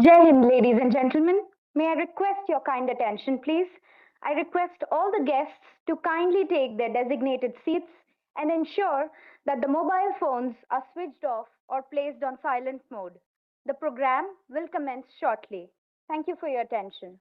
Jai Hind, ladies and gentlemen. May I request your kind attention, please? I request all the guests to kindly take their designated seats and ensure that the mobile phones are switched off or placed on silent mode. The program will commence shortly. Thank you for your attention.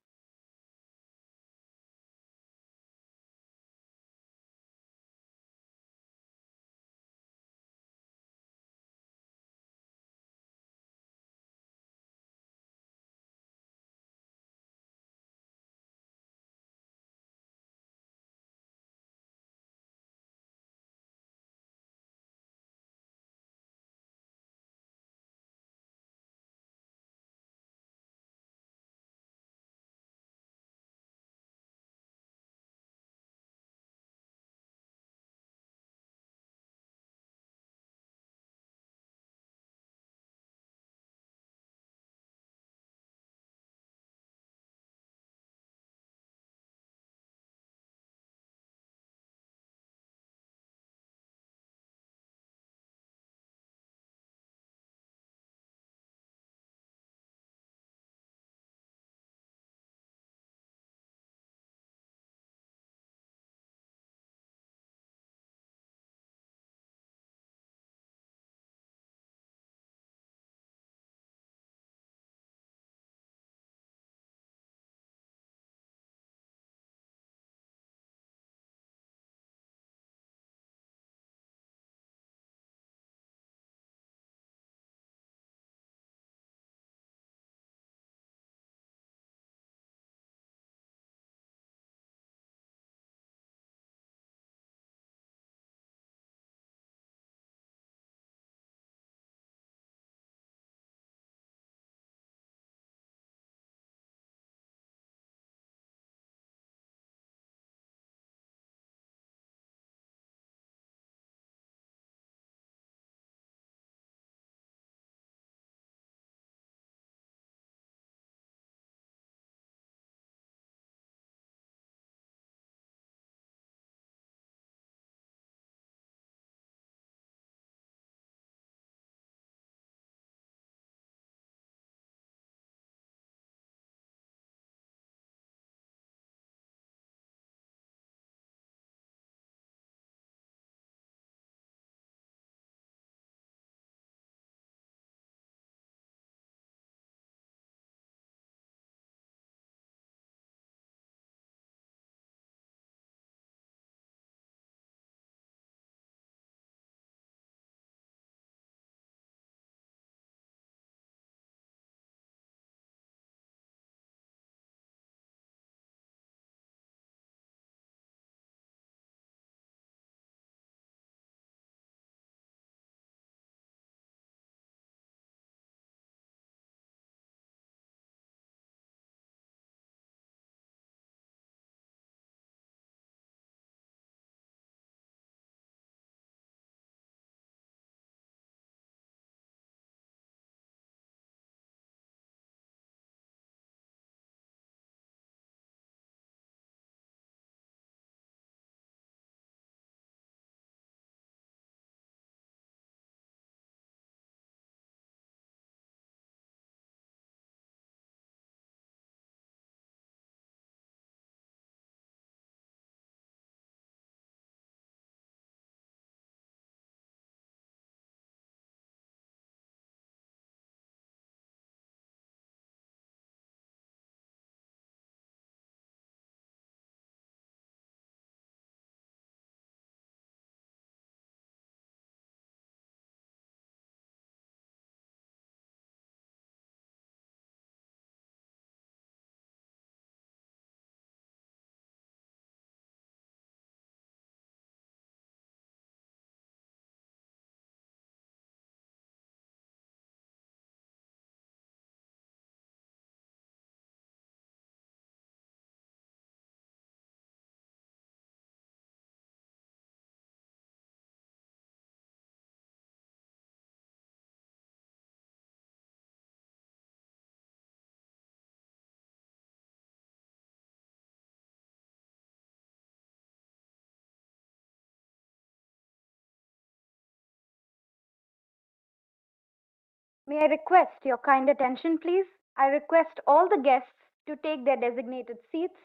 May I request your kind attention, please? I request all the guests to take their designated seats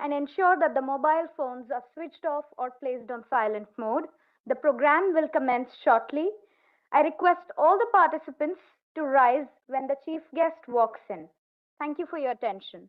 and ensure that the mobile phones are switched off or placed on silent mode. The program will commence shortly. I request all the participants to rise when the chief guest walks in. Thank you for your attention.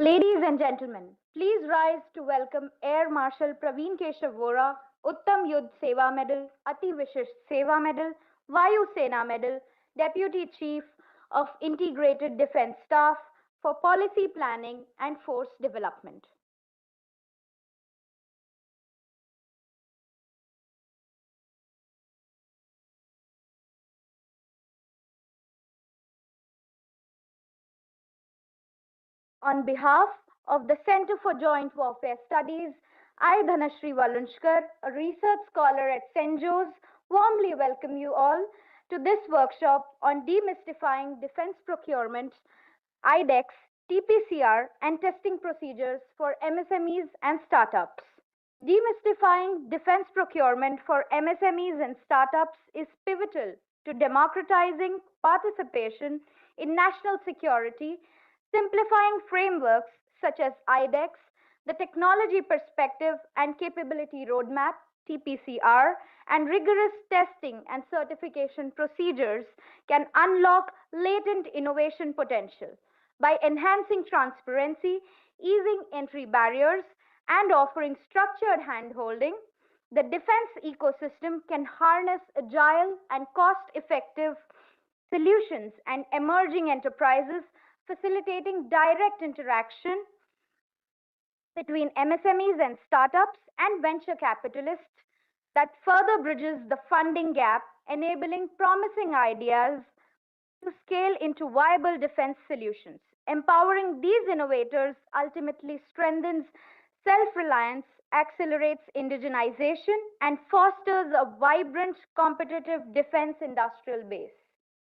Ladies and gentlemen, please rise to welcome Air Marshal Praveen Keshav Vora, Uttam Yudh Seva Medal, Ati Vishisht Seva Medal, Vayu Sena Medal, Deputy Chief of Integrated Defence Staff for Policy Planning and Force Development. On behalf of the Center for Joint Warfare Studies, I, Dhanashri Valunchkar, a research scholar at Cenjows, warmly welcome you all to this workshop on demystifying defense procurement, IDEX, TPCR, and testing procedures for MSMEs and startups. Demystifying defense procurement for MSMEs and startups is pivotal to democratizing participation in national security, simplifying frameworks such as IDEX, the Technology Perspective and Capability Roadmap, TPCR, and rigorous testing and certification procedures can unlock latent innovation potential. By enhancing transparency, easing entry barriers, and offering structured handholding, the defense ecosystem can harness agile and cost effective solutions and emerging enterprises, facilitating direct interaction between MSMEs and startups and venture capitalists that further bridges the funding gap, enabling promising ideas to scale into viable defense solutions. Empowering these innovators ultimately strengthens self reliance, accelerates indigenization, and fosters a vibrant, competitive defense industrial base.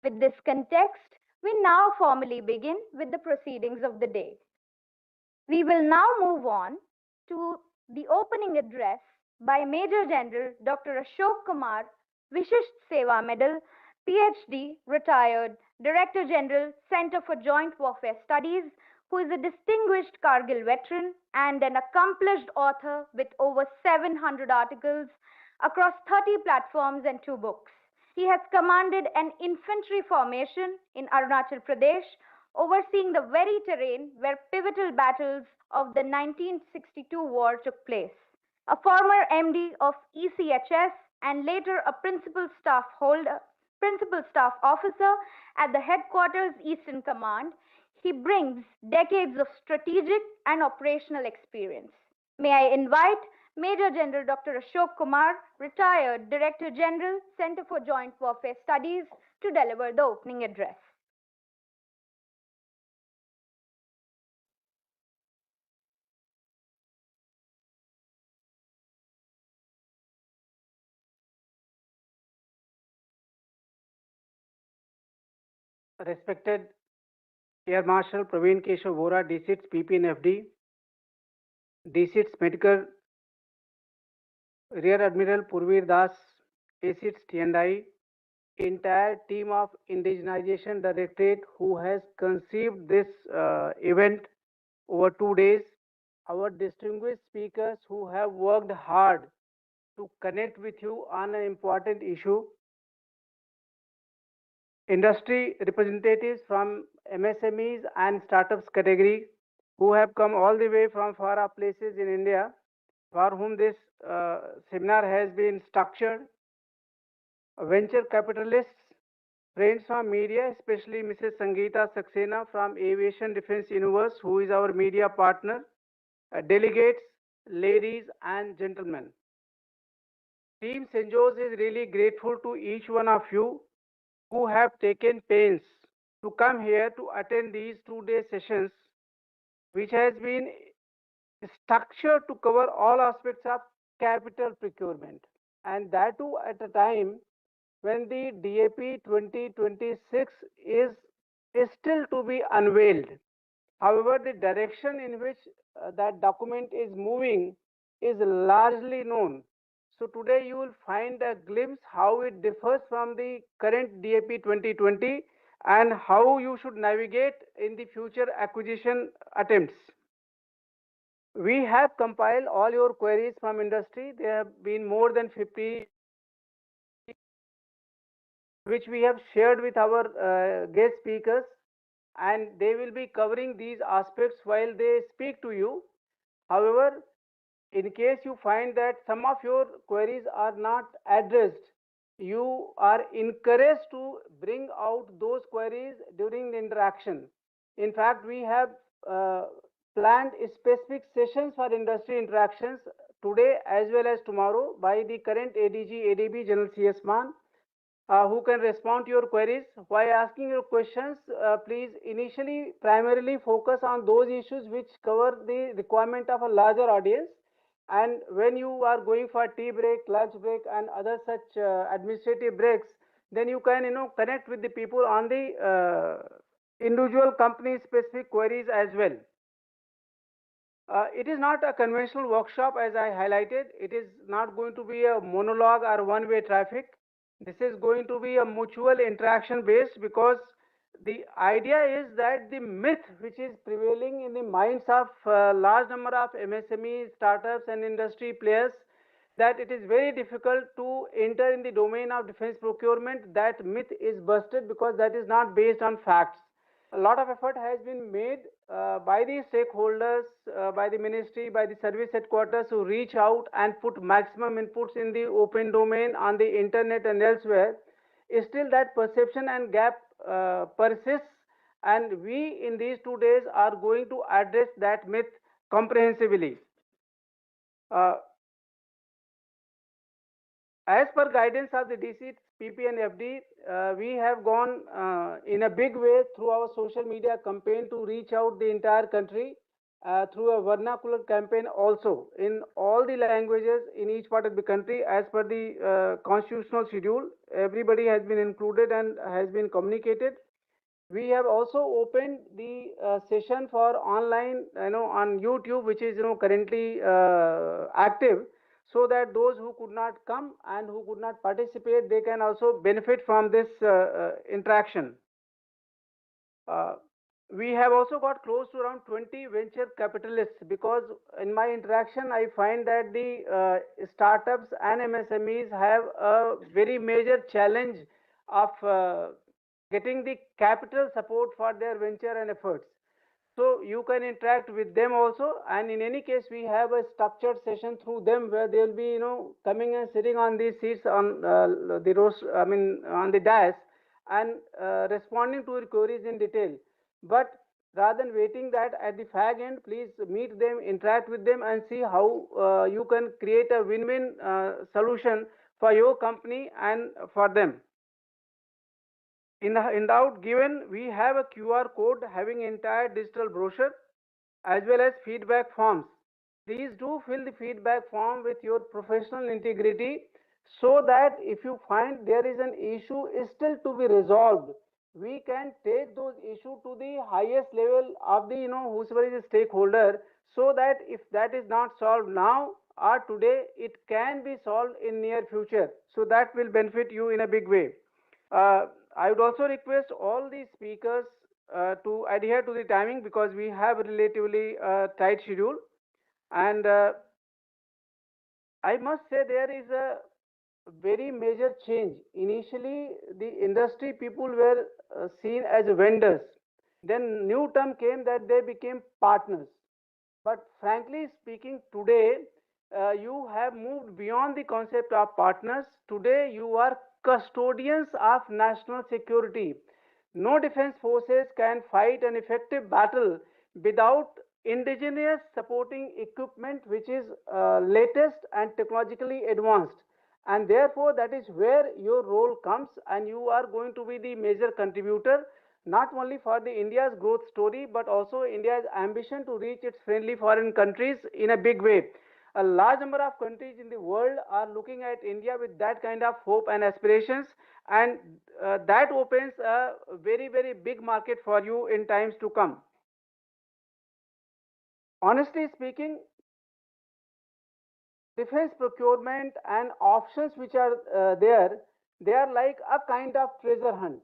With this context, we now formally begin with the proceedings of the day. We will now move on to the opening address by Major General Dr. Ashok Kumar, Vishisht Seva Medal, PhD, retired Director General, Center for Joint Warfare Studies, who is a distinguished Kargil veteran and an accomplished author with over 700 articles across 30 platforms and 2 books. He has commanded an infantry formation in Arunachal Pradesh, overseeing the very terrain where pivotal battles of the 1962 war took place. A former MD of ECHS and later a principal staff officer at the headquarters Eastern Command, he brings decades of strategic and operational experience. May I invite Major General Dr. Ashok Kumar, retired Director General, Center for Joint Warfare Studies, to deliver the opening address. Respected Air Marshal Praveen Keshav Vora, DCITS PPNFD, DCITS Medical Rear Admiral Purveer Das, ACITS TNI, entire team of Indigenization Directorate who has conceived this event over 2 days, our distinguished speakers who have worked hard to connect with you on an important issue, industry representatives from MSMEs and startups category who have come all the way from far off places in India, for whom this seminar has been structured, venture capitalists, friends from media, especially Mrs. Sangeeta Saxena from Aviation Defense Universe, who is our media partner, delegates, ladies and gentlemen. Team Cenjows is really grateful to each one of you who have taken pains to come here to attend these 2 day sessions, which has been structured to cover all aspects of capital procurement, and that too at a time when the DAP 2026 is still to be unveiled. However, the direction in which that document is moving is largely known. So today you will find a glimpse how it differs from the current DAP 2020 and how you should navigate in the future acquisition attempts. We have compiled all your queries from industry. There have been more than 50, which we have shared with our guest speakers. and they will be covering these aspects while they speak to you. However, in case you find that some of your queries are not addressed, you are encouraged to bring out those queries during the interaction. In fact, we have uh, planned specific sessions for industry interactions today as well as tomorrow by the current ADG, ADB, General CS Man, who can respond to your queries. While asking your questions, please initially primarily focus on those issues which cover the requirement of a larger audience. And when you are going for tea break, lunch break, and other such administrative breaks, then you can connect with the people on the individual company specific queries as well. It is not a conventional workshop as I highlighted. It is not going to be a monologue or one-way traffic. This is going to be a mutual interaction based, because the idea is that the myth which is prevailing in the minds of large number of MSMEs, startups and industry players, that it is very difficult to enter in the domain of defense procurement, that myth is busted, because that is not based on facts. A lot of effort has been made by the stakeholders, by the ministry, by the service headquarters to reach out and put maximum inputs in the open domain on the internet and elsewhere. Still, that perception and gap persists, and we in these 2 days are going to address that myth comprehensively. Uh, As per guidance of the DC, PP and FD, we have gone in a big way through our social media campaign to reach out the entire country through a vernacular campaign also in all the languages in each part of the country as per the constitutional schedule. Everybody has been included and has been communicated. We have also opened the session for online, on YouTube, which is currently active, so that those who could not come and who could not participate, they can also benefit from this interaction. uh, we have also got close to around 20 venture capitalists, because in my interaction I find that the startups and MSMEs have a very major challenge of getting the capital support for their venture and efforts. So you can interact with them also, and in any case, we have a structured session through them where they will be, coming and sitting on these seats on the rows, I mean, on the dais, and responding to your queries in detail. But rather than waiting that at the fag end, please meet them, interact with them, and see how you can create a win-win solution for your company and for them. In the out given, we have a QR code having entire digital brochure as well as feedback forms. Please do fill the feedback form with your professional integrity, so that if you find there is an issue is still to be resolved, we can take those issues to the highest level of the, whosoever is a stakeholder, so that if that is not solved now or today, it can be solved in near future. So that will benefit you in a big way. Uh, I would also request all the speakers to adhere to the timing, because we have a relatively tight schedule. And I must say there is a very major change. Initially, the industry people were seen as vendors. Then new term came that they became partners. But frankly speaking, today you have moved beyond the concept of partners. Today you are custodians of national security. No defense forces can fight an effective battle without indigenous supporting equipment which is latest and technologically advanced. And therefore, that is where your role comes, and you are going to be the major contributor, not only for the India's growth story, but also India's ambition to reach its friendly foreign countries in a big way. A large number of countries in the world are looking at India with that kind of hope and aspirations, and that opens a very, very big market for you in times to come. Honestly speaking, defense procurement and options which are there, they are like a kind of treasure hunt.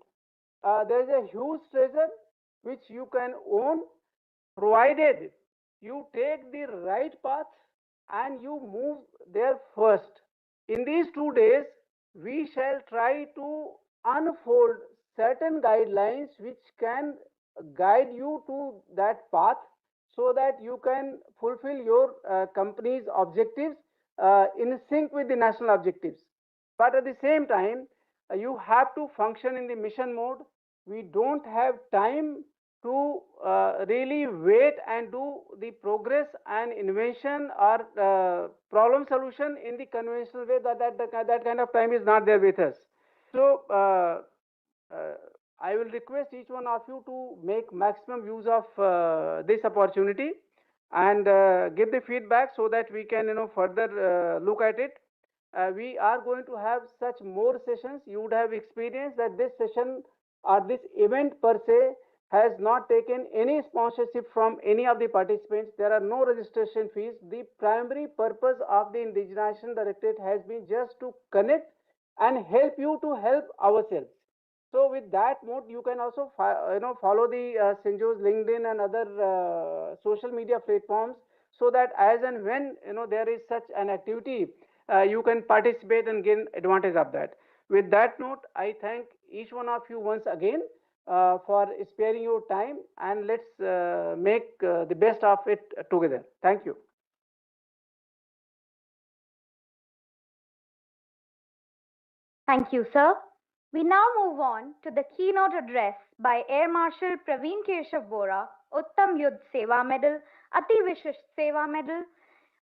There is a huge treasure which you can own, provided you take the right path and you move there first. In these 2 days, we shall try to unfold certain guidelines which can guide you to that path so that you can fulfill your company's objectives in sync with the national objectives. But at the same time, you have to function in the mission mode. We don't have time to really wait and do the progress and invention or problem solution in the conventional way. That kind of time is not there with us. So uh, I will request each one of you to make maximum use of this opportunity and give the feedback so that we can further look at it. We are going to have such more sessions. You would have experienced that this session or this event per se has not taken any sponsorship from any of the participants. There are no registration fees. The primary purpose of the Indigenization Directorate has been just to connect and help you to help ourselves. So with that mode, you can also follow the Cenjows LinkedIn and other social media platforms, so that as and when there is such an activity, you can participate and gain advantage of that. With that note, I thank each one of you once again for sparing your time, and let's make the best of it together. Thank you. Thank you, sir. We now move on to the keynote address by Air Marshal Praveen Keshav Bora, Uttam Yudh Seva Medal, Ati Vishisht Seva Medal,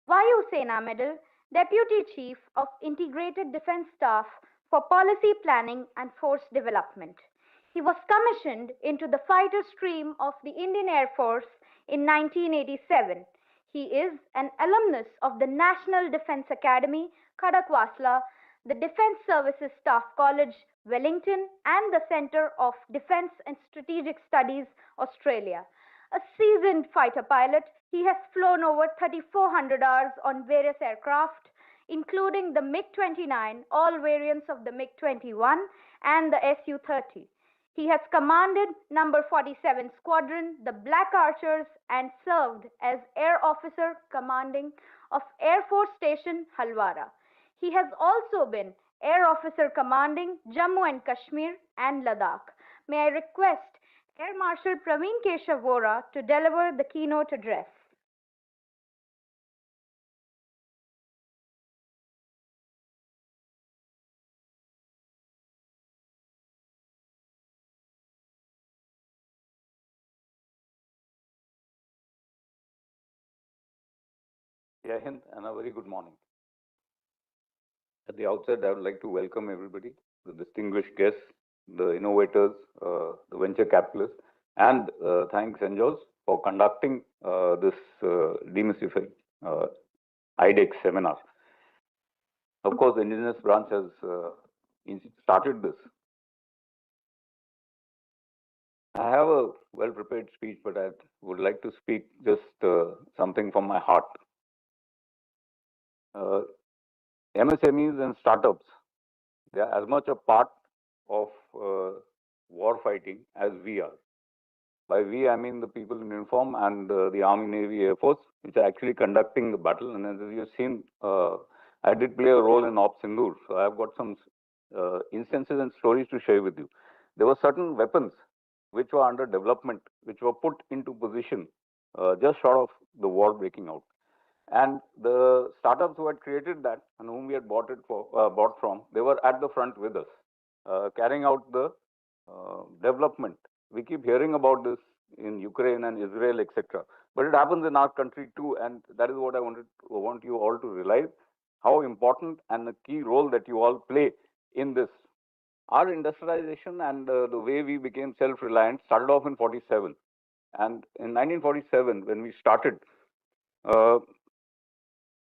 Vayu Sena Medal, Deputy Chief of Integrated Defense Staff for Policy Planning and Force Development. He was commissioned into the fighter stream of the Indian Air Force in 1987. He is an alumnus of the National Defence Academy, Khadakwasla, the Defence Services Staff College, Wellington, and the Centre of Defence and Strategic Studies, Australia. A seasoned fighter pilot, he has flown over 3,400 hours on various aircraft, including the MiG-29, all variants of the MiG-21, and the Su-30. He has commanded number 47 Squadron, the Black Archers, and served as Air Officer Commanding of Air Force Station Halwara. He has also been Air Officer Commanding Jammu and Kashmir and Ladakh. May I request Air Marshal Praveen Keshav Bora to deliver the keynote address. Jai Hind and a very good morning. At the outset, I would like to welcome everybody, the distinguished guests, the innovators, the venture capitalists, and thank Cenjows for conducting this demystifying IDEX seminar. Of course, the indigenous branch has started this. I have a well-prepared speech, but I would like to speak just something from my heart. MSMEs and startups, they are as much a part of war fighting as we are. By we, I mean the people in uniform and the Army, Navy, Air Force, which are actually conducting the battle. And as you've seen, I did play a role in Op Sindoor, so I've got some instances and stories to share with you. There were certain weapons which were under development, which were put into position just short of the war breaking out. And the startups who had created that and whom we had bought from, they were at the front with us, carrying out the development. We keep hearing about this in Ukraine and Israel, etc. But it happens in our country too, and that is what I want you all to realize, how important and the key role that you all play in this. Our industrialization and the way we became self-reliant started off in 47. And in 1947, when we started,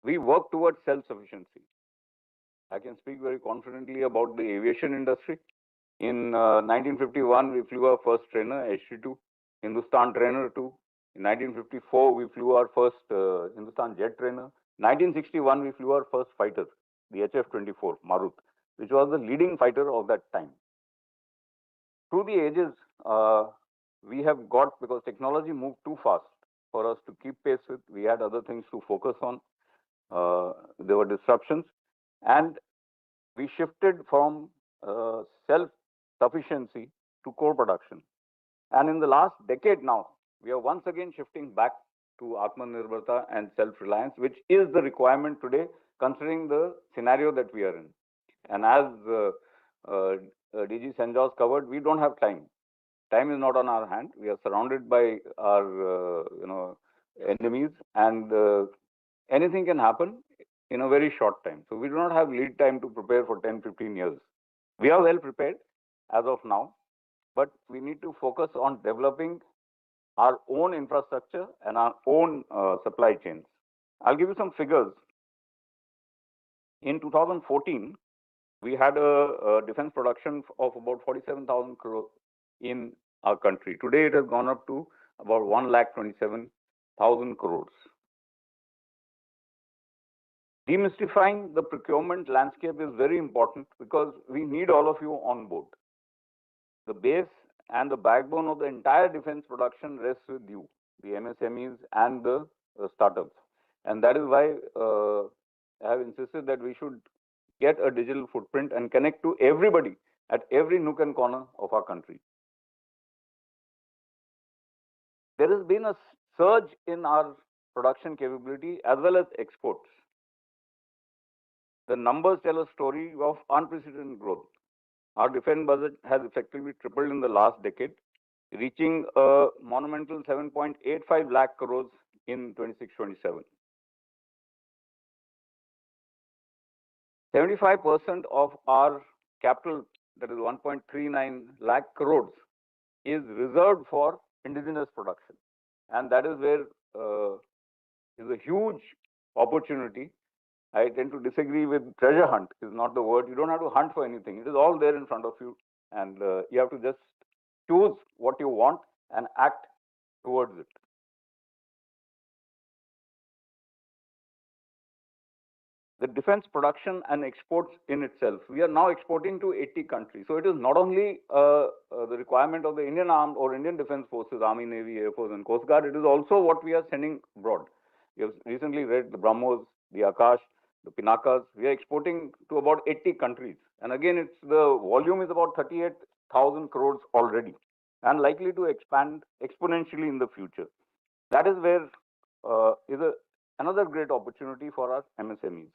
we worked towards self-sufficiency. I can speak very confidently about the aviation industry. In 1951, we flew our first trainer, HT2, Hindustan Trainer 2. In 1954, we flew our first Hindustan Jet Trainer. 1961, we flew our first fighter, the HF-24 Marut, which was the leading fighter of that time. Through the ages, we have got, because technology moved too fast for us to keep pace with, we had other things to focus on. There were disruptions, and we shifted from self-sufficiency to core production. And in the last decade now, we are once again shifting back to Atmanirbharta and self-reliance, which is the requirement today, considering the scenario that we are in. And as uh, DG Cenjows covered, we don't have time. Time is not on our hand. We are surrounded by our, enemies, and anything can happen in a very short time. So we do not have lead time to prepare for 10, 15 years. We are well prepared as of now, but we need to focus on developing our own infrastructure and our own supply chains. I'll give you some figures. In 2014, we had a defense production of about 47,000 crore in our country. Today, it has gone up to about 1,27,000 crores. Demystifying the procurement landscape is very important because we need all of you on board. The base and the backbone of the entire defense production rests with you, the MSMEs and the startups. And that is why I have insisted that we should get a digital footprint and connect to everybody at every nook and corner of our country. There has been a surge in our production capability as well as exports. The numbers tell a story of unprecedented growth. Our defense budget has effectively tripled in the last decade, reaching a monumental 7.85 lakh crores in 26-27. 75% of our capital, that is 1.39 lakh crores, is reserved for indigenous production. And that is where is a huge opportunity. I tend to disagree with treasure hunt is not the word. You don't have to hunt for anything. It is all there in front of you. And you have to just choose what you want and act towards it. The defense production and exports in itself, we are now exporting to 80 countries. So it is not only the requirement of the Indian Armed or Indian Defense Forces, Army, Navy, Air Force, and Coast Guard. It is also what we are sending abroad. You have recently read the BrahMos, the Akash, the Pinakas. We are exporting to about 80 countries. And again, it's the volume is about 38,000 crores already and likely to expand exponentially in the future. That is where is another great opportunity for our MSMEs.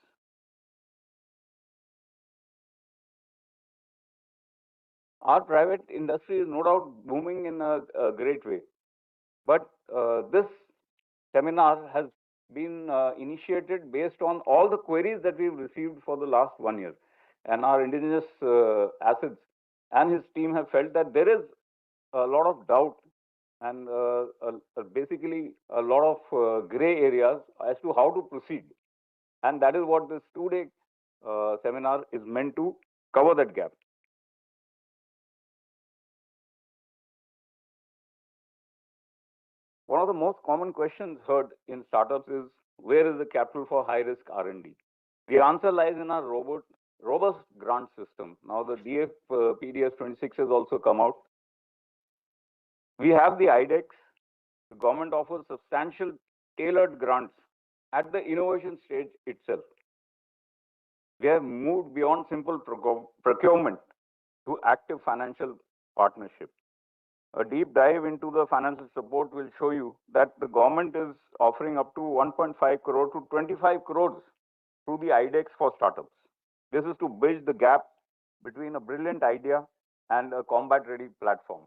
Our private industry is no doubt booming in a great way. But this seminar has been initiated based on all the queries that we've received for the last 1 year. And our indigenous assets and his team have felt that there is a lot of doubt and basically a lot of gray areas as to how to proceed. And that is what this 2-day seminar is meant to cover that gap. One of the most common questions heard in startups is, where is the capital for high-risk R&D? The answer lies in our robust grant system. Now the DF PDS 26 has also come out. We have the IDEX. The government offers substantial tailored grants at the innovation stage itself. We have moved beyond simple procurement to active financial partnership. A deep dive into the financial support will show you that the government is offering up to 1.5 crore to 25 crores through the IDEX for startups. This is to bridge the gap between a brilliant idea and a combat-ready platform.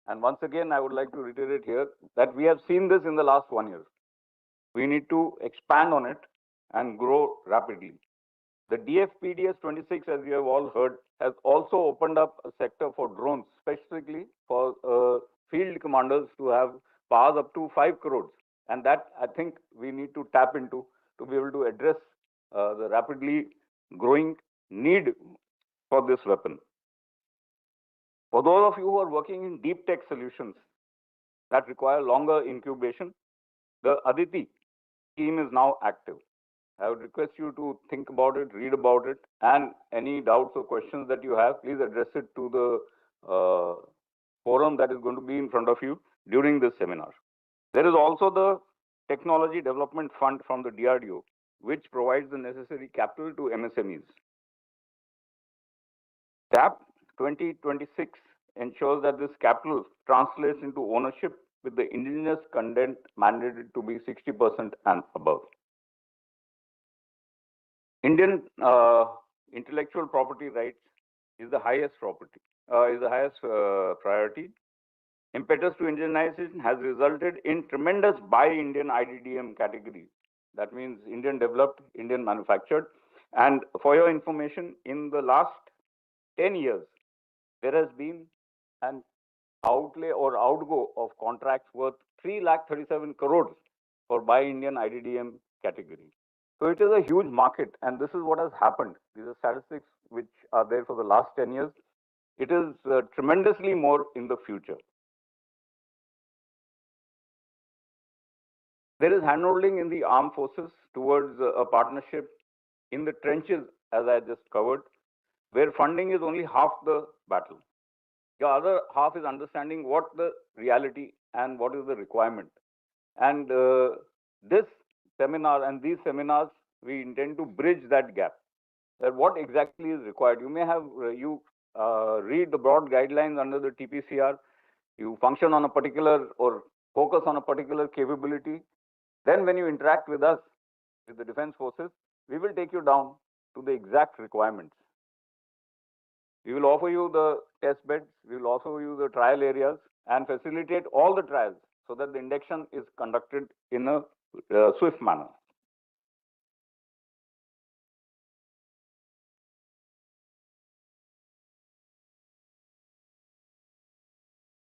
And once again, I would like to reiterate here that we have seen this in the last 1 year. We need to expand on it and grow rapidly. The DFPDS 26, as you have all heard, has also opened up a sector for drones, specifically for field commanders to have powers up to 5 crores. And that, I think, we need to tap into to be able to address the rapidly growing need for this weapon. For those of you who are working in deep tech solutions that require longer incubation, the Aditi scheme is now active. I would request you to think about it, read about it, and any doubts or questions that you have, please address it to the forum that is going to be in front of you during this seminar. There is also the Technology Development Fund from the DRDO, which provides the necessary capital to MSMEs. TAP 2026 ensures that this capital translates into ownership with the indigenous content mandated to be 60% and above. Indian intellectual property rights is the highest priority. Impetus to indigenization has resulted in tremendous buy Indian IDDM category. That means Indian developed, Indian manufactured. And for your information, in the last 10 years, there has been an outlay or outgo of contracts worth 3,37 crores for buy Indian IDDM category. So it is a huge market, and this is what has happened. These are statistics which are there for the last 10 years. It is tremendously more in the future. There is handholding in the armed forces towards a partnership in the trenches, as I just covered, where funding is only half the battle. The other half is understanding what the reality and what is the requirement. And this seminar and these seminars, we intend to bridge that gap. That what exactly is required. You may have read the broad guidelines under the TPCR. You function on a particular or focus on a particular capability. Then when you interact with us, with the defense forces, we will take you down to the exact requirements. We will offer you the test beds, we will offer you the trial areas and facilitate all the trials so that the induction is conducted in a swift manner.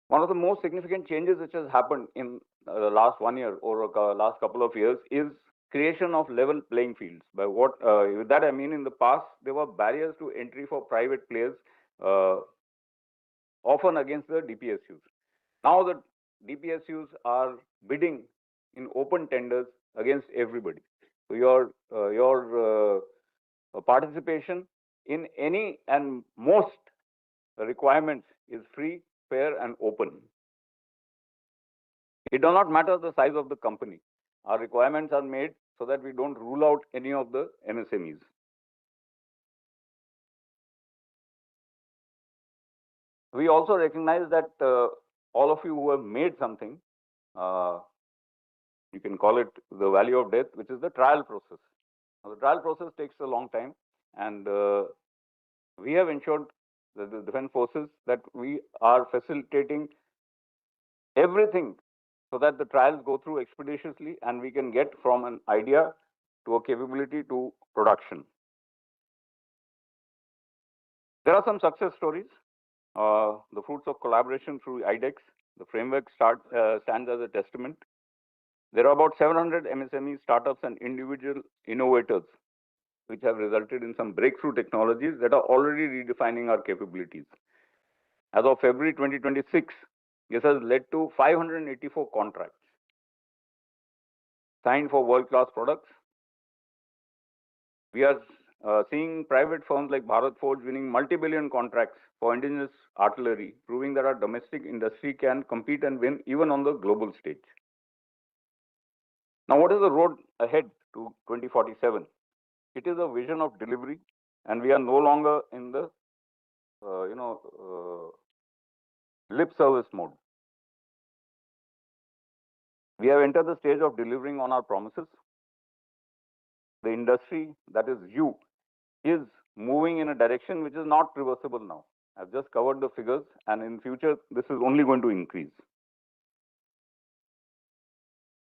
One of the most significant changes which has happened in the last 1 year or last couple of years is creation of level playing fields. By what with that I mean, in the past there were barriers to entry for private players, often against the DPSUs. Now the DPSUs are bidding in open tenders against everybody. So your participation in any and most requirements is free, fair, and open. It does not matter the size of the company. Our requirements are made so that we don't rule out any of the MSMEs. We also recognize that all of you who have made something, you can call it the value of death, which is the trial process. Now, the trial process takes a long time, and we have ensured that the defense forces that we are facilitating everything so that the trials go through expeditiously and we can get from an idea to a capability to production. There are some success stories. The fruits of collaboration through IDEX, the framework stands as a testament. There are about 700 MSME startups and individual innovators which have resulted in some breakthrough technologies that are already redefining our capabilities. As of February 2026, this has led to 584 contracts signed for world-class products. We are seeing private firms like Bharat Forge winning multi-billion contracts for indigenous artillery, proving that our domestic industry can compete and win even on the global stage. Now, what is the road ahead to 2047? It is a vision of delivery, and we are no longer in the lip service mode. We have entered the stage of delivering on our promises. The industry, that is you, is moving in a direction which is not reversible now. I've just covered the figures, and in future, this is only going to increase.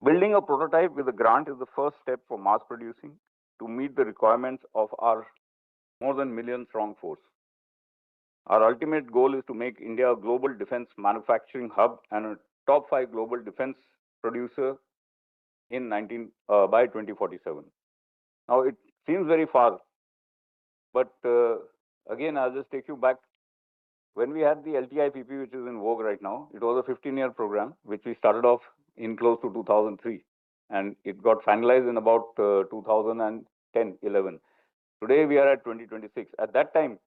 Building a prototype with a grant is the first step for mass producing to meet the requirements of our more than million-strong force. Our ultimate goal is to make India a global defense manufacturing hub and a top 5 global defense producer by 2047. Now, it seems very far, but again, I'll just take you back. When we had the LTIPP, which is in vogue right now, it was a 15-year program, which we started off in close to 2003, and it got finalized in about 2010-11. Today, we are at 2026. At that time,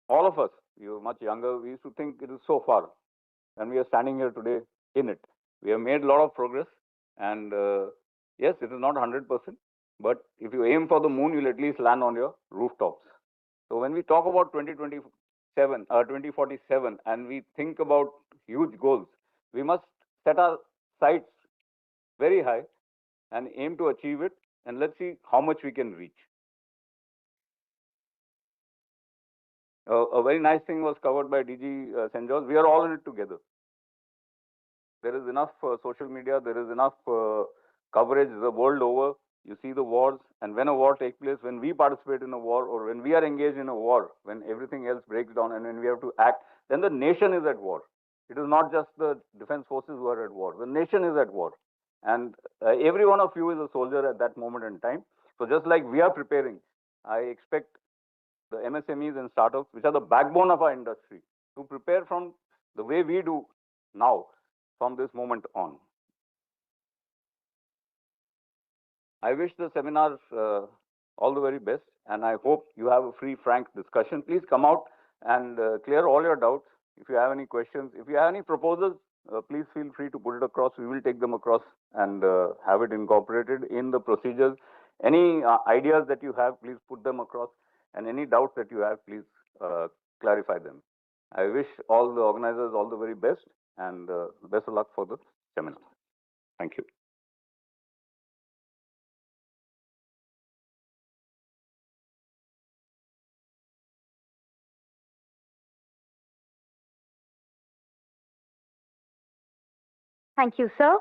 all of us, we were much younger, we used to think it is so far, and we are standing here today in it. We have made a lot of progress, and yes, it is not 100%, but if you aim for the moon, you'll at least land on your rooftops. So when we talk about 2020, 2047 and we think about huge goals, we must set our sights very high and aim to achieve it, and let's see how much we can reach. A very nice thing was covered by DG Cenjows. We are all in it together. There is enough social media, there is enough coverage the world over. You see the wars, and when a war takes place, when we participate in a war, or when we are engaged in a war, when everything else breaks down and when we have to act, then the nation is at war. It is not just the defense forces who are at war. The nation is at war. And every one of you is a soldier at that moment in time. So just like we are preparing, I expect the MSMEs and startups, which are the backbone of our industry, to prepare from the way we do now, from this moment on. I wish the seminar all the very best, and I hope you have a free, frank discussion. Please come out and clear all your doubts. If you have any questions, if you have any proposals, please feel free to put it across. We will take them across and have it incorporated in the procedures. Any ideas that you have, please put them across, and any doubts that you have, please clarify them. I wish all the organizers all the very best, and best of luck for the seminar. Thank you. Thank you, sir.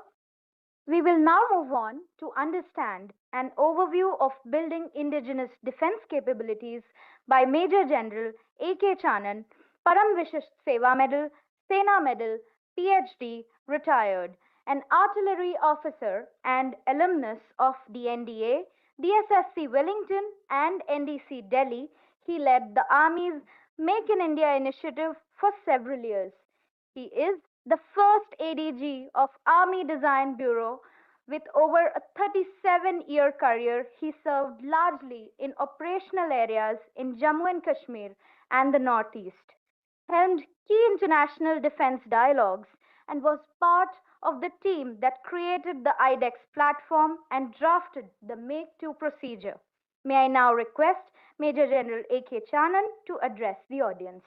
We will now move on to understand an overview of building indigenous defense capabilities by Major General A.K. Chanan, Param Vishisht Seva Medal, Sena Medal, PhD, retired, an artillery officer and alumnus of the NDA, DSSC Wellington, and NDC Delhi. He led the Army's Make in India initiative for several years. He is the first ADG of Army Design Bureau. With over a 37-year career, he served largely in operational areas in Jammu and Kashmir and the Northeast, helmed key international defense dialogues, and was part of the team that created the IDEX platform and drafted the Make 2 procedure. May I now request Major General A.K. Chanan to address the audience.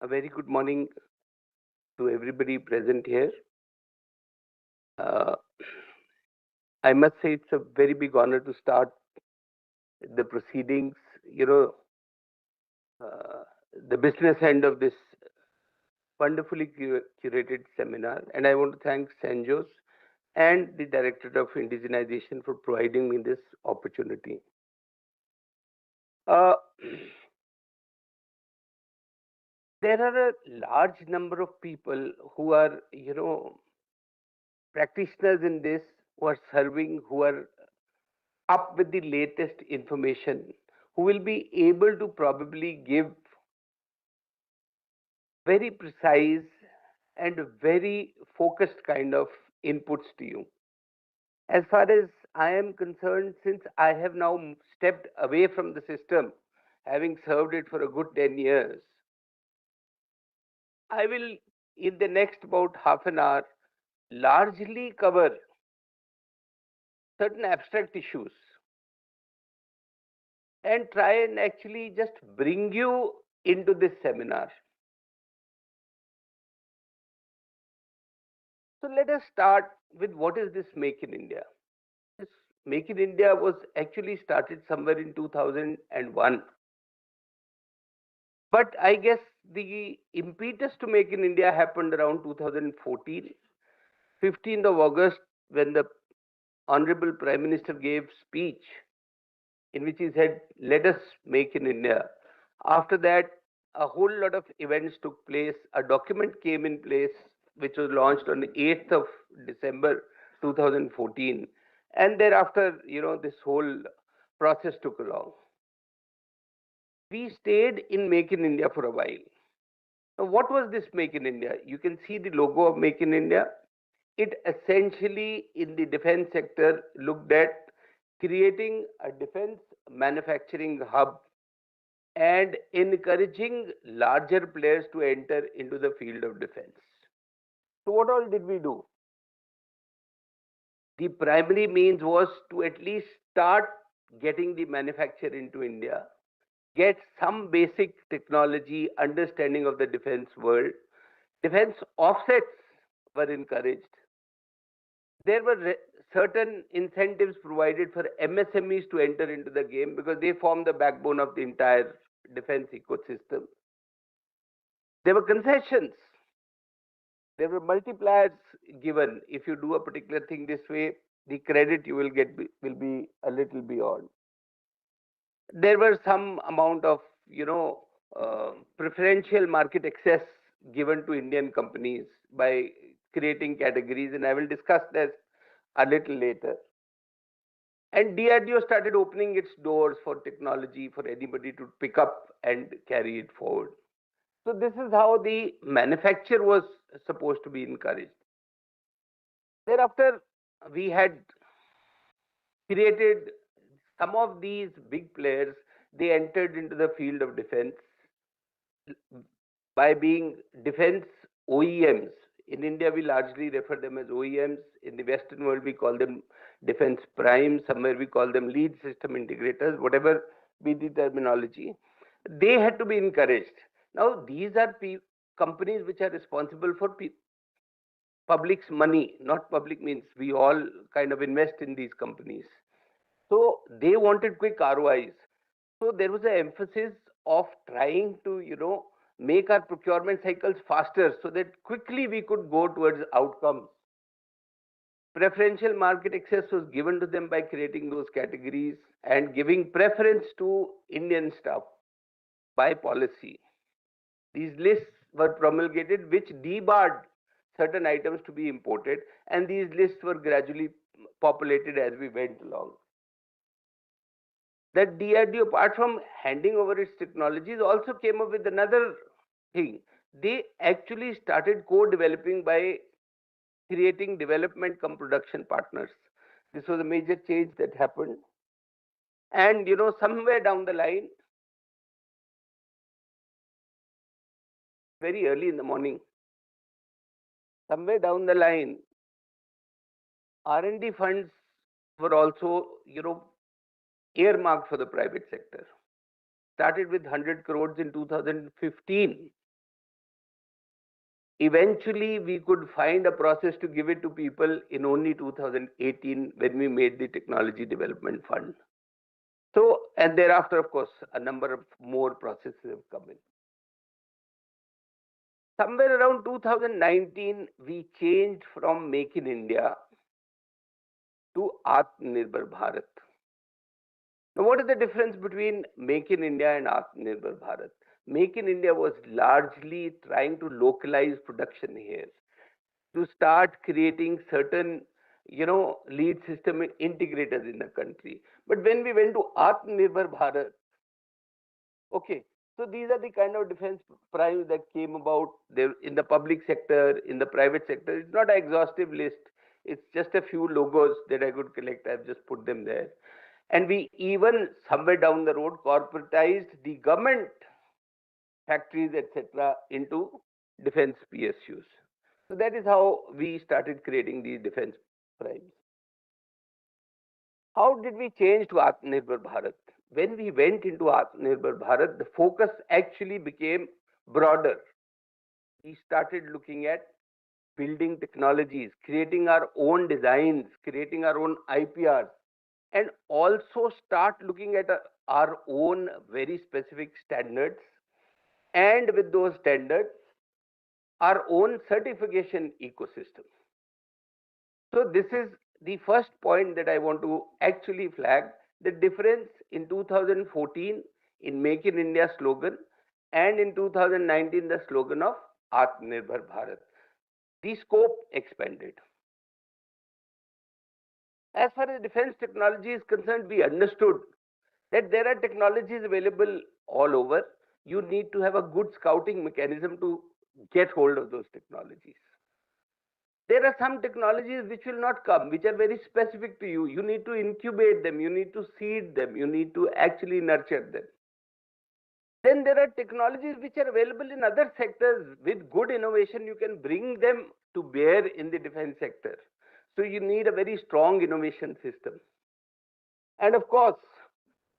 A very good morning to everybody present here. I must say it's a very big honor to start the proceedings, the business end of this wonderfully curated seminar. And I want to thank Cenjows and the Directorate of Indigenization for providing me this opportunity. There are a large number of people who are, practitioners in this, who are serving, who are up with the latest information, who will be able to probably give very precise and very focused kind of inputs to you. As far as I am concerned, since I have now stepped away from the system, having served it for a good 10 years, I will, in the next about half an hour, largely cover certain abstract issues and try and actually just bring you into this seminar. So let us start with what is this Make in India. This Make in India was actually started somewhere in 2001. But I guess the impetus to Make in India happened around 2014, 15th of August, when the Honorable Prime Minister gave speech in which he said, let us make in India. After that, a whole lot of events took place. A document came in place, which was launched on the 8th of December 2014. And thereafter, this whole process took along. We stayed in Make in India for a while. Now, what was this Make in India? You can see the logo of Make in India. It essentially, in the defense sector, looked at creating a defense manufacturing hub and encouraging larger players to enter into the field of defense. So, what all did we do? The primary means was to at least start getting the manufacture into India, get some basic technology understanding of the defense world. Defense offsets were encouraged. There were certain incentives provided for MSMEs to enter into the game because they form the backbone of the entire defense ecosystem. There were concessions. There were multipliers given. If you do a particular thing this way, the credit you will get will be a little beyond. There were some amount of, preferential market access given to Indian companies by creating categories, and I will discuss this a little later. And DRDO started opening its doors for technology for anybody to pick up and carry it forward. So this is how the manufacture was supposed to be encouraged. Thereafter, we had created some of these big players. They entered into the field of defense by being defense OEMs. In India, we largely refer them as OEMs. In the Western world, we call them defense primes. Somewhere we call them lead system integrators, whatever be the terminology. They had to be encouraged. Now, these are companies which are responsible for public's money. Not public means we all kind of invest in these companies. So they wanted quick ROIs. So there was an emphasis of trying to, make our procurement cycles faster so that quickly we could go towards outcomes. Preferential market access was given to them by creating those categories and giving preference to Indian stuff by policy. These lists were promulgated which debarred certain items to be imported, and these lists were gradually populated as we went along. That DRDO, apart from handing over its technologies, also came up with another thing. They actually started co-developing by creating development cum production partners. This was a major change that happened. And somewhere down the line, very early in the morning, somewhere down the line, R&D funds were also, earmarked for the private sector. Started with 100 crores in 2015. Eventually, we could find a process to give it to people in only 2018 when we made the Technology Development Fund. So, and thereafter, of course, a number of more processes have come in. Somewhere around 2019, we changed from Make in India to Atmanirbhar Bharat. Now, what is the difference between Make in India and Atmanirbhar Bharat? Make in India was largely trying to localize production here, to start creating certain, lead system integrators in the country. But when we went to Atmanirbhar Bharat, okay, so these are the kind of defense primes that came about there in the public sector, in the private sector. It's not an exhaustive list. It's just a few logos that I could collect. I've just put them there. And we even somewhere down the road corporatized the government factories, etc., into defense PSUs. So that is how we started creating these defense primes. How did we change to Atmanirbhar Bharat? When we went into Atmanirbhar Bharat, the focus actually became broader. We started looking at building technologies, creating our own designs, creating our own IPRs, and also start looking at our own very specific standards, and with those standards, our own certification ecosystem. So this is the first point that I want to actually flag, the difference in 2014 in Make in India slogan and in 2019 the slogan of Atmanirbhar Bharat. The scope expanded. as far as defense technology is concerned, we understood that there are technologies available all over. You need to have a good scouting mechanism to get hold of those technologies. There are some technologies which will not come, which are very specific to you. You need to incubate them, you need to seed them, you need to actually nurture them. Then there are technologies which are available in other sectors. With good innovation, you can bring them to bear in the defense sector. So you need a very strong innovation system. And of course,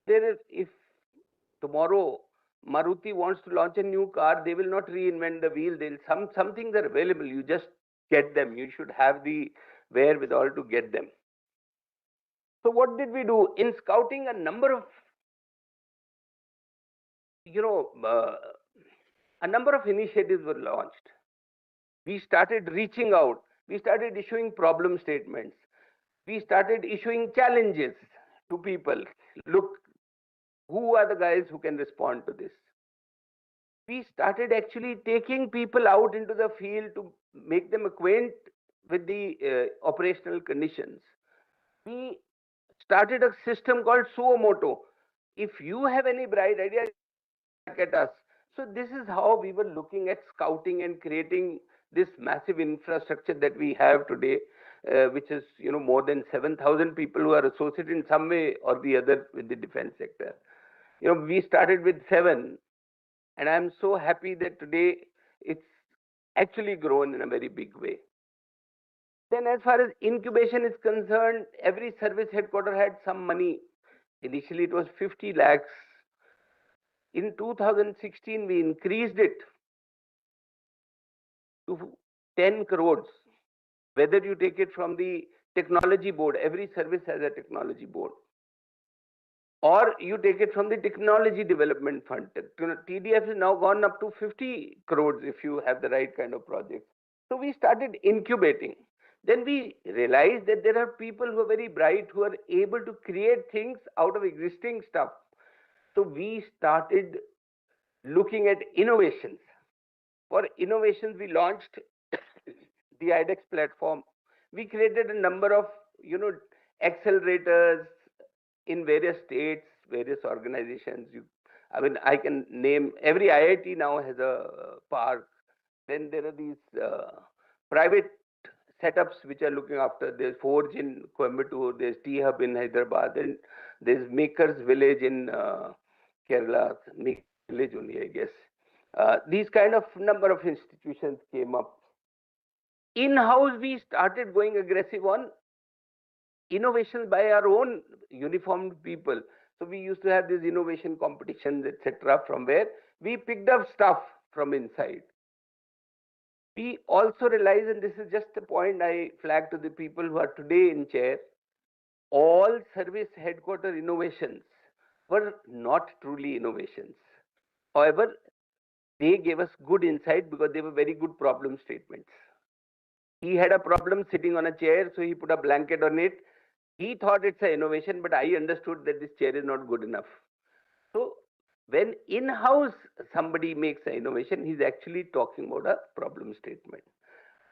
there is, if tomorrow Maruti wants to launch a new car, they will not reinvent the wheel. Some things are available. You just get them. You should have the wherewithal to get them. So what did we do in scouting? A number of you know a number of initiatives were launched. We started reaching out. We started issuing problem statements. We started issuing challenges to people. Look, who are the guys who can respond to this? We started actually taking people out into the field to make them acquaint with the operational conditions. We started a system called Suomoto. If you have any bright idea, at us. So this is how we were looking at scouting and creating this massive infrastructure that we have today, which is more than 7,000 people who are associated in some way or the other with the defense sector. We started with 7, and I'm so happy that today it's actually grown in a very big way. Then as far as incubation is concerned, every service headquarter had some money. Initially it was 50 lakhs. In 2016, we increased it to 10 crores. Whether you take it from the technology board, every service has a technology board, or you take it from the technology development fund. TDF has now gone up to 50 crores if you have the right kind of projects. So we started incubating. Then we realized that there are people who are very bright, who are able to create things out of existing stuff. So we started looking at innovations. For innovations, we launched the IDEX platform. We created a number of accelerators in various states, various organizations. I can name every IIT now has a park. Then there are these private setups which are looking after. There's Forge in Coimbatore, there's T-Hub in Hyderabad, and there's Makers Village in Kerala, Makers Village only, I guess. These kind of number of institutions came up. In-house, we started going aggressive on innovations by our own uniformed people. So we used to have these innovation competitions, etc., from where we picked up stuff from inside. We also realize, and this is just a point I flag to the people who are today in chair, all service headquarter innovations were not truly innovations. However, they gave us good insight because they were very good problem statements. He had a problem sitting on a chair, so he put a blanket on it. He thought it's an innovation, but I understood that this chair is not good enough. So when in-house somebody makes an innovation, he's actually talking about a problem statement.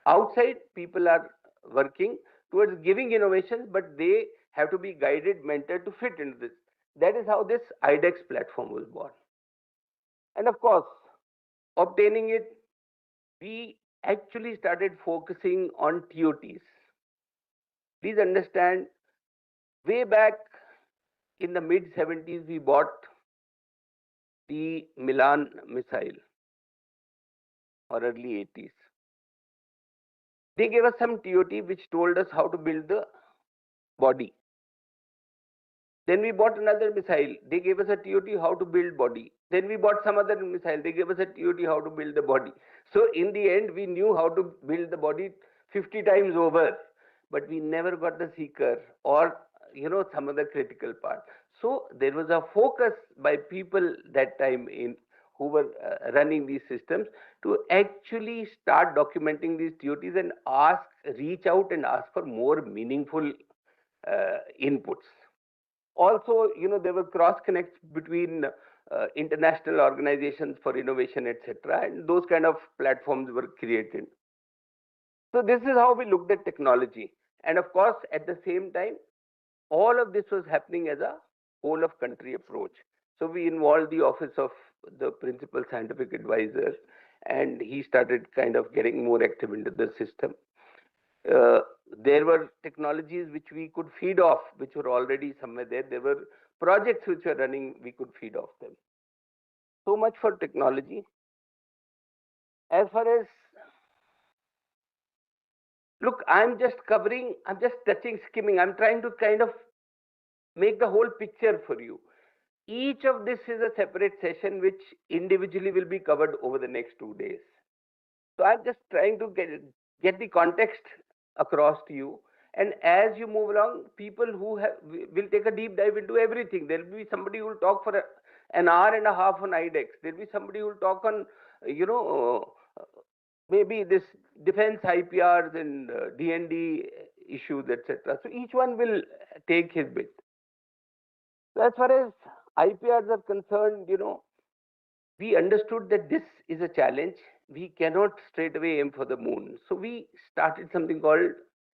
Outside, people are working towards giving innovations, but they have to be guided, mentored to fit into this. That is how this IDEX platform was born. And of course, obtaining it, we actually started focusing on TOTs. Please understand, way back in the mid-70s, we bought the Milan missile, or early 80s. They gave us some TOT which told us how to build the body. Then we bought another missile. They gave us a TOT how to build body. Then we bought some other missile. They gave us a TOT how to build the body. So in the end, we knew how to build the body 50 times over, but we never got the seeker or some other critical part. So there was a focus by people that time who were running these systems to actually start documenting these TOTs and reach out and ask for more meaningful inputs. Also, there were cross connects between international organizations for innovation, etc., and those kind of platforms were created. So this is how we looked at technology. And of course, at the same time, all of this was happening as a whole of country approach. So we involved the office of the principal scientific advisor, and he started kind of getting more active into the system. Uh, there were technologies which we could feed off, which were already somewhere there. There were projects which were running, we could feed off them. So much for technology. As far as, look, I'm just touching, skimming. I'm trying to kind of make the whole picture for you. Each of this is a separate session which individually will be covered over the next 2 days. So I'm just trying to get the context across to you. And as you move along, people who will take a deep dive into everything. There will be somebody who will talk for an hour and a half on IDEX. There will be somebody who will talk on, maybe this defense IPRs and D&D issues, etc. So each one will take his bit. So as far as IPRs are concerned, we understood that this is a challenge. We cannot straight away aim for the moon. So we started something called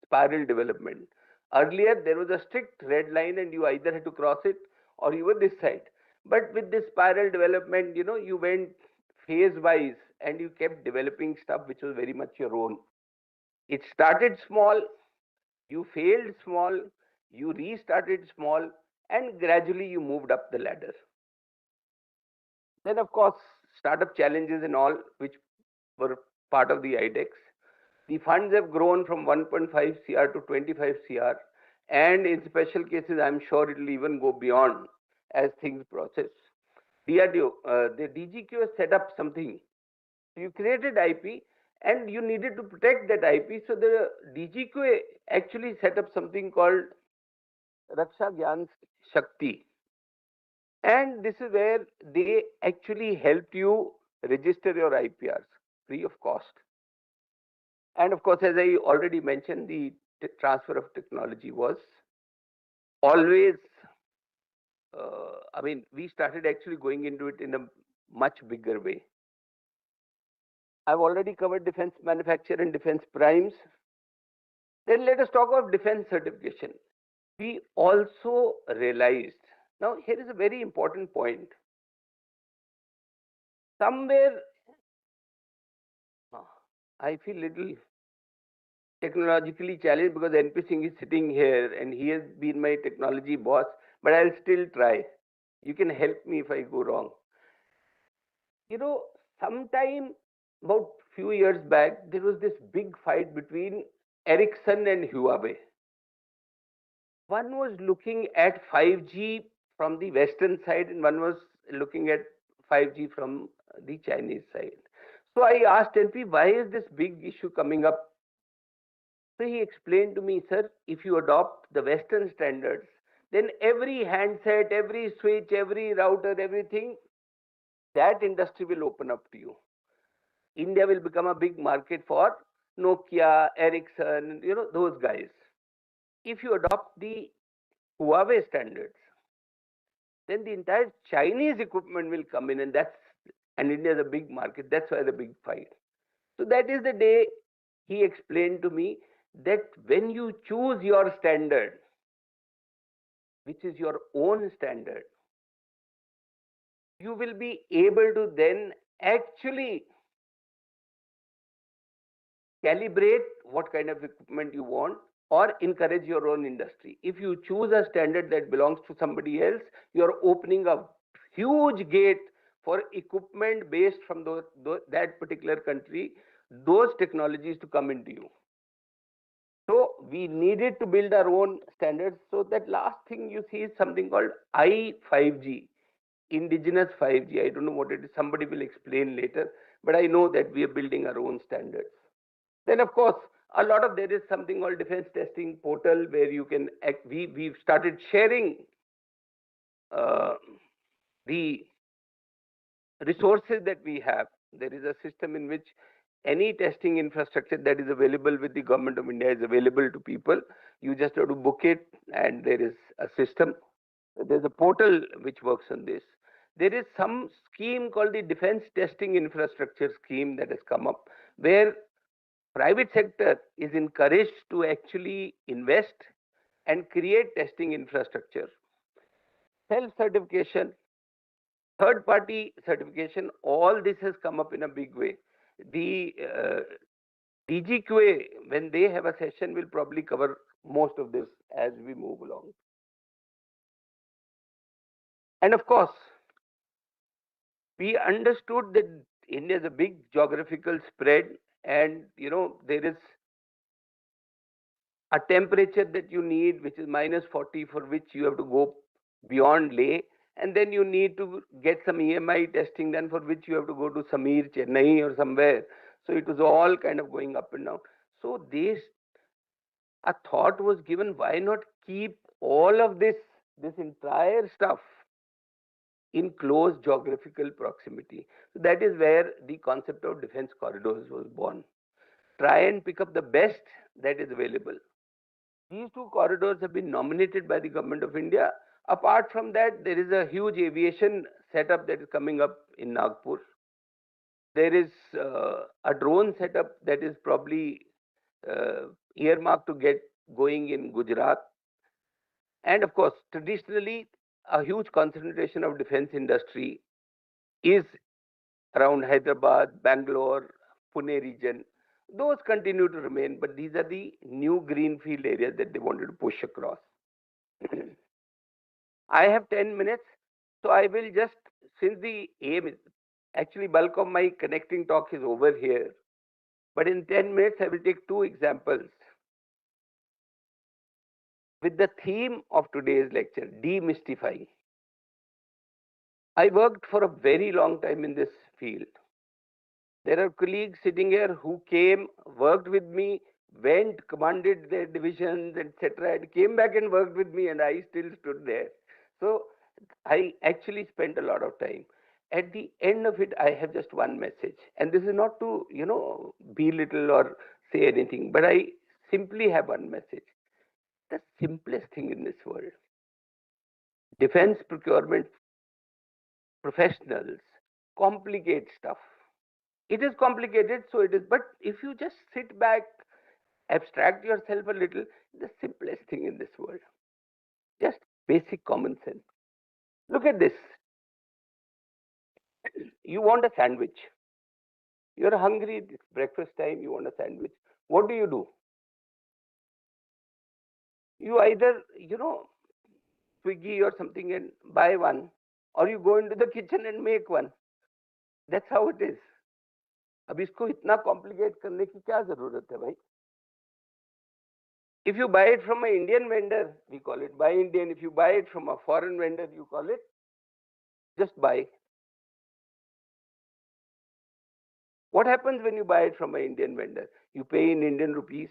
spiral development. Earlier, there was a strict red line and you either had to cross it or you were this side. But with this spiral development, you went phase wise and you kept developing stuff which was very much your own. It started small, you failed small, you restarted small, and gradually you moved up the ladder. Then, of course, startup challenges and all, which were part of the IDEX. The funds have grown from 1.5 CR to 25 CR. And in special cases, I'm sure it will even go beyond as things process. DRDO, the DGQ has set up something. You created IP and you needed to protect that IP. So the DGQ actually set up something called Raksha Gyan Shakti. And this is where they actually helped you register your IPRs free of cost. And of course, as I already mentioned, the transfer of technology was always, we started actually going into it in a much bigger way. I've already covered defense manufacture and defense primes. Then let us talk about defense certification. We also realized, now here is a very important point. Somewhere, I feel little technologically challenged because NP Singh is sitting here and he has been my technology boss, but I'll still try. You can help me if I go wrong. Sometime about few years back, there was this big fight between Ericsson and Huawei. One was looking at 5G from the Western side and one was looking at 5G from the Chinese side. So I asked NP, why is this big issue coming up? So he explained to me, sir, if you adopt the Western standards, then every handset, every switch, every router, everything, that industry will open up to you. India will become a big market for Nokia, Ericsson, those guys. If you adopt the Huawei standards, then the entire Chinese equipment will come in, and India is a big market. That's why the big fight. So that is the day he explained to me that when you choose your standard, which is your own standard, you will be able to then actually calibrate what kind of equipment you want or encourage your own industry. If you choose a standard that belongs to somebody else, you're opening a huge gate for equipment based from that particular country, those technologies to come into you. So we needed to build our own standards. So that last thing you see is something called I5G, indigenous 5G. I don't know what it is. Somebody will explain later. But I know that we are building our own standards. Then, of course, there is something called defense testing portal where you can, we've started sharing the resources that we have. There is a system in which any testing infrastructure that is available with the government of India is available to people. You just have to book it and there is a system. There's a portal which works on this. There is some scheme called the Defense Testing Infrastructure Scheme that has come up, where private sector is encouraged to actually invest and create testing infrastructure. Self-certification, third-party certification, all this has come up in a big way. The DGQA, when they have a session, will probably cover most of this as we move along. And of course, we understood that India is a big geographical spread, and there is a temperature that you need, which is -40, for which you have to go beyond Leh, and then you need to get some EMI testing done, for which you have to go to Samir, Chennai, or somewhere. So it was all kind of going up and down. So a thought was given: why not keep all of this entire stuff in close geographical proximity? So that is where the concept of defense corridors was born. Try and pick up the best that is available. These two corridors have been nominated by the government of India. Apart from that, there is a huge aviation setup that is coming up in Nagpur. There is a drone setup that is probably earmarked to get going in Gujarat. And of course, traditionally, a huge concentration of defense industry is around Hyderabad, Bangalore, Pune region. Those continue to remain, but these are the new greenfield areas that they wanted to push across. I have 10 minutes, so I will just, since the aim is, actually bulk of my connecting talk is over here, but in 10 minutes I will take two examples with the theme of today's lecture, demystify. I worked for a very long time in this field. There are colleagues sitting here who came, worked with me, went, commanded their divisions, etc., and came back and worked with me, and I still stood there. So I actually spent a lot of time. At the end of it, I have just one message. And this is not to, belittle or say anything, but I simply have one message. The simplest thing in this world, defense procurement professionals complicate stuff. It is complicated, so it is. But if you just sit back, abstract yourself a little, the simplest thing in this world, just basic common sense. Look at this. You want a sandwich. You're hungry, it's breakfast time, you want a sandwich. What do? You either, Swiggy or something and buy one, or you go into the kitchen and make one. That's how it is. अब इसको इतना complicate करने की क्या जरूरत है भाई? If you buy it from an Indian vendor, we call it buy Indian. If you buy it from a foreign vendor, you call it just buy. What happens when you buy it from an Indian vendor? You pay in Indian rupees.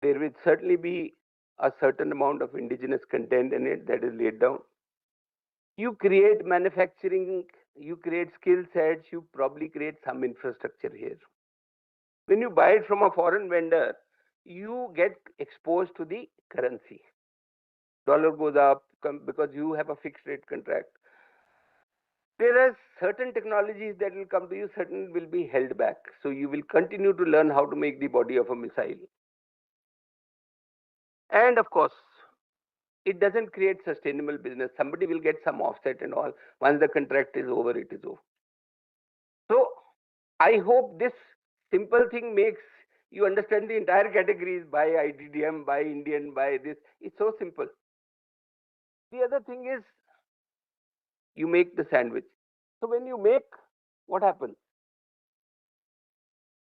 There will certainly be a certain amount of indigenous content in it that is laid down. You create manufacturing, you create skill sets, you probably create some infrastructure here. When you buy it from a foreign vendor, you get exposed to the currency. Dollar goes up because you have a fixed rate contract. There are certain technologies that will come to you, certain will be held back. So you will continue to learn how to make the body of a missile. And of course, it doesn't create sustainable business. Somebody will get some offset and all. Once the contract is over, it is over. So I hope this simple thing makes you understand the entire categories: buy IDDM, buy Indian, buy this. It's so simple. The other thing is, you make the sandwich. So when you make, what happens?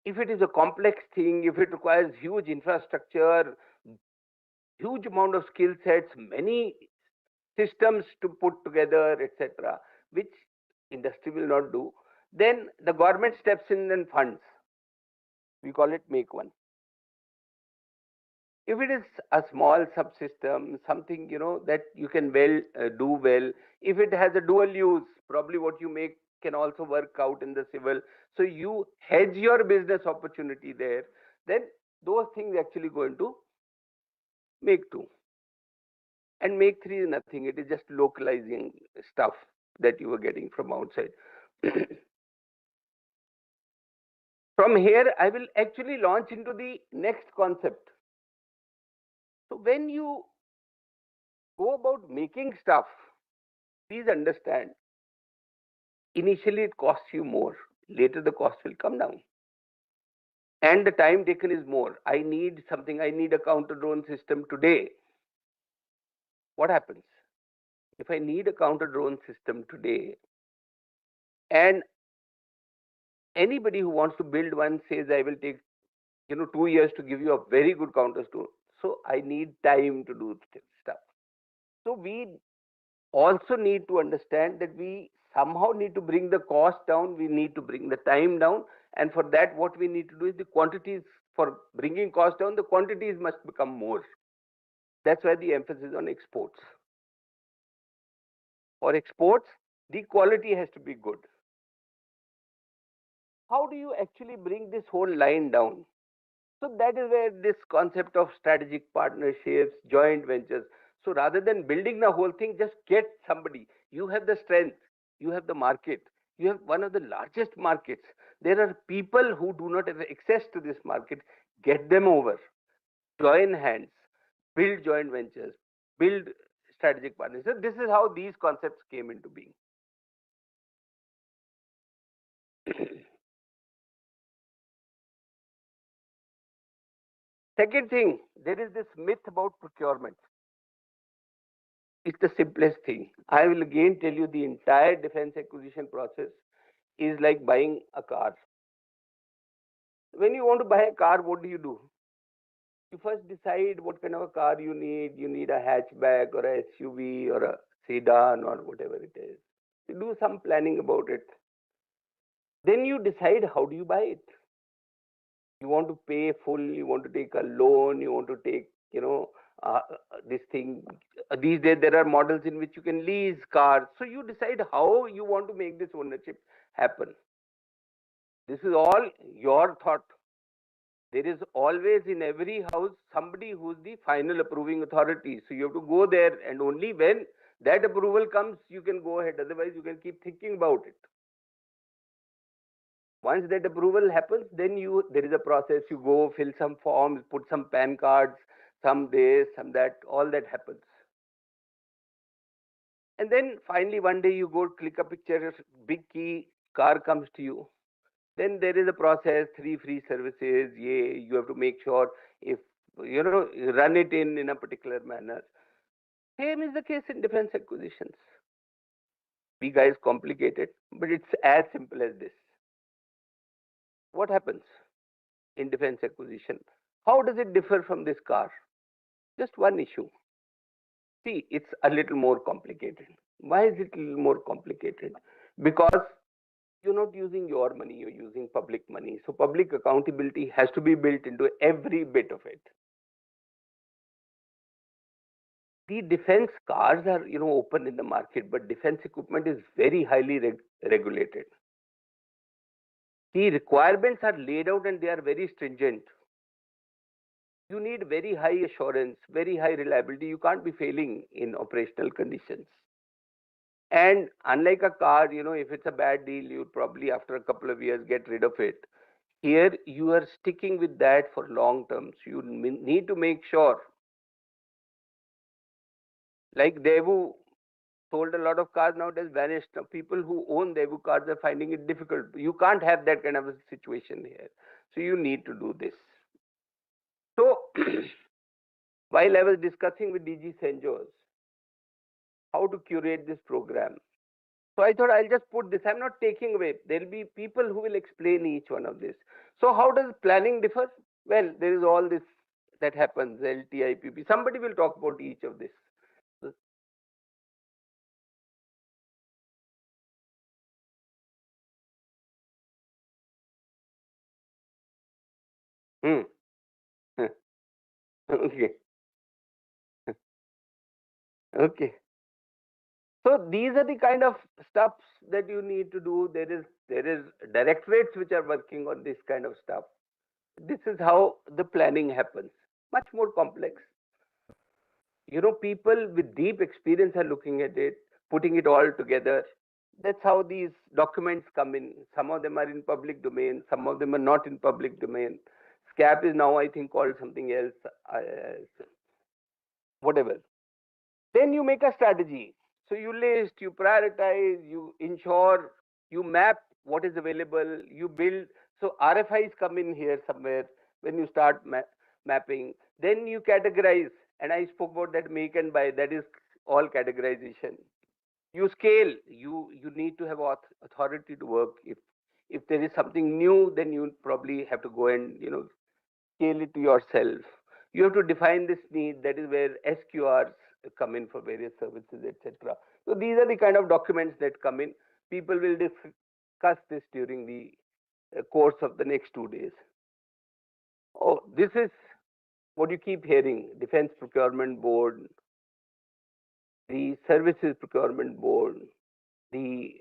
If it is a complex thing, if it requires huge infrastructure, huge amount of skill sets, many systems to put together, etc., which industry will not do, then the government steps in and funds. We call it make one. If it is a small subsystem, something that you can do well, if it has a dual use, probably what you make can also work out in the civil. So you hedge your business opportunity there. Then those things actually go into make two. And make three is nothing. It is just localizing stuff that you were getting from outside. From here, I will actually launch into the next concept. when you go about making stuff, please understand, initially it costs you more. Later the cost will come down. And the time taken is more. I need something, I need a counter drone system today. What happens? If I need a counter drone system today, and anybody who wants to build one says I will take 2 years to give you a very good counter drone. So I need time to do stuff. So we also need to understand that we somehow need to bring the cost down, we need to bring the time down, and for that what we need to do is the quantities. For bringing cost down, the quantities must become more. That's why the emphasis on exports. For exports, the quality has to be good. How do you actually bring this whole line down? So that is where this concept of strategic partnerships, joint ventures. So rather than building the whole thing, just get somebody. You have the strength, you have the market, you have one of the largest markets. There are people who do not have access to this market. Get them over, join hands, build joint ventures, build strategic partnerships. So this is how these concepts came into being. Second thing, there is this myth about procurement. It's the simplest thing. I will again tell you the entire defense acquisition process is like buying a car. When you want to buy a car, what do? You first decide what kind of a car you need. You need a hatchback or a SUV or a sedan or whatever it is. You do some planning about it. Then you decide how do you buy it. You want to pay full, you want to take a loan, you want to take, this thing. These days there are models in which you can lease cars. So you decide how you want to make this ownership happen. This is all your thought. There is always in every house somebody who's the final approving authority. So you have to go there, and only when that approval comes, you can go ahead. Otherwise, you can keep thinking about it. Once that approval happens, then there is a process. You go fill some forms, put some PAN cards, some this, some that, all that happens. And then finally one day you go click a picture, big key, car comes to you. Then there is a process, 3 free services. You have to make sure if run it in a particular manner. Same is the case in defense acquisitions. Big guys complicated, but it's as simple as this. What happens in defense acquisition? How does it differ from this car? Just one issue. See, it's a little more complicated. Why is it a little more complicated? Because you're not using your money, you're using public money. So public accountability has to be built into every bit of it. The defense cars are open in the market, but defense equipment is very highly regulated. The requirements are laid out and they are very stringent. You need very high assurance, very high reliability. You can't be failing in operational conditions. And unlike a car, if it's a bad deal, you'll probably after a couple of years get rid of it. Here, you are sticking with that for long term. So you need to make sure. Like Devu sold a lot of cars, now it has vanished. Now people who own Devu cars are finding it difficult. You can't have that kind of a situation here. So you need to do this. So while I was discussing with DG Cenjows how to curate this program, so I thought I'll just put this. I'm not taking away. There'll be people who will explain each one of this. So how does planning differ? Well, there is all this that happens, LTIPP. Somebody will talk about each of this. Okay. Okay. So these are the kind of stuffs that you need to do. There is directorates which are working on this kind of stuff. This is how the planning happens. Much more complex. People with deep experience are looking at it, putting it all together. That's how these documents come in. Some of them are in public domain, some of them are not in public domain. SCAP is now, I think, called something else. whatever. Then you make a strategy. So you list, you prioritize, you ensure, you map what is available, you build. So RFIs come in here somewhere when you start mapping. Then you categorize, and I spoke about that make and buy. That is all categorization. You scale. You need to have authority to work. If there is something new, then you probably have to go and scale it to yourself. You have to define this need. That is where SQRs come in for various services, etc. So these are the kind of documents that come in. People will discuss this during the course of the next 2 days. Oh, this is what you keep hearing: Defense Procurement Board, the Services Procurement Board, the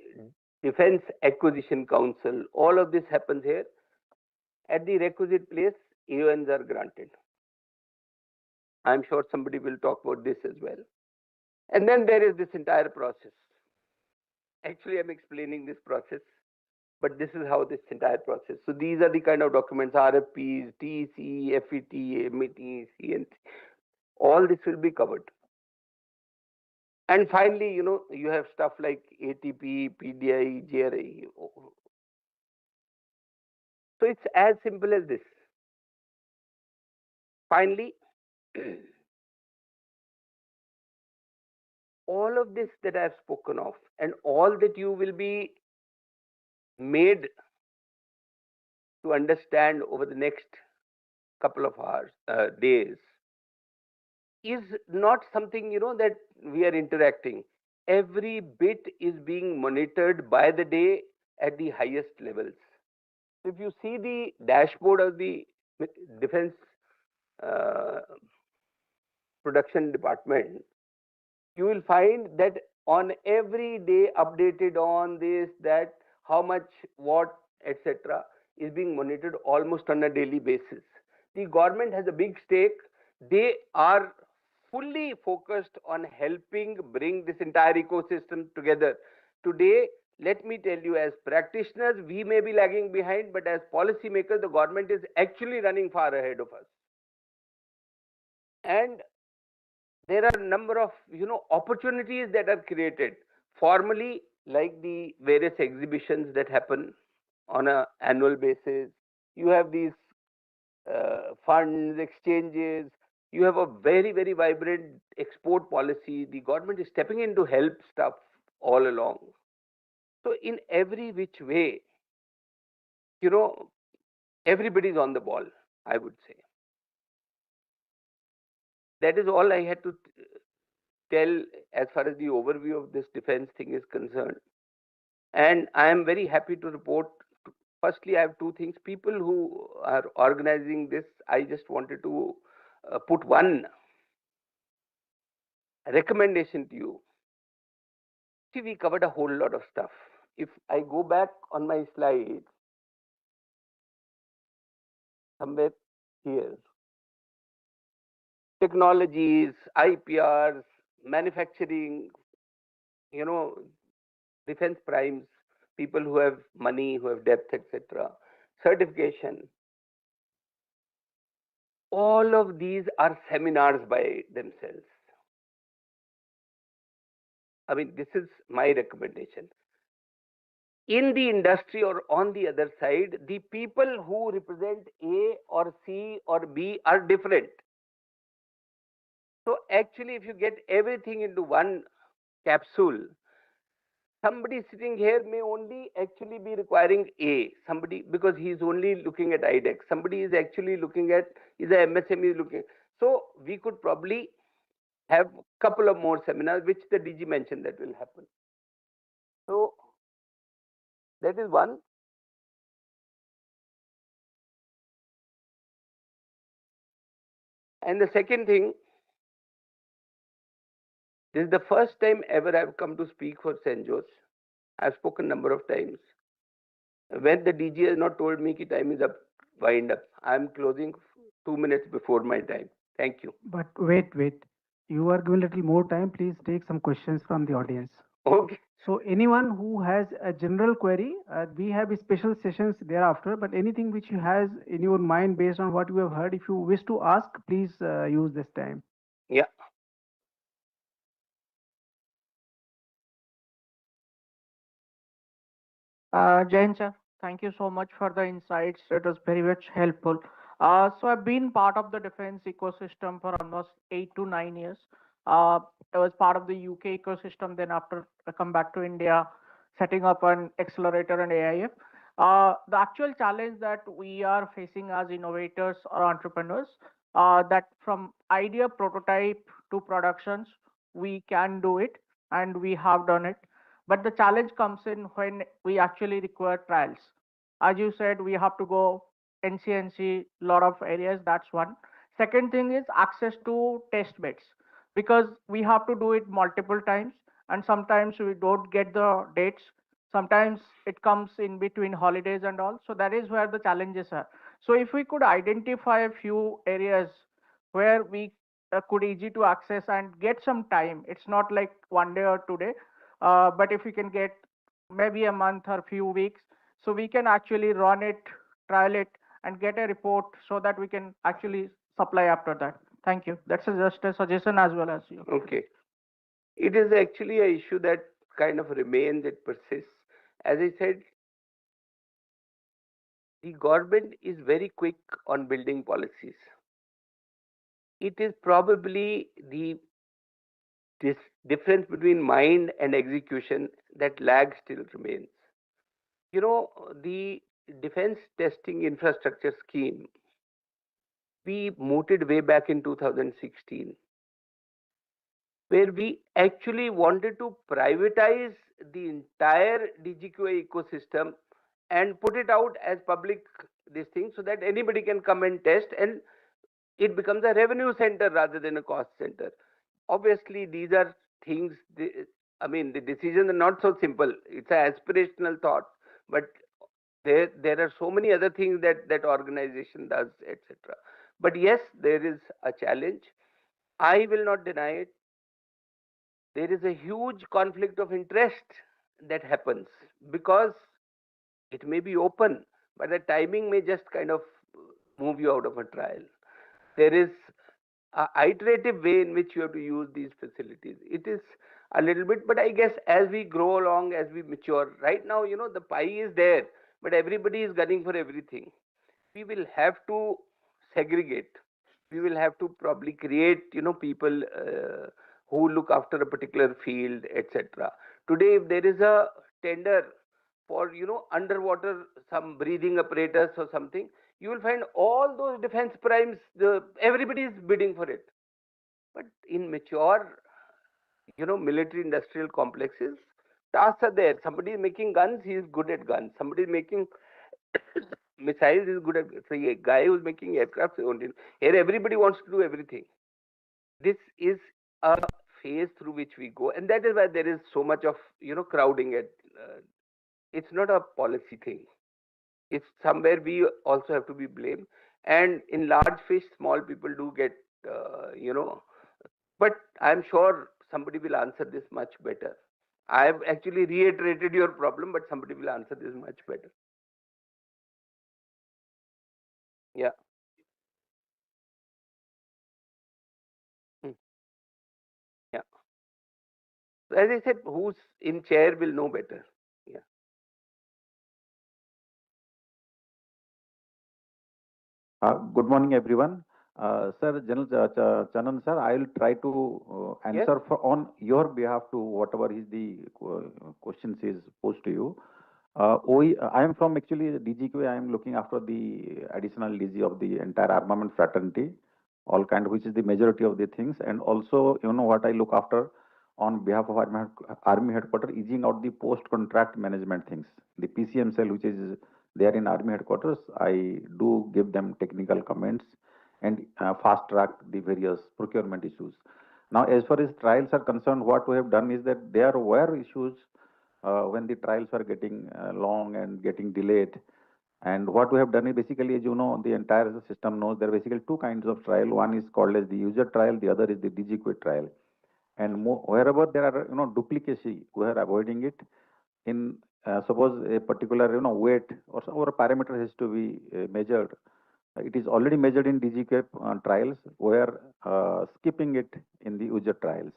Defense Acquisition Council. All of this happens here. At the requisite place, AONs are granted. I'm sure somebody will talk about this as well. And then there is this entire process. Actually, I'm explaining this process, but this is how this entire process. So these are the kind of documents: RFPs, TEC, FET, MET, CNC. All this will be covered. And finally, you have stuff like ATP, PDI, GRI. So it's as simple as this. Finally, all of this that I've spoken of, and all that you will be made to understand over the next couple of hours, days, is not something that we are interacting. Every bit is being monitored by the day at the highest levels. If you see the dashboard of the defense uh, production department, you will find that on every day updated on this, that, how much, what, etc., is being monitored almost on a daily basis. The government has a big stake. They are fully focused on helping bring this entire ecosystem together. Today, let me tell you, as practitioners, we may be lagging behind, but as policymakers, the government is actually running far ahead of us. And there are a number of opportunities that are created formally, like the various exhibitions that happen on an annual basis. You have these funds, exchanges. You have a very, very vibrant export policy. The government is stepping in to help stuff all along. So in every which way, everybody's on the ball, I would say. That is all I had to tell as far as the overview of this defense thing is concerned. And I am very happy to report. Firstly, I have two things. People who are organizing this, I just wanted to put one recommendation to you. See, we covered a whole lot of stuff. If I go back on my slides, somewhere here, technologies, IPRs, manufacturing, defense primes, people who have money, who have depth, etc., certification. All of these are seminars by themselves. I mean, this is my recommendation. In the industry or on the other side, the people who represent A or C or B are different. So actually, if you get everything into one capsule, somebody sitting here may only actually be requiring A. Somebody, because he's only looking at IDEX. Somebody is actually looking at, is a MSME looking. So we could probably have a couple of more seminars, which the DG mentioned that will happen. So that is one. And the second thing, this is the first time ever I've come to speak for Cenjows. I've spoken a number of times. When the DG has not told me that time is up, wind up, I'm closing 2 minutes before my time. Thank you. But wait. You are given a little more time. Please take some questions from the audience. Okay. So anyone who has a general query, we have special sessions thereafter, but anything which you has in your mind based on what you have heard, if you wish to ask, please use this time. Yeah. Jain sir, thank you so much for the insights. It was very much helpful. So I've been part of the defense ecosystem for almost 8 to 9 years. I was part of the UK ecosystem. Then after I come back to India, setting up an accelerator and AIF. The actual challenge that we are facing as innovators or entrepreneurs, that from idea prototype to productions, we can do it and we have done it, but the challenge comes in when we actually require trials. As you said, we have to go NCNC, lot of areas. That's one. Second thing is access to test beds, because we have to do it multiple times, and sometimes we don't get the dates. Sometimes it comes in between holidays and all. So that is where the challenges are. So if we could identify a few areas where we could easy to access and get some time, it's not like 1 day or 2 day, but if we can get maybe a month or few weeks, so we can actually run it, trial it, and get a report so that we can actually supply after that. Thank you. That's just a suggestion as well as you. Okay. It is actually a issue that kind of remains, it persists. As I said, the government is very quick on building policies. It is probably the this difference between mind and execution that lag still remains. You know, the defense testing infrastructure scheme, we mooted way back in 2016, where we actually wanted to privatize the entire DGQA ecosystem and put it out as public this thing so that anybody can come and test, and it becomes a revenue center rather than a cost center. Obviously, these are things, I mean, the decisions are not so simple. It's an aspirational thought, but there are so many other things that organization does, etc. But yes, there is a challenge. I will not deny it. There is a huge conflict of interest that happens because it may be open, but the timing may just kind of move you out of a trial. There is a iterative way in which you have to use these facilities. It is a little bit, but I guess as we grow along, as we mature, right now, the pie is there, but everybody is gunning for everything. We will have to segregate. We will have to probably create, people who look after a particular field, etc. Today, if there is a tender for, underwater some breathing apparatus or something, you will find all those defense primes, everybody is bidding for it. But in mature, military industrial complexes, tasks are there. Somebody is making guns, he is good at guns. Somebody is making missiles, is good at. So a guy who's making aircraft, here everybody wants to do everything. This is a phase through which we go, and that is why there is so much of crowding. It's not a policy thing. It's somewhere we also have to be blamed. And in large fish, small people do get, But I'm sure somebody will answer this much better. I have actually reiterated your problem, but somebody will answer this much better. Yeah. Hmm. Yeah. So as I said, who's in chair will know better. Yeah. Good morning, everyone. Sir, General Chanan, sir, I will try to answer on your behalf to whatever is the questions is posed to you. I am from actually DGQ. I am looking after the additional DG of the entire armament fraternity, all kind, which is the majority of the things. And also, what I look after on behalf of Army Headquarters, easing out the post-contract management things. The PCM cell, which is there in Army Headquarters, I do give them technical comments and fast track the various procurement issues. Now, as far as trials are concerned, what we have done is that there were issues when the trials are getting long and getting delayed. And what we have done is basically, as you know, the entire system knows there are basically two kinds of trial. One is called as the user trial, the other is the DGQ trial. And wherever there are, duplicacy, we are avoiding it. In suppose a particular, weight or a parameter has to be measured. It is already measured in DGQ trials. We are skipping it in the user trials.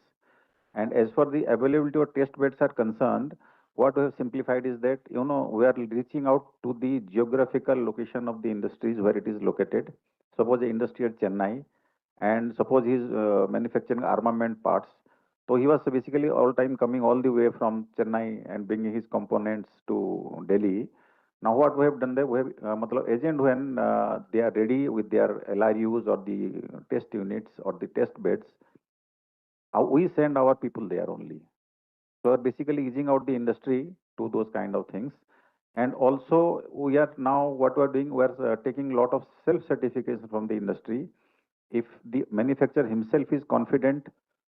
And as for the availability of test beds are concerned, what we have simplified is that, we are reaching out to the geographical location of the industries where it is located. Suppose the industry at Chennai, and suppose he is manufacturing armament parts. So he was basically all time coming all the way from Chennai and bringing his components to Delhi. Now what we have done there, we have agent when they are ready with their LRUs or the test units or the test beds, we send our people there only. So we're basically easing out the industry to those kind of things. And also we are now what we're doing, we're taking a lot of self-certification from the industry. If the manufacturer himself is confident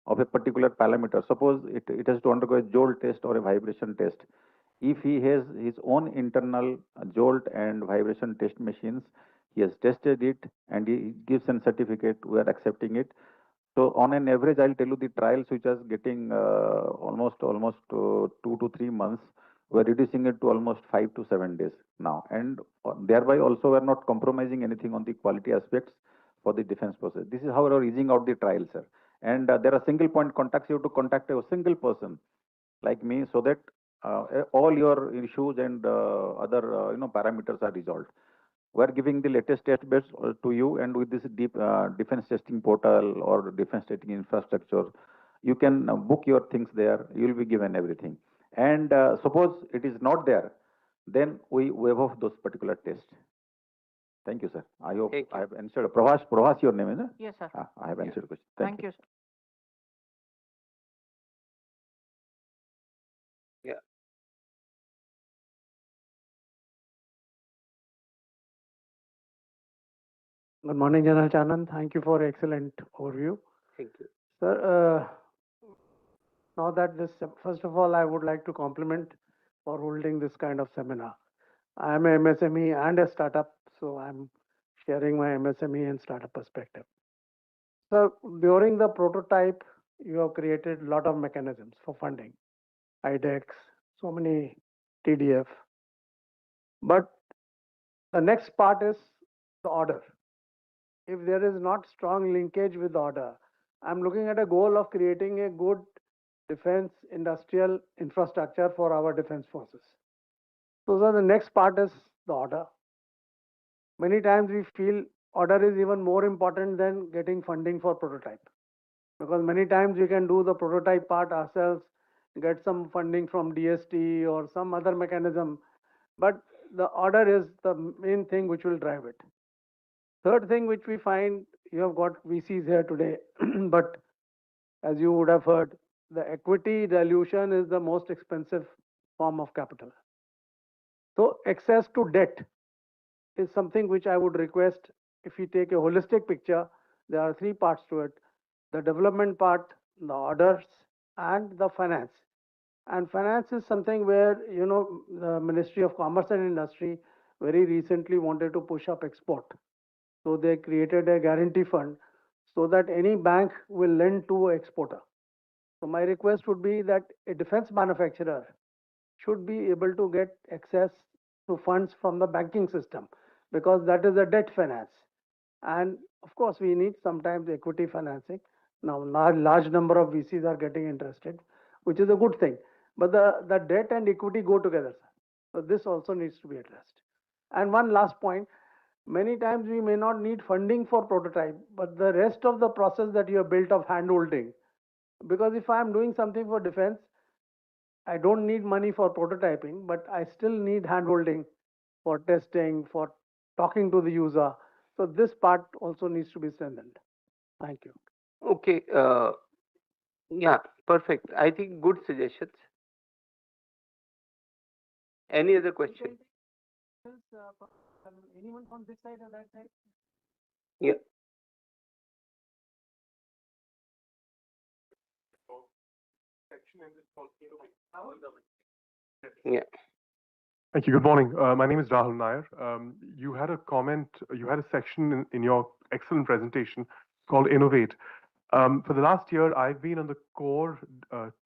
of a particular parameter, suppose it has to undergo a jolt test or a vibration test. If he has his own internal jolt and vibration test machines, he has tested it and he gives a certificate, we are accepting it. So on an average, I'll tell you the trials which is getting almost 2 to 3 months, we're reducing it to almost 5 to 7 days now, and thereby also we're not compromising anything on the quality aspects for the defense process. This is how we're easing out the trials, sir. And there are single point contacts. You have to contact a single person like me, so that all your issues and other parameters are resolved. We are giving the latest test beds to you, and with this deep defense testing portal or defense testing infrastructure, you can book your things there. You will be given everything. And suppose it is not there, then we waive off those particular tests. Thank you, sir. I hope I have answered. Pravas, your name is it? Yes, sir. I have answered the question. Thank you, sir. Yeah. Good morning, General Chanan. Thank you for excellent overview. Thank you. Sir, now that this, first of all, I would like to compliment for holding this kind of seminar. I am a MSME and a startup, so I'm sharing my MSME and startup perspective. So during the prototype, you have created a lot of mechanisms for funding, IDEX, so many TDF. But the next part is the order. If there is not strong linkage with the order, I'm looking at a goal of creating a good defense industrial infrastructure for our defense forces. So the next part is the order. Many times we feel order is even more important than getting funding for prototype, because many times we can do the prototype part ourselves, get some funding from DST or some other mechanism, but the order is the main thing which will drive it. Third thing which we find, you have got VCs here today, but as you would have heard, the equity dilution is the most expensive form of capital. So access to debt is something which I would request. If you take a holistic picture, there are three parts to it: the development part, the orders, and the finance. And finance is something where, the Ministry of Commerce and Industry very recently wanted to push up export. So they created a guarantee fund so that any bank will lend to an exporter. So my request would be that a defense manufacturer should be able to get access to funds from the banking system, because that is a debt finance. And of course, we need sometimes equity financing. Now, large number of VCs are getting interested, which is a good thing. But the debt and equity go together, sir. So this also needs to be addressed. And one last point, many times we may not need funding for prototype, but the rest of the process that you have built of handholding. Because if I am doing something for defense, I don't need money for prototyping, but I still need handholding for testing, for talking to the user. So this part also needs to be strengthened. Thank you. Okay. Yeah, perfect. I think good suggestions. Any other question? Anyone from this side or that side? Yeah. Yeah. Thank you. Good morning. My name is Rahul Nair. You had a comment, you had a section in your excellent presentation called Innovate. For the last year, I've been on the core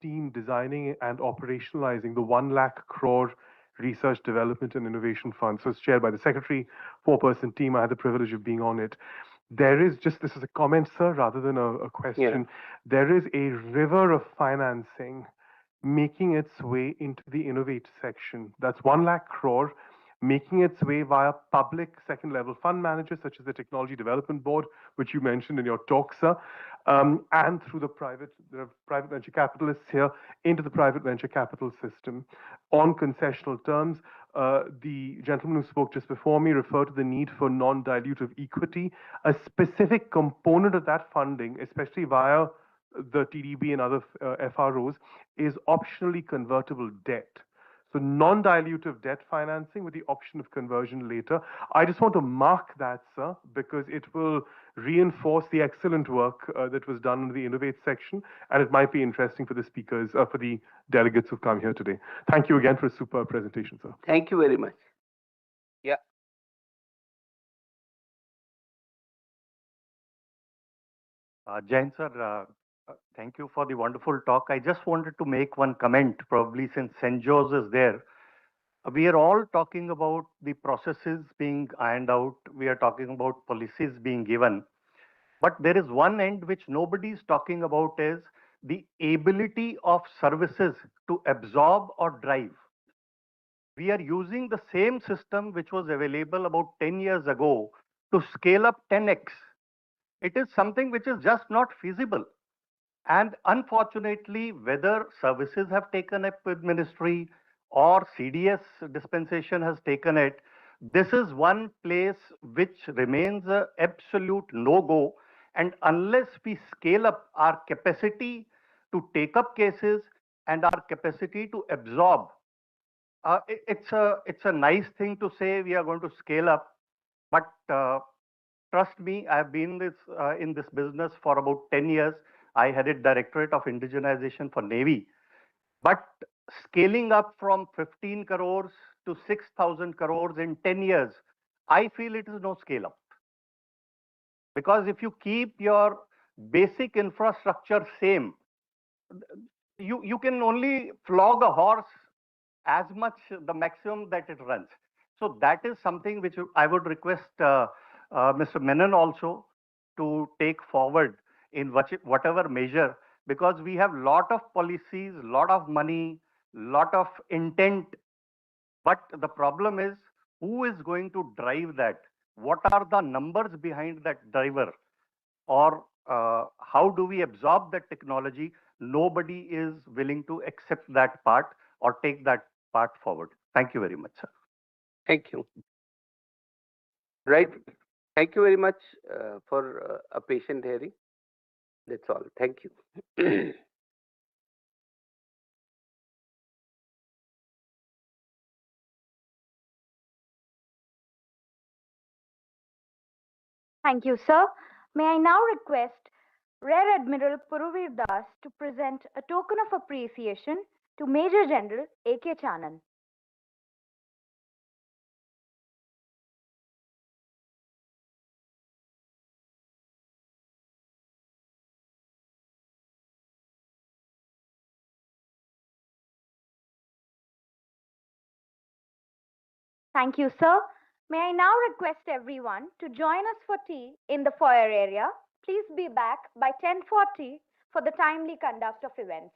team designing and operationalizing the 1 lakh crore Research, Development and Innovation Fund. So it's chaired by the Secretary, 4-person team. I had the privilege of being on it. There is just, this is a comment, sir, rather than a question. Yeah. There is a river of financing making its way into the innovate section. That's 1 lakh crore making its way via public second level fund managers such as the Technology Development Board, which you mentioned in your talk, sir, and through the private venture capitalists here into the private venture capital system on concessional terms. The gentleman who spoke just before me referred to the need for non-dilutive equity. A specific component of that funding, especially via the TDB and other FROs, is optionally convertible debt. So non-dilutive debt financing with the option of conversion later. I just want to mark that, sir, because it will reinforce the excellent work that was done in the Innovate section, and it might be interesting for the speakers, for the delegates who've come here today. Thank you again for a super presentation, sir. Thank you very much. Yeah. Jain sir, thank you for the wonderful talk. I just wanted to make one comment, probably since Cenjows is there. We are all talking about the processes being ironed out. We are talking about policies being given. But there is one end which nobody is talking about is the ability of services to absorb or drive. We are using the same system which was available about 10 years ago to scale up 10x. It is something which is just not feasible. And unfortunately, whether services have taken up with ministry or CDS dispensation has taken it, this is one place which remains an absolute no-go. And unless we scale up our capacity to take up cases and our capacity to absorb, it's a nice thing to say we are going to scale up, but trust me, I've been in this business for about 10 years. I headed Directorate of Indigenization for Navy. But scaling up from 15 crores to 6,000 crores in 10 years, I feel it is no scale up. Because if you keep your basic infrastructure same, you can only flog a horse as much the maximum that it runs. So that is something which I would request Mr. Menon also to take forward in whatever measure, because we have lot of policies, lot of money, lot of intent, but the problem is who is going to drive that? What are the numbers behind that driver? Or how do we absorb that technology? Nobody is willing to accept that part or take that part forward. Thank you very much, sir. Thank you. Right. Thank you very much for a patient hearing. That's all. Thank you. Thank you, sir. May I now request Rear Admiral Puruvir Das to present a token of appreciation to Major General A.K. Chanan. Thank you, sir. May I now request everyone to join us for tea in the foyer area. Please be back by 10:40 for the timely conduct of events.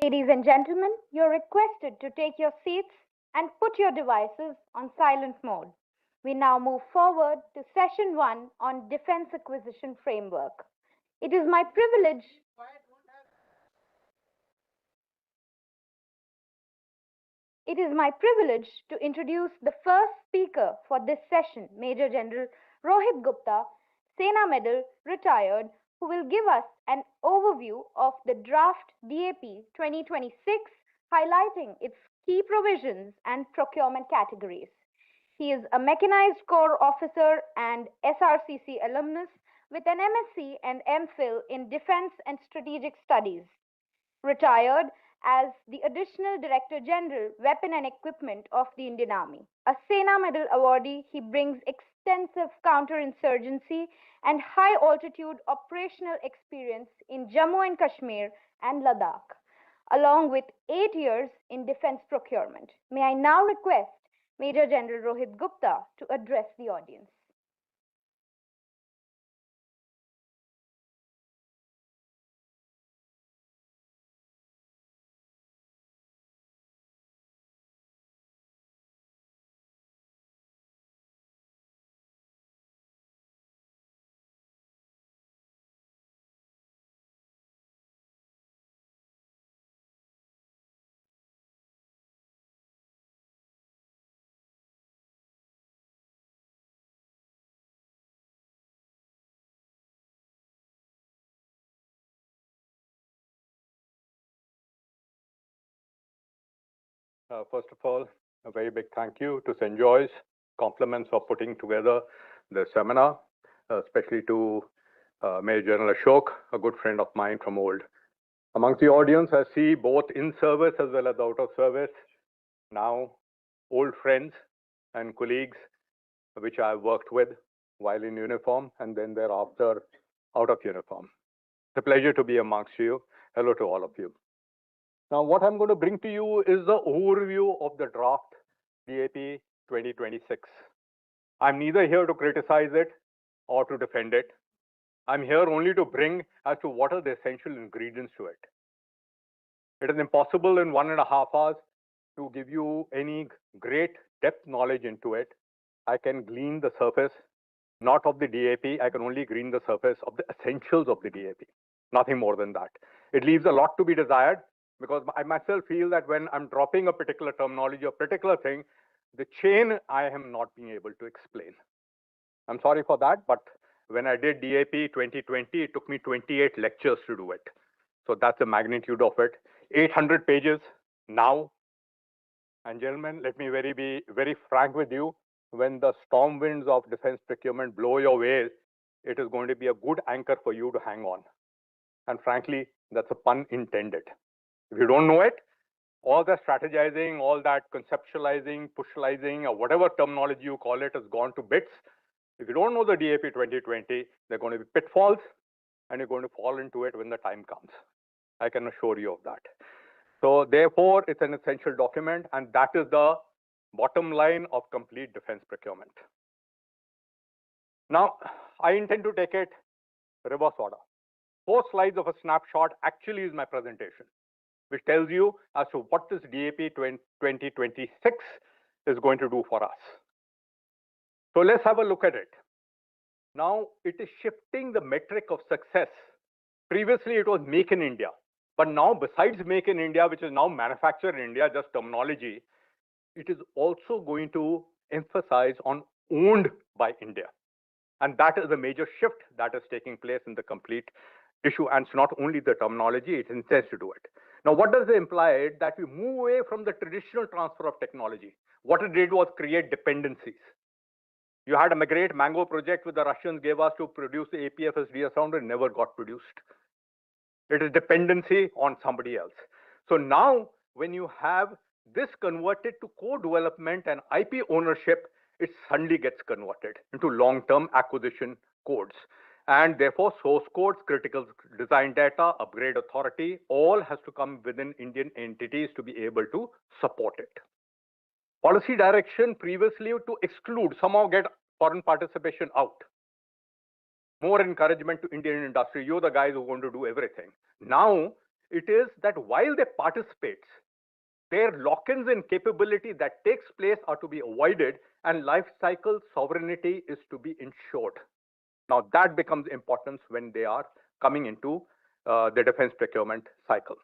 Ladies and gentlemen, you're requested to take your seats and put your devices on silent mode. We now move forward to session 1 on Defense Acquisition Framework. It is my privilege It is my privilege to introduce the first speaker for this session, Major General Rohit Gupta, Sena Medal, retired, who will give us an overview of the draft DAP 2026, highlighting its key provisions and procurement categories. He is a mechanized corps officer and SRCC alumnus with an MSc and MPhil in Defense and Strategic Studies. Retired as the Additional Director General, Weapon and Equipment of the Indian Army. A Sena Medal awardee, he brings extensive counterinsurgency and high altitude operational experience in Jammu and Kashmir and Ladakh, along with 8 years in defense procurement. May I now request Major General Rohit Gupta to address the audience. First of all, a very big thank you to Cenjoys. Compliments for putting together the seminar, especially to Major General Ashok, a good friend of mine from old. Amongst the audience, I see both in service as well as out of service, now old friends and colleagues, which I have worked with while in uniform and then thereafter out of uniform. It's a pleasure to be amongst you. Hello to all of you. Now, what I'm going to bring to you is the overview of the draft DAP 2026. I'm neither here to criticize it or to defend it. I'm here only to bring as to what are the essential ingredients to it. It is impossible in 1.5 hours to give you any great depth knowledge into it. I can glean the surface, not of the DAP. I can only glean the surface of the essentials of the DAP, nothing more than that. It leaves a lot to be desired, because I myself feel that when I'm dropping a particular terminology, a particular thing, the chain I am not being able to explain. I'm sorry for that, but when I did DAP 2020, it took me 28 lectures to do it. So that's the magnitude of it. 800 pages now. And gentlemen, let me be very frank with you. When the storm winds of defense procurement blow your way, it is going to be a good anchor for you to hang on. And frankly, that's a pun intended. If you don't know it, all that strategizing, all that conceptualizing, pushalizing, or whatever terminology you call it has gone to bits. If you don't know the DAP 2020, there are going to be pitfalls, and you're going to fall into it when the time comes. I can assure you of that. So therefore, it's an essential document, and that is the bottom line of complete defense procurement. Now, I intend to take it reverse order. 4 slides of a snapshot actually is my presentation, which tells you as to what this DAP 2026 is going to do for us. So let's have a look at it. Now, it is shifting the metric of success. Previously, it was Make in India. But now, besides Make in India, which is now Manufacture in India, just terminology, it is also going to emphasize on Owned by India. And that is a major shift that is taking place in the complete issue. And it's not only the terminology, it intends to do it. Now, what does it imply? That we move away from the traditional transfer of technology. What it did was create dependencies. You had a great Mango project which the Russians gave us to produce the APFSDS sound and never got produced. It is dependency on somebody else. So now, when you have this converted to co-development and IP ownership, it suddenly gets converted into long-term acquisition codes. And therefore, source codes, critical design data, upgrade authority, all has to come within Indian entities to be able to support it. Policy direction previously to exclude, somehow get foreign participation out. More encouragement to Indian industry. You're the guys who are going to do everything. Now, It is that while they participate, their lock-ins in capability that takes place are to be avoided, and life cycle sovereignty is to be ensured. Now that becomes important when they are coming into the defense procurement cycle.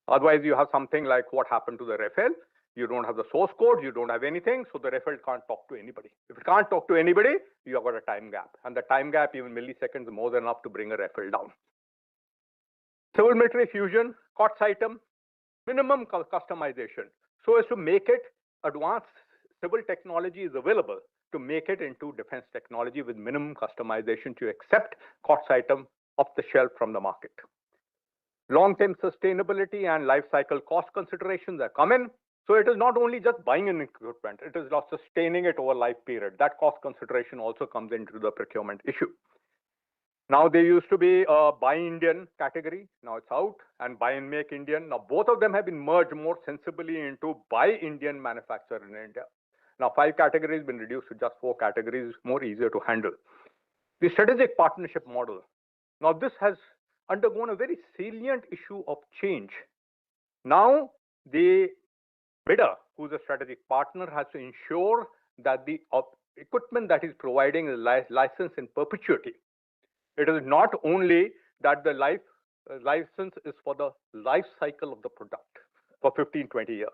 Otherwise, you have something like what happened to the Rafale. You don't have the source code, you don't have anything, so the Rafale can't talk to anybody. If it can't talk to anybody, you have got a time gap, and the time gap, even milliseconds, is more than enough to bring a Rafale down. Civil military fusion, COTS item, minimum customization, so as to make it advanced civil technology is available to make it into defense technology with minimum customization to accept COTS item off the shelf from the market. Long-term sustainability and life cycle cost considerations are common. So it is not only just buying an equipment, it is not sustaining it over life period. That cost consideration also comes into the procurement issue. Now there used to be a buy Indian category, now it's out, and buy and make Indian. Now both of them have been merged more sensibly into buy Indian, manufacture in India. Now 5 categories been reduced to just 4 categories, more easier to handle. The strategic partnership model. Now this has undergone a very salient issue of change. Now the bidder, who's a strategic partner, has to ensure that the equipment that is providing is licensed in perpetuity. It is not only that the license is for the life cycle of the product for 15, 20 years.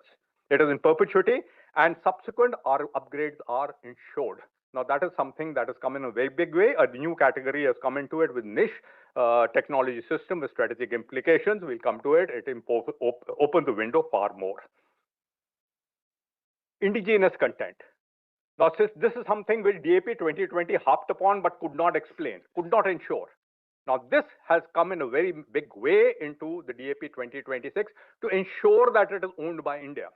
It is in perpetuity, and subsequent upgrades are ensured. Now that is something that has come in a very big way. A new category has come into it with niche technology system with strategic implications. We'll come to it. It opens the window far more. Indigenous content. Now, this is something which DAP 2020 harped upon but could not explain, could not ensure. Now, this has come in a very big way into the DAP 2026 to ensure that it is owned by India.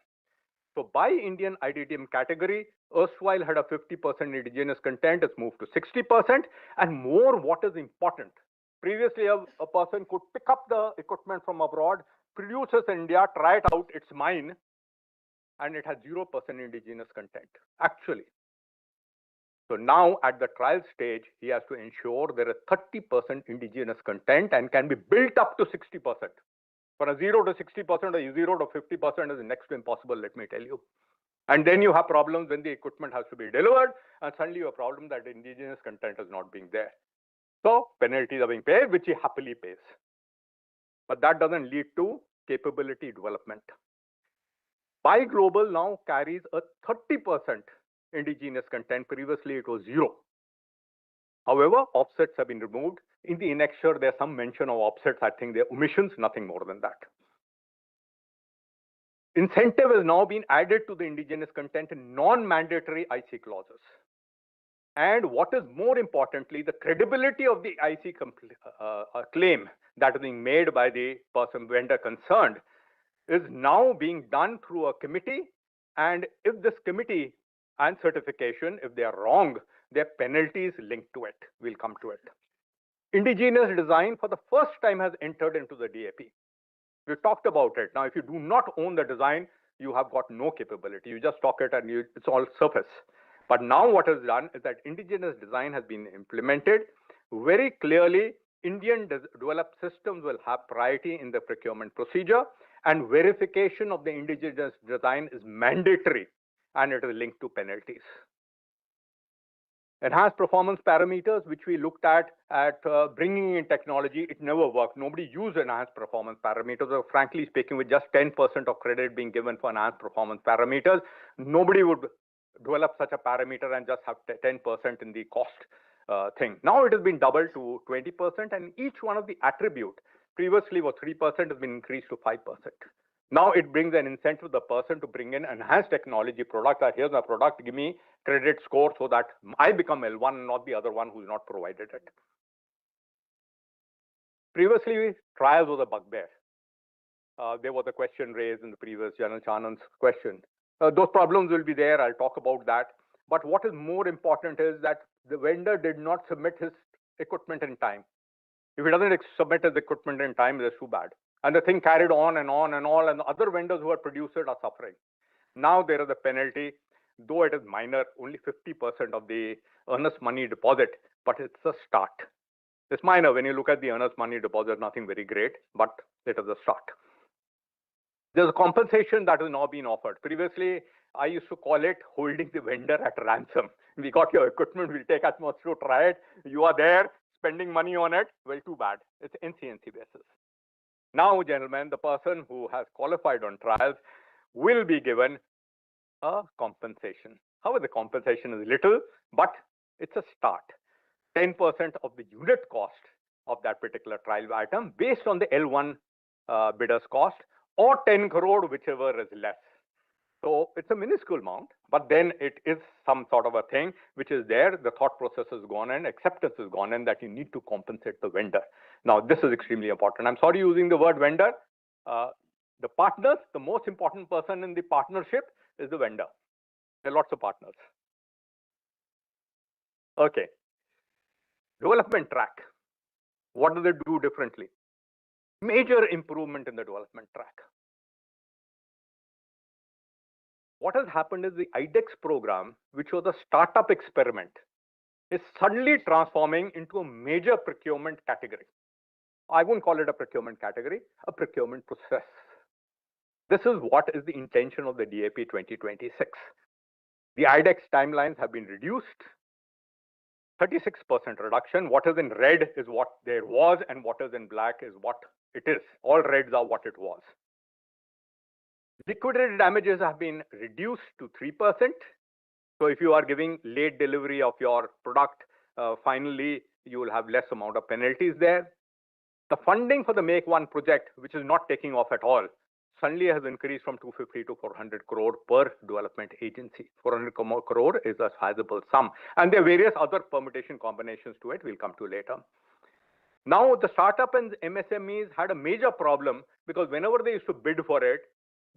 So, by Indian IDDM category, erstwhile had a 50% indigenous content, it's moved to 60%, and more what is important. Previously, a person could pick up the equipment from abroad, produce it in India, try it out, it's mine, and it has 0% indigenous content, actually. So now at the trial stage, he has to ensure there is 30% indigenous content and can be built up to 60%. For a 0 to 60% or 0 to 50% is next to impossible, let me tell you. And then you have problems when the equipment has to be delivered, and suddenly you have a problem that indigenous content is not being there. So penalties are being paid, which he happily pays. But that doesn't lead to capability development. Buy Global now carries a 30% indigenous content. Previously, it was 0. However, offsets have been removed. In the annexure, there's some mention of offsets. I think they're omissions, nothing more than that. Incentive has now been added to the indigenous content in non-mandatory IC clauses. And what is more importantly, the credibility of the IC claim that is being made by the person vendor concerned is now being done through a committee. And if this committee and certification, if they are wrong, there are penalties linked to it. We'll come to it. Indigenous design for the first time has entered into the DAP. We talked about it. Now, if you do not own the design, you have got no capability. You just talk it and it's all surface. But now what is done is that indigenous design has been implemented very clearly. Indian developed systems will have priority in the procurement procedure, and verification of the indigenous design is mandatory, and it is linked to penalties. Enhanced performance parameters, which we looked at bringing in technology, it never worked. Nobody used enhanced performance parameters. So frankly speaking, with just 10% of credit being given for enhanced performance parameters, nobody would develop such a parameter and just have 10% in the cost thing. Now it has been doubled to 20%, and each one of the attribute previously was 3% has been increased to 5%. Now it brings an incentive to the person to bring in enhanced technology product. Here's my product, give me credit score so that I become L1, not the other one who's not provided it. Previously, trials was a bugbear. There was a question raised in the previous General Chanan's question. Those problems will be there. I'll talk about that. But what is more important is that the vendor did not submit his equipment in time. If he doesn't submit his equipment in time, it's too bad. And the thing carried on and on and on, and the other vendors who are produced it are suffering. Now there is a penalty, though it is minor, only 50% of the earnest money deposit, but it's a start. It's minor when you look at the earnest money deposit, nothing very great, but it is a start. There's a compensation that has now been offered. Previously, I used to call it holding the vendor at ransom. We got your equipment, we'll take as much to try it. You are there spending money on it. Well, too bad. It's NCNC basis. Now, gentlemen, the person who has qualified on trials will be given a compensation. However, the compensation is little, but it's a start. 10% of the unit cost of that particular trial item based on the L1 bidder's cost, or 10 crore, whichever is less. So it's a minuscule amount, but then it is some sort of a thing which is there. The thought process has gone in, acceptance has gone in that you need to compensate the vendor. Now, this is extremely important. I'm sorry using the word vendor. The partners, the most important person in the partnership is the vendor. There are lots of partners. Okay. Development track. What do they do differently? Major improvement in the development track. What has happened is the IDEX program, which was a startup experiment, is suddenly transforming into a major procurement category. I won't call it a procurement category, a procurement process. This is what is the intention of the DAP 2026. The IDEX timelines have been reduced. 36% reduction. What is in red is what there was, and what is in black is what it is. All reds are what it was. Liquidated damages have been reduced to 3%. So if you are giving late delivery of your product, finally, you will have less amount of penalties there. The funding for the Make One project, which is not taking off at all, suddenly has increased from 250 to 400 crore per development agency. 400 crore is a sizable sum. And there are various other permutation combinations to it. We'll come to later. Now, the startup and MSMEs had a major problem because whenever they used to bid for it,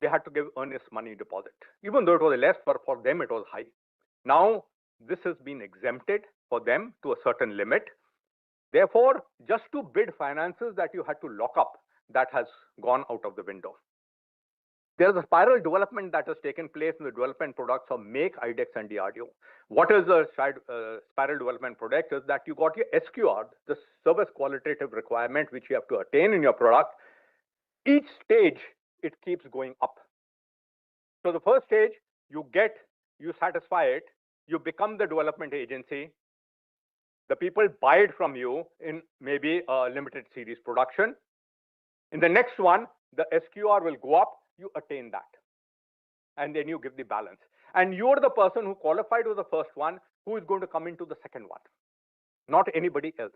they had to give earnest money deposit. Even though it was less, but for them it was high. Now, this has been exempted for them to a certain limit. Therefore, just to bid finances that you had to lock up, that has gone out of the window. There's a spiral development that has taken place in the development products of Make, IDEX, and DRDO. What is the spiral development product? Is that you got your SQR, the service qualitative requirement which you have to attain in your product. Each stage, it keeps going up. So the first stage, you satisfy it, you become the development agency. The people buy it from you in maybe a limited series production. In the next one, the SQR will go up, you attain that. And then you give the balance. And you're the person who qualified with the first one who is going to come into the second one, not anybody else.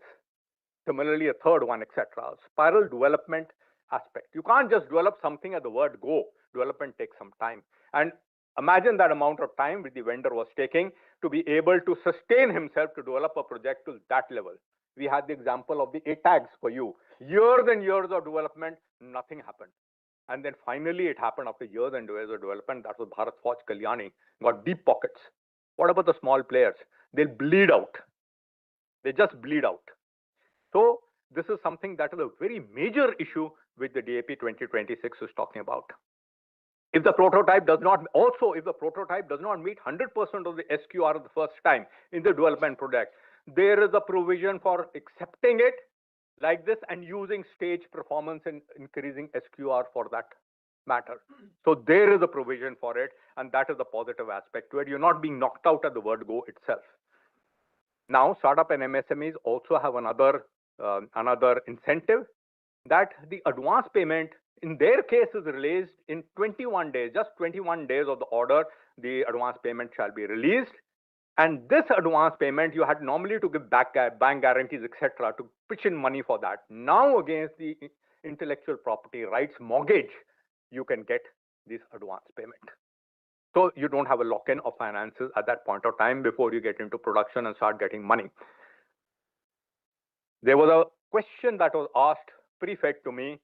Similarly, a third one, etc. Spiral development aspect. You can't just develop something at the word go. Development takes some time. And imagine that amount of time which the vendor was taking to be able to sustain himself to develop a project to that level. We had the example of the ATAGs for you. Years and years of development, nothing happened. And then finally it happened after years and years of development. That was Bharat Forge Kalyani, got deep pockets. What about the small players? They'll bleed out. They just bleed out. So this is something that is a very major issue which the DAP 2026 is talking about. If the prototype does not meet 100% of the SQR the first time in the development project, there is a provision for accepting it like this and using stage performance and increasing SQR for that matter. So there is a provision for it, and that is the positive aspect to it. You're not being knocked out at the word go itself. Now, startup and MSMEs also have another incentive, that the advance payment in their case is released in 21 days, just 21 days of the order, the advance payment shall be released. And this advance payment, you had normally to give back bank guarantees, etc., to pitch in money for that. Now, against the intellectual property rights mortgage, you can get this advance payment. So you don't have a lock-in of finances at that point of time before you get into production and start getting money. There was a question that was asked, prefed to me.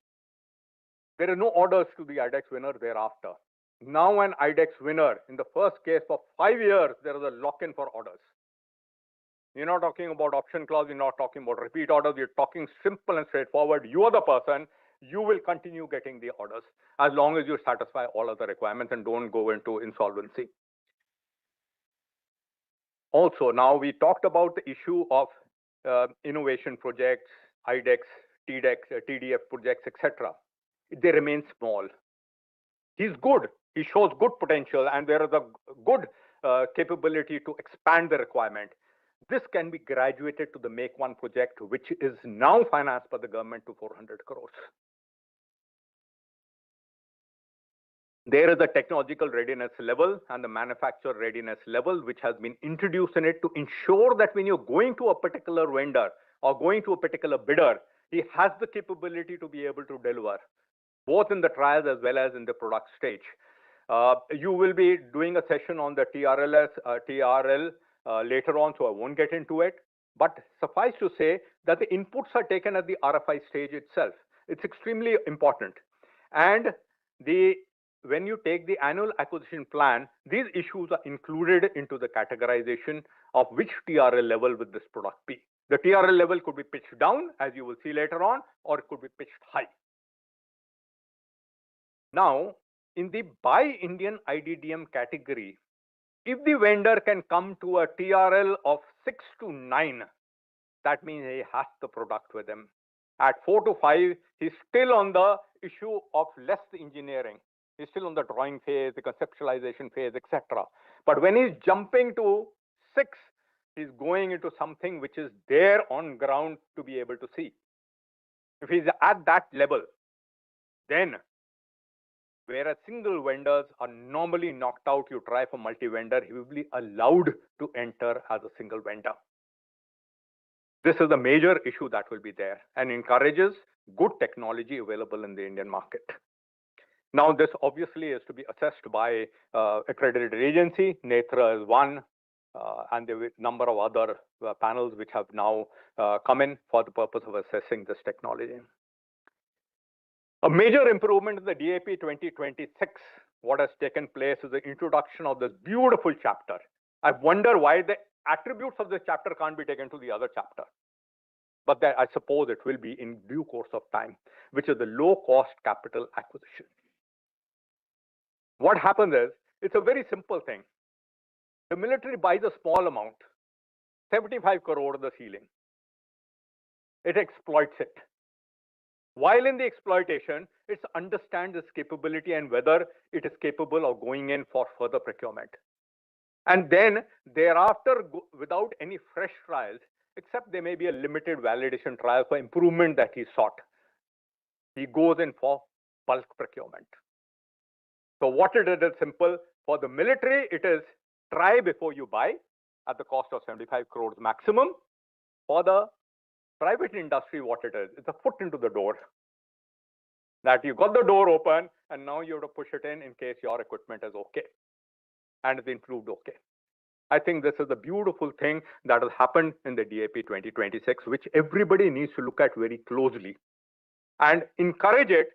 There are no orders to the IDEX winner thereafter. Now an IDEX winner, in the first case for 5 years, there is a lock-in for orders. You're not talking about option clause, you're not talking about repeat orders, you're talking simple and straightforward. You are the person, you will continue getting the orders as long as you satisfy all other requirements and don't go into insolvency. Also, now we talked about the issue of innovation projects, IDEX, TDEX, TDF projects, etc. They remain small. He's good. He shows good potential, and there is a good capability to expand the requirement. This can be graduated to the Make One project, which is now financed by the government to 400 crores. There is a technological readiness level and the manufacturer readiness level, which has been introduced in it to ensure that when you're going to a particular vendor or going to a particular bidder, he has the capability to be able to deliver, both in the trials as well as in the product stage. You will be doing a session on the TRL later on, so I won't get into it. But suffice to say that the inputs are taken at the RFI stage itself. It's extremely important. And when you take the annual acquisition plan, these issues are included into the categorization of which TRL level will this product be. The TRL level could be pitched down, as you will see later on, or it could be pitched high. Now, in the Buy Indian IDDM category, if the vendor can come to a TRL of 6 to 9, that means he has the product with him. At 4 to 5, he's still on the issue of less engineering. He's still on the drawing phase, the conceptualization phase, etc. But when he's jumping to 6, he's going into something which is there on ground to be able to see. If he's at that level, then whereas single vendors are normally knocked out, you try for multi-vendor, he will be allowed to enter as a single vendor. This is a major issue that will be there and encourages good technology available in the Indian market. Now, this obviously is to be assessed by accredited agency. Netra is one, and there are a number of other panels which have now come in for the purpose of assessing this technology. A major improvement in the DAP 2026, what has taken place is the introduction of this beautiful chapter. I wonder why the attributes of this chapter can't be taken to the other chapter. But that, I suppose it will be in due course of time, which is the low-cost capital acquisition. What happens is, it's a very simple thing. The military buys a small amount, 75 crore the ceiling. It exploits it. While in the exploitation, it understands its capability and whether it is capable of going in for further procurement. And then thereafter, without any fresh trials, except there may be a limited validation trial for improvement that he sought, he goes in for bulk procurement. So what it is simple. For the military, it is try before you buy at the cost of 75 crores maximum. For the private industry, what it is, it's a foot into the door. That you got the door open and now you have to push it in case your equipment is okay and it's improved okay. I think this is a beautiful thing that has happened in the DAP 2026, which everybody needs to look at very closely and encourage it.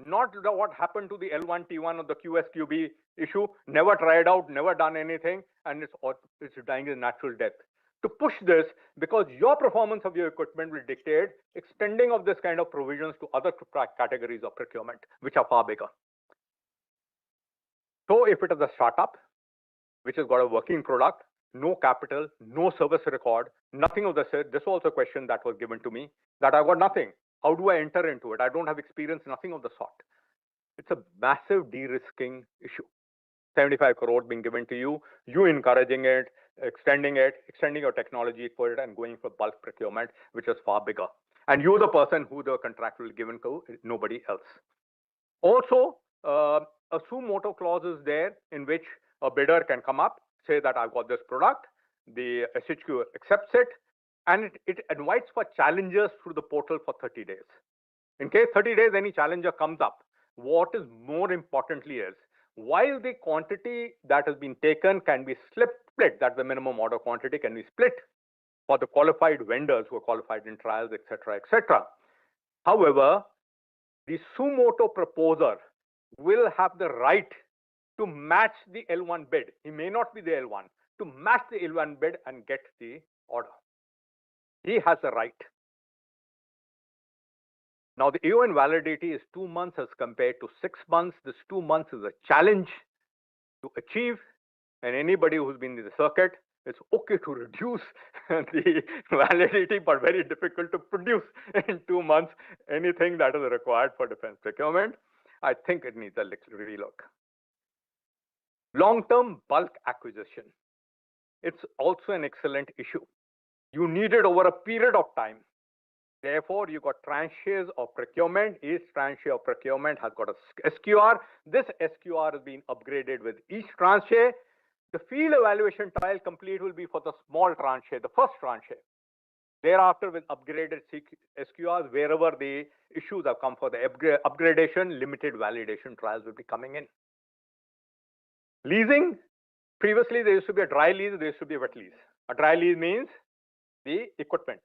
Not what happened to the L1T1 or the QSQB issue, never tried out, never done anything, and it's dying a natural death. To push this, because your performance of your equipment will dictate extending of this kind of provisions to other categories of procurement, which are far bigger. So if it is a startup, which has got a working product, no capital, no service record, nothing of this was also a question that was given to me, that I've got nothing. How do I enter into it? I don't have experience, nothing of the sort. It's a massive de-risking issue. 75 crore being given to you, you encouraging it, extending your technology for it and going for bulk procurement, which is far bigger. And you're the person who the contract will be given to, nobody else. Also, a suo motu clause is there in which a bidder can come up, say that I've got this product, the SHQ accepts it, and it invites for challengers through the portal for 30 days. In case 30 days any challenger comes up, what is more importantly is, while the quantity that has been taken can be split, that the minimum order quantity can be split for the qualified vendors who are qualified in trials, etc., etc. However, the suo motu proposer will have the right to match the L1 bid. He may not be the L1, to match the L1 bid and get the order. He has a right. Now, the AON validity is 2 months as compared to 6 months. This 2 months is a challenge to achieve. And anybody who's been in the circuit, it's okay to reduce the validity, but very difficult to produce in 2 months anything that is required for defense procurement. I think it needs a little relook. Long-term bulk acquisition. It's also an excellent issue. You need it over a period of time. Therefore, you got tranches of procurement. Each tranche of procurement has got a SQR. This SQR is being upgraded with each tranche. The field evaluation trial complete will be for the small tranche, the first tranche. Thereafter, with upgraded SQRs, wherever the issues have come for the upgradation, limited validation trials will be coming in. Leasing. Previously, there used to be a dry lease, there used to be a wet lease. A dry lease means the equipment.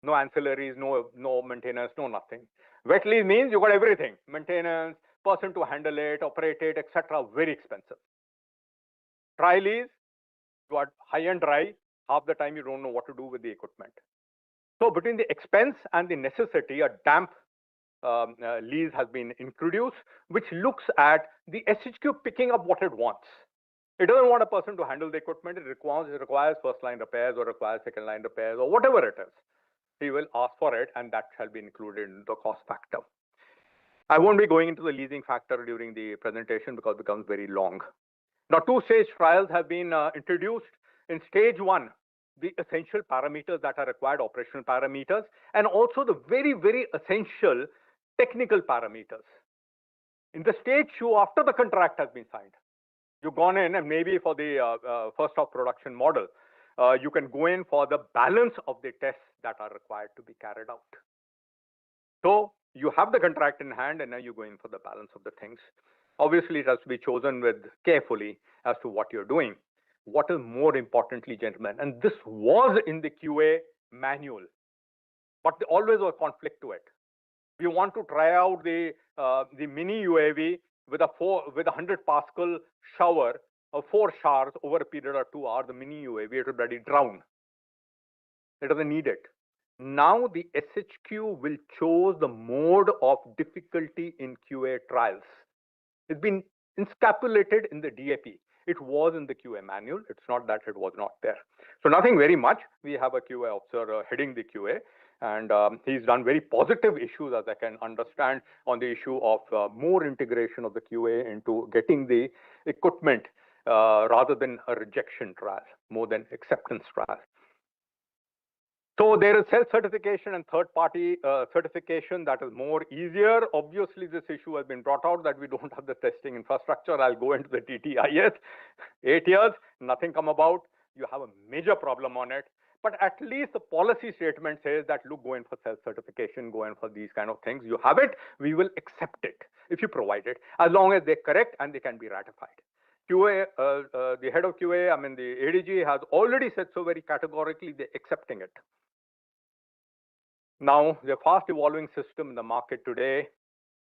No ancillaries, no maintenance, no nothing. Wet lease means you got everything. Maintenance, person to handle it, operate it, etc. Very expensive. Dry lease, you are high and dry. Half the time you don't know what to do with the equipment. So between the expense and the necessity, a damp lease has been introduced, which looks at the SHQ picking up what it wants. It doesn't want a person to handle the equipment. It requires first line repairs or requires second line repairs or whatever it is. He will ask for it, and that shall be included in the cost factor. I won't be going into the leasing factor during the presentation because it becomes very long. Now, two-stage trials have been introduced. In stage one, the essential parameters that are required, operational parameters, and also the very, very essential technical parameters. In the stage two, after the contract has been signed, you've gone in, and maybe for the first of production model, you can go in for the balance of the tests that are required to be carried out. So you have the contract in hand, and now you go in for the balance of the things. Obviously, it has to be chosen with carefully as to what you're doing. What is more importantly, gentlemen, and this was in the QA manual, but there always was conflict to it. We want to try out the mini UAV with a 100 Pascal shower of 4 showers over a period of 2 hours. The mini UAV, it will bloody drown. It doesn't need it. Now the SHQ will choose the mode of difficulty in QA trials. It's been encapsulated in the DAP. It was in the QA manual. It's not that it was not there. So nothing very much. We have a QA officer heading the QA, and he's done very positive issues, as I can understand, on the issue of more integration of the QA into getting the equipment rather than a rejection trial, more than acceptance trial. So there is self-certification and third-party certification that is more easier. Obviously, this issue has been brought out that we don't have the testing infrastructure. I'll go into the TTIS. 8 years, nothing come about. You have a major problem on it. But at least the policy statement says that, look, go in for self-certification, go in for these kind of things. You have it, we will accept it if you provide it, as long as they're correct and they can be ratified. QA, the head of QA, I mean, the ADG has already said so very categorically, they're accepting it. Now, the fast evolving system in the market today,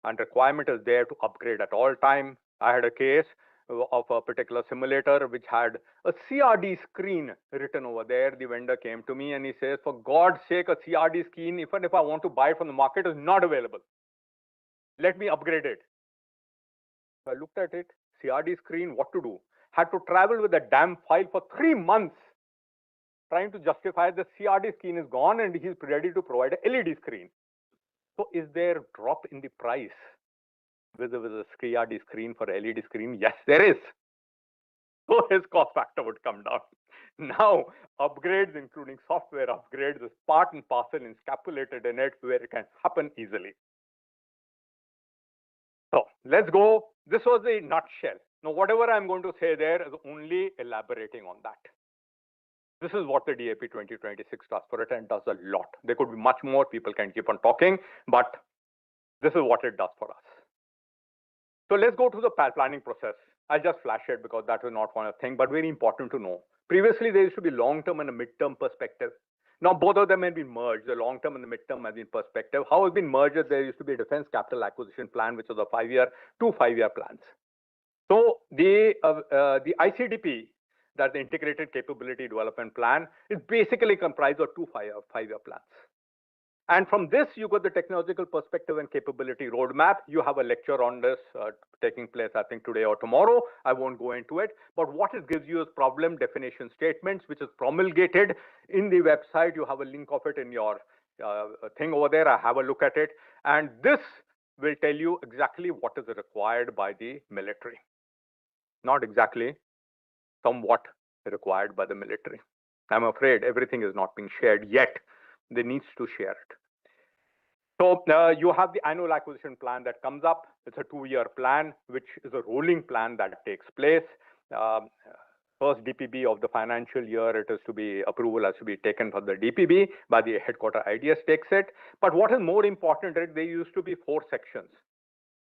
and requirement is there to upgrade at all time. I had a case of a particular simulator which had a CRD screen written over there. The vendor came to me and he says, for God's sake, a CRD screen, even if I want to buy it from the market, is not available. Let me upgrade it. So I looked at it, CRD screen, what to do? Had to travel with a damn file for 3 months, trying to justify the CRD screen is gone and he's ready to provide a LED screen. So is there a drop in the price with a CRD screen for LED screen? Yes, there is. So his cost factor would come down. Now, upgrades, including software upgrades, is part and parcel encapsulated in it where it can happen easily. So let's go. This was the nutshell. Now, whatever I'm going to say there is only elaborating on that. This is what the DAP 2026 does for it, and does a lot. There could be much more. People can keep on talking, but this is what it does for us. So let's go to the planning process. I'll just flash it because that is not one thing, but very important to know. Previously, there used to be long-term and a mid-term perspective. Now, both of them have been merged. The long-term and the mid-term has been perspective. How has been merged? There used to be a defense capital acquisition plan, which was a 5-year, 2 5-year plans. So the ICDP, that the Integrated Capability Development Plan, is basically comprised of 2 5-year plans. And from this, you got the technological perspective and capability roadmap. You have a lecture on this taking place, I think, today or tomorrow. I won't go into it. But what it gives you is problem definition statements, which is promulgated in the website. You have a link of it in your thing over there. I have a look at it. And this will tell you exactly what is required by the military. Not exactly, somewhat required by the military. I'm afraid everything is not being shared yet. They need to share it. So you have the annual acquisition plan that comes up. It's a 2-year plan, which is a rolling plan that takes place. First DPB of the financial year, approval has to be taken for the DPB by the headquarter IDS takes it. But what is more important, there used to be 4 sections.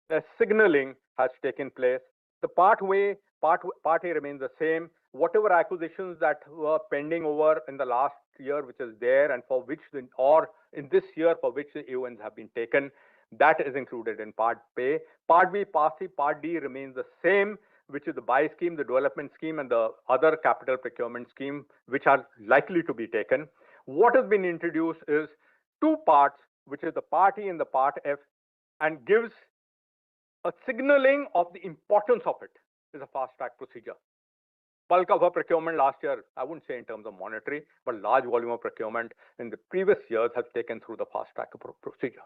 The signaling has taken place. The part A remains the same. Whatever acquisitions that were pending over in the last year, which is there, and for which or in this year for which the AONs have been taken, that is included in Part A. Part B, Part C, Part D remains the same, which is the buy scheme, the development scheme, and the other capital procurement scheme, which are likely to be taken. What has been introduced is 2 parts, which is the Part E and the Part F, and gives a signaling of the importance of it. Is a fast track procedure. Bulk of our procurement last year, I wouldn't say in terms of monetary, but large volume of procurement in the previous years has taken through the fast track procedure.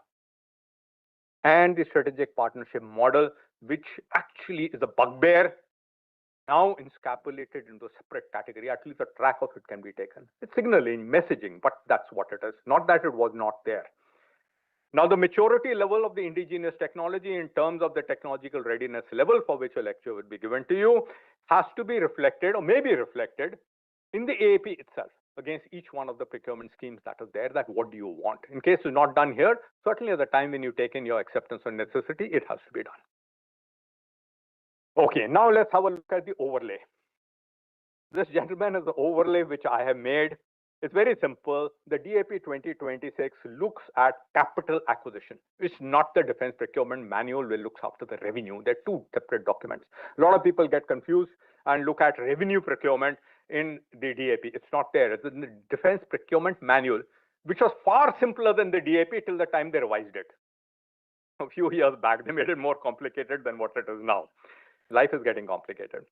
And the strategic partnership model, which actually is a bugbear, now encapsulated into a separate category. At least a track of it can be taken. It's signaling, messaging, but that's what it is. Not that it was not there. Now, the maturity level of the indigenous technology in terms of the technological readiness level for which a lecture would be given to you has to be reflected or may be reflected in the AAP itself against each one of the procurement schemes that is there, that what do you want. In case it's not done here, certainly at the time when you take in your acceptance of necessity, it has to be done. Okay, now let's have a look at the overlay. This, gentlemen, is the overlay which I have made. It's very simple. The DAP 2026 looks at capital acquisition. It's not the defense procurement manual which looks after the revenue. They're 2 separate documents. A lot of people get confused and look at revenue procurement in the DAP. It's not there. It's in the defense procurement manual, which was far simpler than the DAP till the time they revised it. A few years back, they made it more complicated than what it is now. Life is getting complicated.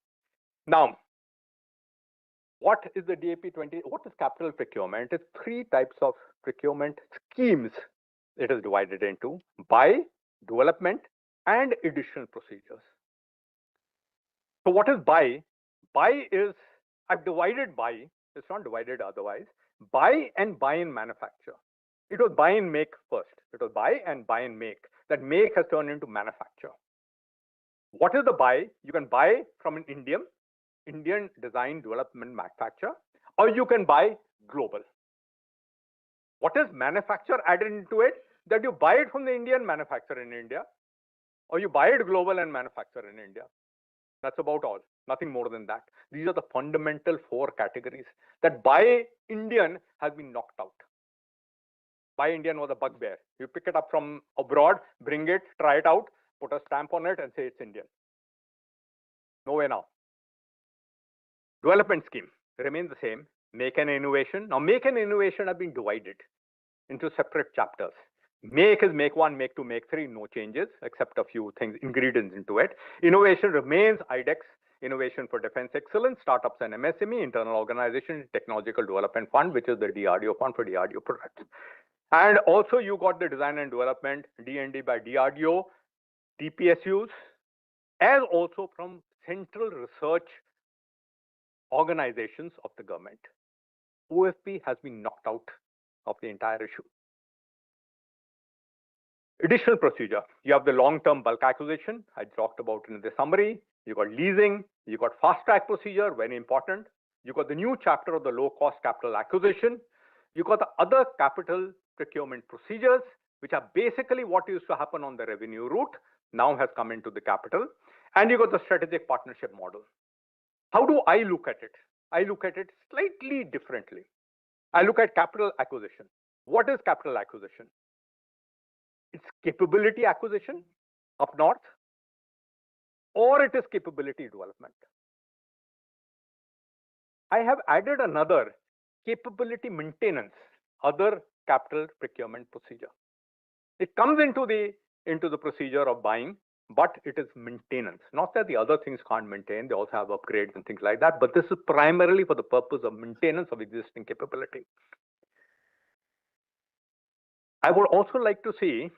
Now, what is the DAP 20? What is capital procurement? It's 3 types of procurement schemes. It is divided into buy, development, and additional procedures. So what is buy? Buy is, I've divided buy, it's not divided otherwise, buy and buy and manufacture. It was buy and make first. It was buy and make. That make has turned into manufacture. What is the buy? You can buy from an Indian design, development, manufacture, or you can buy global. What is manufacture added into it? That you buy it from the Indian manufacturer in India, or you buy it global and manufacture in India. That's about all. Nothing more than that. These are the fundamental 4 categories. That buy Indian has been knocked out. Buy Indian was a bugbear. You pick it up from abroad, bring it, try it out, put a stamp on it, and say it's Indian. No way now. Development scheme remains the same. Make and innovation. Now, make and innovation have been divided into separate chapters. Make is make 1, make 2, make 3, no changes except a few things, ingredients into it. Innovation remains IDEX, Innovation for Defense Excellence, Startups and MSME, Internal Organization, Technological Development Fund, which is the DRDO fund for DRDO products. And also you got the design and development, D&D by DRDO, DPSUs, as also from central research organizations of the government. OFP has been knocked out of the entire issue. Additional procedure. You have the long-term bulk acquisition. I talked about in the summary. You got leasing. You got fast-track procedure, very important. You got the new chapter of the low-cost capital acquisition. You got the other capital procurement procedures, which are basically what used to happen on the revenue route, now has come into the capital. And you got the strategic partnership model. How do I look at it? I look at it slightly differently. I look at capital acquisition. What is capital acquisition? It's capability acquisition up north, or it is capability development. I have added another capability maintenance, other capital procurement procedure. It comes into the procedure of buying, but it is maintenance. Not that the other things can't maintain, they also have upgrades and things like that, but this is primarily for the purpose of maintenance of existing capability. I would also like to see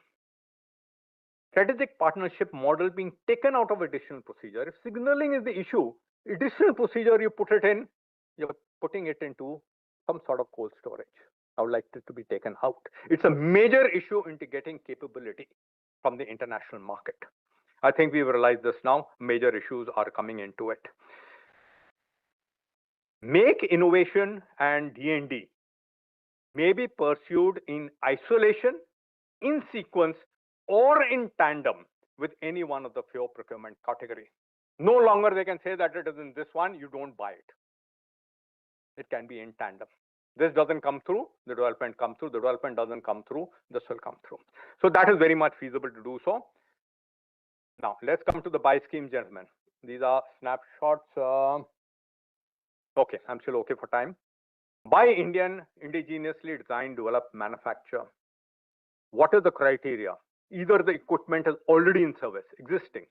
strategic partnership model being taken out of additional procedure. If signaling is the issue, additional procedure you put it in, you're putting it into some sort of cold storage. I would like it to be taken out. It's a major issue into getting capability from the international market. I think we've realized this now. Major issues are coming into it. Make innovation and D&D may be pursued in isolation, in sequence, or in tandem with any one of the four procurement category. No longer they can say that it is in this one, you don't buy it. It can be in tandem. This doesn't come through, the development comes through. The development doesn't come through, this will come through. So that is very much feasible to do so. Now, let's come to the buy scheme, gentlemen. These are snapshots. Okay, I'm still okay for time. Buy Indian, indigenously designed, developed, manufacture. What is the criteria? Either the equipment is already in service, existing.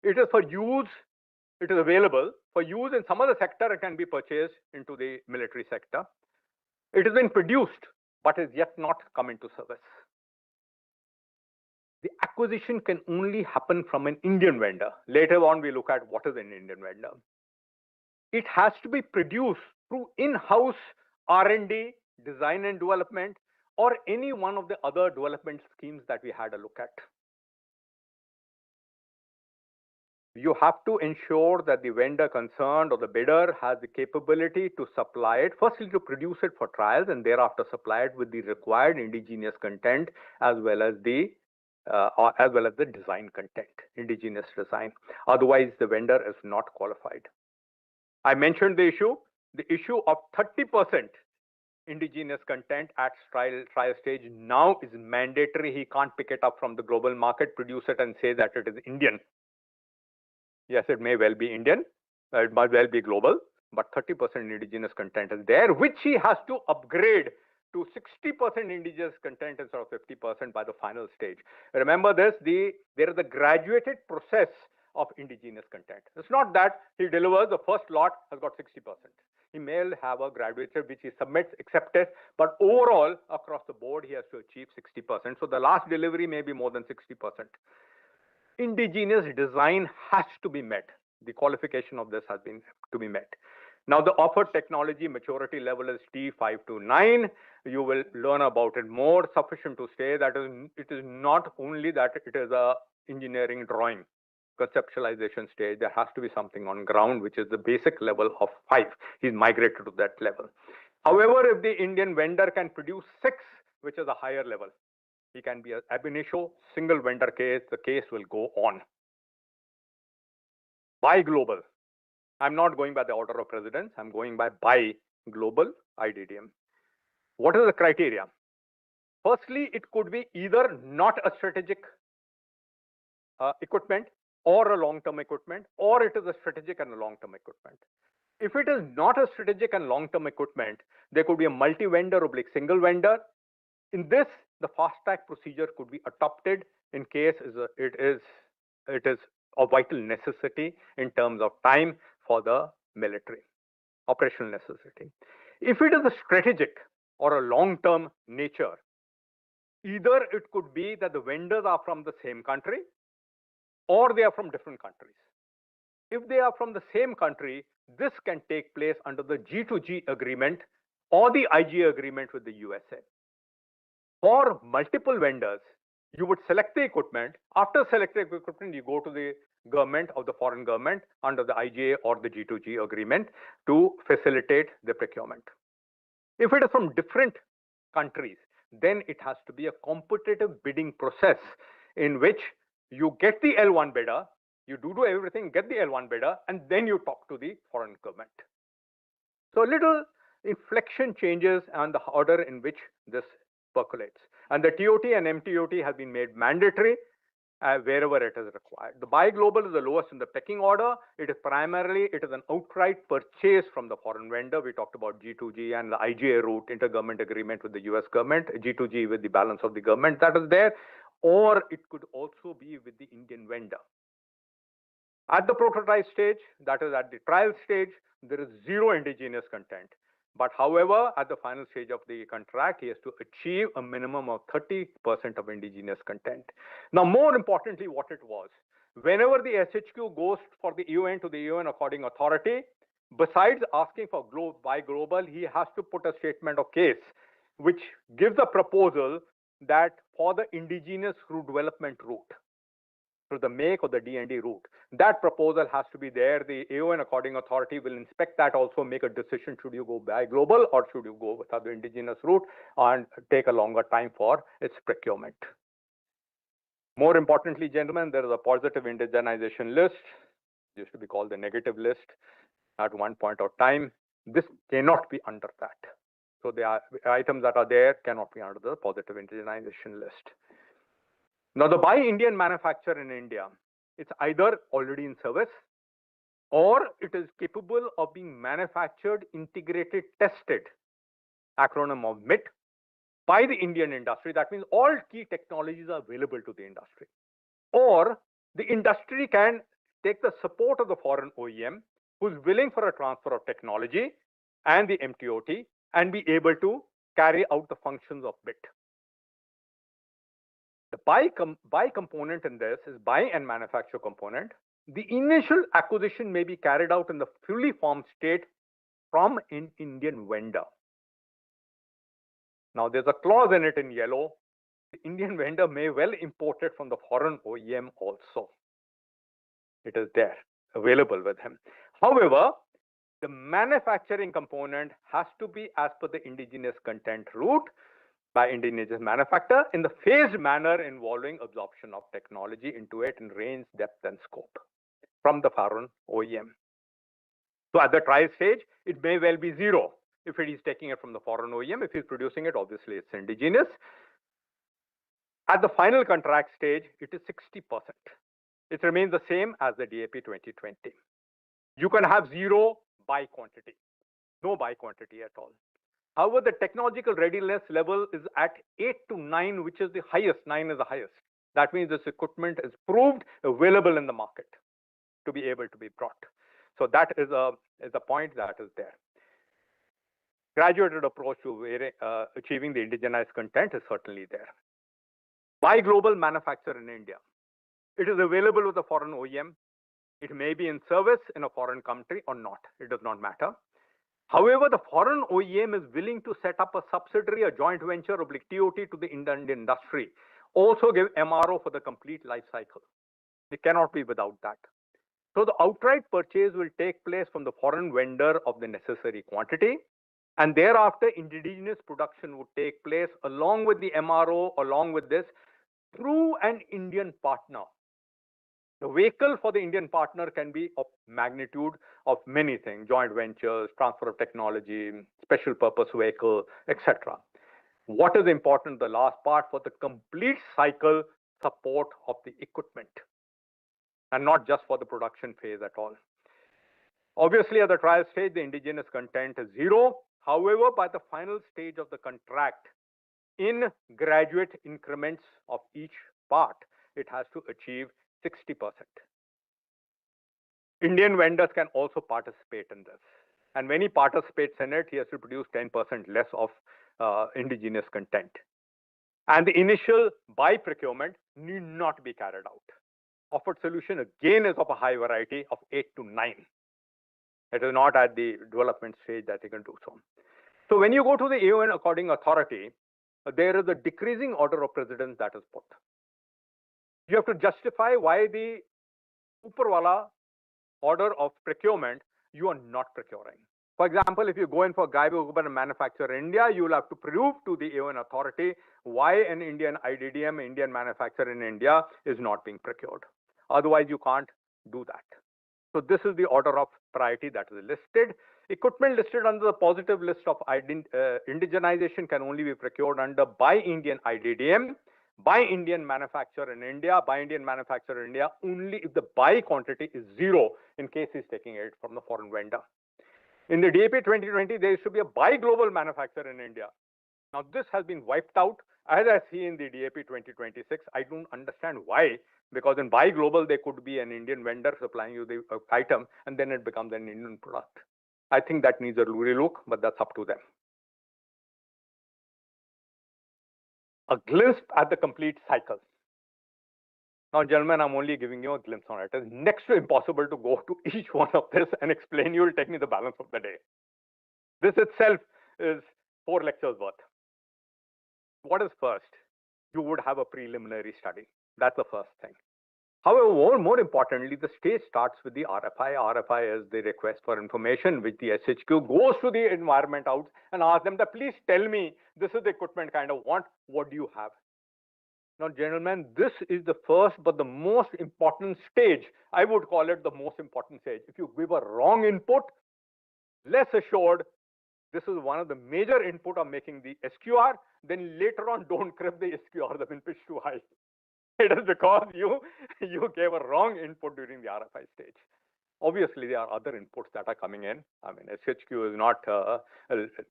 It is for use, it is available. For use in some other sector, it can be purchased into the military sector. It has been produced, but is yet not come into service. The acquisition can only happen from an Indian vendor. Later on, we look at what is an Indian vendor. It has to be produced through in-house R&D, design and development, or any one of the other development schemes that we had a look at. You have to ensure that the vendor concerned or the bidder has the capability to supply it, firstly to produce it for trials and thereafter supply it with the required indigenous content as well as the design content, indigenous design. Otherwise, the vendor is not qualified. I mentioned the issue of 30% indigenous content at trial stage now is mandatory. He can't pick it up from the global market, produce it and say that it is Indian. Yes, it may well be Indian, it might well be global, but 30% indigenous content is there, which he has to upgrade to 60% indigenous content instead of 50% by the final stage. Remember this, there is a graduated process of indigenous content. It's not that he delivers the first lot has got 60%. He may have a graduated which he submits, accepted, but overall across the board he has to achieve 60%. So the last delivery may be more than 60%. Indigenous design has to be met. The qualification of this has been to be met. Now the offered technology maturity level is T5 to 9. You will learn about it more. Sufficient to say that it is not only that it is a engineering drawing, conceptualization stage. There has to be something on ground, which is the basic level of 5. He's migrated to that level. However, if the Indian vendor can produce 6, which is a higher level, he can be an ab initio single vendor case. The case will go on. Buy global. I'm not going by the order of precedence. I'm going by buy global IDDM. What is the criteria? Firstly, it could be either not a strategic equipment or a long-term equipment, or it is a strategic and a long-term equipment. If it is not a strategic and long-term equipment, there could be a multi-vendor or single vendor. In this, the fast-track procedure could be adopted in case it is of vital necessity in terms of time for the military, operational necessity. If it is a strategic or a long-term nature, either it could be that the vendors are from the same country or they are from different countries. If they are from the same country, this can take place under the G2G agreement or the IGA agreement with the USA. For multiple vendors, you would select the equipment. After selecting the equipment, you go to the government of the foreign government under the IGA or the G2G agreement to facilitate the procurement. If it is from different countries, then it has to be a competitive bidding process in which you get the L1 bidder, you do everything, get the L1 bidder, and then you talk to the foreign government. So little inflection changes and the order in which this percolates. And the TOT and MTOT have been made mandatory. wherever it is required. The buy global is the lowest in the pecking order. It is an outright purchase from the foreign vendor. We talked about G2G and the IGA route, intergovernment agreement with the US government, G2G with the balance of the government that is there, or it could also be with the Indian vendor. At the prototype stage, that is at the trial stage, there is zero indigenous content. But however, at the final stage of the contract, he has to achieve a minimum of 30% of indigenous content. Now, more importantly, what it was, whenever the SHQ goes for the UN to the UN according authority, besides asking for buy global, he has to put a statement of case, which gives a proposal that for the indigenous development route, through the make or the D&D route. That proposal has to be there. The UN according authority will inspect that, also make a decision, should you go buy global or should you go with other indigenous route and take a longer time for its procurement. More importantly, gentlemen, there is a positive indigenization list. It used to be called the negative list at one point of time. This cannot be under that. So the items that are there cannot be under the positive indigenization list. Now, the buy Indian manufacturer in India, it's either already in service or it is capable of being manufactured, integrated, tested, acronym of MIT, by the Indian industry. That means all key technologies are available to the industry. Or the industry can take the support of the foreign OEM who's willing for a transfer of technology and the MTOT and be able to carry out the functions of MIT. The buy component in this is buy and manufacture component. The initial acquisition may be carried out in the fully formed state from an Indian vendor. Now, there's a clause in it in yellow. The Indian vendor may well import it from the foreign OEM also. It is there, available with him. However, the manufacturing component has to be as per the indigenous content route by indigenous manufacturer in the phased manner involving absorption of technology into it in range, depth, and scope from the foreign OEM. So at the trial stage, it may well be zero if it is taking it from the foreign OEM. If he's producing it, obviously it's indigenous. At the final contract stage, it is 60%. It remains the same as the DAP 2020. You can have zero buy quantity, no buy quantity at all. However, the technological readiness level is at 8 to 9, which is the highest. 9 is the highest. That means this equipment is proved available in the market to be able to be brought. So that is a point that is there. Graduated approach to achieving the indigenized content is certainly there. Buy global, manufacture in India. It is available with a foreign OEM. It may be in service in a foreign country or not. It does not matter. However, the foreign OEM is willing to set up a subsidiary, a joint venture, oblique TOT to the Indian industry. Also give MRO for the complete life cycle. It cannot be without that. So the outright purchase will take place from the foreign vendor of the necessary quantity. And thereafter, indigenous production would take place along with the MRO, along with this, through an Indian partner. The vehicle for the Indian partner can be of magnitude of many things, joint ventures, transfer of technology, special purpose vehicle, etc. What is important, the last part, for the complete cycle support of the equipment, and not just for the production phase at all. Obviously, at the trial stage, the indigenous content is zero. However, by the final stage of the contract, in graduate increments of each part, it has to achieve 60%. Indian vendors can also participate in this. And when he participates in it, he has to produce 10% less of indigenous content. And the initial buy procurement need not be carried out. Offered solution again is of a high variety of 8 to 9. It is not at the development stage that you can do so. So when you go to the UN according authority, there is a decreasing order of precedence that is put. You have to justify why the Uperwala order of procurement you are not procuring. For example, if you go in for Gaiba manufacturer in India, you will have to prove to the UN authority why an Indian IDDM, Indian manufacturer in India, is not being procured. Otherwise, you can't do that. So this is the order of priority that is listed. Equipment listed under the positive list of indigenization can only be procured under by Indian IDDM, Buy Indian manufacturer in India, only if the buy quantity is zero in case he's taking it from the foreign vendor. In the DAP 2020, there should be a buy global manufacturer in India. Now, this has been wiped out, as I see in the DAP 2026. I don't understand why, because in buy global, there could be an Indian vendor supplying you the item, and then it becomes an Indian product. I think that needs a relook, but that's up to them. A glimpse at the complete cycle. Now, gentlemen, I'm only giving you a glimpse on it. It's next to impossible to go to each one of this and explain. You will take me the balance of the day. This itself is 4 lectures worth. What is first? You would have a preliminary study. That's the first thing. However, more importantly, the stage starts with the RFI. RFI is the request for information, which the SHQ goes to the environment out and asks them that please tell me, this is the equipment kind of want, what do you have? Now, gentlemen, this is the first but the most important stage. I would call it the most important stage. If you give a wrong input, less assured, this is one of the major input of making the SQR, then later on don't crib the SQR, the been pitched too high. It is because you gave a wrong input during the RFI stage. Obviously, there are other inputs that are coming in. I mean, SHQ is not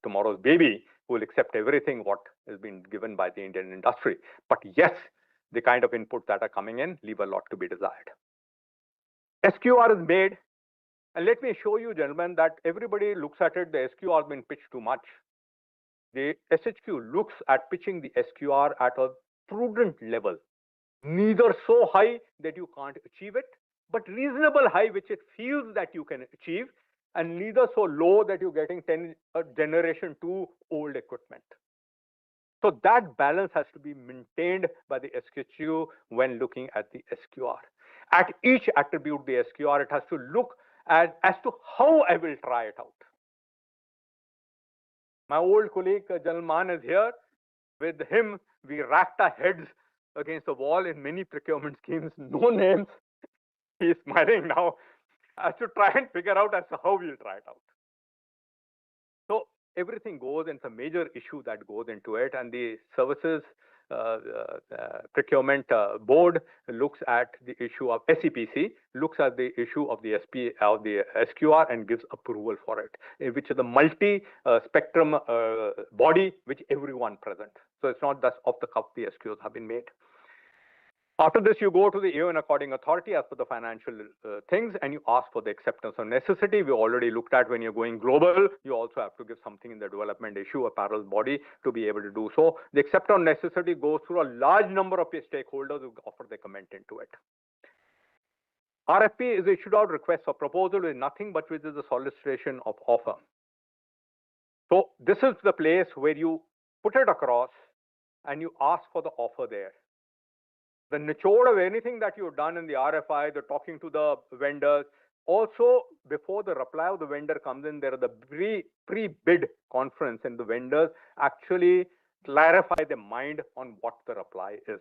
tomorrow's baby who will accept everything what has been given by the Indian industry. But yes, the kind of inputs that are coming in leave a lot to be desired. SQR is made. And let me show you, gentlemen, that everybody looks at it, the SQR has been pitched too much. The SHQ looks at pitching the SQR at a prudent level, neither so high that you can't achieve it, but reasonable high, which it feels that you can achieve, and neither so low that you're getting generation 2 old equipment. So that balance has to be maintained by the SHQ when looking at the SQR. At each attribute, the SQR, it has to look as to how I will try it out. My old colleague, General Mann, is here. With him, we racked our heads against the wall in many procurement schemes, no names. He's smiling now as to try and figure out as to how we'll try it out. So everything goes, and it's a major issue that goes into it, and the services procurement board looks at the issue of SEPC, looks at the issue of the SQR and gives approval for it, which is a multi-spectrum body which everyone present. So it's not just off the cuff the SQs have been made. After this, you go to the AO and according authority as per the financial things, and you ask for the acceptance of necessity. We already looked at when you're going global, you also have to give something in the development issue, a parallel body to be able to do so. The acceptance of necessity goes through a large number of stakeholders who offer their comment into it. RFP is issued out request for proposal with nothing but which is the solicitation of offer. So this is the place where you put it across and you ask for the offer there. The nichod of anything that you've done in the RFI, the talking to the vendors. Also, before the reply of the vendor comes in, there are the pre-bid conference, and the vendors actually clarify their mind on what the reply is.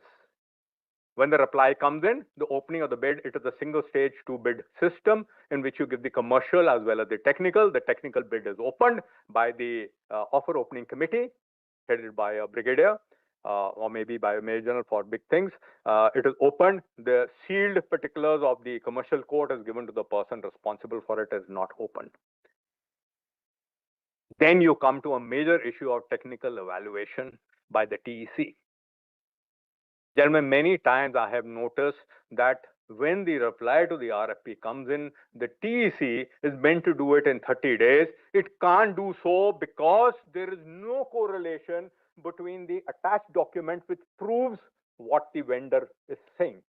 When the reply comes in, the opening of the bid, it is a single stage 2-bid system in which you give the commercial as well as the technical. The technical bid is opened by the offer opening committee headed by a brigadier. Or maybe by a major general for big things. It is opened. The sealed particulars of the commercial quote is given to the person responsible for it, is not opened. Then you come to a major issue of technical evaluation by the TEC. Gentlemen, many times I have noticed that when the reply to the RFP comes in, the TEC is meant to do it in 30 days. It can't do so because there is no correlation between the attached document which proves what the vendor is saying.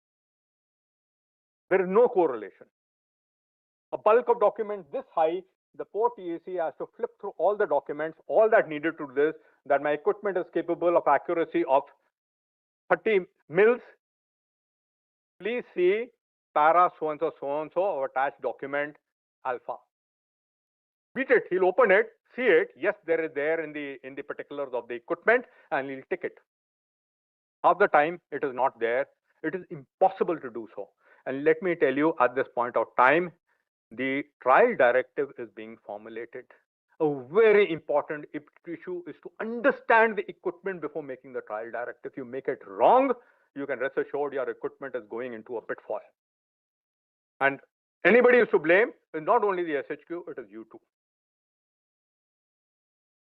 There is no correlation. A bulk of documents this high, the poor TEC has to flip through all the documents, all that needed to do this, that my equipment is capable of accuracy of 30 mils. Please see para so-and-so, so-and-so, attached document alpha. Beat it, he'll open it, see it, yes, there is there in the particulars of the equipment, and he'll tick it. Half the time, it is not there. It is impossible to do so. And let me tell you, at this point of time, the trial directive is being formulated. A very important issue is to understand the equipment before making the trial direct. If you make it wrong, you can rest assured your equipment is going into a pitfall. And anybody is to blame, is not only the SHQ, it is you too.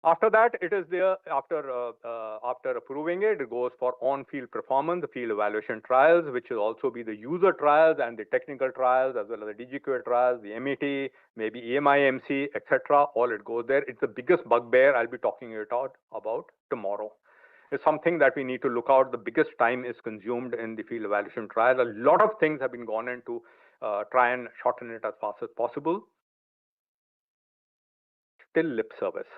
After that, it is there, after approving it, it goes for on-field performance, the field evaluation trials, which will also be the user trials and the technical trials, as well as the DGQA trials, the MET, maybe EMI-MC, etc. All it goes there. It's the biggest bugbear I'll be talking about tomorrow. It's something that we need to look out. The biggest time is consumed in the field evaluation trials. A lot of things have been gone into try and shorten it as fast as possible. Still lip service.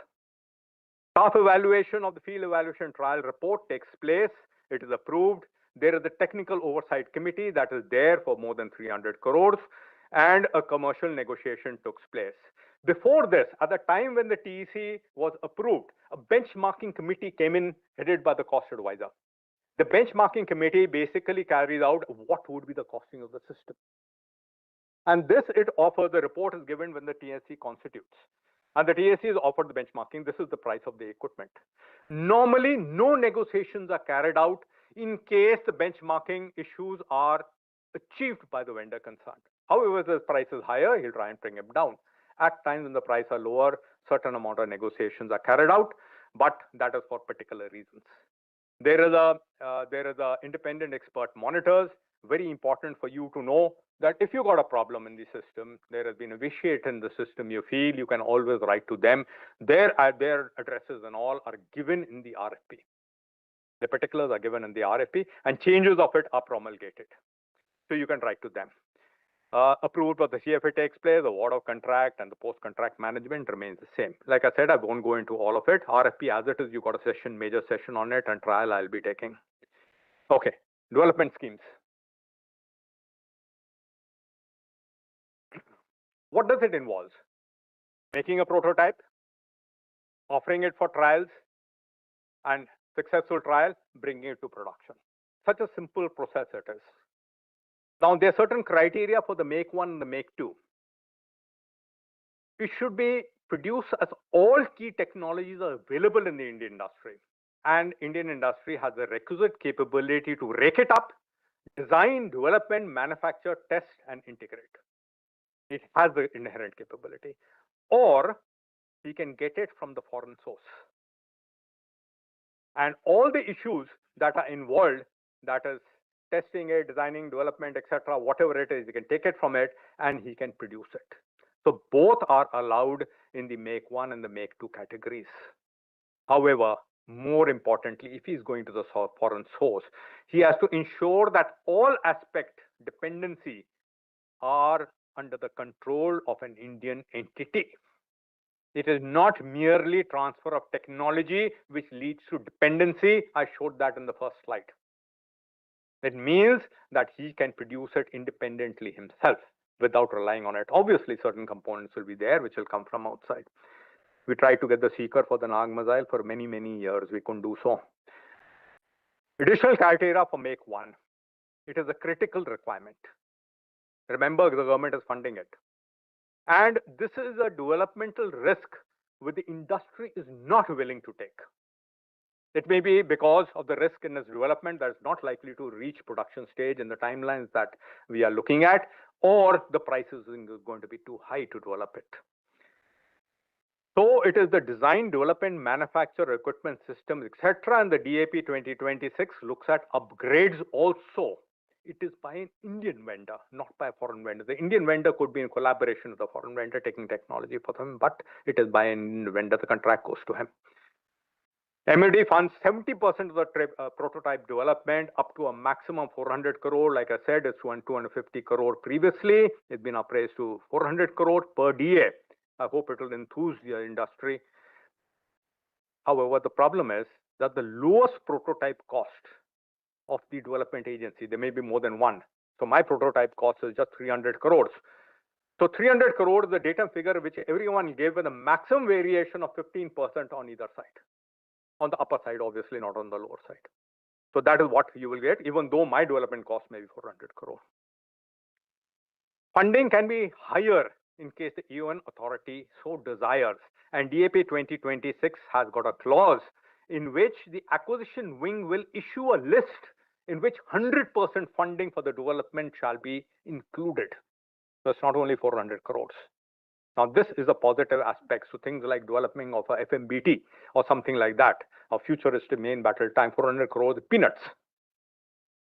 Staff evaluation of the field evaluation trial report takes place. It is approved. There is a technical oversight committee that is there for more than 300 crores, and a commercial negotiation took place. Before this, at the time when the TEC was approved, a benchmarking committee came in headed by the cost advisor. The benchmarking committee basically carries out what would be the costing of the system. And this it offers, the report is given when the TEC constitutes. And the TEC is offered the benchmarking. This is the price of the equipment. Normally, no negotiations are carried out in case the benchmarking issues are achieved by the vendor concerned. However, if the price is higher, he'll try and bring it down. At times when the price are lower, certain amount of negotiations are carried out, but that is for particular reasons. There is a independent expert monitors. Very important for you to know that if you got a problem in the system, there has been a vitiate in the system you feel, you can always write to them. Their addresses and all are given in the RFP. The particulars are given in the RFP, and changes of it are promulgated. So you can write to them. Approved of the CFA takes place, the award of contract and the post-contract management remains the same. Like I said, I won't go into all of it. RFP as it is, you got a session, major session on it, and trial I'll be taking. Okay, development schemes. What does it involve? Making a prototype, offering it for trials, and successful trial, bringing it to production. Such a simple process it is. Now, there are certain criteria for the Make 1 and the Make 2. It should be produced as all key technologies are available in the Indian industry. And Indian industry has the requisite capability to rake it up, design, development, manufacture, test, and integrate. It has the inherent capability. Or we can get it from the foreign source. And all the issues that are involved, that is testing it, designing, development, etc., whatever it is, he can take it from it and he can produce it. So both are allowed in the Make 1 and the Make 2 categories. However, more importantly, if he's going to the foreign source, he has to ensure that all aspect dependency are under the control of an Indian entity. It is not merely transfer of technology which leads to dependency. I showed that in the first slide. It means that he can produce it independently himself without relying on it. Obviously, certain components will be there which will come from outside. We tried to get the seeker for the Nag missile for many, many years. We couldn't do so. Additional criteria for Make 1. It is a critical requirement. Remember, the government is funding it. And this is a developmental risk which the industry is not willing to take. It may be because of the risk in its development that is not likely to reach production stage in the timelines that we are looking at, or the prices are going to be too high to develop it. So it is the design, development, manufacture, equipment systems, etc. And the DAP 2026 looks at upgrades also. It is by an Indian vendor, not by a foreign vendor. The Indian vendor could be in collaboration with a foreign vendor taking technology for them, but it is by an Indian vendor. The contract goes to him. MOD funds 70% of the prototype development up to a maximum 400 crore. Like I said, it's 250 crore previously. It's been appraised to 400 crore per DA. I hope it will enthuse the industry. However, the problem is that the lowest prototype cost of the development agency, there may be more than one. So my prototype cost is just 300 crores. So 300 crores is the data figure which everyone gave with a maximum variation of 15% on either side. On the upper side, obviously, not on the lower side. So that is what you will get, even though my development cost may be 400 crore. Funding can be higher in case the UN authority so desires. And DAP 2026 has got a clause in which the acquisition wing will issue a list in which 100% funding for the development shall be included. So it's not only 400 crores. Now, this is a positive aspect. So things like developing of a FMBT or something like that, a futuristic main battle time, 400 crores, peanuts.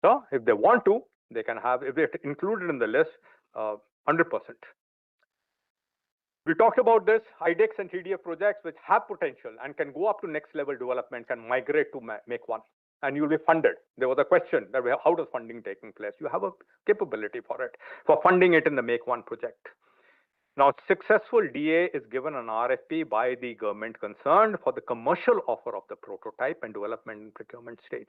So if they want to, they can have, if they're included in the list, 100%. We talked about this, IDEX and TDF projects which have potential and can go up to next level development, can migrate to make one, and you'll be funded. There was a question that how does funding taking place? You have a capability for it, for funding it in the make one project. Now, successful DA is given an RFP by the government concerned for the commercial offer of the prototype and development and procurement stage.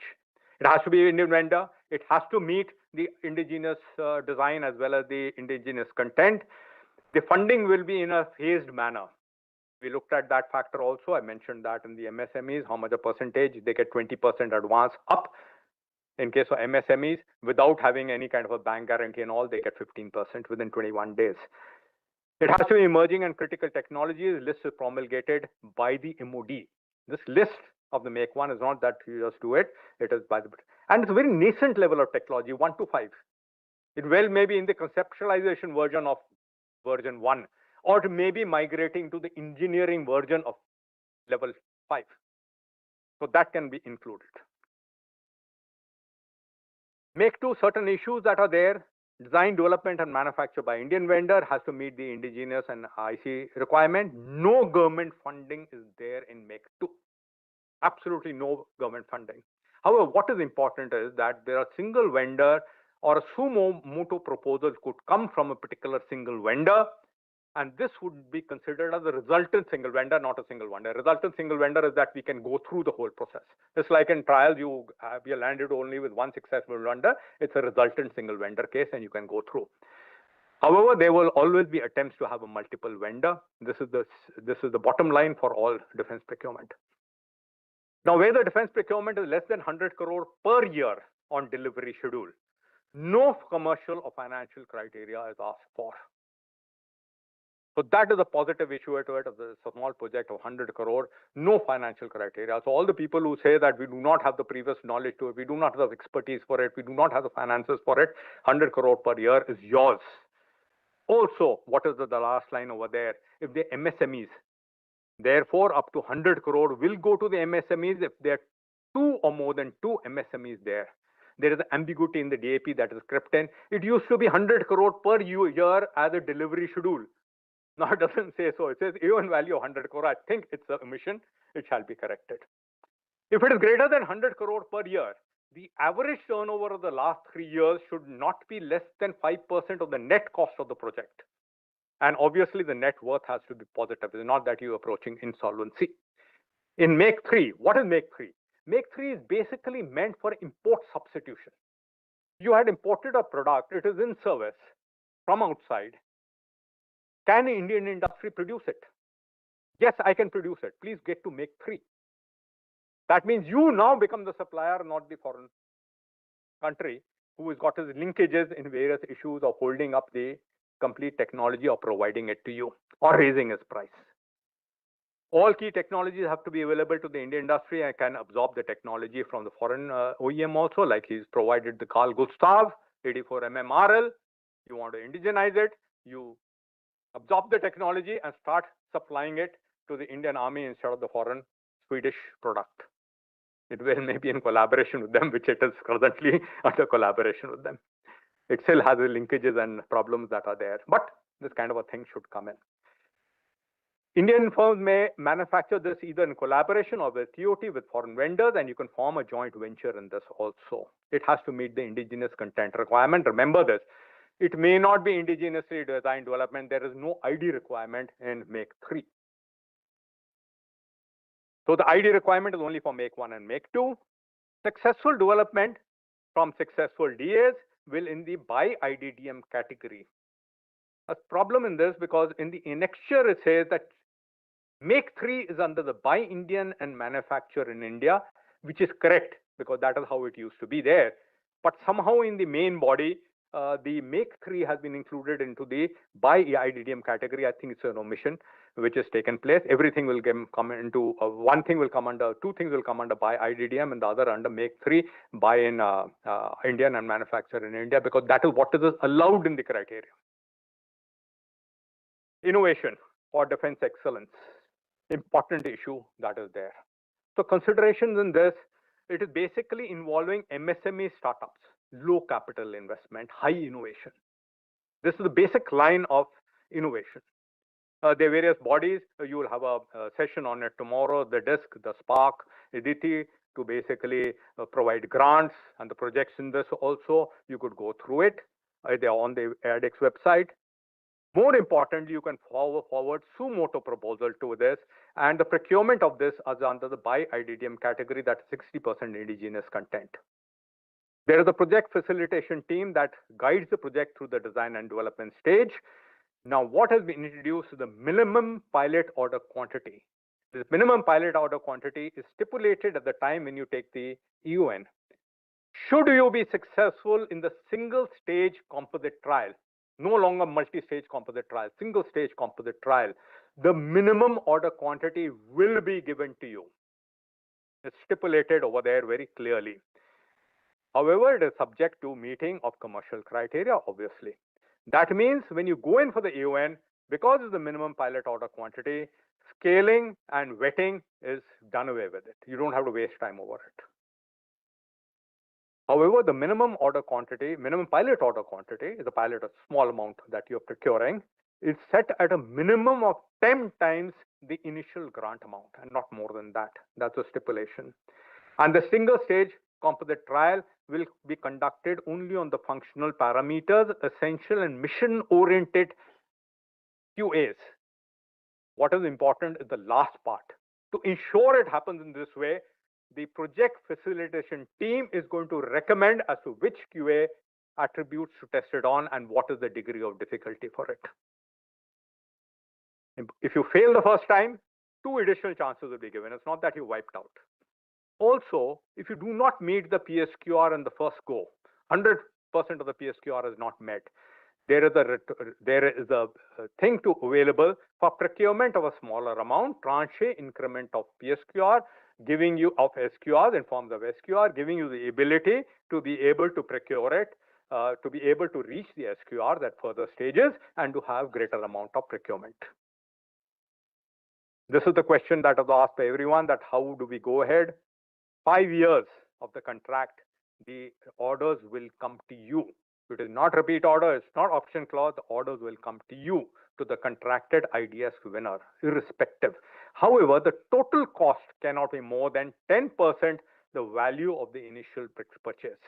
It has to be Indian vendor. It has to meet the indigenous design as well as the indigenous content. The funding will be in a phased manner. We looked at that factor also. I mentioned that in the MSMEs, how much a percentage, they get 20% advance up. In case of MSMEs, without having any kind of a bank guarantee and all, they get 15% within 21 days. It has to be emerging and critical technologies. List is promulgated by the MOD. This list of the make one is not that you just do it. It is by the, and it's a very nascent level of technology, 1 to 5. It well may be in the conceptualization version of version 1, or it may be migrating to the engineering version of level 5. So that can be included. Make two certain issues that are there. Design, development, and manufacture by Indian vendor has to meet the indigenous and IC requirement. No government funding is there in Make 2. Absolutely no government funding. However, what is important is that there are single vendor or a sumo moto proposals could come from a particular single vendor, and this would be considered as a resultant single vendor, not a single vendor. Resultant single vendor is that we can go through the whole process. Just like in trials, you landed only with one successful vendor. It's a resultant single vendor case, and you can go through. However, there will always be attempts to have a multiple vendor. This is the bottom line for all defense procurement. Now, where the defense procurement is less than 100 crore per year on delivery schedule, no commercial or financial criteria is asked for. So that is a positive issue to it of the small project of 100 crore, no financial criteria. So all the people who say that we do not have the previous knowledge to it, we do not have expertise for it, we do not have the finances for it, 100 crore per year is yours. Also, what is the last line over there? If the MSMEs, therefore up to 100 crore will go to the MSMEs if there are 2 or more than 2 MSMEs there. There is an ambiguity in the DAP that is crept in. It used to be 100 crore per year as a delivery schedule. Now it doesn't say so. It says even value of 100 crore. I think it's a omission. It shall be corrected. If it is greater than 100 crore per year, the average turnover of the last 3 years should not be less than 5% of the net cost of the project. And obviously the net worth has to be positive. It's not that you're approaching insolvency. In Make 3, what is Make 3? Make 3 is basically meant for import substitution. You had imported a product, it is in service from outside. Can the Indian industry produce it? Yes, I can produce it. Please get to Make 3. That means you now become the supplier, not the foreign country who has got his linkages in various issues of holding up the complete technology or providing it to you or raising its price. All key technologies have to be available to the Indian industry and can absorb the technology from the foreign OEM also, like he's provided the Carl Gustav 84mm RL. You want to indigenize it, you absorb the technology and start supplying it to the Indian Army instead of the foreign Swedish product. It will maybe in collaboration with them, which it is currently under collaboration with them. It still has the linkages and problems that are there, but this kind of a thing should come in. Indian firms may manufacture this either in collaboration or with TOT with foreign vendors, and you can form a joint venture in this also. It has to meet the indigenous content requirement. Remember this. It may not be indigenously designed development. There is no ID requirement in Make 3. So the ID requirement is only for Make 1 and Make 2. Successful development from successful DAs will in the by IDDM category. A problem in this because in the annexure it says that Make 3 is under the Buy Indian and Manufacture in India, which is correct because that is how it used to be there. But somehow in the main body, the Make 3 has been included into the by IDDM category. I think it's an omission which has taken place. Everything will come into one thing will come under, two things will come under by IDDM and the other under Make 3, buy in Indian and manufacture in India, because that is what is allowed in the criteria. Innovation for defense excellence, important issue that is there. So considerations in this, it is basically involving MSME startups, low capital investment, high innovation. This is the basic line of innovation. There are various bodies. You will have a session on it tomorrow. The DISC, the Spark, Aditi, to basically provide grants and the projects in this also. You could go through it. They are on the ADX website. More importantly, you can forward suo motu proposal to this, and the procurement of this is under the by IDDM category, that's 60% indigenous content. There is a project facilitation team that guides the project through the design and development stage. Now, what has been introduced is the minimum pilot order quantity. This minimum pilot order quantity is stipulated at the time when you take the EON. Should you be successful in the single stage composite trial, no longer multi-stage composite trial, single stage composite trial, the minimum order quantity will be given to you. It's stipulated over there very clearly. However, it is subject to meeting of commercial criteria, obviously. That means when you go in for the EON, because it's the minimum pilot order quantity, scaling and vetting is done away with it. You don't have to waste time over it. However, the minimum order quantity, minimum pilot order quantity is a pilot, a small amount that you're procuring, is set at a minimum of 10 times the initial grant amount and not more than that. That's a stipulation. And the single stage composite trial will be conducted only on the functional parameters, essential and mission oriented QAs. What is important is the last part. To ensure it happens in this way, the project facilitation team is going to recommend as to which QA attributes to test it on and what is the degree of difficulty for it. If you fail the first time, 2 additional chances will be given. It's not that you wiped out. Also, if you do not meet the PSQR in the first go, 100% of the PSQR is not met, there is a thing available for procurement of a smaller amount, tranche increment of PSQR, giving you of SQRs in forms of SQR, giving you the ability to be able to procure it, to be able to reach the SQR at further stages and to have greater amount of procurement. This is the question that was asked by everyone, that how do we go ahead? 5 years of the contract, the orders will come to you. It is not repeat order, it's not option clause, the orders will come to you, to the contracted IDS winner, irrespective. However, the total cost cannot be more than 10% the value of the initial purchase.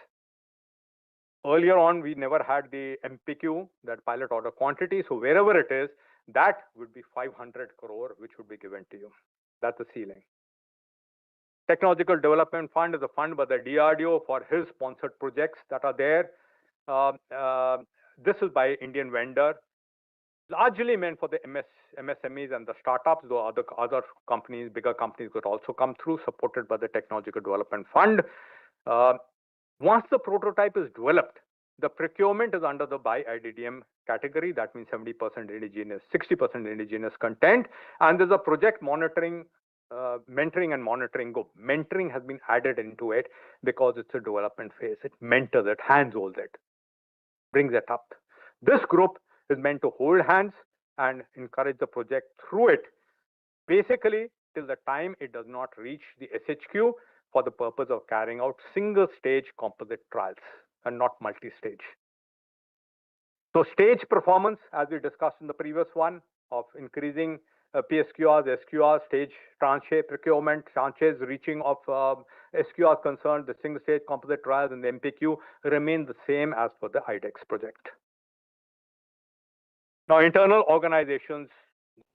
Earlier on, we never had the MPQ, that pilot order quantity, so wherever it is, that would be 500 crore, which would be given to you. That's the ceiling. Technological Development Fund is a fund by the DRDO for his sponsored projects that are there. This is by Indian vendor, largely meant for the MSMEs and the startups, though other companies, bigger companies could also come through, supported by the Technological Development Fund. Once the prototype is developed, the procurement is under the by IDDM category. That means 70% indigenous, 60% indigenous content. And there's a project monitoring, mentoring and monitoring group. Mentoring has been added into it because it's a development phase. It mentors it, hands-holds it, brings it up. This group is meant to hold hands and encourage the project through it, basically till the time it does not reach the SHQ for the purpose of carrying out single stage composite trials and not multi-stage. So stage performance, as we discussed in the previous one, of increasing PSQRs, SQRs, stage tranche procurement, tranches reaching of SQR concerned, the single stage composite trials and the MPQ remain the same as for the IDEX project. Now, internal organizations,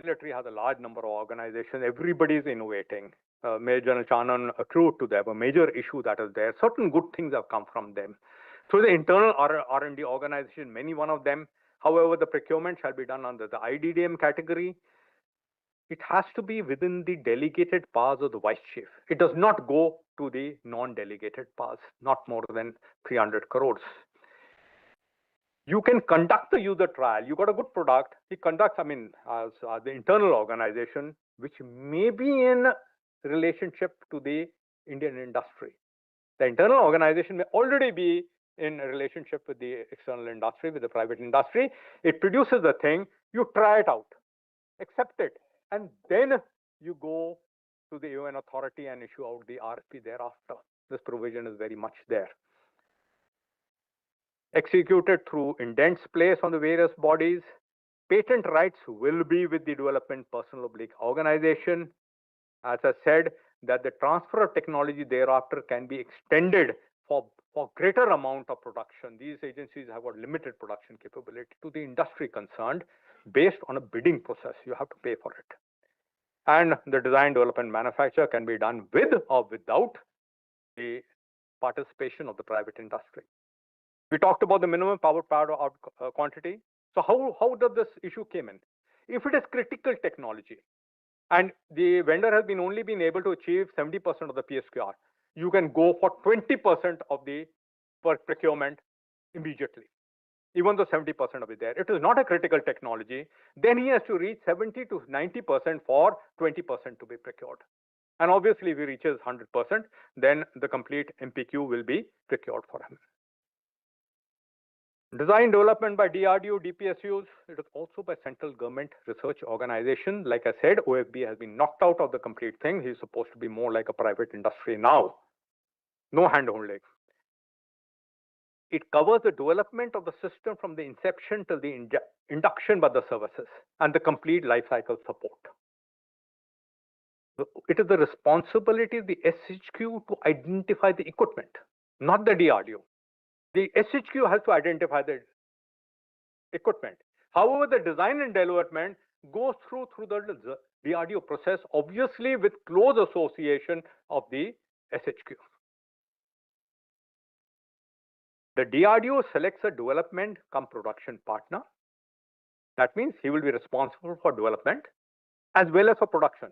military has a large number of organizations. Everybody is innovating. Major General Chanan accrued to them, a major issue that is there. Certain good things have come from them. So the internal R&D organization, many one of them, however, the procurement shall be done under the IDDM category. It has to be within the delegated powers of the Vice Chief. It does not go to the non-delegated powers, not more than 300 crores. You can conduct the user trial. You got a good product. He conducts, as the internal organization, which may be in relationship to the Indian industry. The internal organization may already be in a relationship with the external industry, with the private industry. It produces the thing, you try it out, accept it, and then you go to the UN authority and issue out the RFP thereafter. This provision is very much there. Executed through indents placed on the various bodies. Patent rights will be with the development personal oblique organization. As I said, that the transfer of technology thereafter can be extended for greater amount of production. These agencies have got limited production capability to the industry concerned based on a bidding process. You have to pay for it. And the design, development, manufacture can be done with or without the participation of the private industry. We talked about the minimum power out quantity. So how does this issue came in? If it is critical technology and the vendor has only been able to achieve 70% of the PSQR, you can go for 20% of the procurement immediately, even though 70% of it there. It is not a critical technology. Then he has to reach 70 to 90% for 20% to be procured. And obviously, if he reaches 100%, then the complete MPQ will be procured for him. Design development by DRDO, DPSUs, it is also by central government research organization. Like I said, OFB has been knocked out of the complete thing. He's supposed to be more like a private industry now. No hand-holding. It covers the development of the system from the inception till the induction by the services and the complete life cycle support. It is the responsibility of the SHQ to identify the equipment, not the DRDO. The SHQ has to identify the equipment. However, the design and development goes through the DRDO process, obviously with close association of the SHQ. The DRDO selects a development cum production partner. That means he will be responsible for development as well as for production.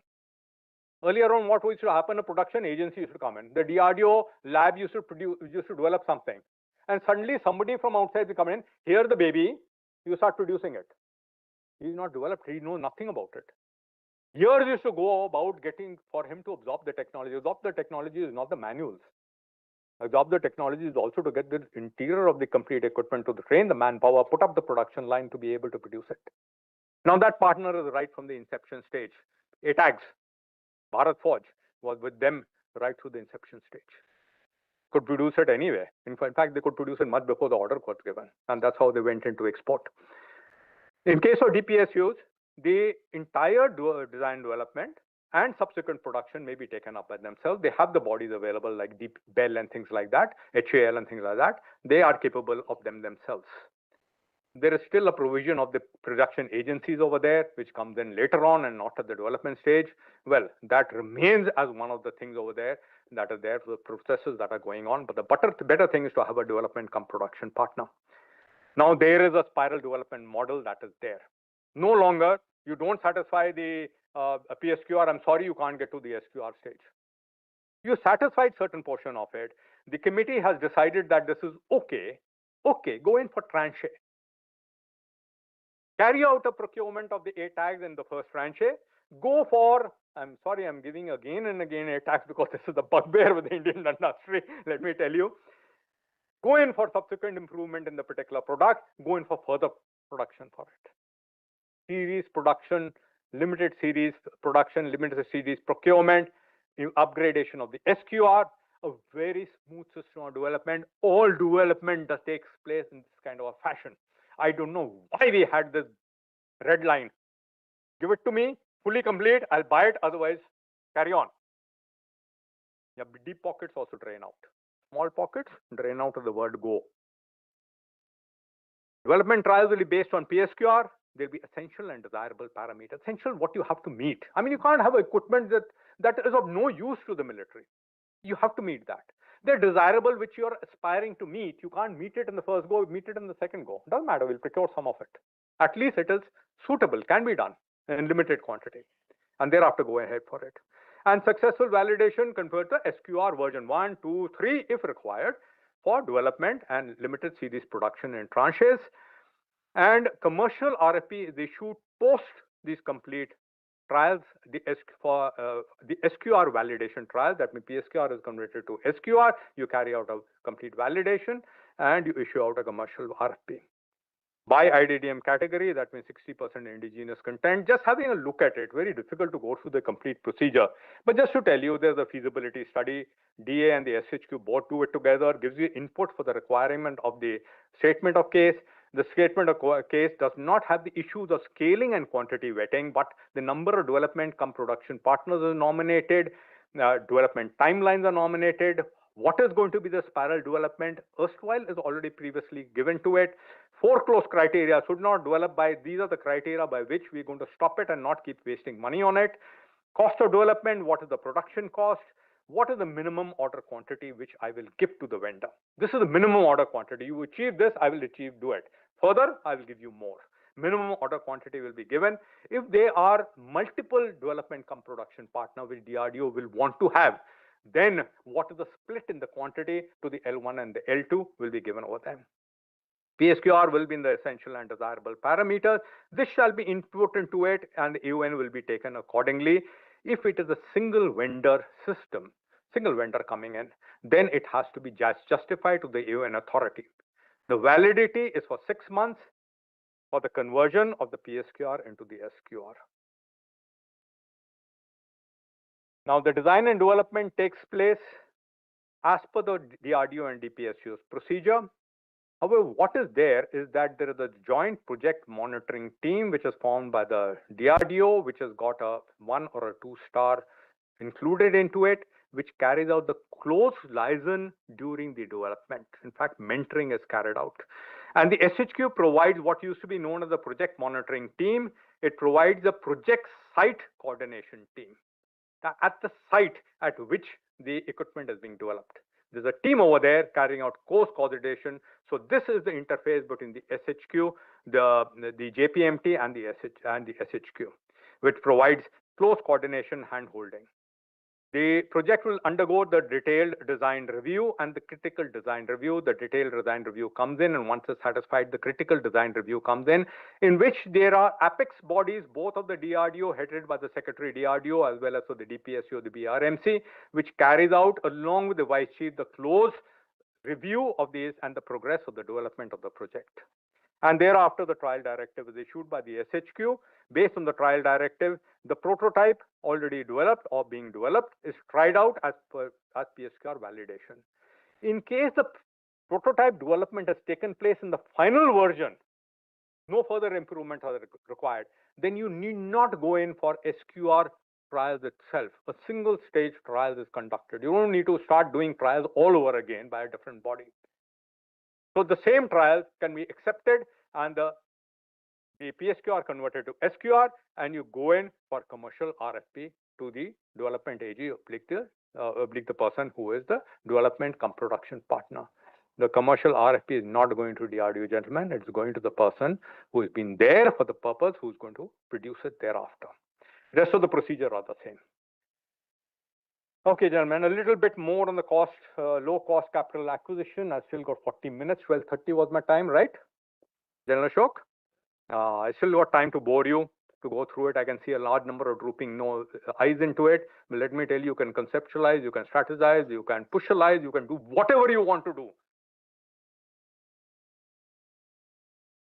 Earlier on, what used to happen? A production agency used to come in. The DRDO lab used to develop something. And suddenly somebody from outside will come in, here the baby, you start producing it. He's not developed, he knows nothing about it. Years used to go about getting for him to absorb the technology. Absorb the technology is not the manuals. Absorb the technology is also to get the interior of the complete equipment, to train the manpower, put up the production line to be able to produce it. Now that partner is right from the inception stage. ATAGS, Bharat Forge was with them right through the inception stage. Could produce it anyway. In fact, they could produce it much before the order was given. And that's how they went into export. In case of DPSUs, the entire design development and subsequent production may be taken up by themselves. They have the bodies available like Deep Bell and things like that, HAL and things like that. They are capable of them themselves. There is still a provision of the production agencies over there, which comes in later on and not at the development stage. Well, that remains as one of the things over there that are there for the processes that are going on. But the better thing is to have a development cum production partner. Now there is a spiral development model that is there. No longer, you don't satisfy the PSQR, I'm sorry, you can't get to the SQR stage. You satisfied certain portion of it. The committee has decided that this is okay. Okay, go in for tranche. Carry out a procurement of the ATAGs in the first tranche. Go for, I'm sorry, I'm giving again and again ATAGs because this is the bugbear with the Indian industry, let me tell you. Go in for subsequent improvement in the particular product. Go in for further production for it. Series production, limited series production, limited series procurement, upgradation of the SQR, a very smooth system of development. All development that takes place in this kind of a fashion. I don't know why we had this red line. Give it to me, fully complete, I'll buy it, otherwise carry on. Yeah, deep pockets also drain out. Small pockets drain out of the word go. Development trials will be based on PSQR. There'll be essential and desirable parameters. Essential, what you have to meet. I mean, you can't have equipment that is of no use to the military. You have to meet that. They're desirable, which you're aspiring to meet. You can't meet it in the first go, meet it in the second go. Doesn't matter, we'll procure some of it. At least it is suitable, can be done in limited quantity. And thereafter go ahead for it. And successful validation convert to SQR version 1, 2, 3 if required. for development and limited series production in tranches. And commercial RFP is issued post these complete trials, the SQR validation trial. That means PSQR is converted to SQR. You carry out a complete validation and you issue out a commercial RFP. By IDDM category, that means 60% indigenous content. Just having a look at it, very difficult to go through the complete procedure. But just to tell you, there's a feasibility study. DA and the SHQ both do it together, gives you input for the requirement of the statement of case. The statement of case does not have the issues of scaling and quantity vetting, but the number of development cum production partners is nominated, development timelines are nominated. What is going to be the spiral development erstwhile is already previously given to it. 4 close criteria should not develop by, these are the criteria by which we're going to stop it and not keep wasting money on it. Cost of development, what is the production cost? What is the minimum order quantity which I will give to the vendor? This is the minimum order quantity. You achieve this, I will do it. Further, I will give you more. Minimum order quantity will be given. If there are multiple development cum production partner which DRDO will want to have, then what is the split in the quantity to the L1 and the L2 will be given over them. PSQR will be in the essential and desirable parameters. This shall be input into it and the AUN will be taken accordingly. If it is a single vendor system, single vendor coming in, then it has to be justified to the AUN authority. The validity is for 6 months for the conversion of the PSQR into the SQR. Now, the design and development takes place as per the DRDO and DPSU's procedure. However, what is there is that there is a joint project monitoring team which is formed by the DRDO, which has got a 1 or a 2-star included into it, which carries out the close liaison during the development. In fact, mentoring is carried out. And the SHQ provides what used to be known as the project monitoring team. It provides a project site coordination team at the site at which the equipment is being developed. There's a team over there carrying out course coordination. So this is the interface between the SHQ, the JPMT and the SHQ, which provides close coordination hand-holding. The project will undergo the detailed design review and the critical design review. The detailed design review comes in, and once it's satisfied, the critical design review comes in which there are apex bodies, both of the DRDO, headed by the Secretary DRDO, as well as for the DPSU, the BRMC, which carries out, along with the Vice Chief, the close review of these and the progress of the development of the project. And thereafter, the trial directive is issued by the SHQ. Based on the trial directive, the prototype already developed or being developed is tried out as PSQR validation. In case the prototype development has taken place in the final version, no further improvements are required, then you need not go in for SQR trials itself. A single stage trial is conducted. You don't need to start doing trials all over again by a different body. So the same trials can be accepted and the PSQR converted to SQR, and you go in for commercial RFP to the development AG oblique the person who is the development cum production partner. The commercial RFP is not going to DRDO, gentlemen. It's going to the person who has been there for the purpose, who's going to produce it thereafter. Rest of the procedure are the same. Okay, gentlemen, a little bit more on the cost, low cost capital acquisition. I still got 40 minutes. 12:30 was my time, right? General Ashok? I still got time to bore you, to go through it. I can see a large number of drooping eyes into it. But let me tell you, you can conceptualize, you can strategize, you can pushalize, you can do whatever you want to do.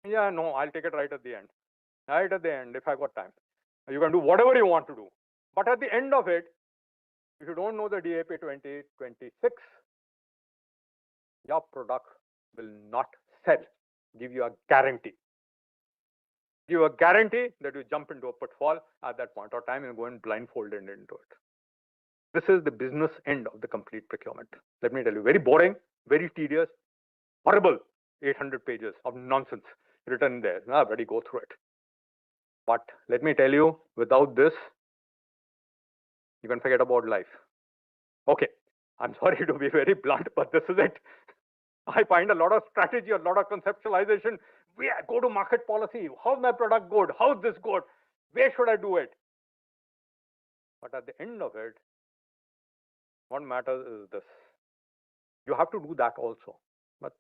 Yeah, no, I'll take it right at the end. Right at the end, if I got time. You can do whatever you want to do. But at the end of it, if you don't know the DAP 2026, your product will not sell. Give you a guarantee. Give you a guarantee that you jump into a pitfall at that point of time and go and blindfolded into it. This is the business end of the complete procurement. Let me tell you, very boring, very tedious, horrible 800 pages of nonsense written there. Now, already go through it. But let me tell you, without this, you can forget about life. Okay, I'm sorry to be very blunt, but this is it. I find a lot of strategy, a lot of conceptualization. We go to market policy. How's my product good? How's this good? Where should I do it? But at the end of it, what matters is this. You have to do that also. But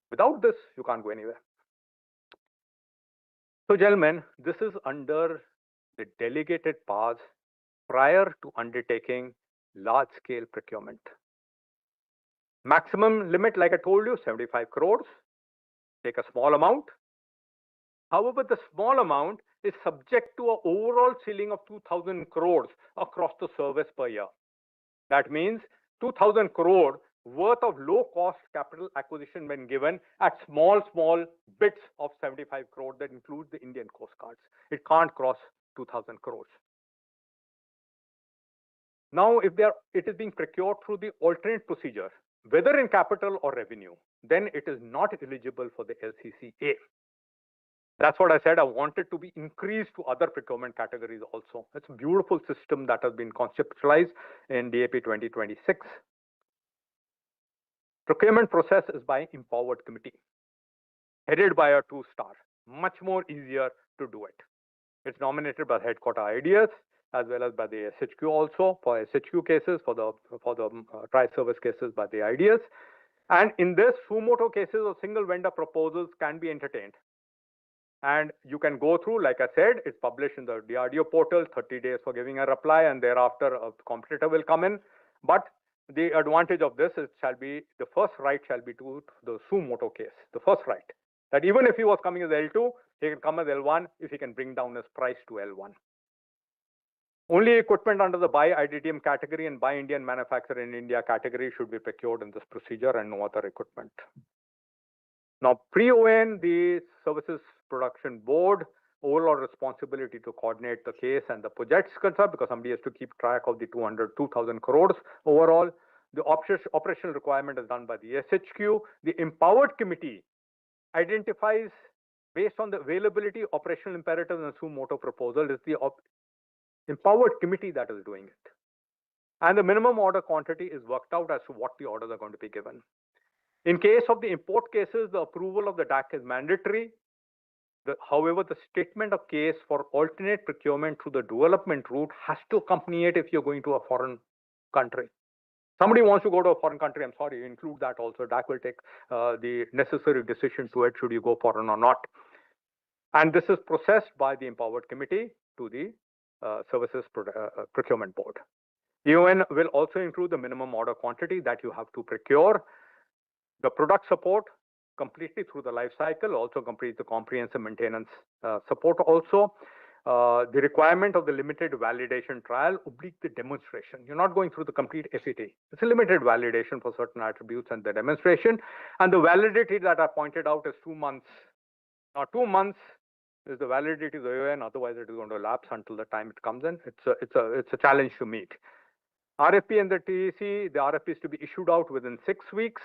without this, you can't go anywhere. So, gentlemen, this is under the delegated powers prior to undertaking large-scale procurement. Maximum limit, like I told you, 75 crores. Take a small amount. However, the small amount is subject to an overall ceiling of 2,000 crores across the service per year. That means 2,000 crore worth of low-cost capital acquisition when given at small bits of 75 crore that includes the Indian Coast Guards. It can't cross 2,000 crores. Now, if it is being procured through the alternate procedure, whether in capital or revenue, then it is not eligible for the LCCA. That's what I said. I wanted to be increased to other procurement categories also. It's a beautiful system that has been conceptualized in DAP 2026. Procurement process is by empowered committee, headed by a 2-star. Much more easier to do it. It's nominated by headquarter IDS as well as by the SHQ also, for SHQ cases, for the tri-service cases by the IDS. And in this, sumoto cases or single vendor proposals can be entertained. And you can go through, like I said, it's published in the DRDO portal, 30 days for giving a reply, and thereafter a competitor will come in. But the advantage of this is the first right shall be to the sumoto case, the first right. That even if he was coming as L2, he can come as L1 if he can bring down his price to L1. Only equipment under the Buy IDTM category and Buy Indian Manufacturer in India category should be procured in this procedure and no other equipment. Now, pre-ON, the Services Production Board, overall responsibility to coordinate the case and the projects concerned, because somebody has to keep track of the 2,000 crores overall. The operational requirement is done by the SHQ. The empowered committee identifies, based on the availability, operational imperatives and sumoto proposal. Is the empowered committee that is doing it. And the minimum order quantity is worked out as to what the orders are going to be given. In case of the import cases, the approval of the DAC is mandatory. However, the statement of case for alternate procurement through the development route has to accompany it if you're going to a foreign country. Somebody wants to go to a foreign country, I'm sorry, include that also. DAC will take the necessary decision to it, should you go foreign or not. And this is processed by the empowered committee to the Services Procurement Board. EON will also include the minimum order quantity that you have to procure. The product support completely through the life cycle, also complete the comprehensive maintenance support also. The requirement of the limited validation trial oblique the demonstration. You're not going through the complete FET. It's a limited validation for certain attributes and the demonstration. And the validity that I pointed out is 2 months. Now, 2 months is the validity of the EON, otherwise it is going to lapse until the time it comes in. It's a challenge to meet. RFP and the TEC, the RFP is to be issued out within 6 weeks.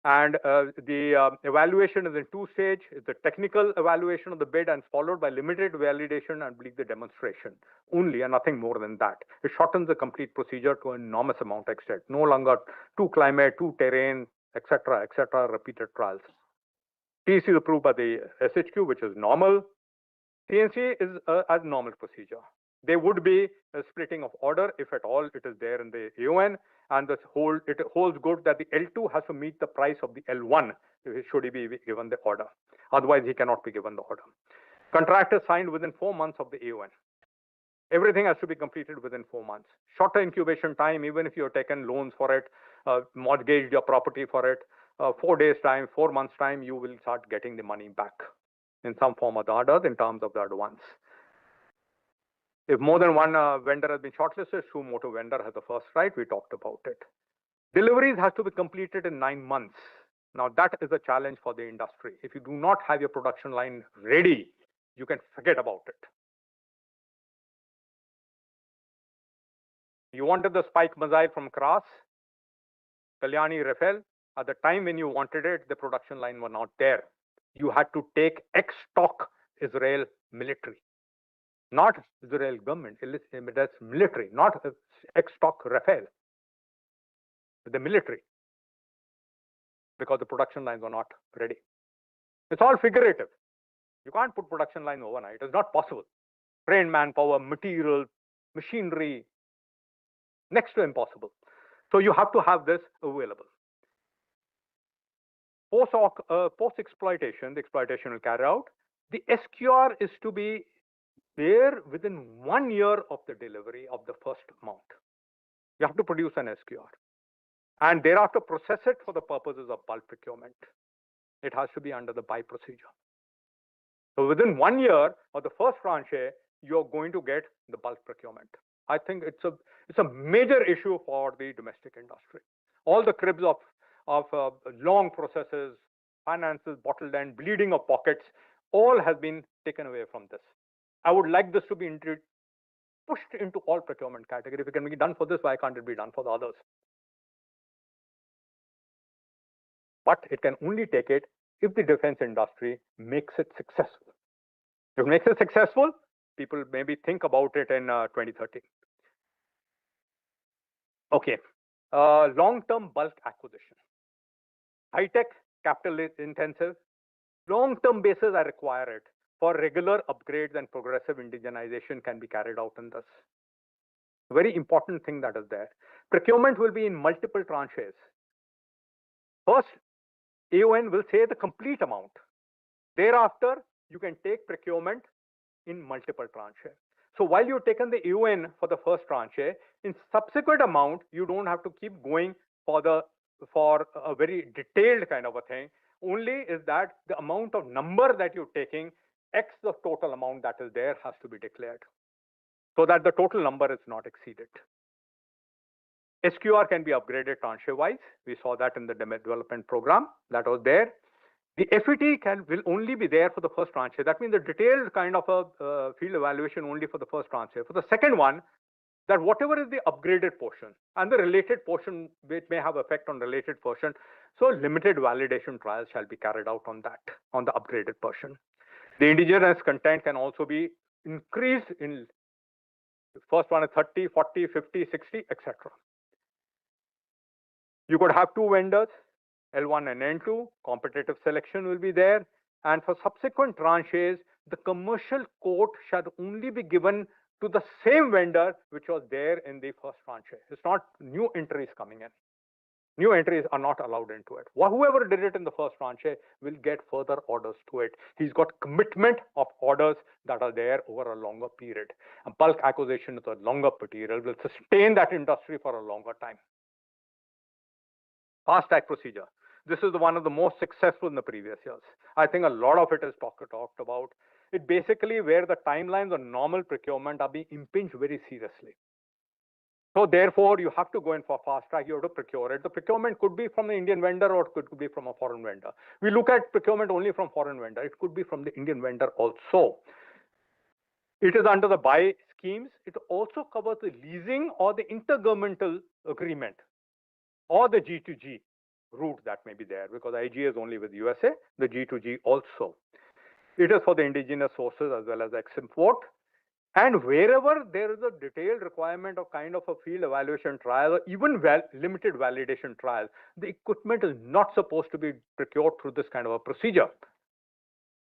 And the evaluation is in 2 stages. It's a technical evaluation of the bid and followed by limited validation and the demonstration only, and nothing more than that. It shortens the complete procedure to an enormous amount of extent. No longer 2 climate, 2 terrain, etc., repeated trials. TEC is approved by the SHQ, which is normal. CNC is as normal procedure. There would be a splitting of order, if at all it is there in the EON, and it holds good that the L2 has to meet the price of the L1 should he be given the order. Otherwise, he cannot be given the order. Contract is signed within 4 months of the EON. Everything has to be completed within 4 months. Shorter incubation time, even if you have taken loans for it, mortgaged your property for it, 4 days time, 4 months time, you will start getting the money back in some form or the other in terms of the advance. If more than one vendor has been shortlisted, sumoto vendor has the first right. We talked about it. Deliveries has to be completed in 9 months. Now, that is a challenge for the industry. If you do not have your production line ready, you can forget about it. You wanted the spike missile from Kras, Kalyani Rafale. At the time when you wanted it, the production line was not there. You had to take ex-stock Israel military. Not Israel government, that's military, not ex-stock Rafale, the military, because the production lines were not ready. It's all figurative. You can't put production line overnight. It's not possible. Trained manpower, material, machinery, next to impossible. So you have to have this available. Post-exploitation, the exploitation will carry out. The SQR is to be there within 1 year of the delivery of the first amount. You have to produce an SQR. And thereafter process it for the purposes of bulk procurement. It has to be under the buy procedure. So within 1 year of the first tranche, you're going to get the bulk procurement. I think it's a major issue for the domestic industry. All the cribs of long processes, finances, bottled end, bleeding of pockets, all has been taken away from this. I would like this to be pushed into all procurement categories. If it can be done for this, why can't it be done for the others? But it can only take it if the defense industry makes it successful. If it makes it successful, people maybe think about it in 2030. Okay, long-term bulk acquisition. High-tech, capital intensive, long-term basis I require it. For regular upgrades and progressive indigenization can be carried out in this. Very important thing that is there. Procurement will be in multiple tranches. First, AON will say the complete amount. Thereafter, you can take procurement in multiple tranches. So while you've taken the AON for the first tranche, in subsequent amount, you don't have to keep going for a very detailed kind of a thing. Only is that the amount of number that you're taking, X the total amount that is there has to be declared, so that the total number is not exceeded. SQR can be upgraded tranche-wise. We saw that in the development program that was there. The FET will only be there for the first tranche. That means the detailed kind of a field evaluation only for the first tranche. For the second one, that whatever is the upgraded portion and the related portion, which may have effect on related portion, so limited validation trials shall be carried out on that, on the upgraded portion. The indigenous content can also be increased in the first one is 30, 40, 50, 60, etc. You could have two vendors, L1 and N2, competitive selection will be there. And for subsequent tranches, the commercial quote shall only be given to the same vendor which was there in the first tranche. It's not new entries coming in. New entries are not allowed into it. Whoever did it in the first tranche will get further orders to it. He's got commitment of orders that are there over a longer period. And bulk acquisition is a longer period, will sustain that industry for a longer time. Fast track procedure. This is one of the most successful in the previous years. I think a lot of it is talked about. It basically where the timelines on normal procurement are being impinged very seriously. So therefore, you have to go in for fast track. You have to procure it. The procurement could be from the Indian vendor or it could be from a foreign vendor. We look at procurement only from foreign vendor. It could be from the Indian vendor also. It is under the buy schemes. It also covers the leasing or the intergovernmental agreement, or the G2G route that may be there, because IG is only with USA, the G2G also. It is for the indigenous sources as well as export. And wherever there is a detailed requirement of kind of a field evaluation trial or even limited validation trial, the equipment is not supposed to be procured through this kind of a procedure.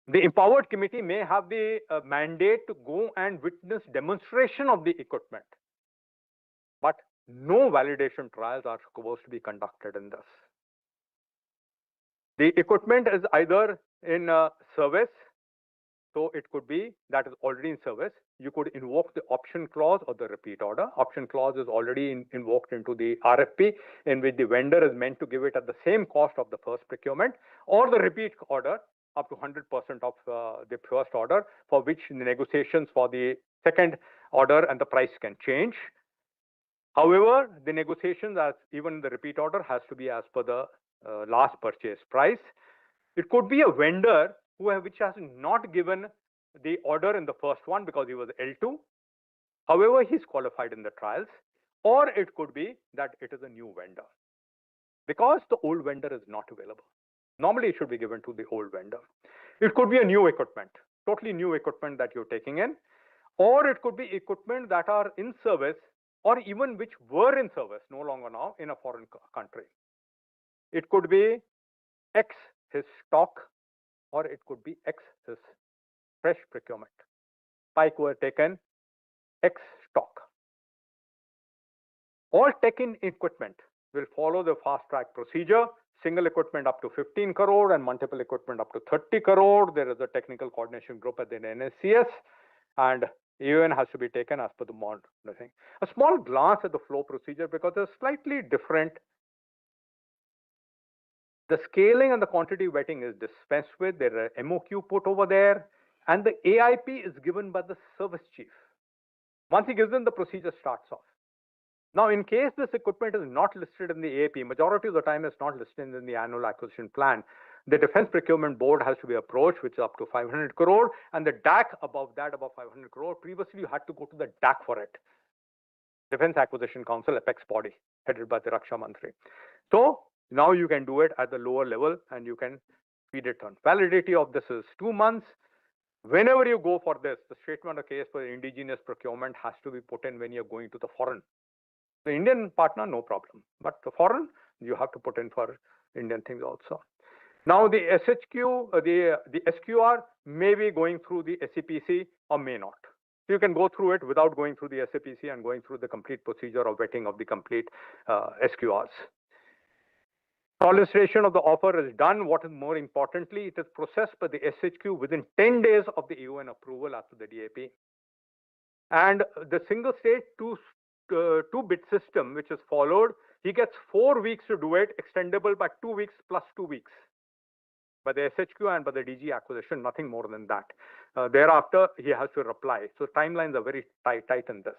The empowered committee may have the mandate to go and witness demonstration of the equipment, but no validation trials are supposed to be conducted in this. The equipment is either in service, so it could be that is already in service. You could invoke the option clause or the repeat order. Option clause is already invoked into the RFP, in which the vendor is meant to give it at the same cost of the first procurement, or the repeat order up to 100% of the first order, for which the negotiations for the second order and the price can change. However, the negotiations, as even the repeat order, has to be as per the last purchase price. It could be a vendor which has not given the order in the first one because he was L2. However, he's qualified in the trials. Or it could be that it is a new vendor because the old vendor is not available. Normally, it should be given to the old vendor. It could be a new equipment, totally new equipment that you're taking in. Or it could be equipment that are in service or even which were in service, no longer now, in a foreign country. It could be X his stock, or it could be X his fresh procurement. Pike were taken X stock. All tech-in equipment will follow the fast-track procedure. Single equipment up to 15 crore and multiple equipment up to 30 crore. There is a technical coordination group at the NSCS, and EON has to be taken as per the model thing. A small glance at the flow procedure because it's slightly different. The scaling and the quantity vetting is dispensed with. There are MOQ put over there, and the AIP is given by the service chief. Once he gives in, the procedure starts off. Now, in case this equipment is not listed in the AAP, majority of the time it's not listed in the annual acquisition plan, the Defense Procurement Board has to be approached, which is up to 500 crore, and the DAC above that, above 500 crore. Previously, you had to go to the DAC for it. Defense Acquisition Council, apex body, headed by the Raksha Mantri. So now you can do it at the lower level and you can feed it on. Validity of this is 2 months. Whenever you go for this, the statement of case for indigenous procurement has to be put in when you're going to the foreign. The Indian partner, no problem. But the foreign, you have to put in for Indian things also. Now the SHQ, the SQR may be going through the SCPC or may not. You can go through it without going through the SCPC and going through the complete procedure of vetting of the complete SQRs. Solicitation of the offer is done. What is more importantly, it is processed by the SHQ within 10 days of the EON approval after the DAP. And the single stage two-bit system, which is followed, he gets 4 weeks to do it, extendable by 2 weeks plus 2 weeks by the SHQ and by the DG acquisition, nothing more than that. Thereafter, he has to reply. So timelines are very tight in this.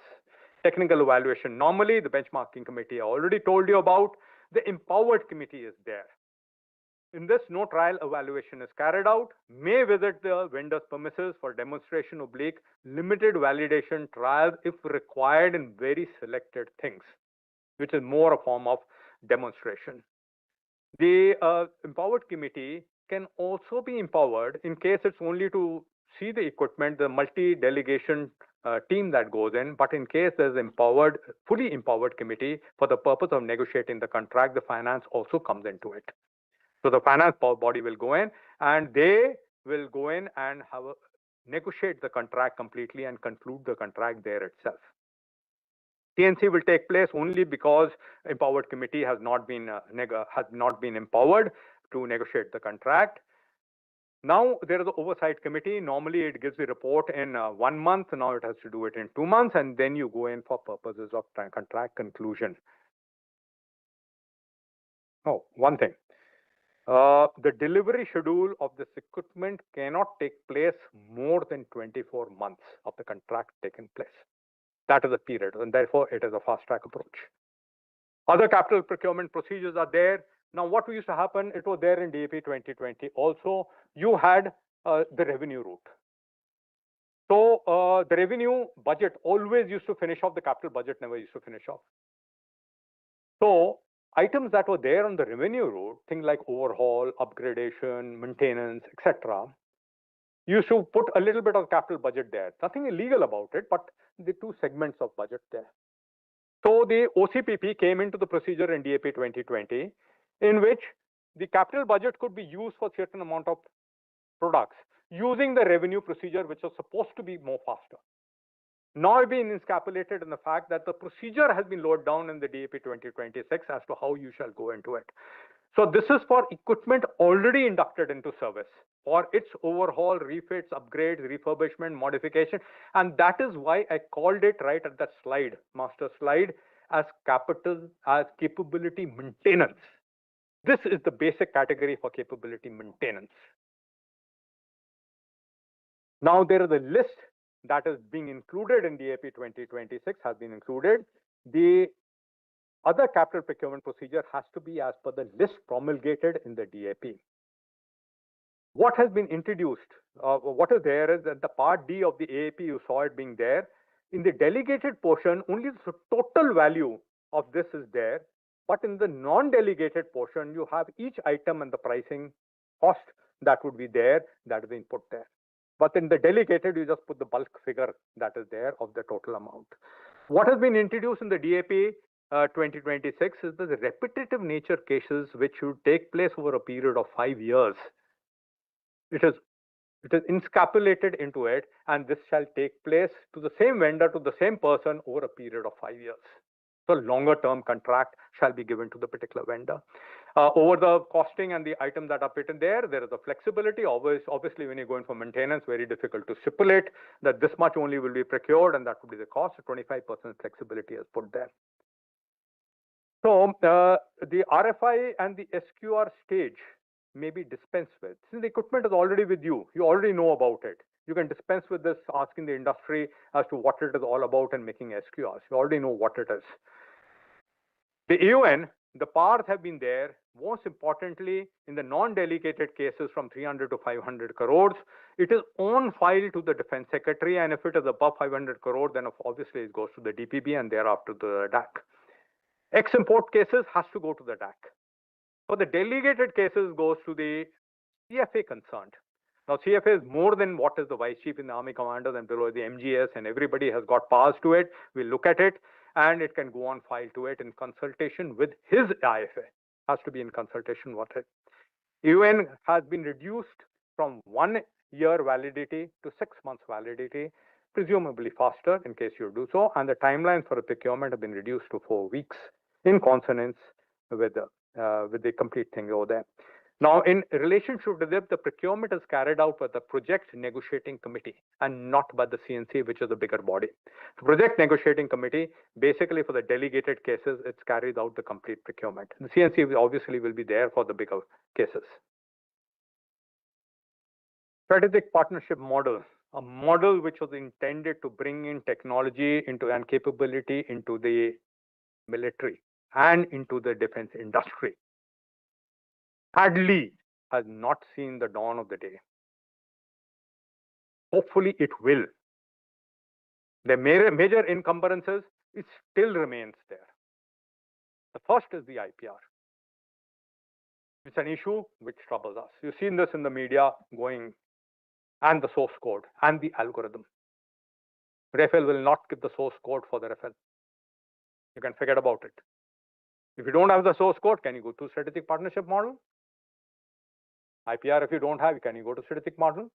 Technical evaluation. Normally, the benchmarking committee I already told you about. The empowered committee is there. In this, no trial evaluation is carried out. May visit the vendor's premises for demonstration / limited validation trials if required in very selected things, which is more a form of demonstration. The empowered committee can also be empowered in case it's only to see the equipment, the multi-delegation team that goes in, but in case there's fully empowered committee for the purpose of negotiating the contract, the finance also comes into it. So the finance body will go in and they will go in and negotiate the contract completely and conclude the contract there itself. TNC will take place only because empowered committee has not been empowered to negotiate the contract. Now there is an oversight committee. Normally it gives the report in 1 month. Now it has to do it in 2 months, and then you go in for purposes of contract conclusion. Oh, one thing. The delivery schedule of this equipment cannot take place more than 24 months of the contract taking place. That is the period, and therefore it is a fast track approach. Other capital procurement procedures are there. Now, what used to happen, it was there in DAP 2020 also, you had the revenue route. So the revenue budget always used to finish off, the capital budget never used to finish off. So items that were there on the revenue route, things like overhaul, upgradation, maintenance, etc., used to put a little bit of capital budget there. Nothing illegal about it, but the 2 segments of budget there. So the OCPP came into the procedure in DAP 2020, in which the capital budget could be used for certain amount of products using the revenue procedure, which was supposed to be more faster. Now being encapsulated in the fact that the procedure has been lowered down in the DAP 2026 as to how you shall go into it. So this is for equipment already inducted into service, for its overhaul, refits, upgrades, refurbishment, modification. And that is why I called it right at that slide, master slide, as capability maintenance. This is the basic category for capability maintenance. Now there is a list that is being included in DAP 2026 has been included. The other capital procurement procedure has to be as per the list promulgated in the DAP. What has been introduced, what is there is that the part D of the AAP, you saw it being there. In the delegated portion, only the total value of this is there. But in the non-delegated portion, you have each item and the pricing cost that would be there, that is being put there. But in the delegated, you just put the bulk figure that is there of the total amount. What has been introduced in the DAP 2026 is the repetitive nature cases which should take place over a period of 5 years. It is encapsulated into it, and this shall take place to the same vendor, to the same person over a period of 5 years. So longer term contract shall be given to the particular vendor. Over the costing and the items that are written there is a flexibility. Obviously, when you go in for maintenance, very difficult to stipulate that this much only will be procured and that would be the cost. 25% flexibility is put there. So the RFI and the SQR stage may be dispensed with. Since the equipment is already with you, you already know about it. You can dispense with this, asking the industry as to what it is all about and making SQRs. You already know what it is. The EUN, the powers have been there. Most importantly, in the non-delegated cases from 300 to 500 crores, it is on file to the Defense Secretary, and if it is above 500 crores, then obviously it goes to the DPB and thereafter the DAC. Ex-import cases has to go to the DAC. For the delegated cases goes to the CFA concerned. Now, CFA is more than what is the Vice Chief in the Army Commanders and below the MGS, and everybody has got powers to it. We look at it, and it can go on file to it in consultation with his IFA. Has to be in consultation with it. UN has been reduced from 1 year validity to 6 months validity, presumably faster in case you do so, and the timelines for the procurement have been reduced to 4 weeks in consonance with the complete thing over there. Now, in relationship to this, the procurement is carried out by the project negotiating committee and not by the CNC, which is the bigger body. The project negotiating committee, basically for the delegated cases, it's carried out the complete procurement. The CNC obviously will be there for the bigger cases. Strategic partnership model, a model which was intended to bring in technology and capability into the military and into the defense industry. Sadly, has not seen the dawn of the day. Hopefully, it will. The major encumbrances, it still remains there. The first is the IPR. It's an issue which troubles us. You've seen this in the media going, and the source code and the algorithm. Rafael will not give the source code for the Rafael. You can forget about it. If you don't have the source code, can you go to strategic partnership model? IPR, if you don't have, can you go to strategic model?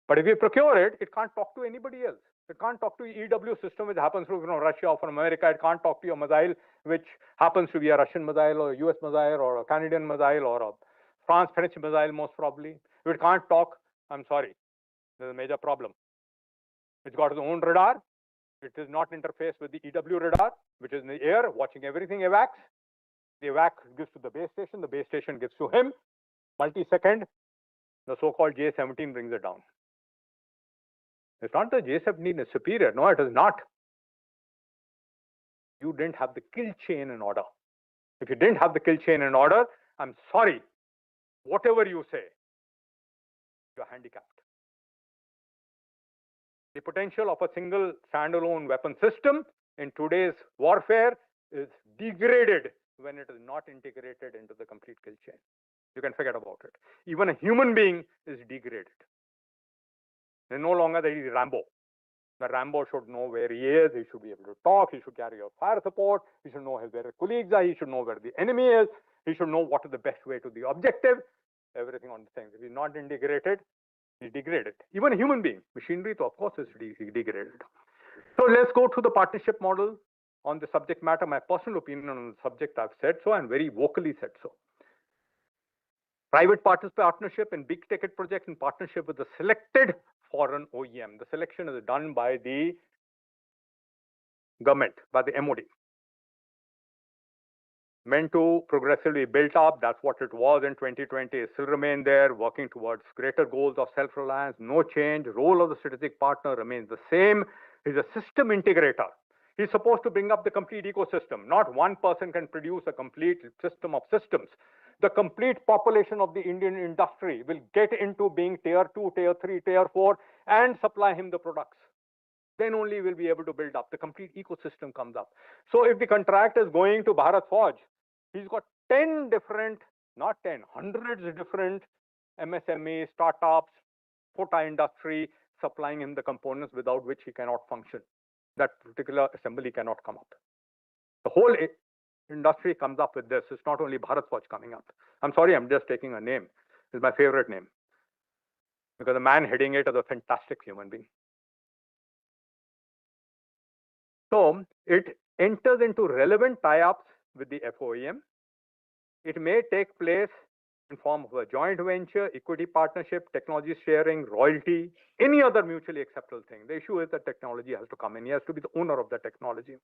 But if you procure it, it can't talk to anybody else. It can't talk to EW system, which happens to be from Russia or from America. It can't talk to your missile, which happens to be a Russian missile or a US missile or a Canadian missile or a France-French missile, most probably. If it can't talk, I'm sorry, there's a major problem. It's got its own radar. It is not interfaced with the EW radar, which is in the air, watching everything evacs. The evac gives to the base station gives to him. Multi-second, the so-called J-17 brings it down. It's not the J-17 is superior. No, it is not. You didn't have the kill chain in order. If you didn't have the kill chain in order, I'm sorry. Whatever you say, you're handicapped. The potential of a single standalone weapon system in today's warfare is degraded when it is not integrated into the complete kill chain. You can forget about it. Even a human being is degraded. They're no longer the Rambo. The Rambo should know where he is. He should be able to talk. He should carry out fire support. He should know where his colleagues are. He should know where the enemy is. He should know what is the best way to the objective. Everything on the thing. If he's not integrated, he's degraded. Even a human being. Machinery, of course, is degraded. So let's go to the partnership model on the subject matter. My personal opinion on the subject, I've said so and very vocally said so. Private partnership in big ticket projects in partnership with the selected foreign OEM. The selection is done by the government, by the MOD. Meant to progressively build up. That's what it was in 2020. It still remain there, working towards greater goals of self-reliance. No change. Role of the strategic partner remains the same. He's a system integrator. He's supposed to bring up the complete ecosystem. Not one person can produce a complete system of systems. The complete population of the Indian industry will get into being tier 2, tier 3, tier 4 and supply him the products. Then only we'll be able to build up. The complete ecosystem comes up. So if the contract is going to Bharat Forge, he's got 10 different, not 10, hundreds of different MSMEs, startups, quota industry supplying him the components without which he cannot function. That particular assembly cannot come up. The whole industry comes up with this. It's not only Bharat Forge coming up. I'm sorry, I'm just taking a name. It's my favorite name. Because the man heading it is a fantastic human being. So it enters into relevant tie-ups with the FOEM. It may take place in form of a joint venture, equity partnership, technology sharing, royalty, any other mutually acceptable thing. The issue is that technology has to come in. He has to be the owner of the technology.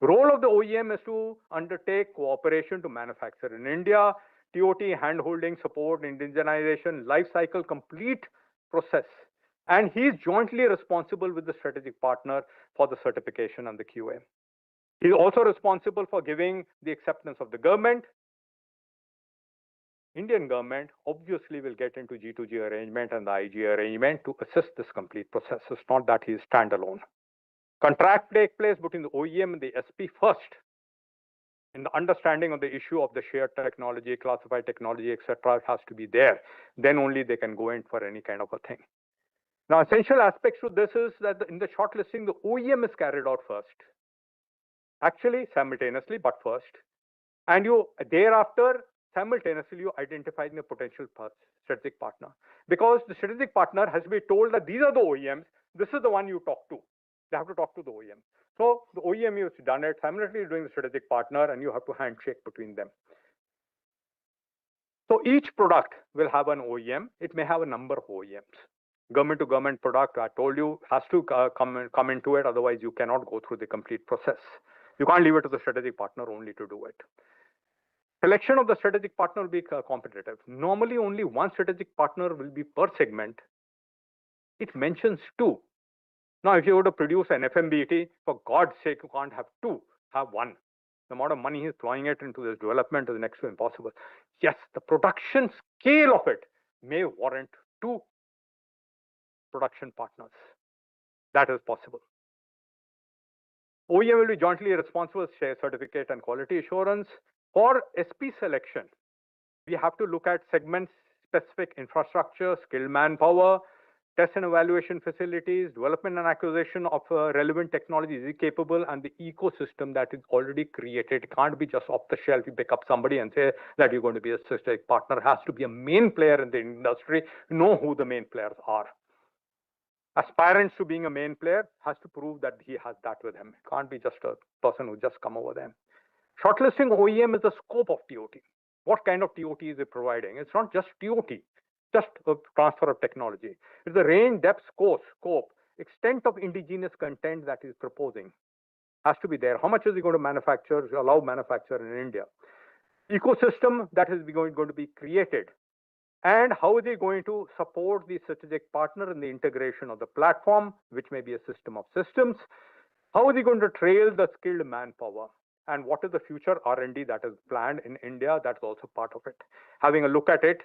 Role of the OEM is to undertake cooperation to manufacture in India, TOT, hand-holding, support, indigenization, life cycle, complete process. And he is jointly responsible with the strategic partner for the certification and the QA. He is also responsible for giving the acceptance of the government. Indian government obviously will get into G2G arrangement and the IG arrangement to assist this complete process. It's not that he is standalone. Contract take place between the OEM and the SP first in the understanding of the issue of the shared technology, classified technology, etc. has to be there. Then only they can go in for any kind of a thing. Now, essential aspects to this is that in the shortlisting, the OEM is carried out first. Actually, simultaneously, but first. And you thereafter, simultaneously, you identify the potential strategic partner. Because the strategic partner has to be told that these are the OEMs, this is the one you talk to. They have to talk to the OEM. So the OEM has done it, simultaneously doing the strategic partner, and you have to handshake between them. So each product will have an OEM. It may have a number of OEMs. Government to government product, I told you, has to come into it. Otherwise, you cannot go through the complete process. You can't leave it to the strategic partner only to do it. Selection of the strategic partner will be competitive. Normally, only one strategic partner will be per segment. It mentions two. Now, if you were to produce an FMBT, for God's sake, you can't have two, have one. The amount of money he's throwing it into this development is next to impossible. Yes, the production scale of it may warrant two production partners. That is possible. OEM will be jointly responsible for certificate and quality assurance. For SP selection, we have to look at segment-specific infrastructure, skilled manpower, test and evaluation facilities, development and acquisition of relevant technology is capable, and the ecosystem that is already created. It can't be just off the shelf. You pick up somebody and say that you're going to be a strategic partner. It has to be a main player in the industry. Know who the main players are. Aspirants to being a main player has to prove that he has that with him. It can't be just a person who just come over them. Shortlisting OEM is the scope of TOT. What kind of TOT is it providing? It's not just TOT, just a transfer of technology. It's the range, depth, scope, extent of indigenous content that is proposing has to be there. How much is he going to manufacture, allow manufacture in India? Ecosystem that is going to be created. And how is he going to support the strategic partner in the integration of the platform, which may be a system of systems? How is he going to trail the skilled manpower? And what is the future R&D that is planned in India? That's also part of it. Having a look at it,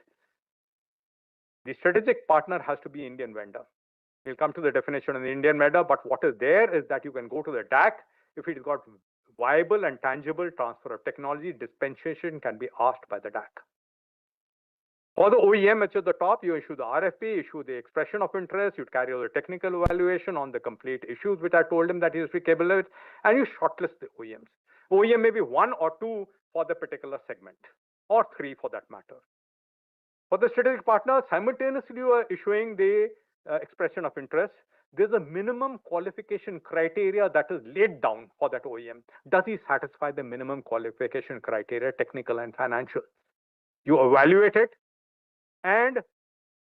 the strategic partner has to be Indian vendor. We'll come to the definition of the Indian vendor, but what is there is that you can go to the DAC. If it's got viable and tangible transfer of technology, dispensation can be asked by the DAC. For the OEM, it's at the top, you issue the RFP, issue the expression of interest, you carry out the technical evaluation on the complete issues, which I told him that he is capable with, and you shortlist the OEMs. OEM may be one or two for the particular segment, or three for that matter. For the strategic partner, simultaneously you are issuing the expression of interest. There's a minimum qualification criteria that is laid down for that OEM. Does he satisfy the minimum qualification criteria, technical and financial? You evaluate it, and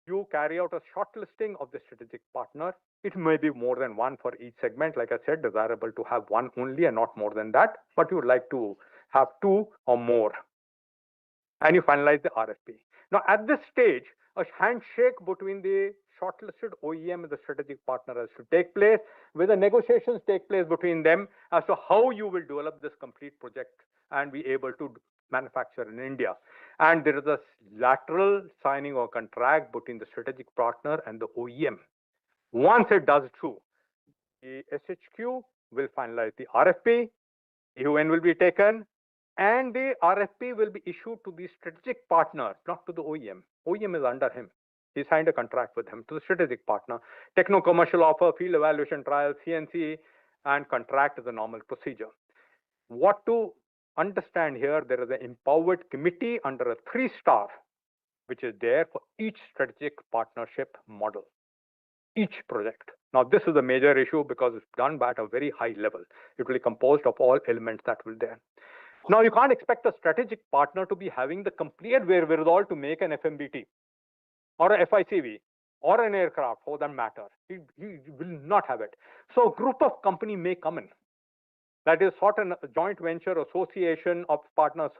you carry out a shortlisting of the strategic partner. It may be more than one for each segment. Like I said, desirable to have one only and not more than that, but you would like to have two or more. And you finalize the RFP. Now, at this stage, a handshake between the shortlisted OEM and the strategic partner has to take place, where the negotiations take place between them as to how you will develop this complete project and be able to manufacture in India. And there is a lateral signing or contract between the strategic partner and the OEM. Once it does through, the SHQ will finalize the RFP, EON will be taken, and the RFP will be issued to the strategic partner, not to the OEM. OEM is under him. He signed a contract with him, to the strategic partner. Techno-commercial offer, field evaluation trial, CNC, and contract is a normal procedure. What to understand here, there is an empowered committee under a 3-star, which is there for each strategic partnership model, each project. Now, this is a major issue because it's done at a very high level. It will be composed of all elements that will there. Now, you can't expect a strategic partner to be having the complete wherewithal to make an FMBT or a FICV or an aircraft for that matter. He will not have it. So a group of company may come in. That is sort of a joint venture association of partners,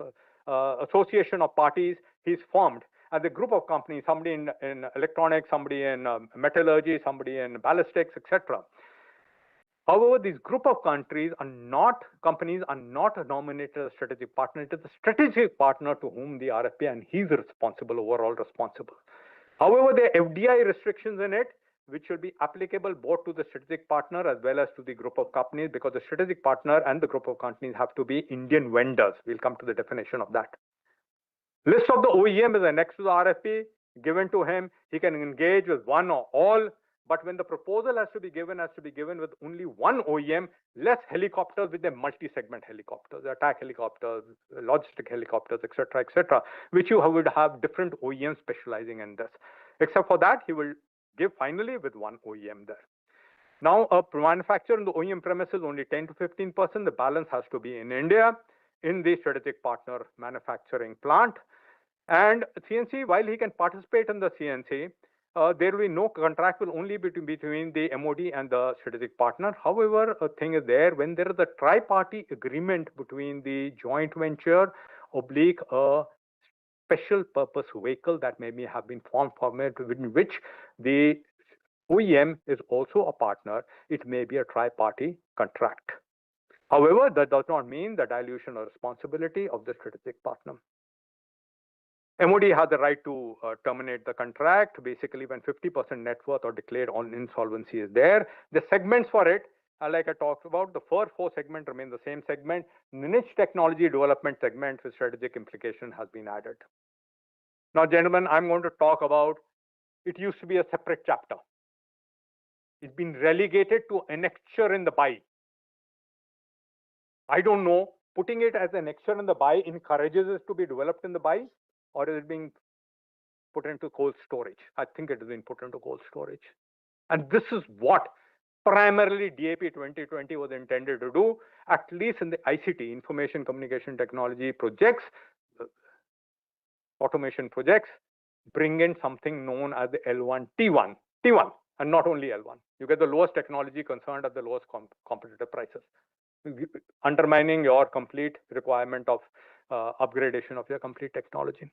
association of parties he's formed. And the group of companies, somebody in electronics, somebody in metallurgy, somebody in ballistics, etc. However, these group of companies are not nominated as strategic partner. It is the strategic partner to whom the RFP, and he's responsible, overall responsible. However, there are FDI restrictions in it, which will be applicable both to the strategic partner as well as to the group of companies, because the strategic partner and the group of companies have to be Indian vendors. We'll come to the definition of that. List of the OEM is annexed to the RFP, given to him. He can engage with one or all, but when the proposal has to be given with only one OEM, less helicopters with the multi-segment helicopters, attack helicopters, logistic helicopters, etc., which you would have different OEMs specializing in this. Except for that, he will give finally with one OEM there. Now, a manufacturer in the OEM premises only 10 to 15%. The balance has to be in India, in the strategic partner manufacturing plant. And CNC, while he can participate in the CNC, there will be no contract, will only be between the MOD and the strategic partner. However, a thing is there, when there is a tri-party agreement between the joint venture oblique a special purpose vehicle that maybe have been formed in which the OEM is also a partner, it may be a tri-party contract. However, that does not mean the dilution of responsibility of the strategic partner. MOD has the right to terminate the contract, basically when 50% net worth or declared on insolvency is there. The segments for it, like I talked about, the first four segment remain the same segment. Niche technology development segment with strategic implication has been added. Now, gentlemen, I'm going to talk about, it used to be a separate chapter. It's been relegated to annexure in the BI. I don't know, putting it as an annexure in the BI encourages it to be developed in the BI, or is it being put into cold storage? I think it has been put into cold storage. And this is what primarily DAP 2020 was intended to do, at least in the ICT, information communication technology projects, automation projects, bring in something known as the L1 T1, and not only L1. You get the lowest technology concerned at the lowest competitive prices, undermining your complete requirement of upgradation of your complete technology.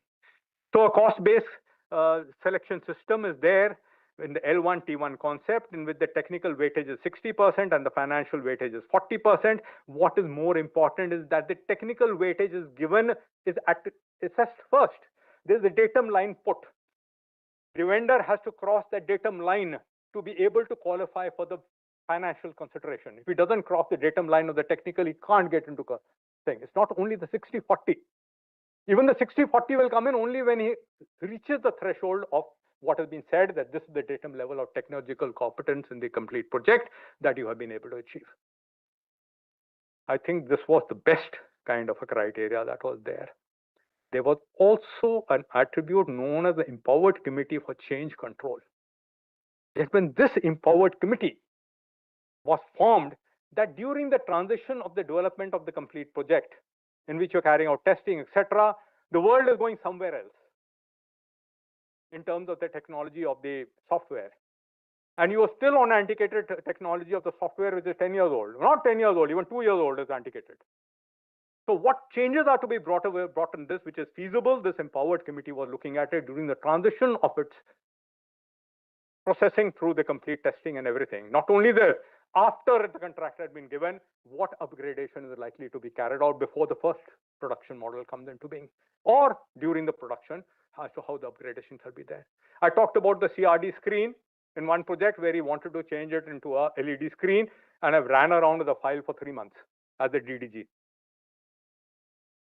So a cost-based selection system is there in the L1 T1 concept, and with the technical weightage is 60% and the financial weightage is 40%. What is more important is that the technical weightage is given, is assessed first. There's a datum line put. The vendor has to cross that datum line to be able to qualify for the financial consideration. If he doesn't cross the datum line of the technical, he can't get into the thing. It's not only the 60-40. Even the 60-40 will come in only when he reaches the threshold of what has been said, that this is the datum level of technological competence in the complete project that you have been able to achieve. I think this was the best kind of a criteria that was there. There was also an attribute known as the Empowered Committee for Change Control. When this Empowered Committee was formed, that during the transition of the development of the complete project, in which you're carrying out testing, etc., the world is going somewhere else in terms of the technology of the software. And you are still on antiquated technology of the software, which is 10 years old. Not 10 years old, even 2 years old is antiquated. So what changes are to be brought in this, which is feasible? This Empowered Committee was looking at it during the transition of its processing through the complete testing and everything. Not only there, after the contract had been given, what upgradation is likely to be carried out before the first production model comes into being, or during the production, as to how the upgradations will be there. I talked about the CRD screen in one project where he wanted to change it into a LED screen, and I've ran around with the file for 3 months as a DDG.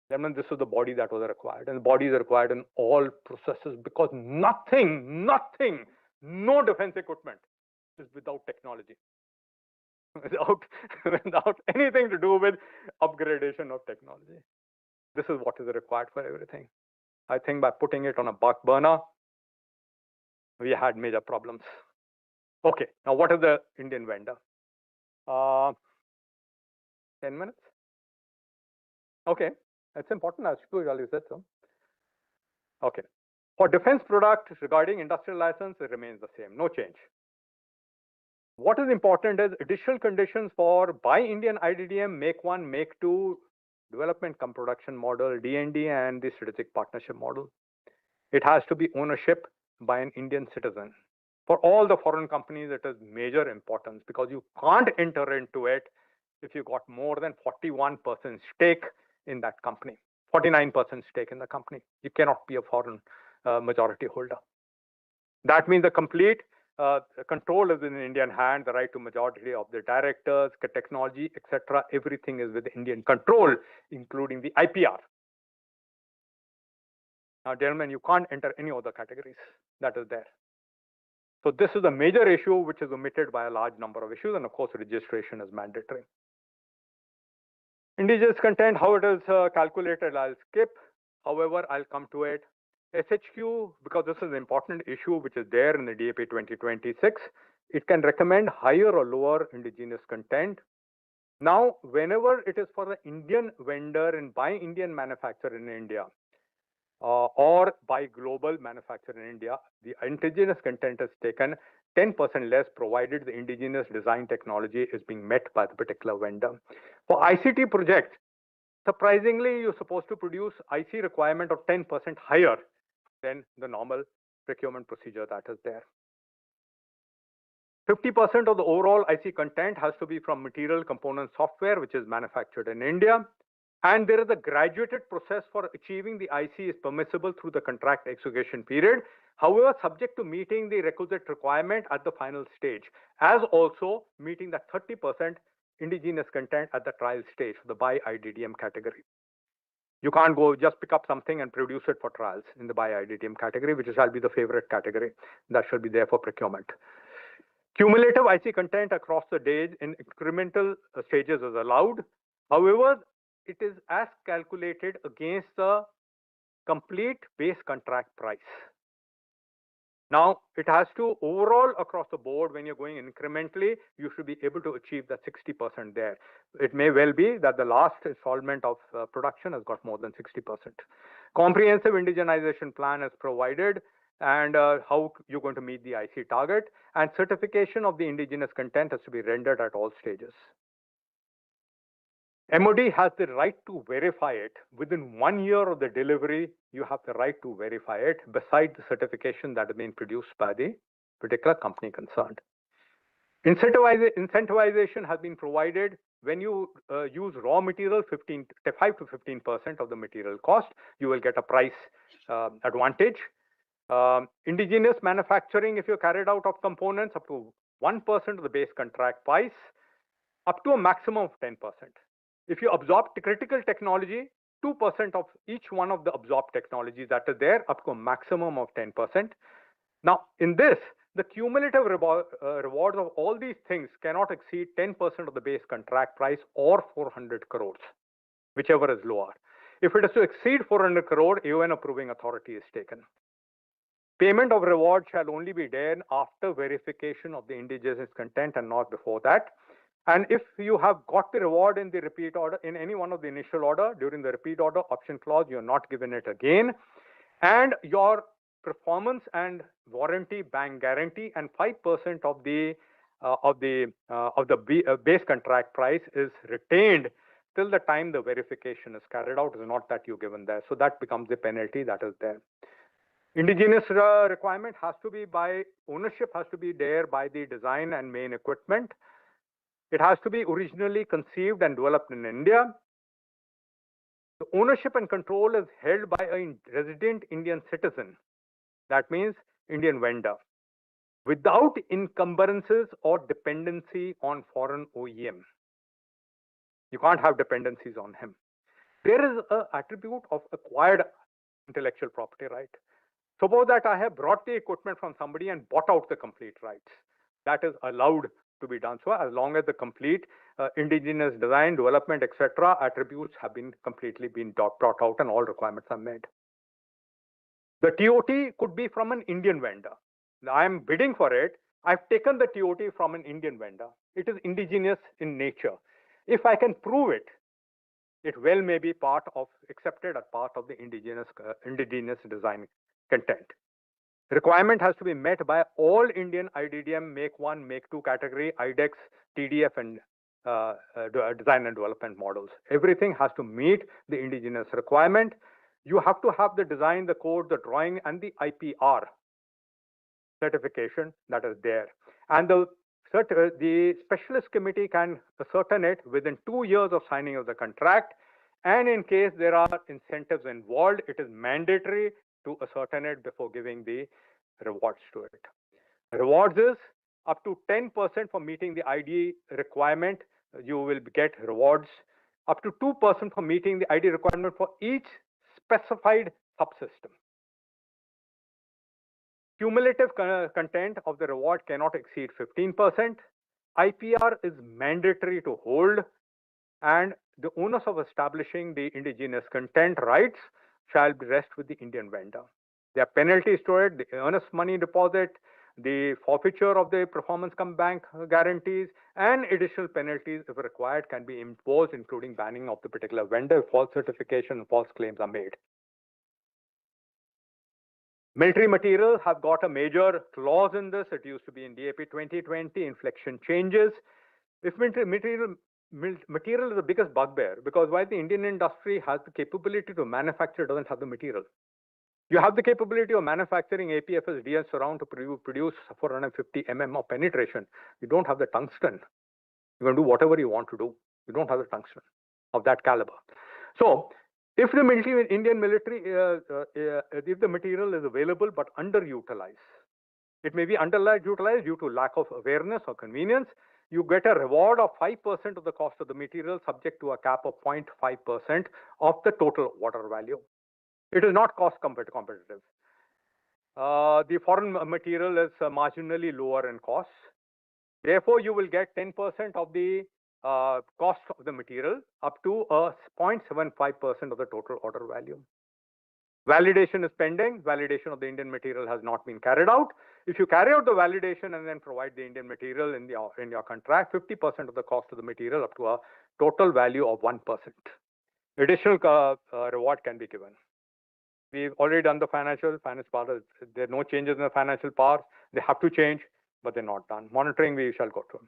Then this is the body that was required, and the body is required in all processes, because nothing, no defense equipment is without technology. Without anything to do with upgradation of technology. This is what is required for everything. I think by putting it on a back burner, we had major problems. Okay, now what is the Indian vendor? 10 minutes? Okay, that's important. I suppose you said so. Okay. For defense product regarding industrial license, it remains the same, no change. What is important is additional conditions for Buy Indian IDDM, Make One, Make Two, Development Cum Production model, DND, and the Strategic Partnership model. It has to be ownership by an Indian citizen. For all the foreign companies, it is major importance because you can't enter into it if you got more than 41% stake in that company, 49% stake in the company. You cannot be a foreign majority holder. That means the complete control is in Indian hand, the right to majority of the directors, technology, etc. Everything is with Indian control, including the IPR. Now, gentlemen, you can't enter any other categories that is there. So this is a major issue which is omitted by a large number of issues, and of course, registration is mandatory. Indigenous content, how it is calculated, I'll skip. However, I'll come to it. SHQ, because this is an important issue which is there in the DAP 2026, it can recommend higher or lower indigenous content. Now, whenever it is for the Indian vendor and Buy Indian manufacturer in India, or by global manufacturer in India, the indigenous content is taken 10% less provided the indigenous design technology is being met by the particular vendor. For ICT project, surprisingly, you're supposed to produce IC requirement of 10% higher than the normal procurement procedure that is there. 50% of the overall IC content has to be from material component software, which is manufactured in India. And there is a graduated process for achieving the IC is permissible through the contract execution period. However, subject to meeting the requisite requirement at the final stage, as also meeting the 30% indigenous content at the trial stage for the Buy IDDM category. You can't go just pick up something and produce it for trials in the Buy IDDM category, which shall be the favorite category that shall be there for procurement. Cumulative IC content across the days in incremental stages is allowed. However, it is as calculated against the complete base contract price. Now, it has to overall across the board, when you're going incrementally, you should be able to achieve that 60% there. It may well be that the last installment of production has got more than 60%. Comprehensive indigenization plan is provided, and how you're going to meet the IC target, and certification of the indigenous content has to be rendered at all stages. MOD has the right to verify it. Within 1 year of the delivery, you have the right to verify it, beside the certification that has been produced by the particular company concerned. Incentivization has been provided when you use raw material, 5 to 15% of the material cost, you will get a price advantage. Indigenous manufacturing, if you carried out of components, up to 1% of the base contract price, up to a maximum of 10%. If you absorb the critical technology, 2% of each one of the absorbed technologies that are there, up to a maximum of 10%. Now, in this, the cumulative rewards of all these things cannot exceed 10% of the base contract price or 400 crores, whichever is lower. If it is to exceed 400 crore, UN approving authority is taken. Payment of reward shall only be done after verification of the indigenous content and not before that. And if you have got the reward in the repeat order, in any one of the initial order, during the repeat order option clause, you're not given it again. And your performance and warranty, bank guarantee, and 5% of the base contract price is retained till the time the verification is carried out. Is not that you're given there. So that becomes the penalty that is there. Indigenous requirement has to be by ownership, has to be there by the design and main equipment. It has to be originally conceived and developed in India. The ownership and control is held by a resident Indian citizen. That means Indian vendor, without encumbrances or dependency on foreign OEM. You can't have dependencies on him. There is an attribute of acquired intellectual property right. Suppose that I have brought the equipment from somebody and bought out the complete rights. That is allowed to be done so, as long as the complete indigenous design, development, etc. attributes have been completely brought out and all requirements are met. The TOT could be from an Indian vendor. I am bidding for it. I've taken the TOT from an Indian vendor. It is indigenous in nature. If I can prove it, it well may be accepted as part of the indigenous design content. Requirement has to be met by all Indian IDDM Make 1, Make 2 category, IDEX, TDF, and design and development models. Everything has to meet the indigenous requirement. You have to have the design, the code, the drawing, and the IPR certification that is there. And the specialist committee can ascertain it within 2 years of signing of the contract. And in case there are incentives involved, it is mandatory to ascertain it before giving the rewards to it. Rewards is up to 10% for meeting the ID requirement. You will get rewards. Up to 2% for meeting the ID requirement for each specified subsystem. Cumulative content of the reward cannot exceed 15%. IPR is mandatory to hold, and the onus of establishing the indigenous content rights shall rest with the Indian vendor. There are penalties to it, the earnest money deposit, the forfeiture of the performance come bank guarantees, and additional penalties, if required, can be imposed, including banning of the particular vendor if false certification and false claims are made. Military material have got a major clause in this. It used to be in DAP 2020, inflection changes. If material is the biggest bugbear, because while the Indian industry has the capability to manufacture, it doesn't have the material. You have the capability of manufacturing APFS DS around to produce 450 mm of penetration. You don't have the tungsten. You can do whatever you want to do. You don't have the tungsten of that caliber. So, if the Indian military, if the material is available but underutilized, it may be underutilized due to lack of awareness or convenience. You get a reward of 5% of the cost of the material, subject to a cap of 0.5% of the total order value. It is not cost competitive. The foreign material is marginally lower in cost. Therefore, you will get 10% of the cost of the material up to 0.75% of the total order value. Validation is pending. Validation of the Indian material has not been carried out. If you carry out the validation and then provide the Indian material in your contract, 50% of the cost of the material up to a total value of 1%. Additional reward can be given. We've already done the finance part. There are no changes in the financial part. They have to change, but they're not done. Monitoring, we shall go through.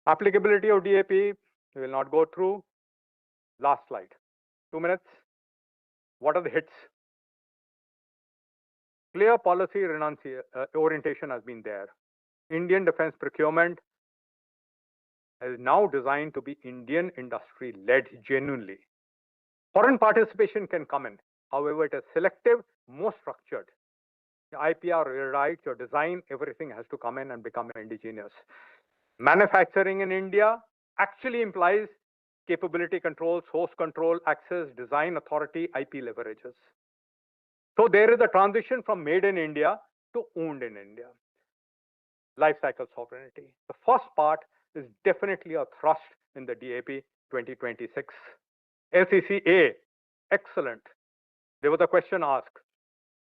Applicability of DAP, we will not go through. Last slide. 2 minutes. What are the hits? Clear policy orientation has been there. Indian defense procurement is now designed to be Indian industry-led genuinely. Foreign participation can come in. However, it is selective, more structured. The IPR rights, your design, everything has to come in and become indigenous. Manufacturing in India actually implies capability control, source control, access, design authority, IP leverages. So there is a transition from made in India to owned in India. Life cycle sovereignty. The first part is definitely a thrust in the DAP 2026. LCCA, excellent. There was a question asked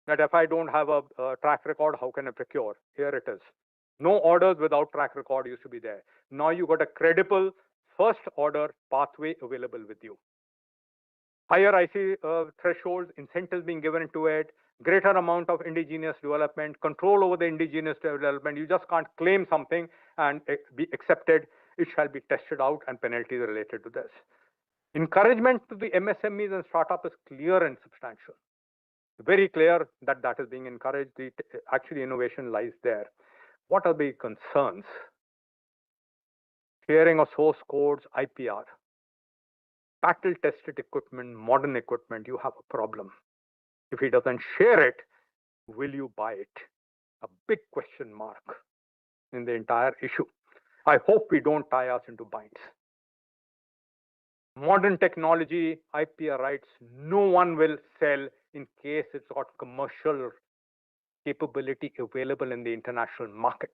that if I don't have a track record, how can I procure? Here it is. No orders without track record used to be there. Now you got a credible first order pathway available with you. Higher IC thresholds, incentives being given to it, greater amount of indigenous development, control over the indigenous development. You just can't claim something and be accepted. It shall be tested out and penalties related to this. Encouragement to the MSMEs and startup is clear and substantial. Very clear that that is being encouraged. Actually, innovation lies there. What are the concerns? Sharing of source codes, IPR. Battle tested equipment, modern equipment, you have a problem. If he doesn't share it, will you buy it? A big question mark in the entire issue. I hope we don't tie us into binds. Modern technology, IPR rights, no one will sell in case it's got commercial capability available in the international market.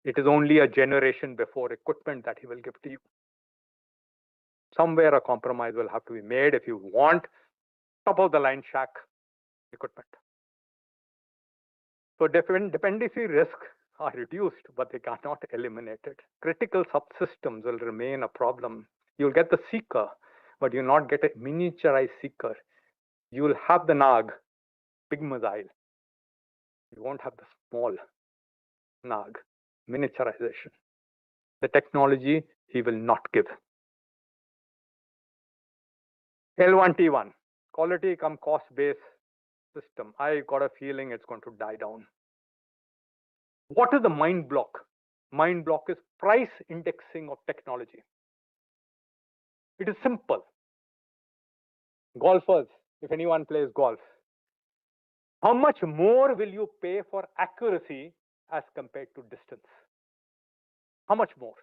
It is only a generation before equipment that he will give to you. Somewhere a compromise will have to be made if you want top of the line shack equipment. So dependency risk are reduced, but they cannot eliminate it. Critical subsystems will remain a problem. You'll get the seeker, but you'll not get a miniaturized seeker. You'll have the NAG, big missile. You won't have the small NAG, miniaturization. The technology he will not give. L1T1, quality come cost-based system. I got a feeling it's going to die down. What is the mind block? Mind block is price indexing of technology. It is simple. Golfers, if anyone plays golf, how much more will you pay for accuracy as compared to distance? How much more?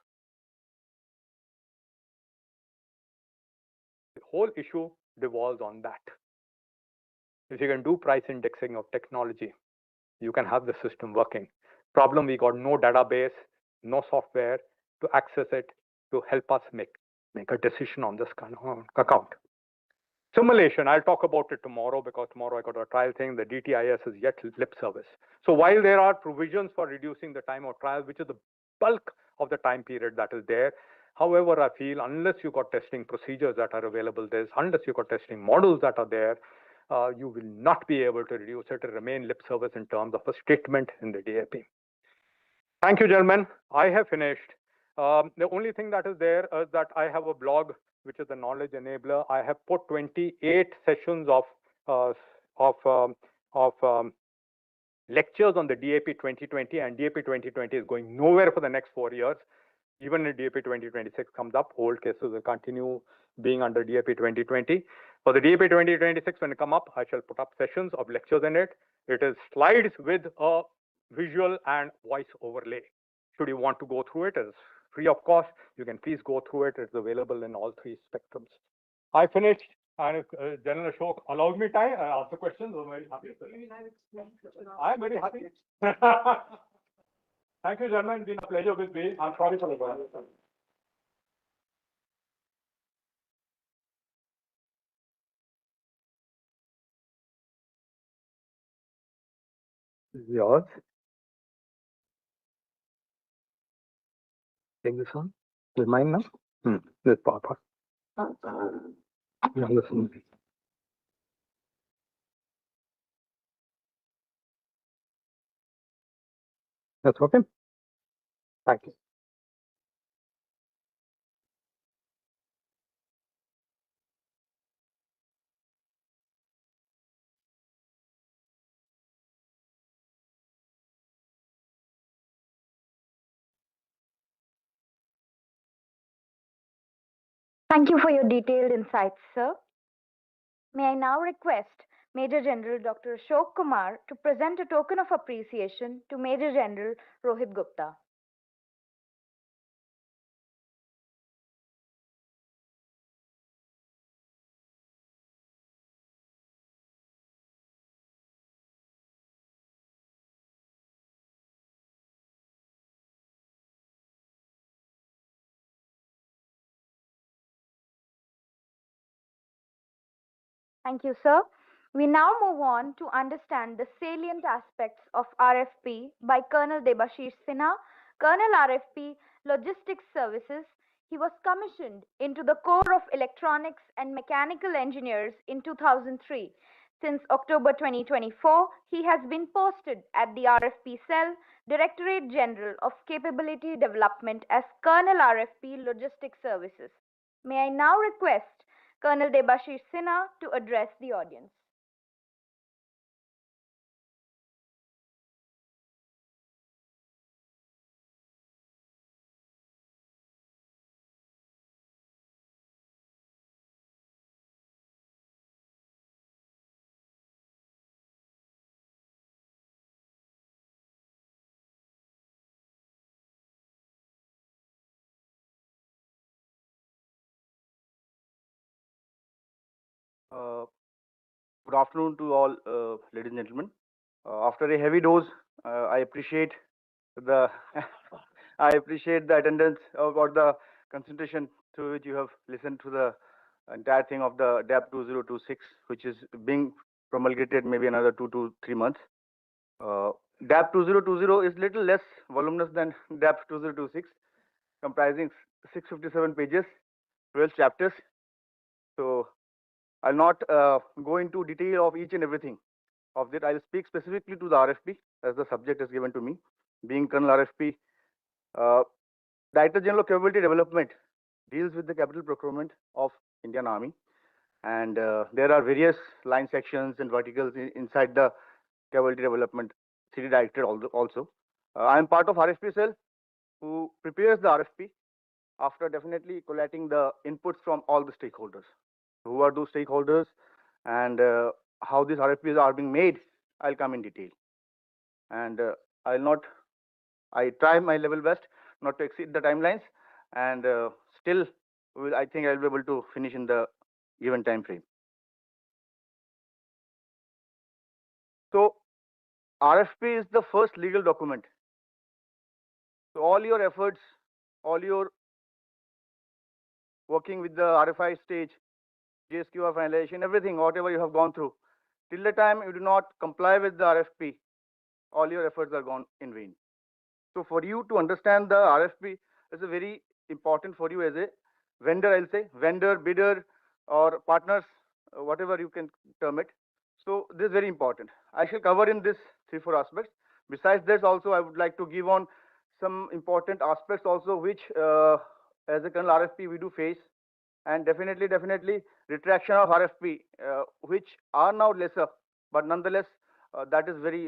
The whole issue devolves on that. If you can do price indexing of technology, you can have the system working. Problem, we got no database, no software to access it to help us make a decision on this kind of account. Simulation, I'll talk about it tomorrow because tomorrow I got a trial thing. The DTIS is yet lip service. So while there are provisions for reducing the time of trial, which is the bulk of the time period that is there, however, I feel unless you got testing procedures that are available, unless you got testing models that are there, you will not be able to reduce it. It will remain lip service in terms of a statement in the DAP. Thank you, gentlemen. I have finished. The only thing that is there is that I have a blog, which is the Knowledge Enabler. I have put 28 sessions of lectures on the DAP 2020, and DAP 2020 is going nowhere for the next 4 years. Even if DAP 2026 comes up, old cases will continue being under DAP 2020. For the DAP 2026, when it come up, I shall put up sessions of lectures in it. It is slides with a visual and voice overlay. Should you want to go through it, it's free of cost. You can please go through it. It's available in all three spectrums. I finished, and if General Ashok allows me time, I answer questions. I'm very happy. I'm very happy. Thank you, gentlemen. It's been a pleasure with me. I'm sorry for the problem. This is yours. Take this one. This is mine now. This part. Yeah, listen. That's okay. Thank you. Thank you for your detailed insights, sir. May I now request Major General Dr. Ashok Kumar to present a token of appreciation to Major General Rohit Gupta. Thank you, sir. We now move on to understand the salient aspects of RFP by Colonel Debashish Sinha. Colonel RFP Logistics Services. He was commissioned into the Corps of Electronics and Mechanical Engineers in 2003. Since October 2024, he has been posted at the RFP Cell, Directorate General of Capability Development as Colonel RFP Logistics Services. May I now request Colonel Debashish Sinha to address the audience. Good afternoon to all, ladies and gentlemen. After a heavy dose, I appreciate the attendance or the concentration through which you have listened to the entire thing of the DAP 2026, which is being promulgated maybe another 2 to 3 months. DAP 2020 is little less voluminous than DAP 2026, comprising 657 pages, 12 chapters. So I'll not go into detail of each and everything of that. I'll speak specifically to the RFP as the subject is given to me. Being Colonel RFP, Director General of Capability Development deals with the capital procurement of Indian Army, and there are various line sections and verticals inside the capability development city director also. I am part of RFP cell who prepares the RFP after definitely collating the inputs from all the stakeholders. Who are those stakeholders and how these RFPs are being made, I'll come in detail. And I try my level best not to exceed the timelines, and still, I think I'll be able to finish in the given time frame. So RFP is the first legal document. So all your efforts, all your working with the RFI stage, JSQR finalization, everything, whatever you have gone through, till the time you do not comply with the RFP, all your efforts are gone in vain. So for you to understand the RFP is a very important for you as a vendor, I'll say, vendor, bidder, or partners, whatever you can term it. So this is very important. I shall cover in this 3-4 aspects. Besides this, also I would like to give on some important aspects also, which as a Colonel RFP we do face, and definitely retraction of RFP, which are now lesser, but nonetheless that is very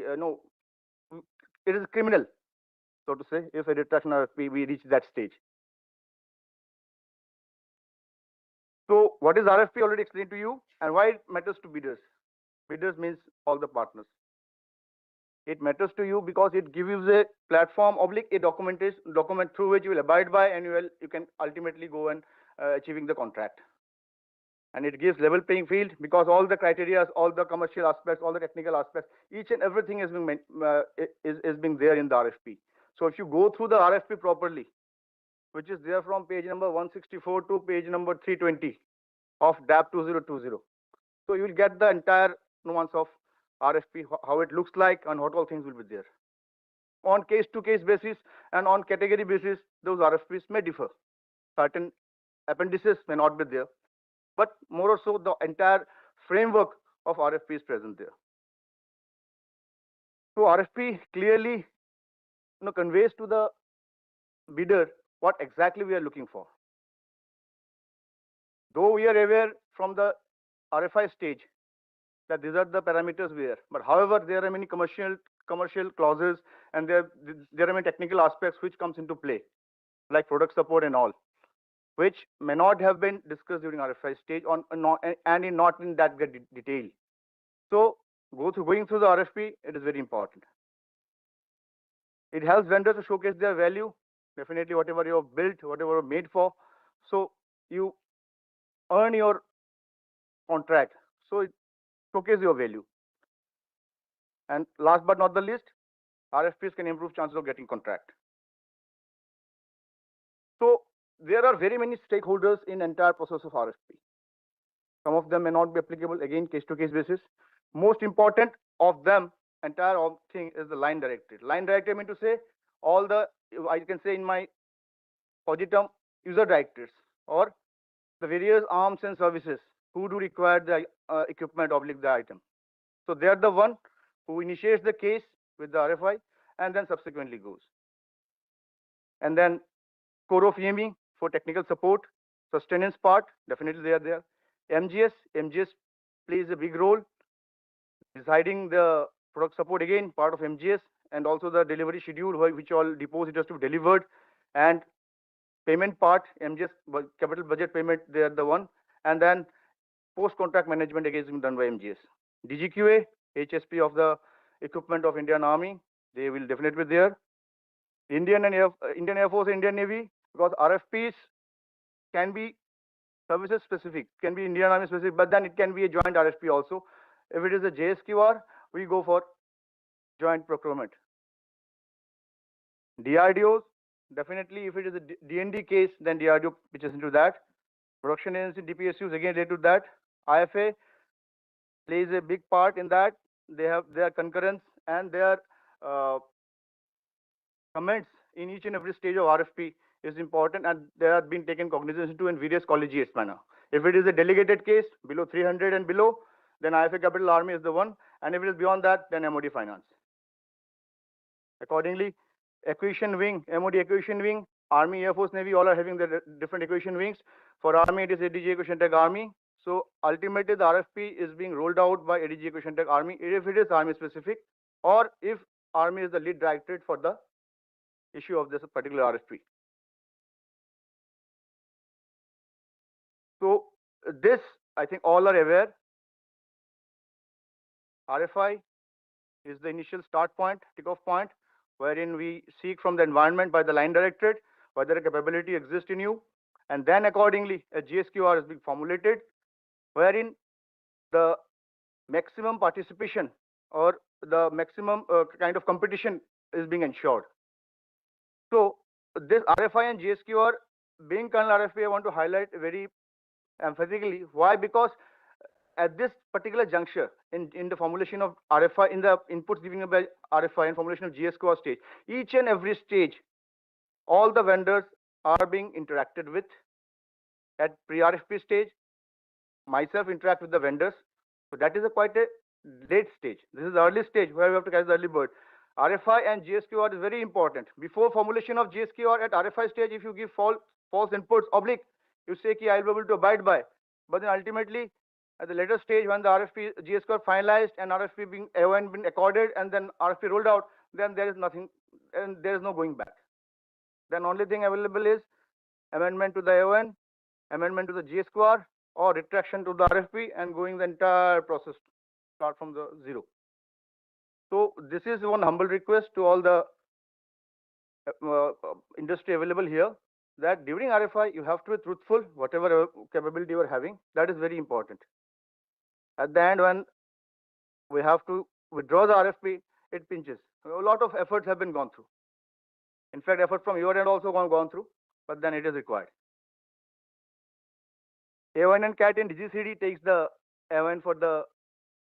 it is criminal, so to say, if a retraction RFP we reach that stage. So what is RFP? Already explained to you, and why it matters to bidders. Bidders means all the partners. It matters to you because it gives you a platform, a document through which you will abide by, and you can ultimately go and achieving the contract. And it gives level playing field because all the criteria, all the commercial aspects, all the technical aspects, each and everything is being there in the RFP. So if you go through the RFP properly, which is there from page number 164 to page number 320 of DAP 2020, so you will get the entire nuance of RFP, how it looks like, and what all things will be there. On case-to-case basis and on category basis, those RFPs may differ. Certain appendices may not be there, but more or so the entire framework of RFP is present there. So RFP clearly conveys to the bidder what exactly we are looking for. Though we are aware from the RFI stage that these are the parameters we are, but however there are many commercial clauses, and there are many technical aspects which comes into play, like product support and all, which may not have been discussed during RFI stage and not in that great detail. So going through the RFP, it is very important. It helps vendors to showcase their value, definitely whatever you have built, whatever you have made for. So you earn your contract. So it showcases your value. And last but not the least, RFPs can improve chances of getting contract. So there are very many stakeholders in entire process of RFP. Some of them may not be applicable, again, case-to-case basis. Most important of them, entire thing is the line directorate. Line directorate mean to say all the, I can say in my term, user directors or the various arms and services who do require the equipment or the item. So they are the one who initiates the case with the RFI and then subsequently goes. And then core of EME for technical support, sustenance part, definitely they are there. MGS plays a big role. Deciding the product support, again, part of MGS, and also the delivery schedule, which all depots it has to be delivered. And payment part, MGS, capital budget payment, they are the one. And then post-contract management, again, is being done by MGS. DGQA, HSP of the equipment of Indian Army, they will definitely be there. Indian Air Force, Indian Navy, because RFPs can be services specific, can be Indian Army specific, but then it can be a joint RFP also. If it is a JSQR, we go for joint procurement. DRDOs, definitely if it is a D&D case, then DRDO pitches into that. Production agency, DPSUs, again related to that. IFA plays a big part in that. They have their concurrence and their comments in each and every stage of RFP is important, and they have been taken cognizance to in various collegiate manner. If it is a delegated case below 300 and below, then IFA Capital Army is the one, and if it is beyond that, then MOD Finance. Accordingly, acquisition wing, MOD acquisition wing, Army, Air Force, Navy, all are having their different acquisition wings. For Army, it is ADG Acquisition Tech Army. So ultimately, the RFP is being rolled out by ADG Acquisition Tech Army if it is Army specific, or if Army is the lead directorate for the issue of this particular RFP. So this, I think all are aware. RFI is the initial start point, takeoff point, wherein we seek from the environment by the line directorate whether a capability exists in you, and then accordingly a GSQR is being formulated, wherein the maximum participation or the maximum kind of competition is being ensured. So this RFI and GSQR being kernel RFP, I want to highlight very emphatically. Why? Because at this particular juncture in the formulation of RFI, in the inputs given by RFI and formulation of GSQR stage, each and every stage, all the vendors are being interacted with. At pre-RFP stage, myself interact with the vendors. So that is quite a late stage. This is the early stage where we have to catch the early bird. RFI and GSQR is very important. Before formulation of GSQR at RFI stage, if you give false inputs, oblique, you say ki I will be able to abide by. But then ultimately, at the later stage, when the RFP GSQR finalized and RFP being AON been accorded and then RFP rolled out, then there is nothing, and there is no going back. Then only thing available is amendment to the AON, amendment to the GSQR, or retraction to the RFP, and going the entire process start from the zero. So this is one humble request to all the industry available here, that during RFI you have to be truthful, whatever capability you are having. That is very important. At the end, when we have to withdraw the RFP, it pinches. A lot of efforts have been gone through. In fact, effort from your end also gone through, but then it is required. AON and CAT in DGCD takes the AON for the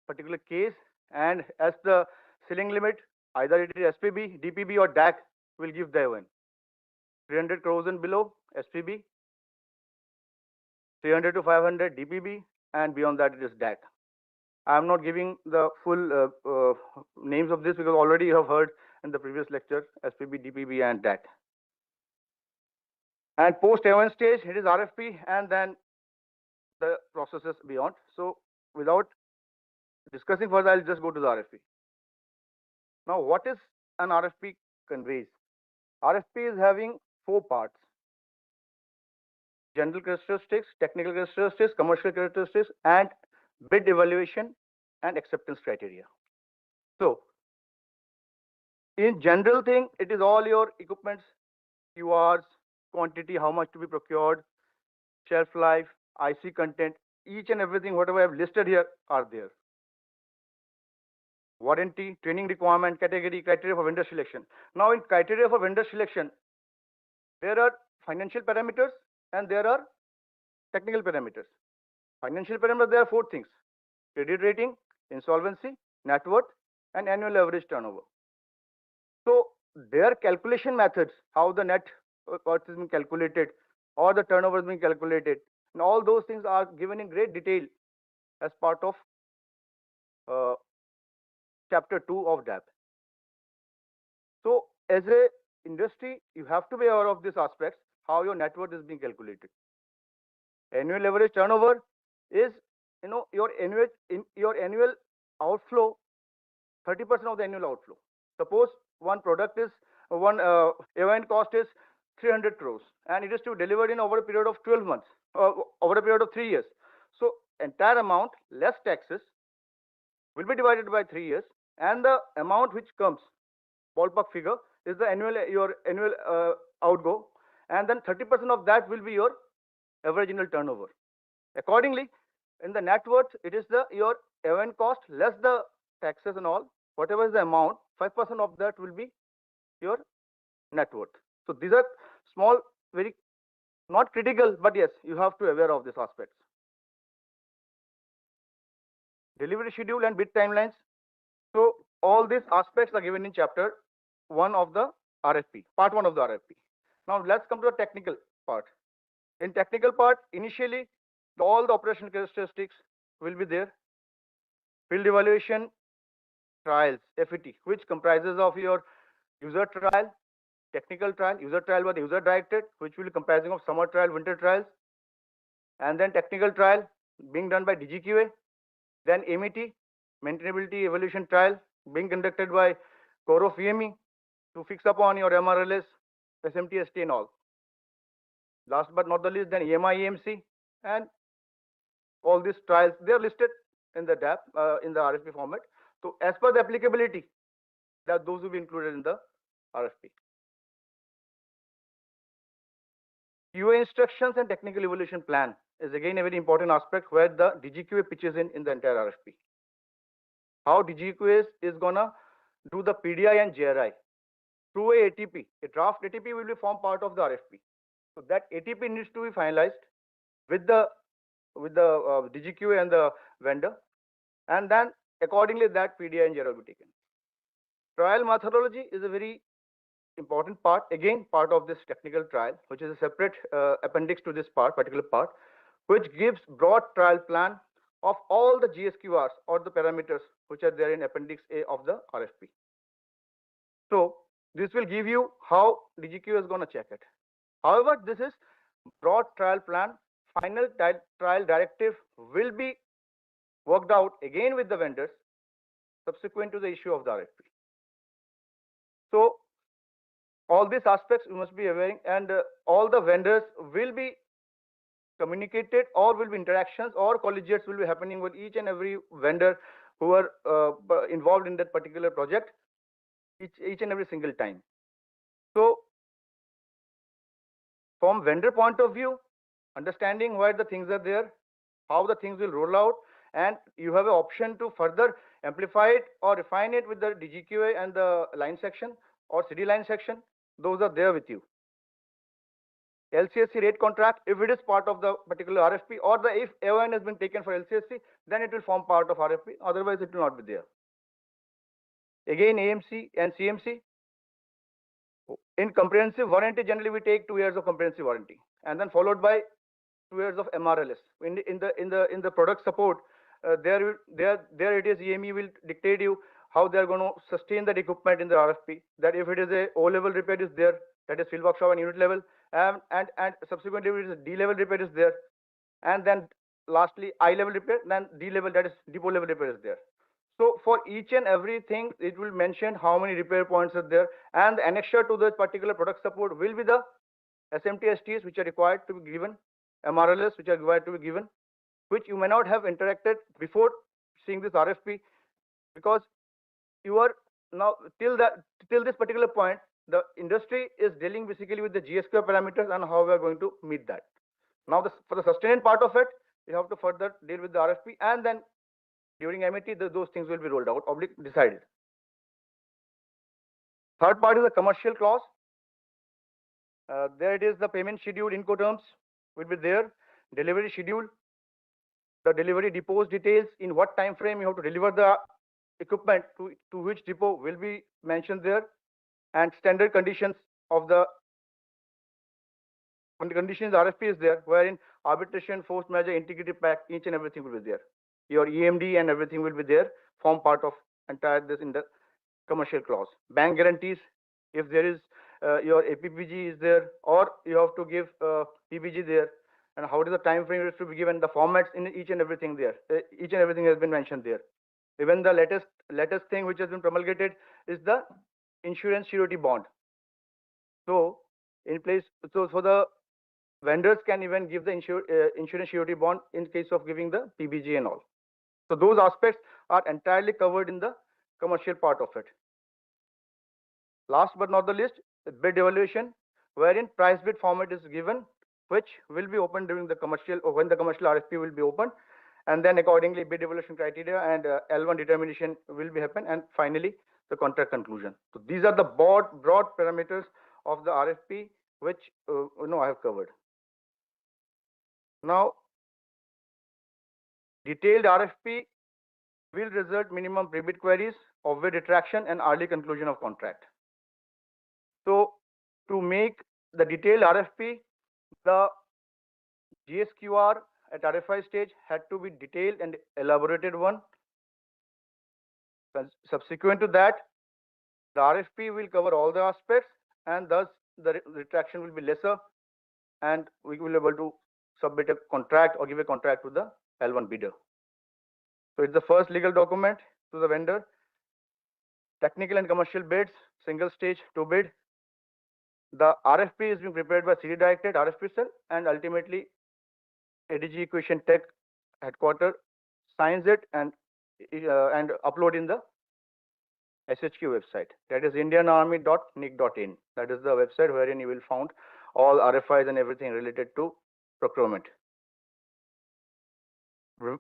particular case, and as the ceiling limit, either it is SPB, DPB, or DAC will give the AON. 300 crores and below, SPB, 300 to 500, DPB, and beyond that it is DAC. I am not giving the full names of this because already you have heard in the previous lecture, SPB, DPB, and DAC. And post AON stage, it is RFP, and then the processes beyond. So without discussing further, I'll just go to the RFP. Now, what is an RFP conveys? RFP is having 4 parts: general characteristics, technical characteristics, commercial characteristics, and bid evaluation and acceptance criteria. So in general thing, it is all your equipments, QRs, quantity, how much to be procured, shelf life, IC content, each and everything, whatever I have listed here are there. Warranty, training requirement, category, criteria for vendor selection. Now in criteria for vendor selection, there are financial parameters and there are technical parameters. Financial parameters, there are 4 things: credit rating, insolvency, net worth, and annual average turnover. So their calculation methods, how the net worth is being calculated or the turnover is being calculated, and all those things are given in great detail as part of chapter 2 of DAP. So as a industry, you have to be aware of these aspects, how your net worth is being calculated. Annual average turnover is, your annual outflow, 30% of the annual outflow. Suppose one product is, one event cost is 300 crores, and it is to be delivered in over a period of 12 months, over a period of 3 years. So entire amount less taxes will be divided by 3 years, and the amount which comes, ballpark figure, is the your annual outgo, and then 30% of that will be your average annual turnover. Accordingly, in the net worth, it is your event cost less the taxes and all, whatever is the amount, 5% of that will be your net worth. So these are small, very not critical, but yes, you have to be aware of these aspects. Delivery schedule and bid timelines. So all these aspects are given in chapter 1 of the RFP, part 1 of the RFP. Now let's come to the technical part. In technical part, initially, all the operational characteristics will be there. Field evaluation trials, FET, which comprises of your user trial, technical trial, user trial by the user directed, which will be comprising of summer trial, winter trials, and then technical trial being done by DGQA, then MET, maintainability evaluation trial being conducted by core of VME to fix upon your MRLS, SMT, and all. Last but not the least, then EMI, EMC, and all these trials, they are listed in the DAP, in the RFP format. So as per the applicability, that those will be included in the RFP. QA instructions and technical evaluation plan is again a very important aspect where the DGQA pitches in the entire RFP. How DGQA is gonna do the PDI and JRI through a ATP. A draft ATP will be form part of the RFP. So that ATP needs to be finalized with the DGQA and the vendor, and then accordingly that PDI and JRI will be taken. Trial methodology is a very important part, again part of this technical trial, which is a separate appendix to this particular part, which gives broad trial plan of all the GSQRs or the parameters which are there in appendix A of the RFP. So this will give you how DGQ is going to check it. However, this is broad trial plan. Final trial directive will be worked out again with the vendors subsequent to the issue of the RFP. So all these aspects you must be aware, and all the vendors will be communicated, or will be interactions or collegiates will be happening with each and every vendor who are involved in that particular project each and every single time. So from vendor point of view, understanding where the things are there, how the things will roll out, and you have an option to further amplify it or refine it with the DGQA and the line section or CD line section. Those are there with you. LCSC rate contract, if it is part of the particular RFP, or if AON has been taken for LCSC, then it will form part of RFP. Otherwise, it will not be there. Again, AMC and CMC. In comprehensive warranty, generally we take 2 years of comprehensive warranty, and then followed by 2 years of MRLS. In the product support, there it is. EME will dictate you how they are going to sustain that equipment in the RFP. That if it is a O-level repair is there, that is field workshop and unit level, and subsequently if it is a D-level repair is there, and then lastly I-level repair, then D-level, that is depot level repair is there. So for each and everything, it will mention how many repair points are there, and the annexure to the particular product support will be the SMT STs which are required to be given, MRLS which are required to be given, which you may not have interacted before seeing this RFP, because you are now till this particular point, the industry is dealing basically with the GSQ parameters and how we are going to meet that. Now for the sustained part of it, you have to further deal with the RFP, and then during MET, those things will be rolled out, decided. Third part is the commercial clause. There it is, the payment schedule, Incoterms will be there, delivery schedule, the delivery depots details, in what time frame you have to deliver the equipment to which depot will be mentioned there, and standard conditions of the conditions RFP is there, wherein arbitration, force majeure, integrity pack, each and everything will be there. Your EMD and everything will be there, form part of entire this in the commercial clause. Bank guarantees, if there is your APPG is there, or you have to give PPG there, and how does the time frame is to be given, the formats in each and everything there. Each and everything has been mentioned there. Even the latest thing which has been promulgated is the insurance surety bond. So in place, so the vendors can even give the insurance surety bond in case of giving the PBG and all. So those aspects are entirely covered in the commercial part of it. Last but not the least, bid evaluation, wherein price bid format is given, which will be open during the commercial, or when the commercial RFP will be open, and then accordingly bid evaluation criteria and L1 determination will be happen, and finally the contract conclusion. So these are the broad parameters of the RFP which I have covered. Now, detailed RFP will result minimum pre-bid queries, of bid retraction and early conclusion of contract. So to make the detailed RFP, the GSQR at RFI stage had to be detailed and elaborated one. Subsequent to that, the RFP will cover all the aspects, and thus the retraction will be lesser, and we will be able to submit a contract or give a contract to the L1 bidder. So it's the first legal document to the vendor. Technical and commercial bids, single stage to bid. The RFP is being prepared by CD directed RFP cell, and ultimately ADG Equation Tech headquarter signs it and upload in the SHQ website. That is indianarmy.nic.in. That is the website wherein you will find all RFIs and everything related to procurement.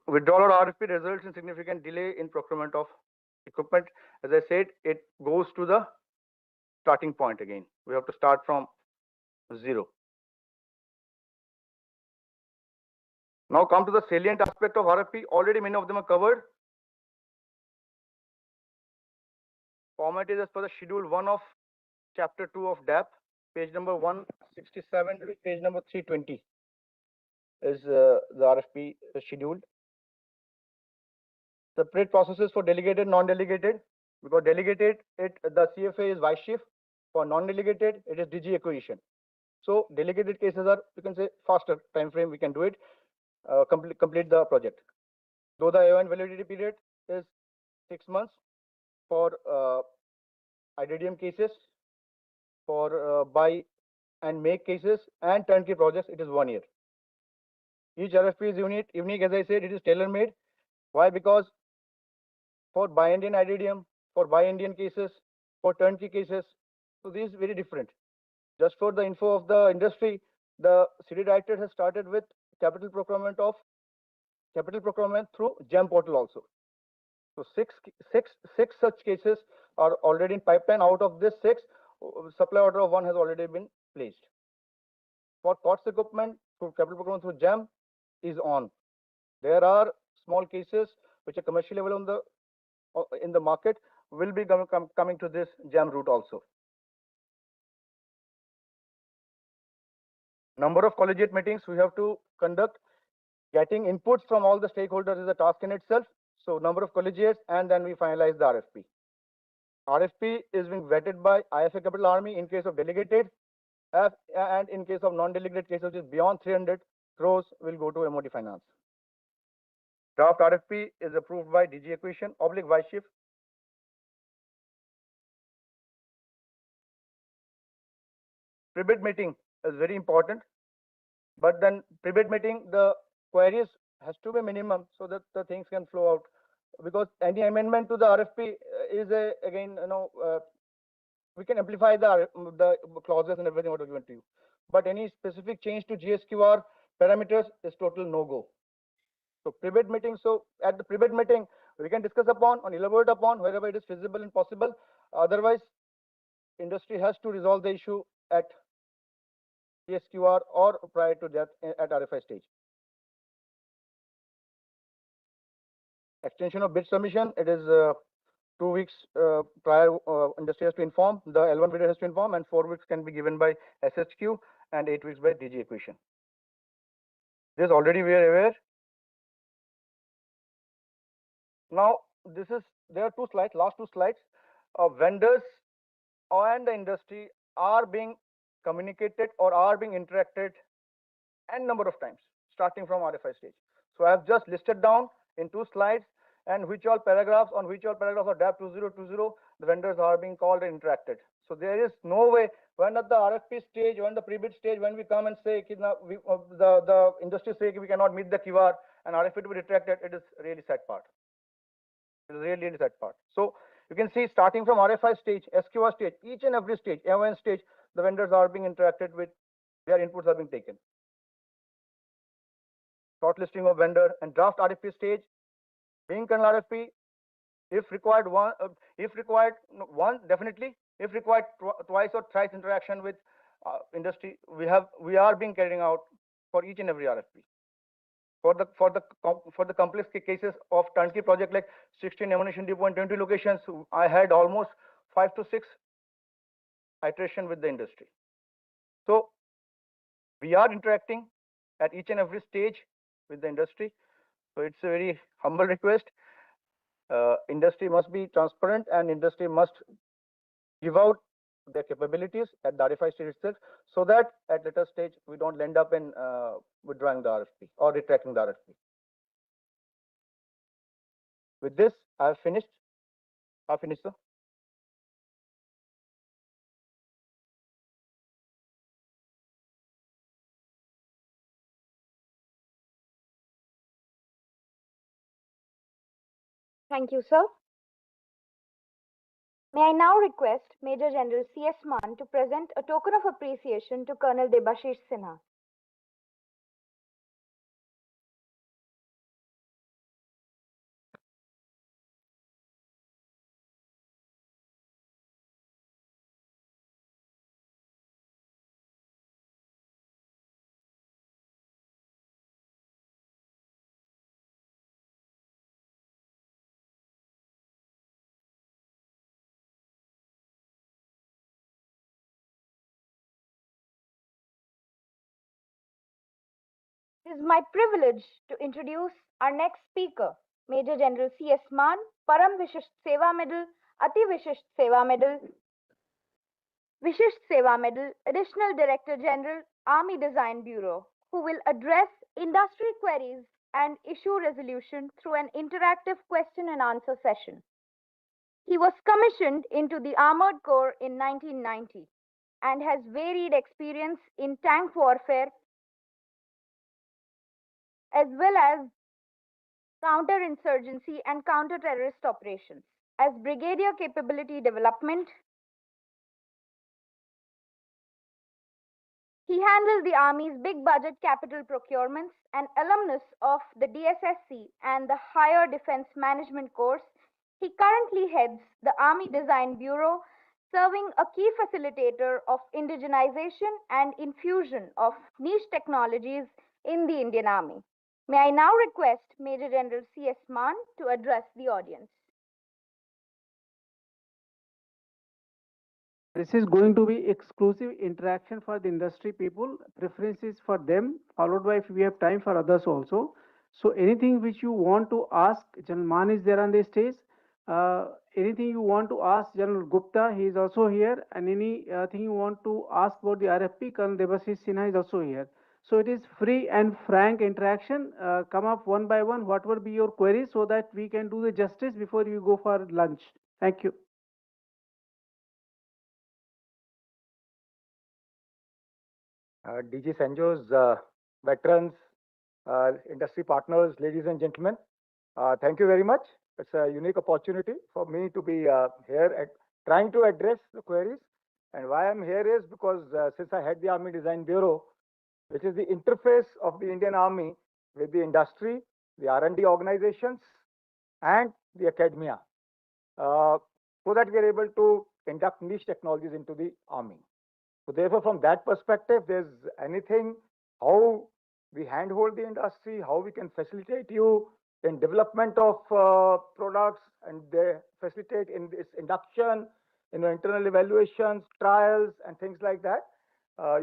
Withdrawal of RFP results in significant delay in procurement of equipment. As I said, it goes to the starting point again. We have to start from zero. Now come to the salient aspect of RFP. Already many of them are covered. Format is as per the schedule 1 of chapter 2 of DAP, page number 167 to page number 320 is the RFP scheduled. Separate processes for delegated, non-delegated. Because delegated, the CFA is vice chief. For non-delegated, it is DG acquisition. So delegated cases are, you can say, faster time frame. We can do it, complete the project. Though the AON validity period is 6 months for IDDM cases, for buy and make cases, and turnkey projects, it is 1 year. Each RFP is unique. As I said, it is tailor-made. Why? Because for buy Indian IDDM, for buy Indian cases, for turnkey cases, so this is very different. Just for the info of the industry, the city director has started with capital procurement through GEM portal also. So six such cases are already in pipeline. Out of this 6, supply order of 1 has already been placed. For COTS equipment through capital procurement through GEM is on. There are small cases which are commercially available in the market, will be coming to this GEM route also. Number of collegiate meetings we have to conduct. Getting inputs from all the stakeholders is a task in itself. So number of collegiates, and then we finalize the RFP. RFP is being vetted by IFA Capital Army in case of delegated, and in case of non-delegated cases, which is beyond 300 crores, will go to MOD Finance. Draft RFP is approved by DG Acquisition / Vice Chief. Pre-bid meeting is very important, but then pre-bid meeting, the queries has to be minimum so that the things can flow out. Because any amendment to the RFP is again, we can amplify the clauses and everything what we given to you. But any specific change to GSQR parameters is total no-go. So pre-bid meeting. So at the pre-bid meeting, we can discuss upon or elaborate upon wherever it is feasible and possible. Otherwise, industry has to resolve the issue at GSQR or prior to that at RFI stage. Extension of bid submission, it is 2 weeks prior, industry has to inform, the L1 bidder has to inform, and 4 weeks can be given by SHQ and 8 weeks by DG Acquisition. This already we are aware. Now, there are 2 slides, last 2 slides. Vendors and the industry are being communicated or are being interacted n number of times, starting from RFI stage. So I have just listed down in 2 slides, and which all paragraphs of DAP 2020 the vendors are being called and interacted. So there is no way when at the RFP stage, when the pre-bid stage, when we come and say the industry say we cannot meet the QR and RFP to be retracted, it is really sad part. It is really sad part. So you can see starting from RFI stage, SQR stage, each and every stage, AON stage, the vendors are being interacted with, their inputs are being taken. Shortlisting of vendor and draft RFP stage, being kernel RFP, if required one, definitely. If required twice or thrice interaction with industry, we are being carrying out for each and every RFP. for the complex cases of turnkey project like 16 ammunition depot and 20 locations, I had almost 5 to 6 iteration with the industry. So we are interacting at each and every stage with the industry. So it's a very humble request. Industry must be transparent and industry must give out their capabilities at the RFI stage itself, so that at later stage we don't end up in withdrawing the RFP or retracting the RFP. With this, I've finished. Sir. Thank you, sir. May I now request Major General C.S. Maan to present a token of appreciation to Colonel Debashish Sinha. It is my privilege to introduce our next speaker, Major General C.S. Maan, Param Vishisht Seva Medal, Ati Vishisht Seva Medal, Vishisht Seva Medal, Additional Director General, Army Design Bureau, who will address industry queries and issue resolution through an interactive question and answer session. He was commissioned into the Armored Corps in 1990 and has varied experience in tank warfare as well as counterinsurgency and counter-terrorist operations. As Brigadier Capability Development, he handled the Army's big budget capital procurements, an alumnus of the DSSC and the Higher Defense Management course. He currently heads the Army Design Bureau, serving a key facilitator of indigenization and infusion of niche technologies in the Indian Army. May I now request Major General C.S. Maan to address the audience. This is going to be exclusive interaction for the industry people, preferences for them, followed by if we have time for others also. So anything which you want to ask, General Maan is there on the stage. Anything you want to ask General Gupta, he is also here. And anything you want to ask about the RFP, Colonel Debashish Sinha is also here. So it is free and frank interaction. Come up one by one, what will be your queries so that we can do the justice before you go for lunch. Thank you. DG Cenjows, veterans, industry partners, ladies and gentlemen, thank you very much. It's a unique opportunity for me to be here trying to address the queries. And why I'm here is because since I head the Army Design Bureau, which is the interface of the Indian Army with the industry, the R&D organizations, and the academia, so that we are able to induct niche technologies into the Army. So therefore, from that perspective, there's anything, how we handhold the industry, how we can facilitate you in development of products, and they facilitate in this induction, in internal evaluations, trials, and things like that.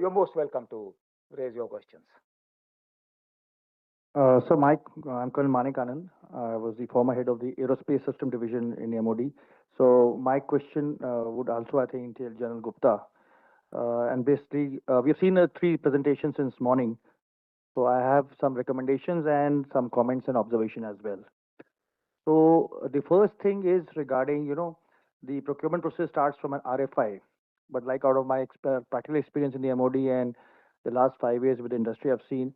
You're most welcome to raise your questions. So, Mike, I'm Colonel Manik Anand. I was the former head of the Aerospace System Division in MOD. So, my question would also, I think, entail General Gupta. And basically, we've seen 3 presentations since morning. So, I have some recommendations and some comments and observation as well. So, the first thing is regarding, the procurement process starts from an RFI. But like out of my practical experience in the MOD and the last 5 years with the industry, I've seen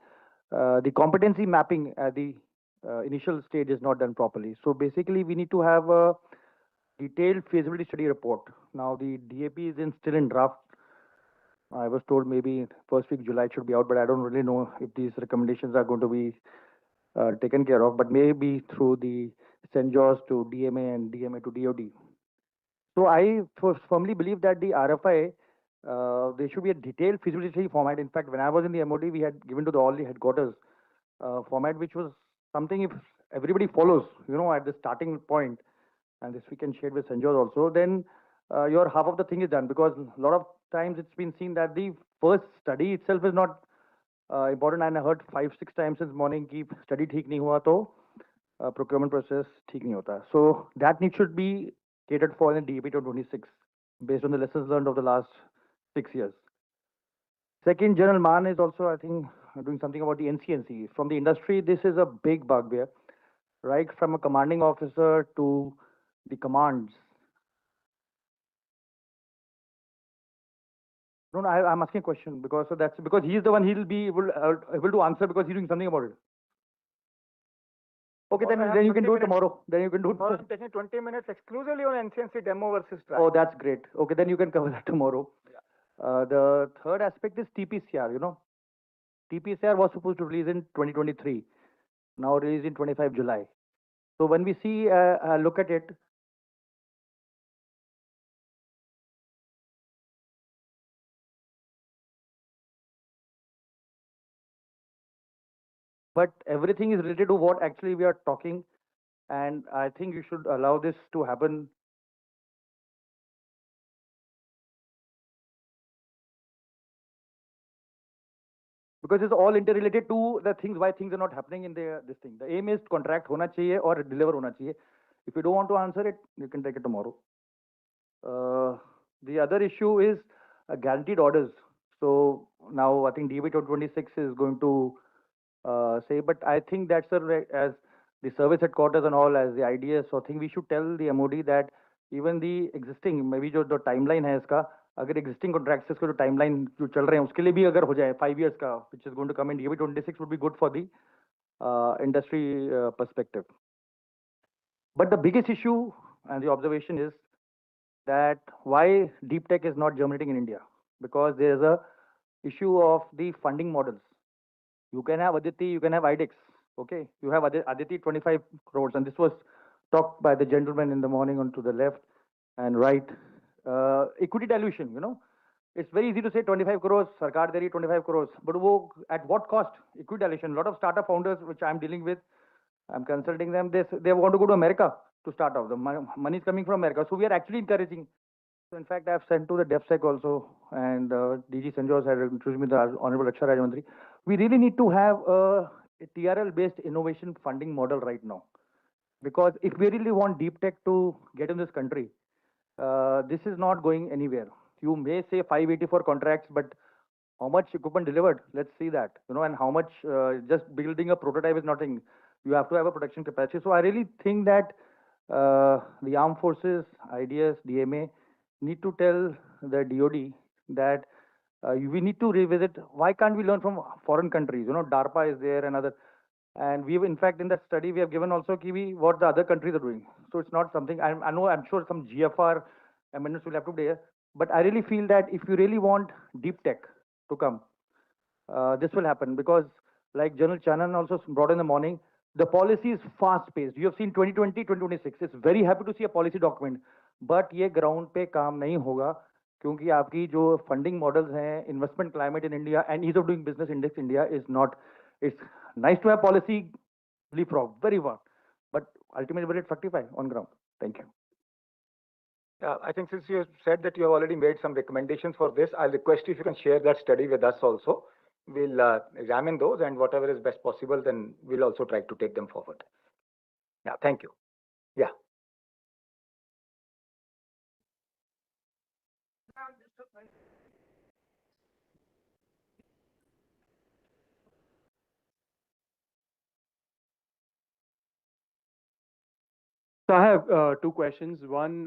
the competency mapping at the initial stage is not done properly. So basically, we need to have a detailed feasibility study report. Now, the DAP is still in draft. I was told maybe first week July it should be out, but I don't really know if these recommendations are going to be taken care of, but maybe through the Cenjows to DMA and DMA to DOD. So I firmly believe that the RFI, there should be a detailed feasibility study format. In fact, when I was in the MOD, we had given to all the headquarters format, which was something if everybody follows, at the starting point, and this we can share with Sanjay also, then your half of the thing is done, because a lot of times it's been seen that the first study itself is not important, and I heard 5-6 times since morning ki study ठीक नहीं हुआ तो procurement process ठीक नहीं होता. So that need should be catered for in DAP 26 based on the lessons learned of the last 6 years. Second, General Mann is also, I think, doing something about the NCNC. From the industry, this is a big bugbear, right? From a commanding officer to the commands. No, I'm asking a question because that's because he's the one he'll be able to answer because he's doing something about it. Okay, then you can do it tomorrow. Then you can do it. Tomorrow I'm taking 20 minutes exclusively on NCNC demo versus trial. Oh, that's great. Okay, then you can cover that tomorrow. Yeah. The third aspect is TPCR. TPCR was supposed to release in 2023. Now released in 25 July. So when we see, look at it, but everything is related to what actually we are talking, and I think you should allow this to happen. Because it's all interrelated to the things, why things are not happening in this thing. The aim is contract hona chahiye or deliver hona chahiye. If you don't want to answer it, you can take it tomorrow. The other issue is guaranteed orders. So now I think DB 26 is going to say, but I think that's as the service headquarters and all, as the ideas. So I think we should tell the MOD that even the existing, maybe the timeline है इसका, अगर existing contracts का जो timeline जो चल रहे हैं उसके लिए भी अगर हो जाए 5 years का, which is going to come in DB 26 would be good for the industry perspective. But the biggest issue and the observation is that why deep tech is not germinating in India, because there is a issue of the funding models. You can have Aditi, you can have IDEX. Okay, you have Aditi 25 crores, and this was talked by the gentleman in the morning on to the left and right. Equity dilution, it's very easy to say 25 crores, Sarkar Deri 25 crores, but at what cost? Equity dilution. A lot of startup founders, which I'm dealing with, I'm consulting them, they want to go to America to start off. The money is coming from America, so we are actually encouraging. So in fact, I've sent to the DevSec also, and DG Cenjows had introduced me the Honorable Raksha Rajamantri. We really need to have a TRL-based innovation funding model right now, because if we really want deep tech to get in this country, this is not going anywhere. You may say 584 contracts, but how much equipment delivered? Let's see that, and how much just building a prototype is nothing. You have to have a production capacity. So I really think that the armed forces, IDS, DMA need to tell the DOD that we need to revisit. Why can't we learn from foreign countries? DARPA is there and other. And we've, in fact, in that study, we have given also what the other countries are doing. So it's not something, I'm sure some GFR amendments will have to be there. But I really feel that if you really want deep tech to come, this will happen, because like General Chanan also brought in the morning, the policy is fast paced. You have seen 2020, 2026. It's very happy to see a policy document, but ये ground पे काम नहीं होगा, क्योंकि आपकी जो funding models हैं, investment climate in India and ease of doing business index India is not. It's nice to have policy, leapfrog, very well, but ultimately will it fructify on ground? Thank you. I think since you have said that you have already made some recommendations for this, I'll request you if you can share that study with us also. We'll examine those, and whatever is best possible, then we'll also try to take them forward. Yeah, thank you. Yeah. So I have two questions. One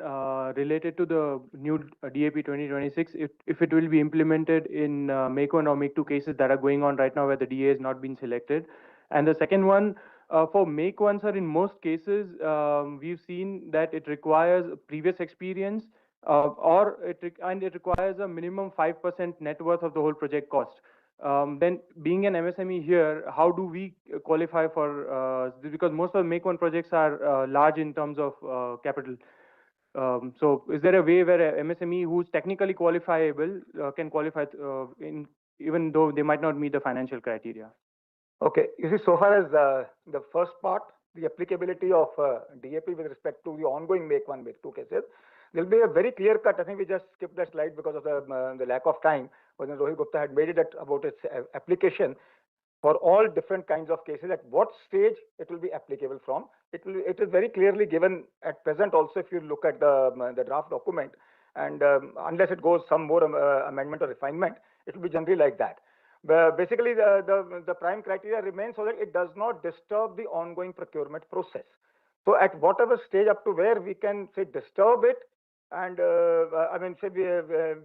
related to the new DAP 2026, if it will be implemented in Make 1 or Make 2 cases that are going on right now where the DA has not been selected. And the second one, for Make 1, sir, in most cases, we've seen that it requires previous experience and it requires a minimum 5% net worth of the whole project cost. Then being an MSME here, how do we qualify for this? Because most of the Make 1 projects are large in terms of capital. So is there a way where a MSME who's technically qualifiable can qualify even though they might not meet the financial criteria? Okay, you see, so far as the first part, the applicability of DAP with respect to the ongoing Make 1, Make 2 cases, there'll be a very clear cut. I think we just skipped that slide because of the lack of time. When Rohit Gupta had made it about its application for all different kinds of cases, at what stage it will be applicable from. It is very clearly given at present also, if you look at the draft document, and unless it goes some more amendment or refinement, it will be generally like that. Basically, the prime criteria remains so that it does not disturb the ongoing procurement process. So at whatever stage up to where we can say disturb it, and I mean, say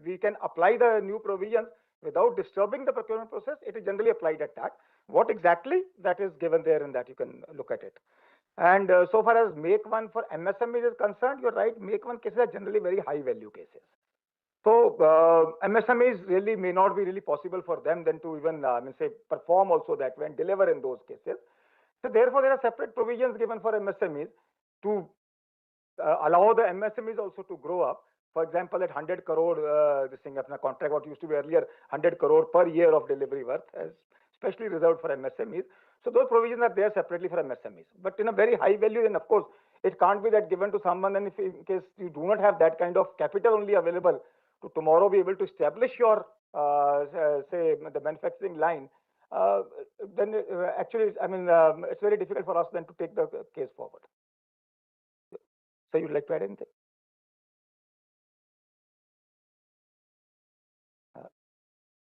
we can apply the new provisions without disturbing the procurement process, it is generally applied at that. What exactly, that is given there, and that you can look at it. And so far as Make 1 for MSMEs is concerned, you're right, Make 1 cases are generally very high value cases. So MSMEs really may not be really possible for them then to even say perform also that way and deliver in those cases. So therefore, there are separate provisions given for MSMEs to allow the MSMEs also to grow up. For example, at 100 crore, this thing of a contract, what used to be earlier 100 crore per year of delivery worth, is specially reserved for MSMEs. So those provisions are there separately for MSMEs. But in a very high value, then of course, it can't be that given to someone, and if in case you do not have that kind of capital only available to tomorrow be able to establish your, say, the manufacturing line, then actually, I mean, it's very difficult for us then to take the case forward. So you'd like to add anything?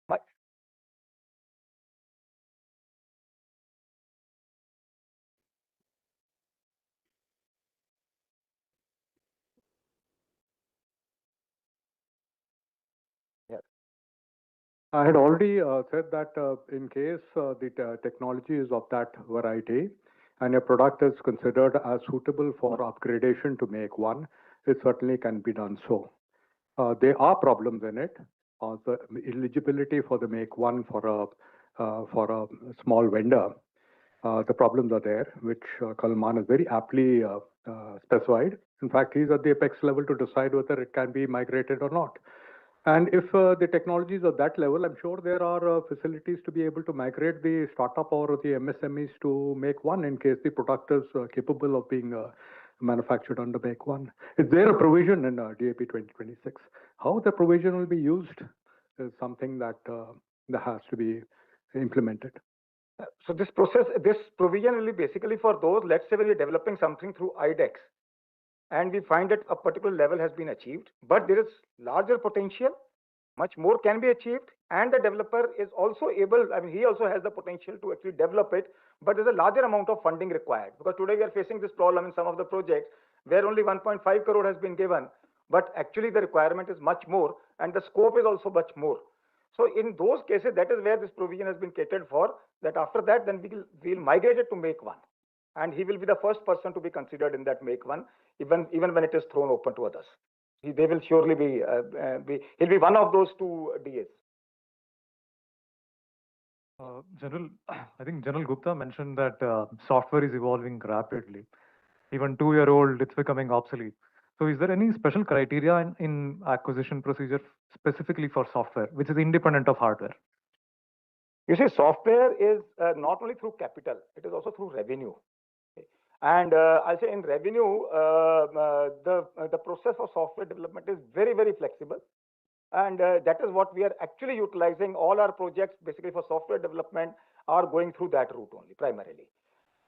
Mike? Yeah. I had already said that in case the technology is of that variety and a product is considered as suitable for upgradation to Make 1, it certainly can be done so. There are problems in it. The eligibility for the Make 1 for a small vendor, the problems are there, which Kalman has very aptly specified. In fact, he's at the apex level to decide whether it can be migrated or not. And if the technology is at that level, I'm sure there are facilities to be able to migrate the startup or the MSMEs to Make 1 in case the product is capable of being manufactured under Make 1. Is there a provision in DAP 2026? How the provision will be used is something that has to be implemented. So this provision will be basically for those, let's say when you're developing something through IDEX, and we find that a particular level has been achieved, but there is larger potential, much more can be achieved, and the developer is also able, I mean, he also has the potential to actually develop it, but there's a larger amount of funding required. Because today we are facing this problem in some of the projects where only 1.5 crore has been given, but actually the requirement is much more, and the scope is also much more. So in those cases, that is where this provision has been catered for, that after that, then we'll migrate it to Make 1. And he will be the first person to be considered in that Make 1, even when it is thrown open to others. They will surely he'll be one of those two DAs. General, I think General Gupta mentioned that software is evolving rapidly. Even 2-year-old, it's becoming obsolete. So is there any special criteria in acquisition procedure specifically for software, which is independent of hardware? You see, software is not only through capital, it is also through revenue. And I'll say in revenue, the process of software development is very, very flexible. And that is what we are actually utilizing. All our projects, basically for software development, are going through that route only, primarily.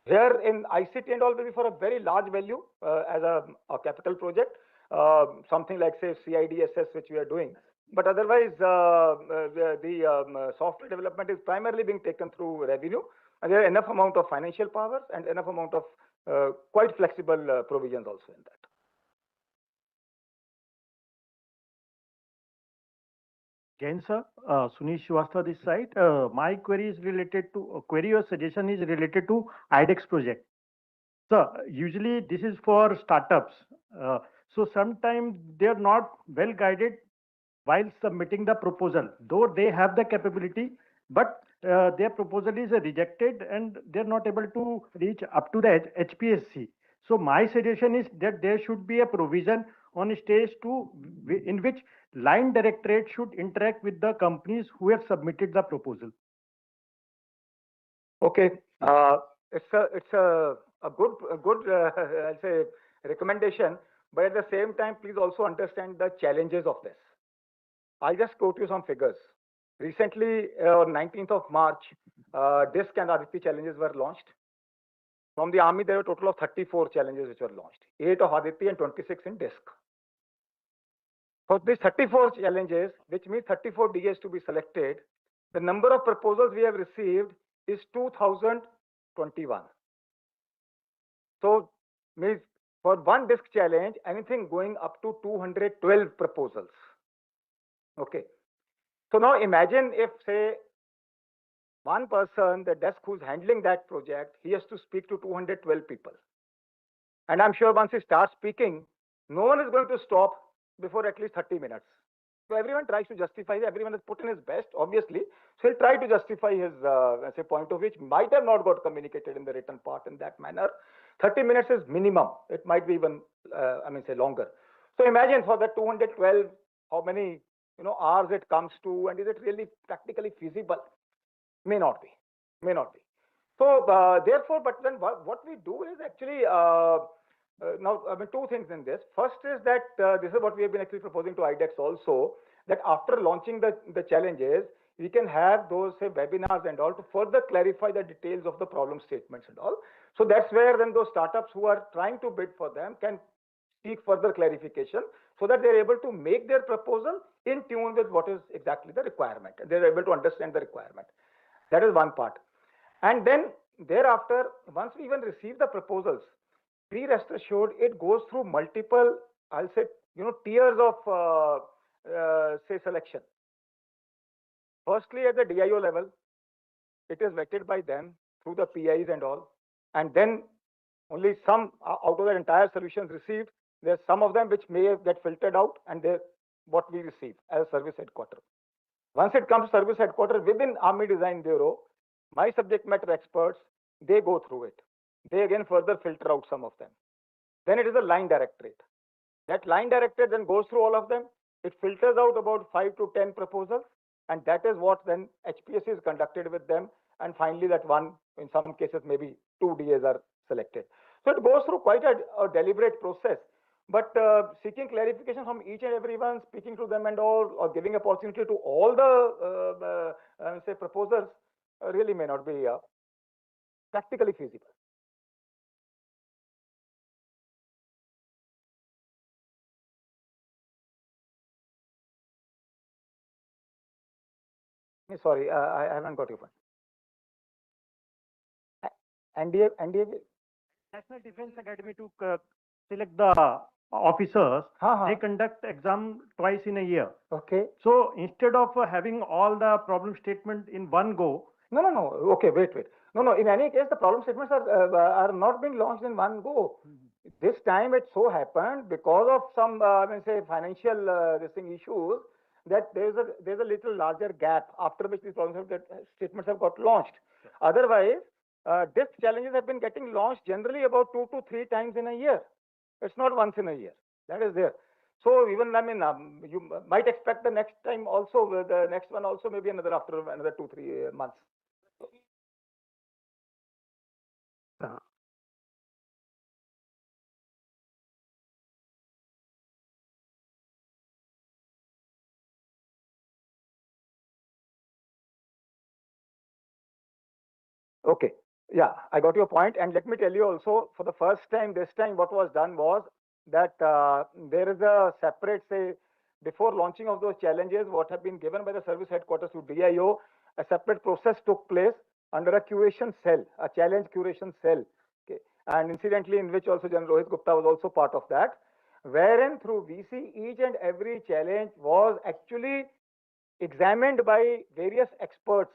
Here in ICT and all will be for a very large value as a capital project, something like, say, CIDSS, which we are doing. But otherwise, the software development is primarily being taken through revenue. And there are enough amount of financial powers and enough amount of quite flexible provisions also in that. Jain sir, Sunish Srivastava this side. My query is related to, query or suggestion is related to IDEX project. So usually this is for startups. So sometimes they are not well guided while submitting the proposal, though they have the capability, but their proposal is rejected and they're not able to reach up to the HPSC. So my suggestion is that there should be a provision on stage 2 in which line directorate should interact with the companies who have submitted the proposal. Okay, it's a good I'll say recommendation, but at the same time, please also understand the challenges of this. I'll just quote you some figures. Recently, on 19th of March, DISC and Aditi challenges were launched. From the Army, there were a total of 34 challenges which were launched, 8 of Aditi and 26 in DISC. For these 34 challenges, which means 34 DAs to be selected, the number of proposals we have received is 2021. So, means for one DISC challenge, anything going up to 212 proposals. Okay. So now imagine if, say, one person, the desk who's handling that project, he has to speak to 212 people. And I'm sure once he starts speaking, no one is going to stop before at least 30 minutes. So everyone tries to justify, everyone has put in his best, obviously. So he'll try to justify his say point of which might have not got communicated in the written part in that manner. 30 minutes is minimum. It might be even, say longer. So imagine for the 212, how many hours it comes to, and is it really practically feasible? May not be. So therefore, but then what we do is actually now two things in this. First is that this is what we have been actually proposing to IDEX also, that after launching the challenges, we can have those say webinars and all to further clarify the details of the problem statements and all. So that's where then those startups who are trying to bid for them can seek further clarification so that they're able to make their proposal in tune with what is exactly the requirement. They're able to understand the requirement. That is one part. And then thereafter, once we even receive the proposals, be rest assured it goes through multiple, I'll say, tiers of say selection. Firstly, at the DIO level, it is vetted by them through the PIs and all, and then only some out of the entire solutions received. There's some of them which may get filtered out, and they're what we receive as a service headquarters. Once it comes to service headquarters within Army Design Bureau, my subject matter experts, they go through it. They again further filter out some of them. Then it is a line directorate. That line directorate then goes through all of them. It filters out about 5 to 10 proposals, and that is what then HPSC is conducted with them. And finally, that one, in some cases, maybe 2 DAs are selected. So it goes through quite a deliberate process. But seeking clarification from each and everyone, speaking to them and all, or giving opportunity to all the say proposals, really may not be practically feasible. Sorry, I haven't got your point. NDA, National Defense Academy to select the officers. They conduct exam twice in a year. Okay. So instead of having all the problem statement in one go. No. Okay, wait. No. In any case, the problem statements are not being launched in one go. This time it so happened because of some say financial issues that there's a little larger gap after which these problem statements have got launched. Otherwise, DISC challenges have been getting launched generally about 2 to 3 times in a year. It's not once in a year. That is there. So even you might expect the next time also, the next one also maybe after another 2-3 months. Okay. Yeah, I got your point. And let me tell you also, for the first time, this time, what was done was that there is a separate, say, before launching of those challenges, what have been given by the service headquarters to DIO, a separate process took place under a curation cell, a challenge curation cell. Okay. And incidentally, in which also General Rohit Gupta was also part of that, wherein through VC, each and every challenge was actually examined by various experts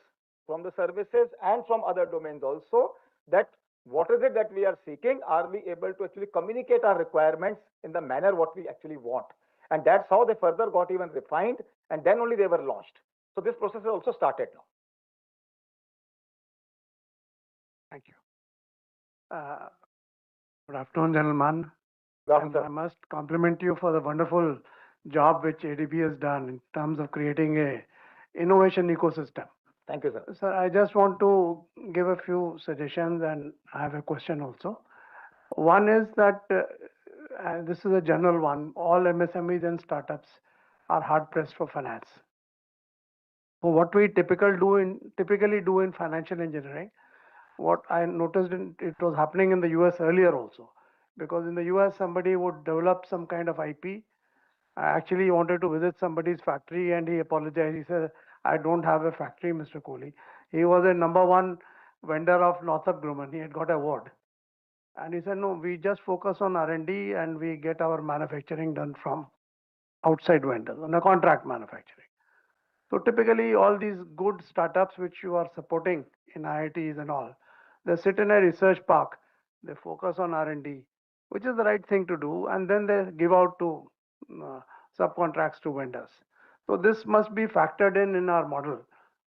from the services and from other domains also, that what is it that we are seeking? Are we able to actually communicate our requirements in the manner what we actually want? And that's how they further got even refined, and then only they were launched. So this process has also started now. Thank you. Good afternoon, gentlemen. I must compliment you for the wonderful job which ADB has done in terms of creating a innovation ecosystem. Thank you, sir. Sir, I just want to give a few suggestions and I have a question also. One is that this is a general one. All MSMEs and startups are hard pressed for finance. So what we typically do in financial engineering, what I noticed it was happening in the US earlier also, because in the US somebody would develop some kind of IP. I actually wanted to visit somebody's factory and he apologized. He said, I don't have a factory, Mr. Kohli. He was a number one vendor of Northrop Grumman. He had got an award. And he said, no, we just focus on R&D and we get our manufacturing done from outside vendors on a contract manufacturing. So typically all these good startups which you are supporting in IITs and all, they sit in a research park, they focus on R&D, which is the right thing to do, and then they give out to subcontracts to vendors. So this must be factored in our model,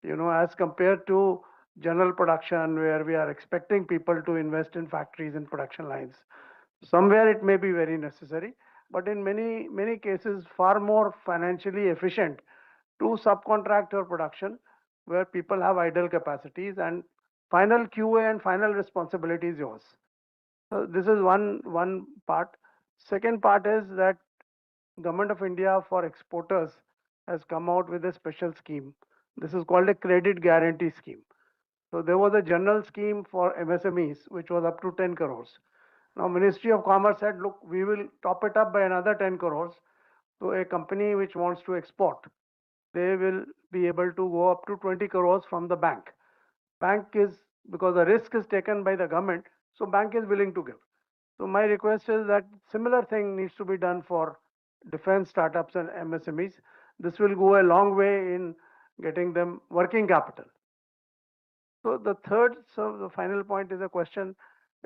as compared to general production where we are expecting people to invest in factories and production lines. Somewhere it may be very necessary, but in many cases far more financially efficient to subcontract your production where people have idle capacities and final QA and final responsibility is yours. So this is one part. Second part is that Government of India for exporters has come out with a special scheme. This is called a credit guarantee scheme. So there was a general scheme for MSMEs which was up to 10 crores. Now Ministry of Commerce said, look, we will top it up by another 10 crores. So a company which wants to export, they will be able to go up to 20 crores from the bank. Bank is, because the risk is taken by the government, so bank is willing to give. So my request is that similar thing needs to be done for defense startups and MSMEs. This will go a long way in getting them working capital. So the final point is a question.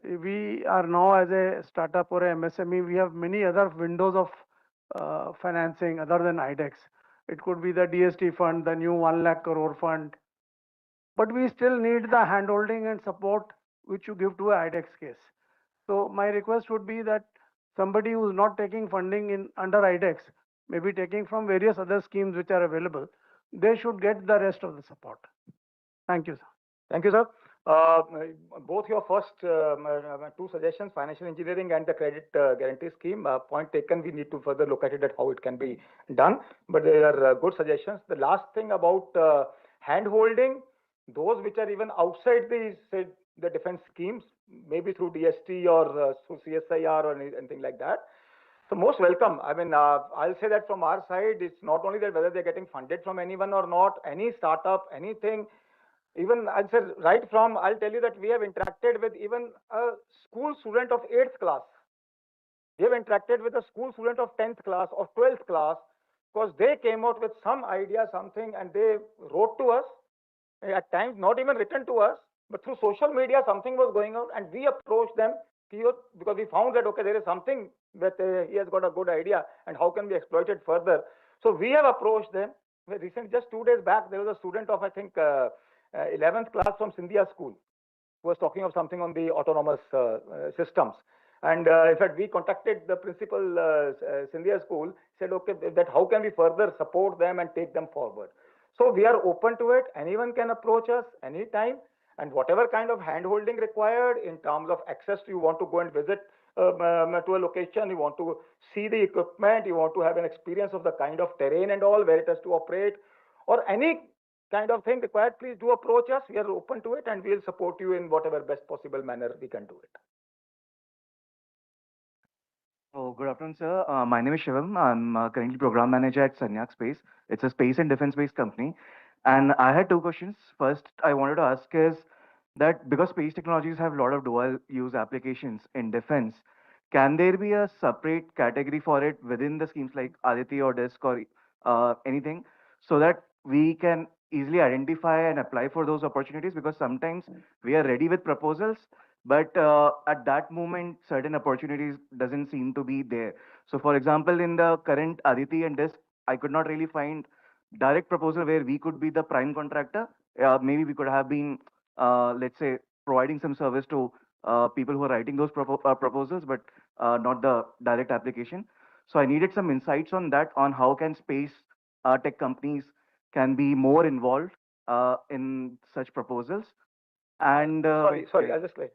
We are now as a startup or a MSME, we have many other windows of financing other than IDEX. It could be the DST fund, the new 1 lakh crore fund. But we still need the handholding and support which you give to a IDEX case. So my request would be that somebody who is not taking funding in under IDEX, maybe taking from various other schemes which are available, they should get the rest of the support. Thank you, sir. Thank you, sir. Both your first two suggestions, financial engineering and the credit guarantee scheme, point taken. We need to further look at it at how it can be done. But they are good suggestions. The last thing about hand holding, those which are even outside the say the defense schemes, maybe through DST or through CSIR or anything like that. So most welcome. I mean, I'll say that from our side, it's not only that whether they're getting funded from anyone or not, any startup, anything. Even I'll say right from, I'll tell you that we have interacted with even a school student of 8th class. We have interacted with a school student of 10th class or 12th class because they came out with some idea, something, and they wrote to us, at times not even written to us, but through social media, something was going on, and we approached them because we found that, okay, there is something that he has got a good idea, and how can we exploit it further? So we have approached them. Recently, just 2 days back, there was a student of, I think, 11th class from Scindia School who was talking of something on the autonomous systems. And in fact, we contacted the principal Scindia School, said, okay, that how can we further support them and take them forward? So we are open to it. Anyone can approach us anytime. And whatever kind of hand-holding required in terms of access, you want to go and visit to a location, you want to see the equipment, you want to have an experience of the kind of terrain and all, where it has to operate, or any kind of thing required, please do approach us. We are open to it and we will support you in whatever best possible manner we can do it. Oh, good afternoon, sir. My name is Shivam. I'm currently program manager at Cenjows-Hq. It's a space and defense-based company. And I had two questions. First, I wanted to ask is that because space technologies have a lot of dual use applications in defense, can there be a separate category for it within the schemes like Aditi or DISC or anything so that we can easily identify and apply for those opportunities? Because sometimes we are ready with proposals, but at that moment, certain opportunities doesn't seem to be there. So for example, in the current Aditi and DISC, I could not really find direct proposal where we could be the prime contractor. Maybe we could have been, let's say, providing some service to people who are writing those proposals, but not the direct application. So I needed some insights on that, on how can space tech companies can be more involved in such proposals. And Sorry, yeah. I'll just like,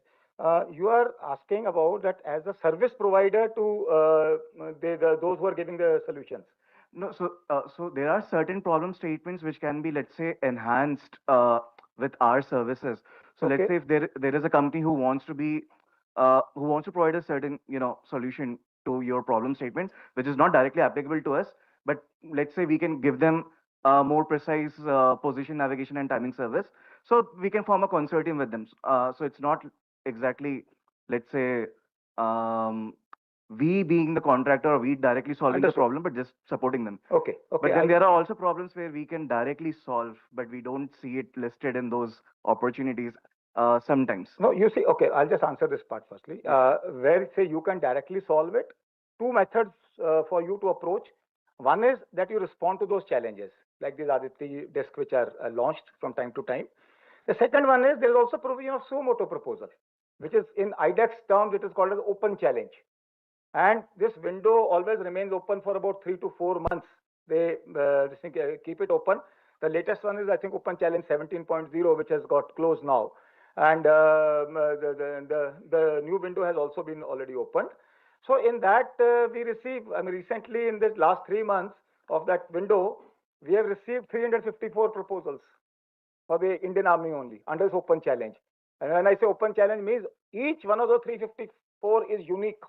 you are asking about that as a service provider to those who are giving the solutions. No, so there are certain problem statements which can be, let's say, enhanced with our services. So let's Okay. say if there is a company who wants to be who wants to provide a certain solution to your problem statement, which is not directly applicable to us, but let's say we can give them a more precise position navigation and timing service. So we can form a consortium with them. So it's not exactly, let's say, um, we being the contractor or we directly solving the Understood. problem, but just supporting them. Okay. Okay. But then there are also problems where we can directly solve, but we don't see it listed in those opportunities sometimes. No, you see, okay, I'll just answer this part firstly. Where say you can directly solve it, two methods for you to approach. One is that you respond to those challenges, like these are the three discs which are launched from time to time. The second one is there is also provision of suo motu proposal, which is in IDEX terms, it is called as open challenge. And this window always remains open for about 3 to 4 months. They keep it open. The latest one is, I think, Open Challenge 17.0, which has got closed now. And the new window has also been already opened. So in that, we receive, I mean, recently in the last 3 months of that window, we have received 354 proposals for the Indian Army only under this open challenge. And when I say open challenge means each one of those 354 is unique.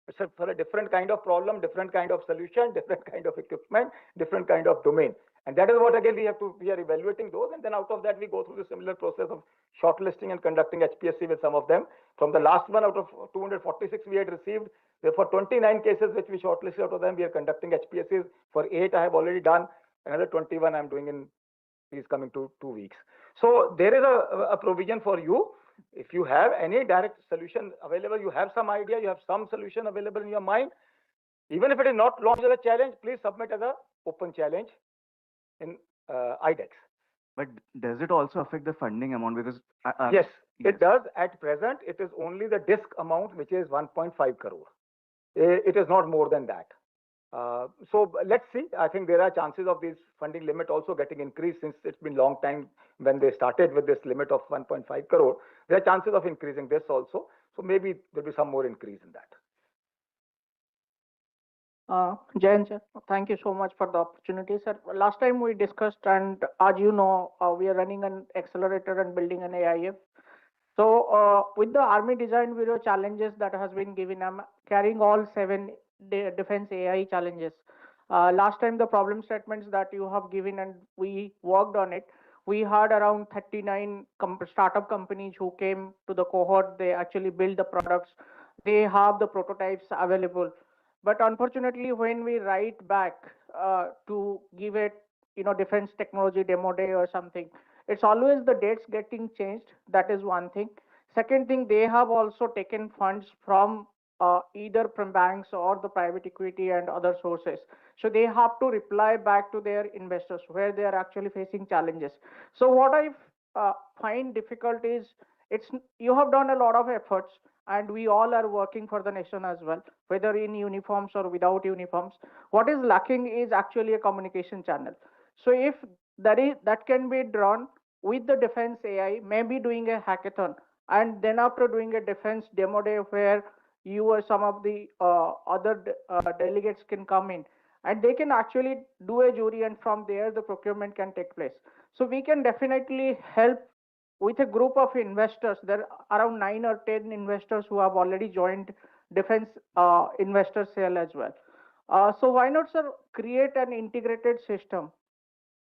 It's for a different kind of problem, different kind of solution, different kind of equipment, different kind of domain. And that is what again we are evaluating those, and then out of that we go through the similar process of shortlisting and conducting HPSC with some of them. From the last one out of 246 we had received, therefore 29 cases which we shortlisted, out of them we are conducting HPSCs. For 8 I have already done, another 21 I'm doing in these coming 2 weeks. So there is a provision for you. If you have any direct solution available, you have some idea, you have some solution available in your mind, even if it is not launched as a challenge, please submit as a open challenge in IDEX. But does it also affect the funding amount? Because yes, it does. At present, it is only the disk amount, which is 1.5 crore. It is not more than that. So let's see. I think there are chances of this funding limit also getting increased, since it's been long time when they started with this limit of 1.5 crore. There are chances of increasing this also. So maybe there'll be some more increase in that. Jayan sir, thank you so much for the opportunity, sir. Last time we discussed, and as you know, we are running an accelerator and building an AIF. So with the Army Design Bureau challenges that has been given, I'm carrying all 7 defense AI challenges. Last time the problem statements that you have given and we worked on it, we had around 39 startup companies who came to the cohort. They actually build the products. They have the prototypes available. But unfortunately, when we write back to give it, defense technology demo day or something, it's always the dates getting changed. That is one thing. Second thing, they have also taken funds from either from banks or the private equity and other sources. So they have to reply back to their investors where they are actually facing challenges. So what I find difficult is, you have done a lot of efforts, and we all are working for the nation as well, whether in uniforms or without uniforms. What is lacking is actually a communication channel. So if that can be drawn with the defense AI, maybe doing a hackathon, and then after doing a defense demo day where you or some of the other delegates can come in, and they can actually do a jury, and from there the procurement can take place. So we can definitely help with a group of investors. There are around 9 or 10 investors who have already joined defense investor sale as well. So why not, sir, create an integrated system,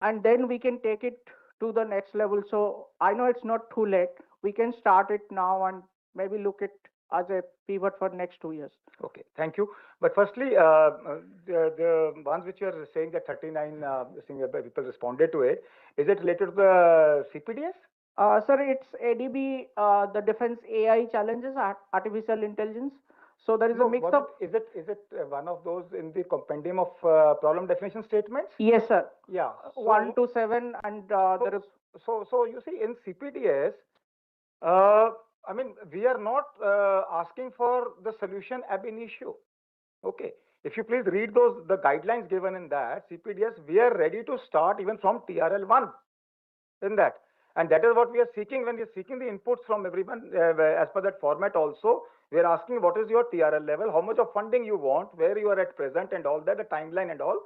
and then we can take it to the next level. So I know it's not too late. We can start it now and maybe look at as a pivot for next 2 years. Okay, thank you. But firstly, the ones which you are saying that 39 people responded to it, is it related to the CPDS? Sir, it's ADB, the Defense AI Challenges, Artificial Intelligence. So there is a mix of. Is it one of those in the compendium of problem definition statements? Yes, sir. Yeah. 1 to 7, and there is. So you see, in CPDS, I mean, we are not asking for the solution ab initio. Okay. If you please read the guidelines given in that CPDS, we are ready to start even from TRL1. in that. And that is what we are seeking when we are seeking the inputs from everyone as per that format also. We are asking what is your TRL level, how much of funding you want, where you are at present and all that, the timeline and all.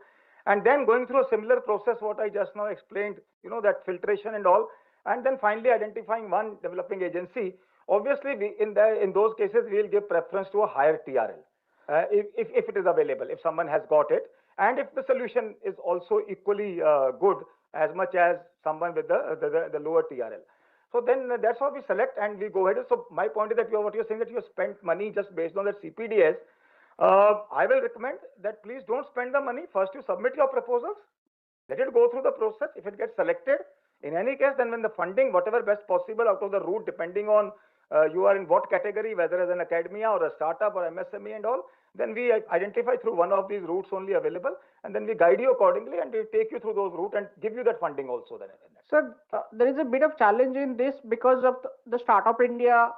And then going through a similar process, what I just now explained, that filtration and all. And then finally identifying one developing agency. Obviously, in those cases, we will give preference to a higher TRL. If it is available, if someone has got it, and if the solution is also equally good as much as someone with the lower TRL. So then that's how we select and we go ahead. So my point is that what you're saying that you spent money just based on that CPDS. I will recommend that please don't spend the money. First, you submit your proposals, let it go through the process. If it gets selected, in any case, then when the funding, whatever best possible out of the route, depending on you are in what category, whether as an academia or a startup or MSME and all, then we identify through one of these routes only available, and then we guide you accordingly and we take you through those routes and give you that funding also. Then, sir, there is a bit of challenge in this because of the Startup India.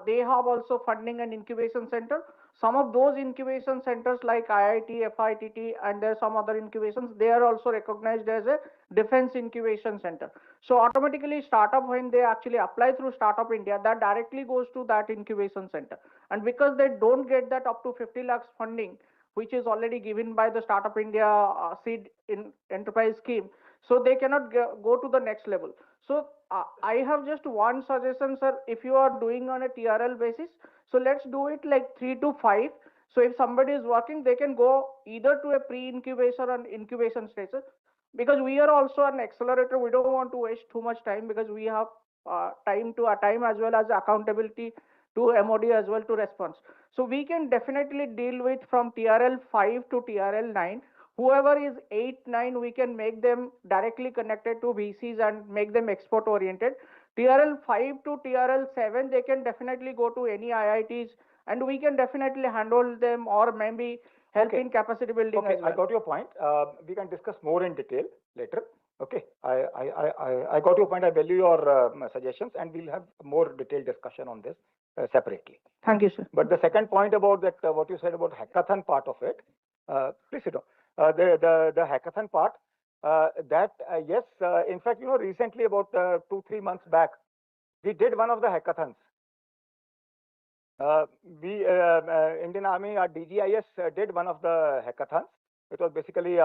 They have also funding and incubation center. Some of those incubation centers like IIT, FITT, and there are some other incubations, they are also recognized as a defense incubation center. So automatically startup, when they actually apply through Startup India, that directly goes to that incubation center. And because they don't get that up to 50 lakhs funding, which is already given by the Startup India seed in enterprise scheme, so they cannot go to the next level. So I have just one suggestion, sir. If you are doing on a TRL basis, so let's do it like 3 to 5. So if somebody is working, they can go either to a pre-incubation or incubation stages, because we are also an accelerator. We don't want to waste too much time because we have time as well as accountability to MOD as well to response. So we can definitely deal with from TRL 5 to TRL 9. Whoever is 8, 9, we can make them directly connected to VCs and make them export oriented. TRL 5 to TRL 7, they can definitely go to any IITs and we can definitely handle them or maybe help in capacity building as well. I got your point. We can discuss more in detail later. Okay, I got your point. I value your suggestions and we'll have more detailed discussion on this separately. Thank you, sir. But the second point about that, what you said about hackathon part of it, please sit down. The hackathon part, yes, in fact, recently about 2-3 months back, we did one of the hackathons. Indian Army, our DGIS did one of the hackathons. It was basically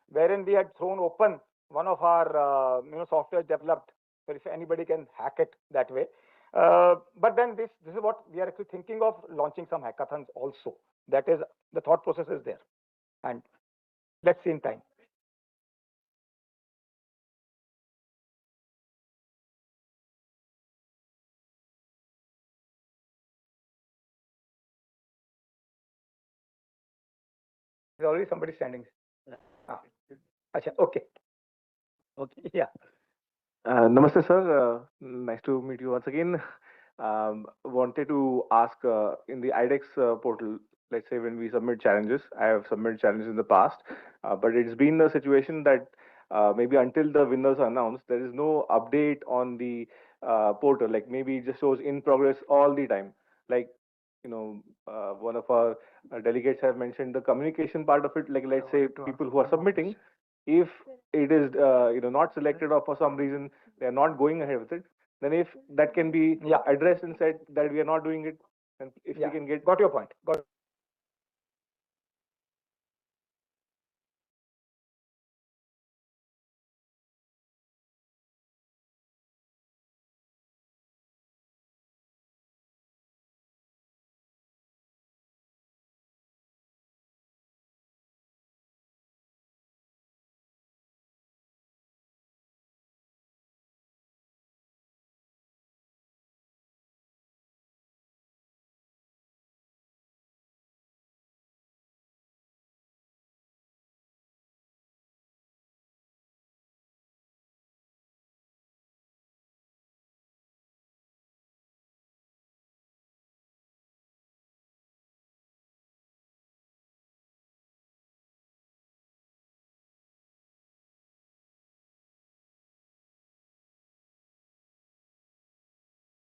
wherein we had thrown open one of our software developed, so if anybody can hack it that way. But then this is what we are actually thinking of, launching some hackathons also. That is, the thought process is there, and let's see in time. There's already somebody standing. Okay. Okay. Yeah. Namaste, sir. Nice to meet you once again. Wanted to ask in the IDEX portal, let's say when we submit challenges, I have submitted challenges in the past, but it's been a situation that maybe until the winners are announced, there is no update on the portal. Like maybe it just shows in progress all the time. Like, one of our delegates have mentioned the communication part of it. Like, let's say people who are submitting, if it is not selected or for some reason they are not going ahead with it, then if that can be addressed and said that we are not doing it, and if we can get. Got your point.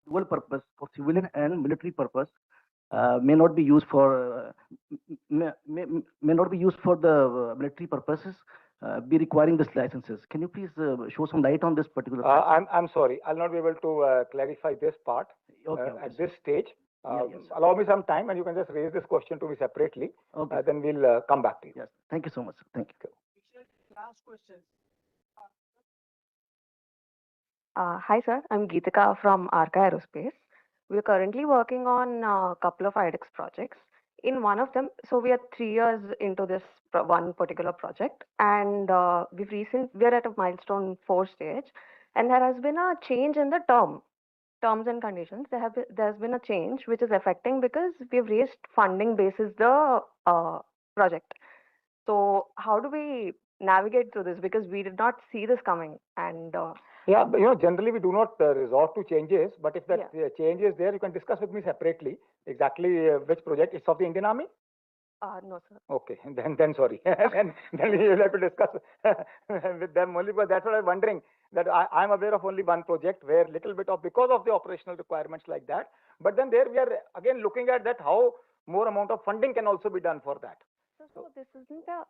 Dual purpose for civilian and military purpose may not be used for may not be used for the military purposes be requiring these licenses. Can you please show some light on this particular fact? I'm sorry, I'll not be able to clarify this part at this stage. Yes. Allow me some time, and you can just raise this question to me separately. Okay. Then we'll come back to you. Yes. Thank you so much. Thank you. Last question. Hi, sir. I'm Geetika from Arca Aerospace. We're currently working on a couple of IDEX projects. In one of them, so we are 3 years into this one particular project, and we're at a milestone 4 stage, and there has been a change in the terms and conditions. There's been a change which is affecting because we've raised funding basis the project. So how do we navigate through this? Because we did not see this coming, and Yeah, but, generally we do not resort to changes, but if that change is there, you can discuss with me separately exactly which project. It's of the Indian Army? no, sir. Okay, then sorry. then you'll have to discuss with them only, but that's what I'm wondering, that I'm aware of only one project where little bit of, because of the operational requirements like that, but then there we are again looking at that how more amount of funding can also be done for that. So this isn't a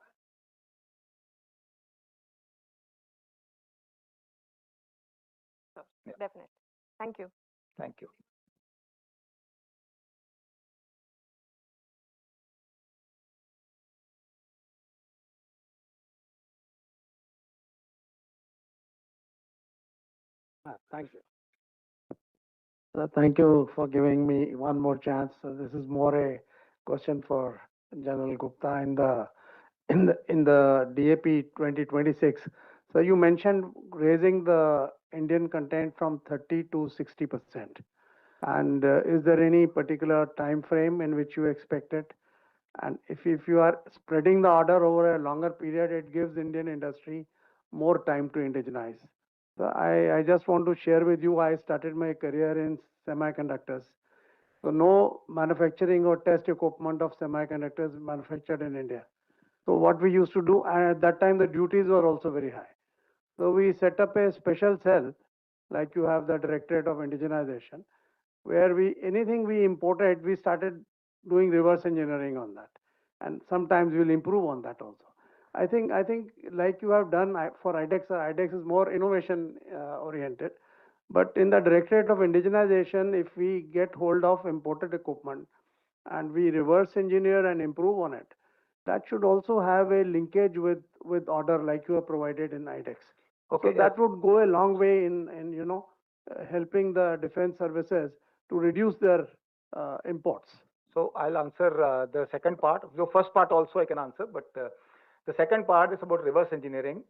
definite. Thank you. Thank you. Thank you. Thank you for giving me one more chance. So this is more a question for General Gupta in the DAP 2026. So you mentioned raising the Indian content from 30 to 60%. And is there any particular time frame in which you expect it? And if you are spreading the order over a longer period, it gives Indian industry more time to indigenize. So I just want to share with you, I started my career in semiconductors. So no manufacturing or test equipment of semiconductors manufactured in India. So what we used to do, and at that time the duties were also very high. So we set up a special cell, like you have the Directorate of Indigenization, where anything we imported, we started doing reverse engineering on that. And sometimes we'll improve on that also. I think like you have done for IDEX, IDEX is more innovation oriented. But in the Directorate of Indigenization, if we get hold of imported equipment and we reverse engineer and improve on it, that should also have a linkage with order like you have provided in IDEX. Okay. So that would go a long way in helping the defense services to reduce their imports. So I'll answer the second part. The first part also I can answer, but the second part is about reverse engineering.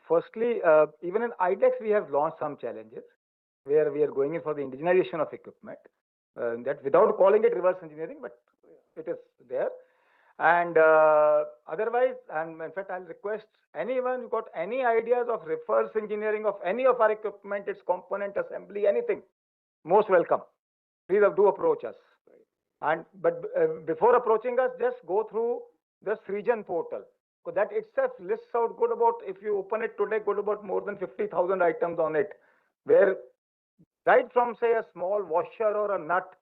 Firstly, even in IDEX, we have launched some challenges where we are going in for the indigenization of equipment. That without calling it reverse engineering, but it is there. And otherwise, and in fact, I'll request anyone who got any ideas of reverse engineering of any of our equipment, its component assembly, anything, most welcome. Please do approach us. But before approaching us, just go through this region portal. So that itself lists out good about, if you open it today, good about more than 50,000 items on it, where right from say a small washer or a nut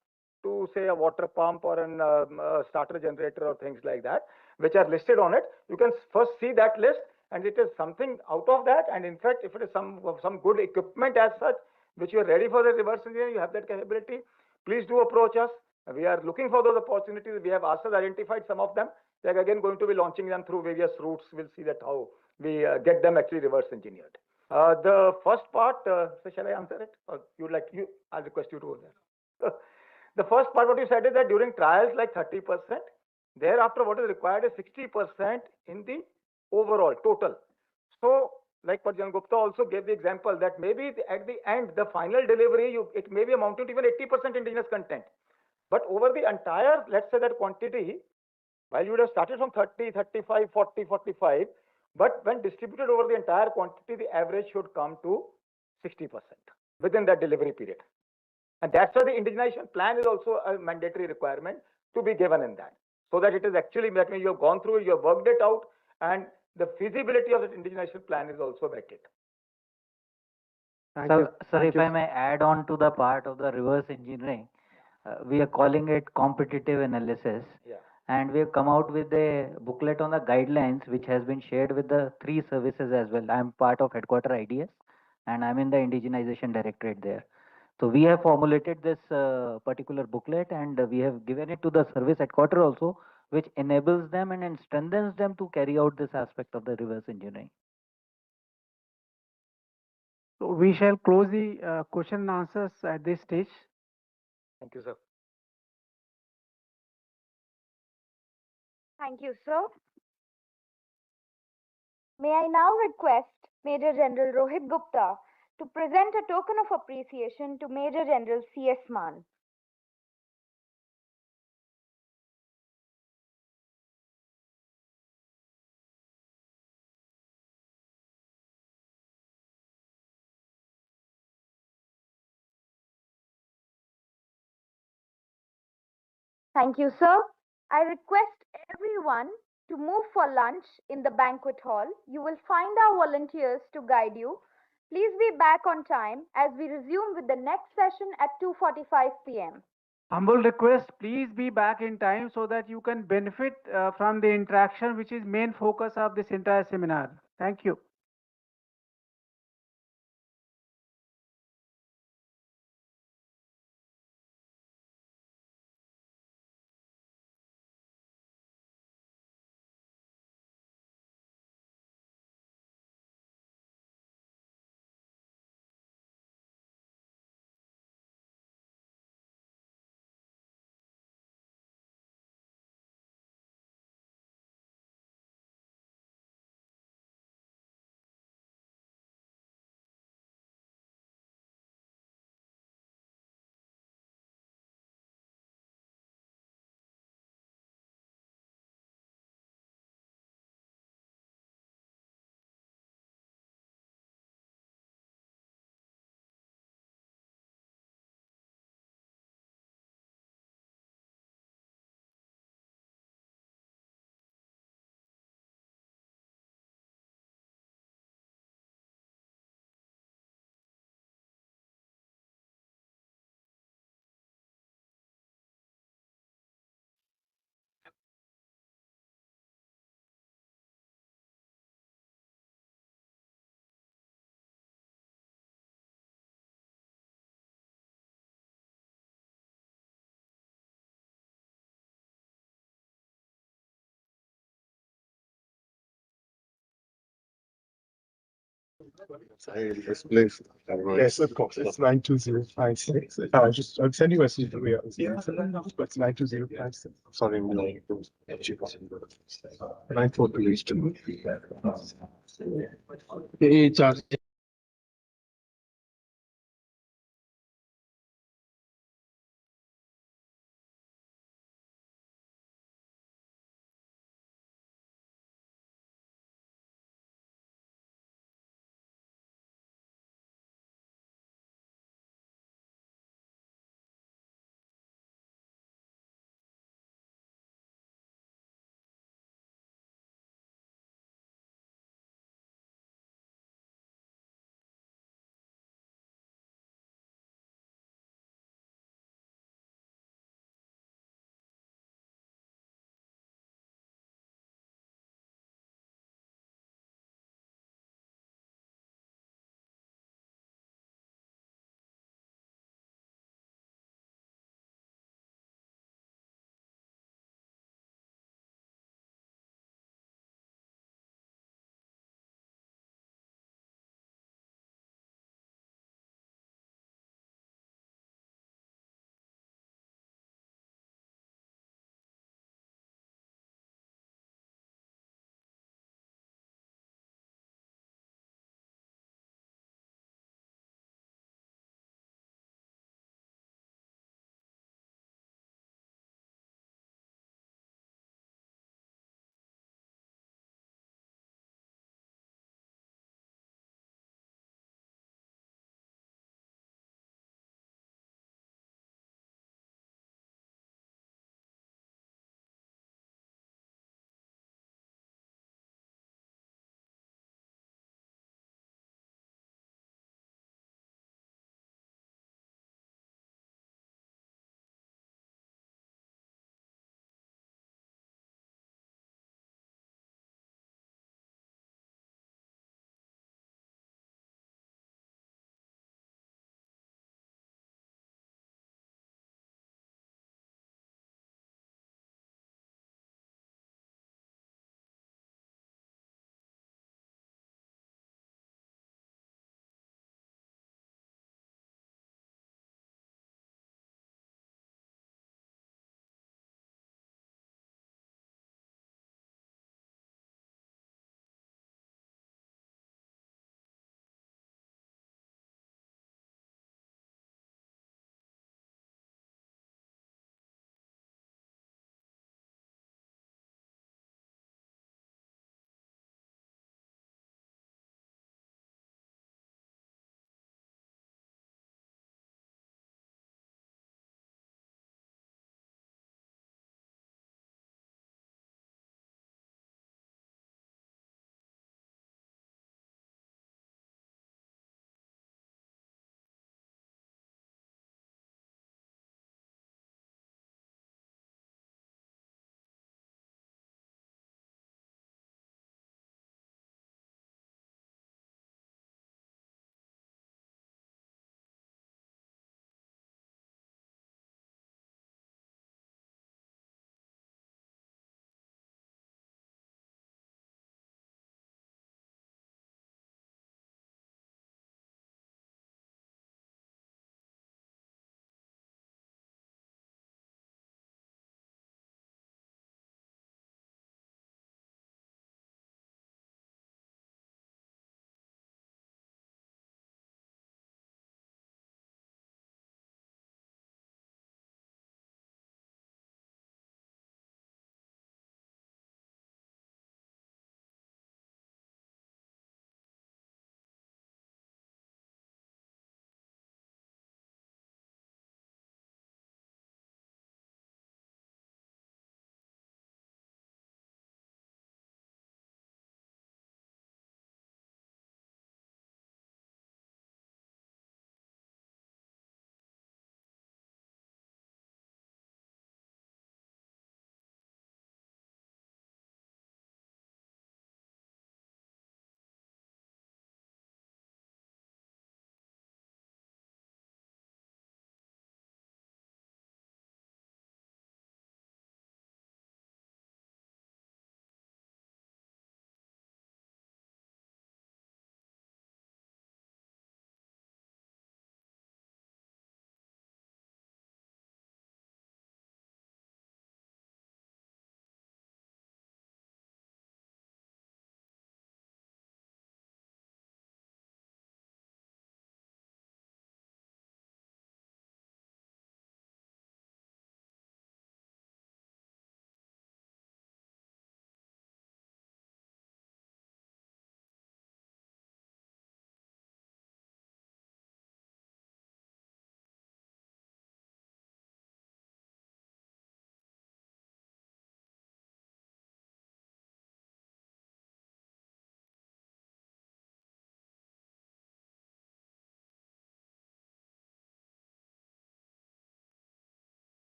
to say a water pump or a starter generator or things like that, which are listed on it. You can first see that list, and it is something out of that. And in fact, if it is some good equipment as such, which you are ready for the reverse engineering, you have that capability, please do approach us. We are looking for those opportunities. We have also identified some of them. We are again going to be launching them through various routes. We'll see that how we get them actually reverse engineered. The first part, so shall I answer it? Or you'd like you? I'll request you to go there. The first part, what you said is that during trials, like 30%. Thereafter, what is required is 60% in the overall total. So, like what Jan Gupta also gave the example that maybe at the end, the final delivery, it may be amounting to even 80% indigenous content. But over the entire, let's say that quantity, while you would have started from 30, 35, 40, 45, but when distributed over the entire quantity, the average should come to 60% within that delivery period. And that's why the indigenization plan is also a mandatory requirement to be given in that. So that it is actually, that means you have gone through it, you have worked it out, and the feasibility of the indigenization plan is also vetted. Sir, if I may add on to the part of the reverse engineering, we are calling it competitive analysis. Yeah. and we've come out with a booklet on the guidelines, which has been shared with the three services as well. I'm part of headquarter IDS, and I'm in the indigenization directorate there. So we have formulated this particular booklet, and we have given it to the service headquarter also, which enables them and strengthens them to carry out this aspect of the reverse engineering. So we shall close the question and answers at this stage. Thank you, sir. Thank you, sir. May I now request Major General Rohit Gupta to present a token of appreciation to Major General C.S. Mann. Thank you, sir. I request everyone to move for lunch in the banquet hall. You will find our volunteers to guide you. Please be back on time as we resume with the next session at 2:45 p.m. Humble request, please be back in time so that you can benefit from the interaction, which is main focus of this entire seminar. Thank you. This place. Yes, of course. It's 92056. I'll send you a CV. But it's 92056. Sorry, no. 942.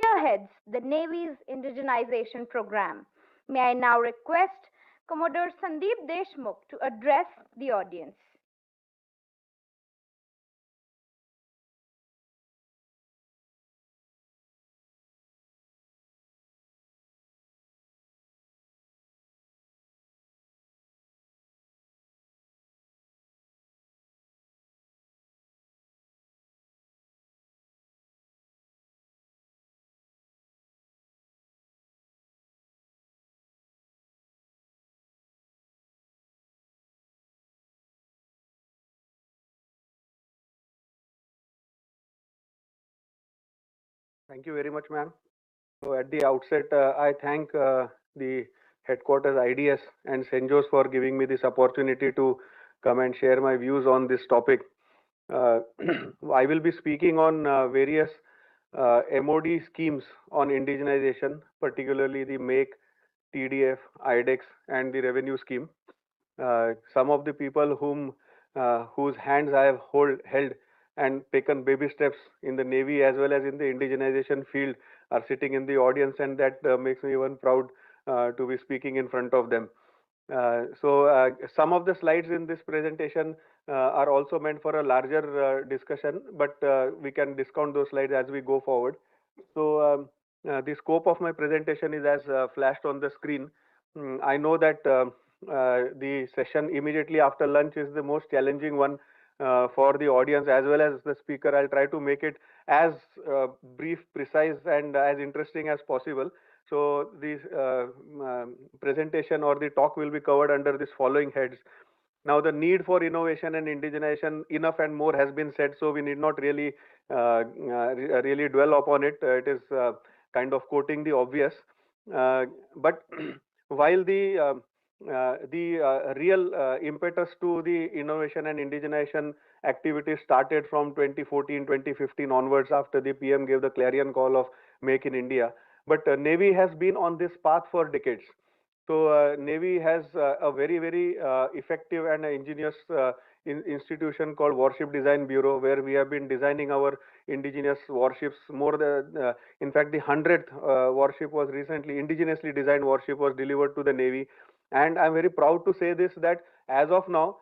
spearheads the Navy's indigenization program. May I now request Commodore Sandeep Deshmukh to address the audience. Thank you very much, ma'am. So at the outset, I thank the headquarters IDS and Cenjows for giving me this opportunity to come and share my views on this topic. I will be speaking on various MOD schemes on indigenization, particularly the MAKE, TDF, IDEX, and the revenue scheme. Some of the people whose hands I have held and taken baby steps in the Navy as well as in the indigenization field are sitting in the audience, and that makes me even proud to be speaking in front of them. Some of the slides in this presentation are also meant for a larger discussion, but we can discount those slides as we go forward. The scope of my presentation is as flashed on the screen. I know that the session immediately after lunch is the most challenging one for the audience as well as the speaker. I'll try to make it as brief, precise, and as interesting as possible. So this presentation or the talk will be covered under this following heads. Now, the need for innovation and indigenization, enough and more has been said, so we need not really really dwell upon it. It is kind of quoting the obvious. But while the real impetus to the innovation and indigenization activities started from 2014, 2015 onwards after the PM gave the clarion call of Make in India. But Navy has been on this path for decades. So Navy has a very, very effective and ingenious institution called Warship Design Bureau, where we have been designing our indigenous warships. More than, in fact, the 100th warship was recently, indigenously designed warship was delivered to the Navy. And I'm very proud to say this, that as of now,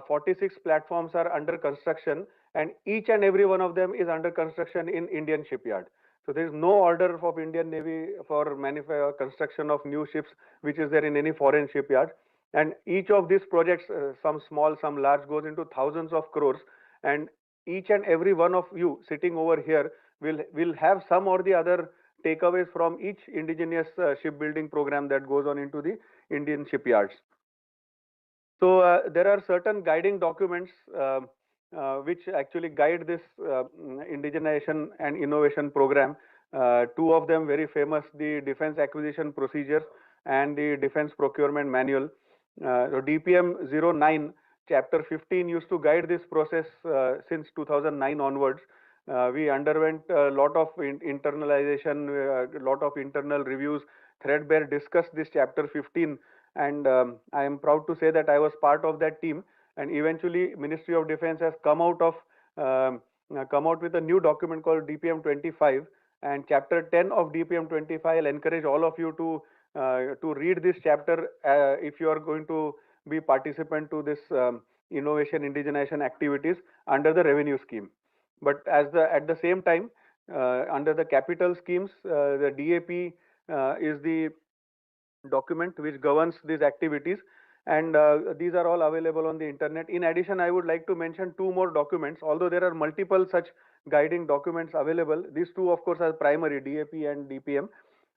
46 platforms are under construction, and each and every one of them is under construction in Indian shipyard. So there is no order of Indian Navy for construction of new ships, which is there in any foreign shipyard. And each of these projects, some small, some large, goes into thousands of crores. And each and every one of you sitting over here will have some or the other takeaways from each indigenous shipbuilding program that goes on into the Indian shipyards. So there are certain guiding documents which actually guide this indigenization and innovation program. Two of them very famous, the Defense Acquisition Procedures and the Defense Procurement Manual. DPM 09, Chapter 15 used to guide this process since 2009 onwards. We underwent a lot of internalization, a lot of internal reviews. Threadbare discussed this Chapter 15, and I am proud to say that I was part of that team. And eventually, Ministry of Defense has come out with a new document called DPM 25, and Chapter 10 of DPM 25. I'll encourage all of you to read this chapter if you are going to be participant to this innovation indigenization activities under the revenue scheme. But at the same time, under the capital schemes, the DAP is the document which governs these activities, and these are all available on the internet. In addition, I would like to mention two more documents. Although there are multiple such guiding documents available, these two of course are primary, DAP and DPM.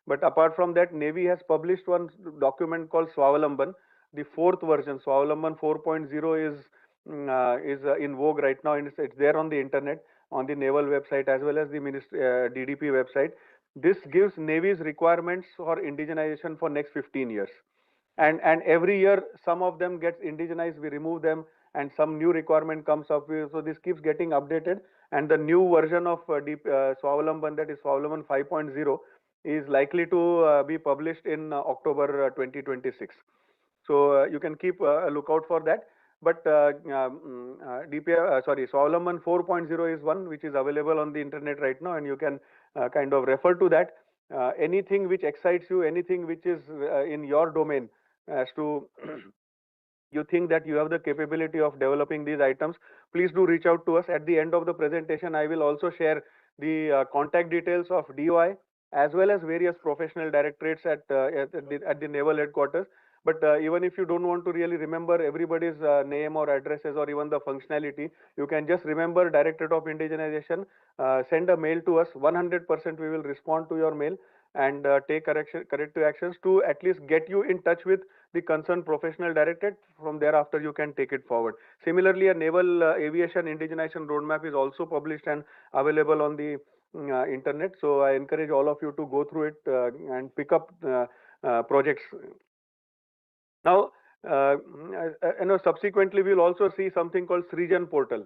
But apart from that, Navy has published one document called Swavalamban. The fourth version, Swavalamban 4.0, is in vogue right now, and it's there on the internet, on the naval website as well as the DDP website. This gives Navy's requirements for indigenization for next 15 years. And every year, some of them gets indigenized, we remove them, and some new requirement comes up. So this keeps getting updated, and the new version of Swavalamban, that is Swavalamban 5.0, is likely to be published in October 2026. So you can keep a lookout for that. But Swavalamban 4.0 is one which is available on the internet right now, and you can kind of refer to that. Anything which excites you, anything which is in your domain as to you think that you have the capability of developing these items, please do reach out to us. At the end of the presentation, I will also share the contact details of DOI as well as various professional directorates at the naval headquarters. But even if you don't want to really remember everybody's name or addresses or even the functionality, you can just remember Directorate of Indigenization, send a mail to us. 100% we will respond to your mail and take corrective actions to at least get you in touch with the concerned professional directorate. From thereafter, you can take it forward. Similarly, a naval aviation indigenization roadmap is also published and available on the internet. So I encourage all of you to go through it and pick up projects. Now, subsequently, we'll also see something called Srijan portal.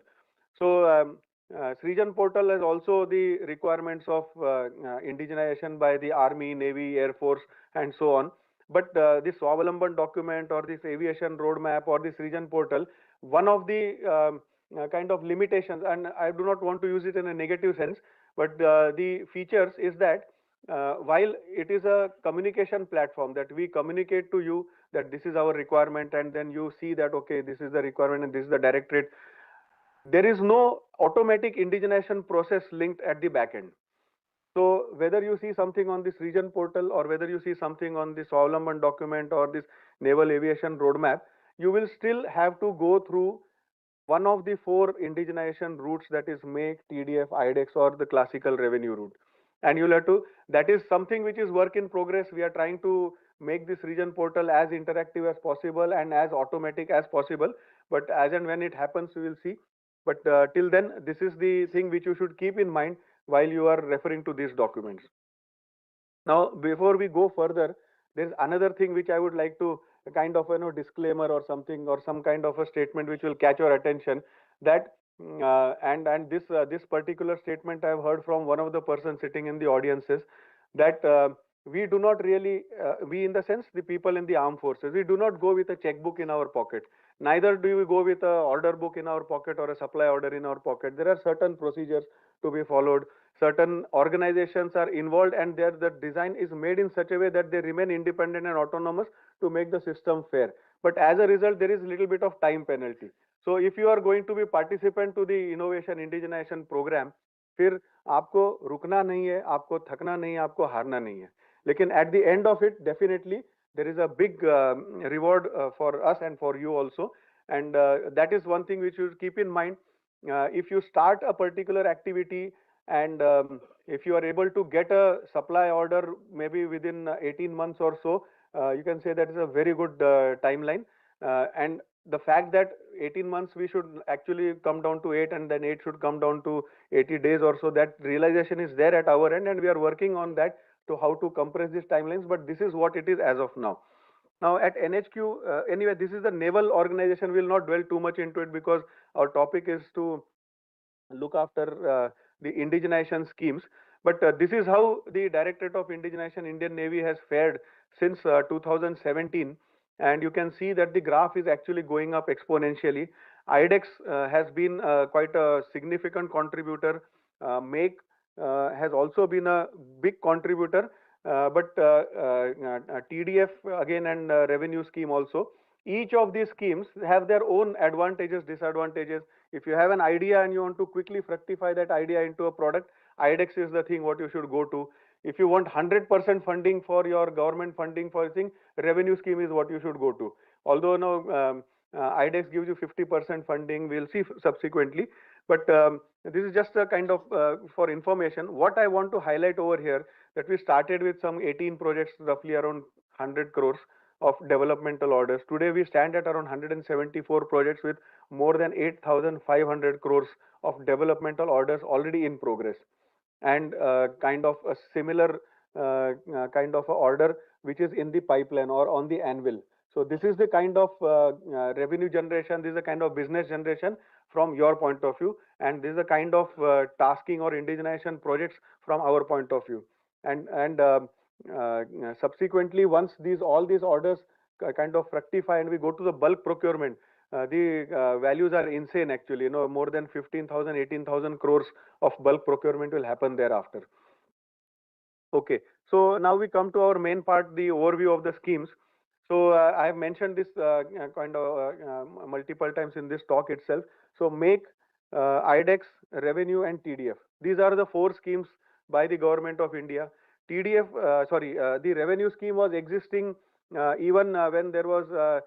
So Srijan portal has also the requirements of indigenization by the Army, Navy, Air Force, and so on. But this Swavalamban document or this aviation roadmap or this Srijan portal, one of the kind of limitations, and I do not want to use it in a negative sense, but the features is that while it is a communication platform that we communicate to you that this is our requirement, and then you see that, okay, this is the requirement and this is the directorate, there is no automatic indigenization process linked at the back end. So whether you see something on this region portal or whether you see something on this Swavalamban document or this naval aviation roadmap, you will still have to go through one of the 4 indigenization routes, that is MAKE, TDF, IDEX, or the classical revenue route. And you'll have to, that is something which is work in progress. We are trying to make this region portal as interactive as possible and as automatic as possible. But as and when it happens, we will see. But till then, this is the thing which you should keep in mind while you are referring to these documents. Now, before we go further, there's another thing which I would like to kind of disclaimer or something or some kind of a statement which will catch your attention. That and this particular statement I've heard from one of the persons sitting in the audiences, that we do not really we, in the sense the people in the armed forces, we do not go with a checkbook in our pocket. Neither do we go with a order book in our pocket or a supply order in our pocket. There are certain procedures to be followed. Certain organizations are involved, and the design is made in such a way that they remain independent and autonomous to make the system fair. But as a result, there is a little bit of time penalty. So if you are going to be participant to the innovation indigenization program, फिर आपको रुकना नहीं है, आपको थकना नहीं है, आपको हारना नहीं है. लेकिन at the end of it, definitely there is a big reward for us and for you also. And that is one thing which you should keep in mind. If you start a particular activity and if you are able to get a supply order maybe within 18 months or so, you can say that is a very good timeline. And the fact that 18 months we should actually come down to 8 and then 8 should come down to 80 days or so, that realization is there at our end, and we are working on that to how to compress these timelines, but this is what it is as of now. Now at NHQ, anyway, this is the naval organization. We will not dwell too much into it because our topic is to look after the indigenization schemes. But this is how the Directorate of Indigenization Indian Navy has fared since 2017. And you can see that the graph is actually going up exponentially. IDEX has been quite a significant contributor. MAKE has also been a big contributor. But TDF again and revenue scheme also. Each of these schemes have their own advantages, disadvantages. If you have an idea and you want to quickly fructify that idea into a product, IDEX is the thing what you should go to. If you want 100% funding for your government funding for a thing, revenue scheme is what you should go to. Although now IDEX gives you 50% funding, we'll see subsequently. But this is just a kind of for information. What I want to highlight over here, that we started with some 18 projects, roughly around 100 crores of developmental orders. Today we stand at around 174 projects with more than 8,500 crores of developmental orders already in progress, and kind of a similar kind of a order which is in the pipeline or on the anvil. So this is the kind of revenue generation, this is the kind of business generation from your point of view, and this is the kind of tasking or indigenization projects from our point of view. And subsequently, once all these orders kind of fructify and we go to the bulk procurement, the values are insane actually. More than 15,000, 18,000 crores of bulk procurement will happen thereafter. Okay, so now we come to our main part, the overview of the schemes. So I have mentioned this multiple times in this talk itself. So make, IDEX, revenue and TDF. These are the four schemes by the government of India. The revenue scheme was existing even when there was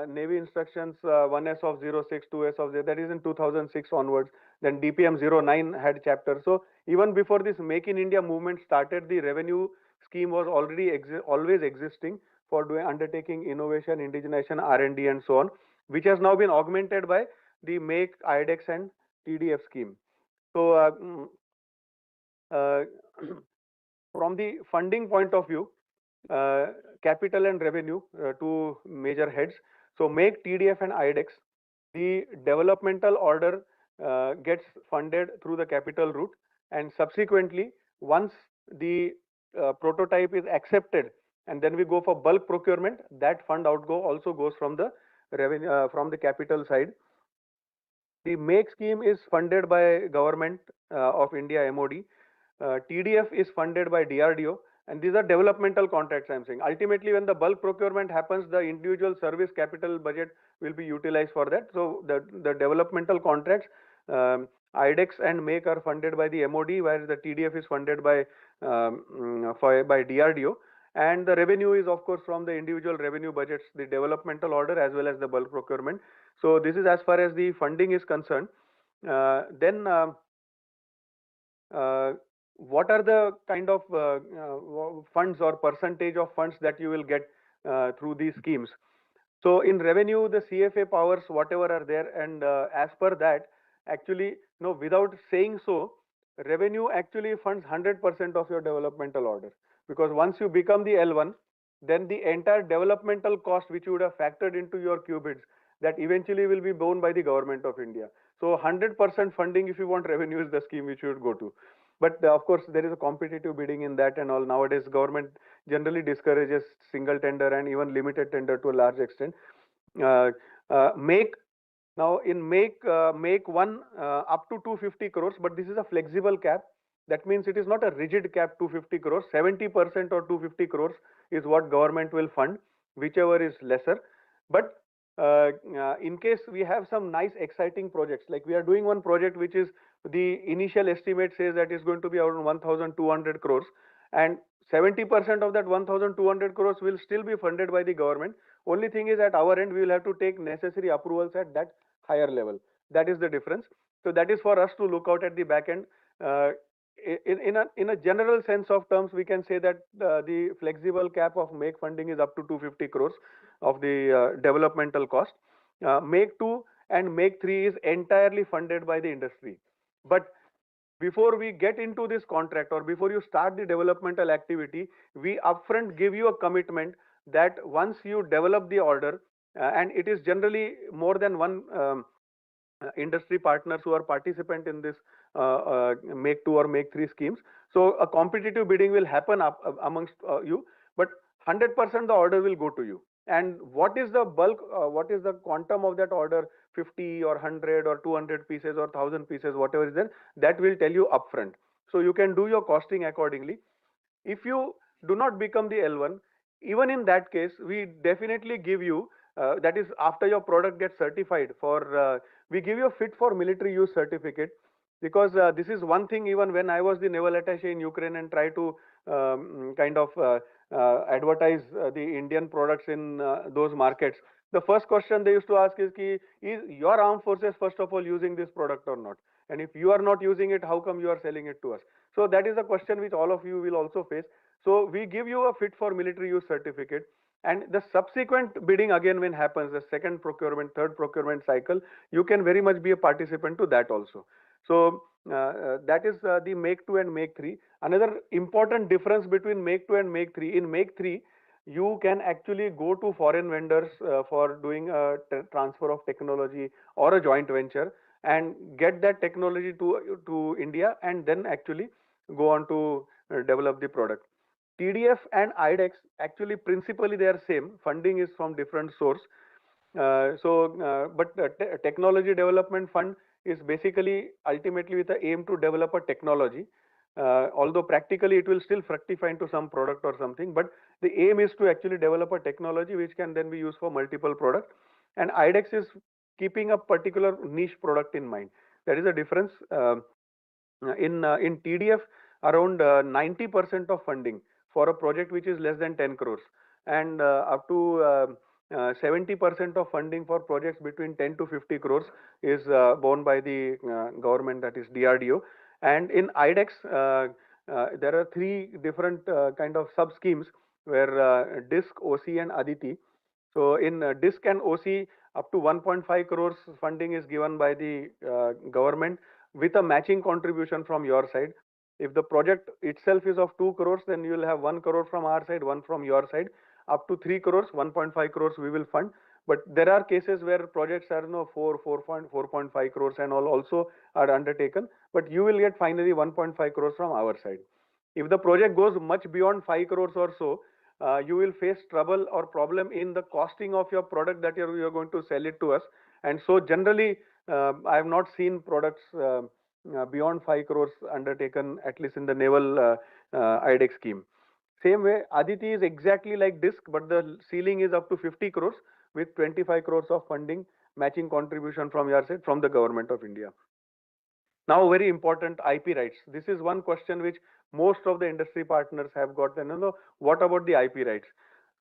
Navy instructions 1S of 06, 2S of 0, that is in 2006 onwards. Then DPM 09 had chapter. So even before this Make in India movement started, the revenue scheme was already always existing for undertaking innovation, indigenization, R&D and so on, which has now been augmented by the Make, IDEX and TDF scheme. So from the funding point of view, capital and revenue, two major heads. So Make, TDF and IDEX, the developmental order gets funded through the capital route, and subsequently once the prototype is accepted and then we go for bulk procurement, that fund outgo also goes from the revenue, from the capital side. The Make scheme is funded by Government of India, MOD. TDF is funded by DRDO, and these are developmental contracts I'm saying. Ultimately, when the bulk procurement happens, the individual service capital budget will be utilized for that. So the developmental contracts, IDEX and Make are funded by the MOD, whereas the TDF is funded by DRDO. And the revenue is of course from the individual revenue budgets, the developmental order as well as the bulk procurement. So this is as far as the funding is concerned. What are the kind of funds or percentage of funds that you will get through these schemes? So in revenue, the CFA powers, whatever are there, and as per that, actually, no, without saying so, revenue actually funds 100% of your developmental order, because once you become the L1, then the entire developmental cost which you would have factored into your qubits, that eventually will be borne by the government of India. So 100% funding, if you want revenue, is the scheme which you would go to. But of course, there is a competitive bidding in that and all. Nowadays, government generally discourages single tender and even limited tender to a large extent. Make, now in Make one up to 250 crores, but this is a flexible cap. That means it is not a rigid cap 250 crores. 70% or 250 crores is what government will fund, whichever is lesser. But in case we have some nice exciting projects, like we are doing one project which is, the initial estimate says that is going to be around 1,200 crores, and 70% of that 1,200 crores will still be funded by the government. Only thing is, at our end, we will have to take necessary approvals at that higher level. That is the difference. So that is for us to look out at the back end. In a general sense of terms, we can say that the flexible cap of Make funding is up to 250 crores of the developmental cost. Make 2 and Make 3 is entirely funded by the industry. But before we get into this contract, or before you start the developmental activity, we upfront give you a commitment that once you develop the order, and it is generally more than one industry partners who are participant in this Make 2 or Make 3 schemes. So a competitive bidding will happen amongst you, but 100% the order will go to you. And what is the bulk, what is the quantum of that order, 50 or 100 or 200 pieces or 1000 pieces, whatever is there, that will tell you upfront. So you can do your costing accordingly. If you do not become the L1, even in that case, we definitely give you, that is after your product gets certified for, we give you a fit for military use certificate, because this is one thing. Even when I was the naval attaché in Ukraine and try to advertise the Indian products in those markets, the first question they used to ask is your armed forces first of all using this product or not? And if you are not using it, how come you are selling it to us? So that is a question which all of you will also face. So we give you a fit for military use certificate, and the subsequent bidding again when happens, the second procurement, third procurement cycle, you can very much be a participant to that also. So that is the Make 2 and Make 3. Another important difference between Make 2 and Make 3, in Make 3, you can actually go to foreign vendors for doing a transfer of technology or a joint venture, and get that technology to India, and then actually go on to develop the product. TDF and IDEX, actually principally they are same, funding is from different source. But technology development fund is basically ultimately with the aim to develop a technology. although practically it will still fructify into some product or something, but the aim is to actually develop a technology which can then be used for multiple products. And IDEX is keeping a particular niche product in mind. There is a difference. In TDF, around 90% of funding for a project which is less than 10 crores and up to 70% of funding for projects between 10 to 50 crores is borne by the government, that is DRDO. And in IDEX, there are three different kind of sub schemes where DISC, OC, and Aditi. So in DISC and OC, up to 1.5 crores funding is given by the government with a matching contribution from your side. If the project itself is of 2 crores, then you will have 1 crore from our side, 1 from your side. Up to 3 crores, 1.5 crores we will fund. But there are cases where projects are 4.5 crores and all also are undertaken. But you will get finally 1.5 crores from our side. If the project goes much beyond 5 crores or so, you will face trouble or problem in the costing of your product that you're going to sell it to us. And so generally, I have not seen products beyond 5 crores undertaken, at least in the naval IDEX scheme. Same way, Aditi is exactly like DISC, but the ceiling is up to 50 crores with 25 crores of funding, matching contribution from your side, from the government of India. Now, very important, IP rights. This is one question which most of the industry partners have got. And what about the IP rights?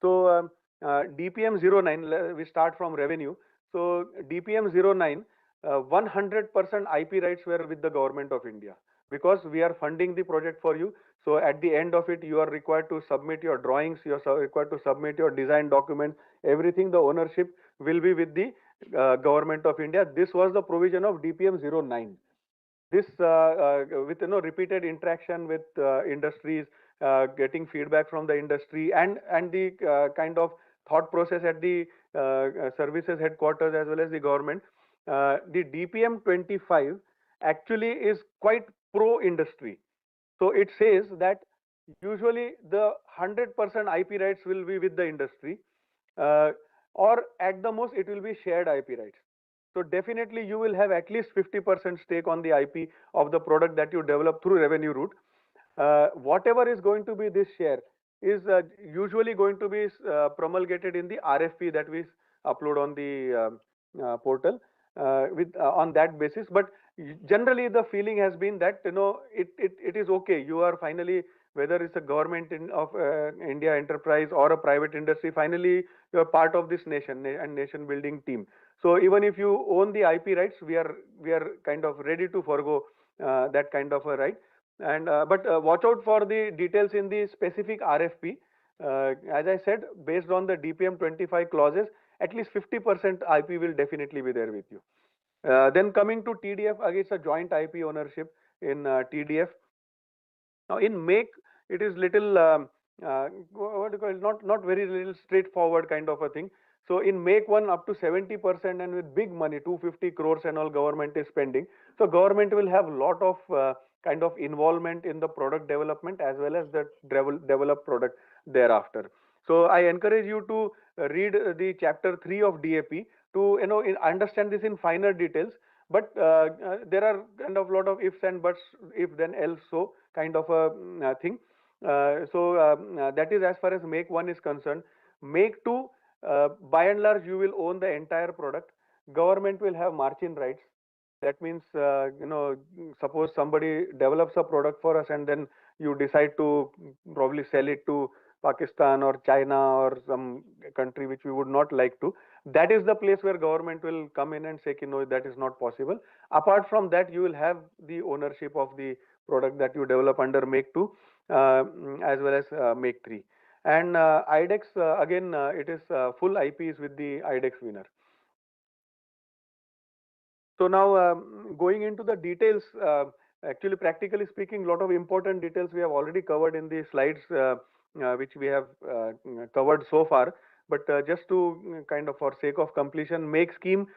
So DPM 09, we start from revenue. So DPM 09, 100% IP rights were with the government of India because we are funding the project for you. So at the end of it, you are required to submit your drawings, you are required to submit your design document, everything, the ownership will be with the government of India. This was the provision of DPM 09. This with repeated interaction with industries, getting feedback from the industry and the kind of thought process at the services headquarters as well as the government, the DPM 25 actually is quite pro industry. So it says that usually the 100% IP rights will be with the industry, or at the most it will be shared IP rights. So definitely you will have at least 50% stake on the IP of the product that you develop through revenue route. Whatever is going to be this share is usually going to be promulgated in the RFP that we upload on the portal on that basis. But generally the feeling has been that it is okay. You are finally, whether it's a government of India enterprise or a private industry, finally you are part of this nation and nation building team. So even if you own the IP rights, we are kind of ready to forgo that kind of a right. And but watch out for the details in the specific RFP. As I said, based on the DPM 25 clauses, at least 50% IP will definitely be there with you. Then coming to TDF, again it's a joint IP ownership in TDF. Now in make, it is little what do you call it? Not very little straightforward kind of a thing. So in make one, up to 70% and with big money, 250 crores and all government is spending. So government will have lot of kind of involvement in the product development as well as the developed product thereafter. So I encourage you to read the chapter 3 of DAP to understand this in finer details. But there are kind of lot of ifs and buts, if then else so kind of a thing. That is as far as make 1 is concerned. Make 2, by and large, you will own the entire product. Government will have margin rights. That means, suppose somebody develops a product for us and then you decide to probably sell it to Pakistan or China or some country which we would not like to. That is the place where government will come in and say, no, that is not possible. Apart from that, you will have the ownership of the product that you develop under make 2 as well as make 3. And IDEX, again, it is full IPs with the IDEX winner. So now going into the details, actually practically speaking, a lot of important details we have already covered in the slides which we have covered so far. But just to kind of for sake of completion, make scheme,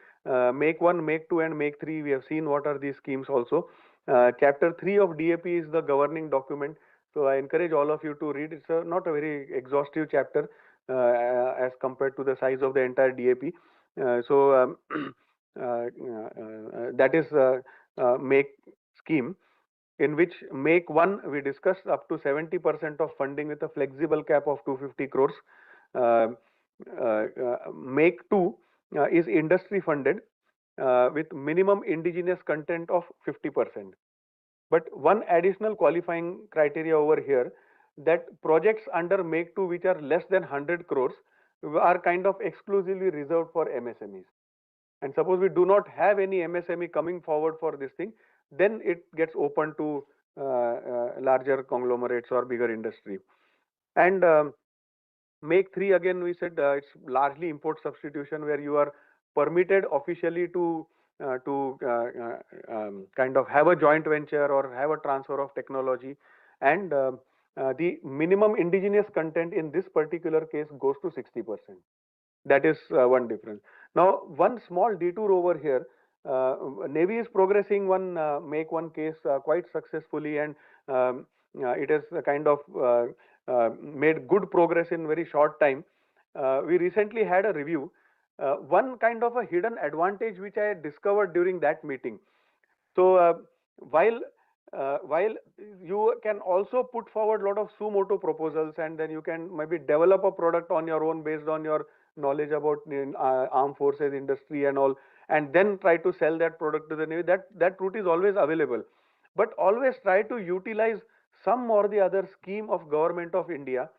make 1, make 2 and make 3, we have seen what are these schemes also. Chapter 3 of DAP is the governing document. So I encourage all of you to read. It's not a very exhaustive chapter as compared to the size of the entire DAP. That is make scheme. in which Make 1 we discussed up to 70% of funding with a flexible cap of 250 crores. Make 2 is industry funded with minimum indigenous content of 50%. But one additional qualifying criteria over here, that projects under Make 2 which are less than 100 crores are kind of exclusively reserved for MSMEs. And suppose we do not have any MSME coming forward for this thing, then it gets open to larger conglomerates or bigger industry. And Make 3 again, we said it's largely import substitution, where you are permitted officially to kind of have a joint venture or have a transfer of technology, and the minimum indigenous content in this particular case goes to 60%. That is one difference. Now, one small detour over here. Navy is progressing one Make 1 case quite successfully, and it has kind of made good progress in very short time. We recently had a review. One kind of a hidden advantage which I discovered during that meeting. So while you can also put forward a lot of suo motu proposals, and then you can maybe develop a product on your own based on your knowledge about armed forces industry and all, and then try to sell that product to the Navy. That route is always available, but always try to utilize some or the other scheme of Government of India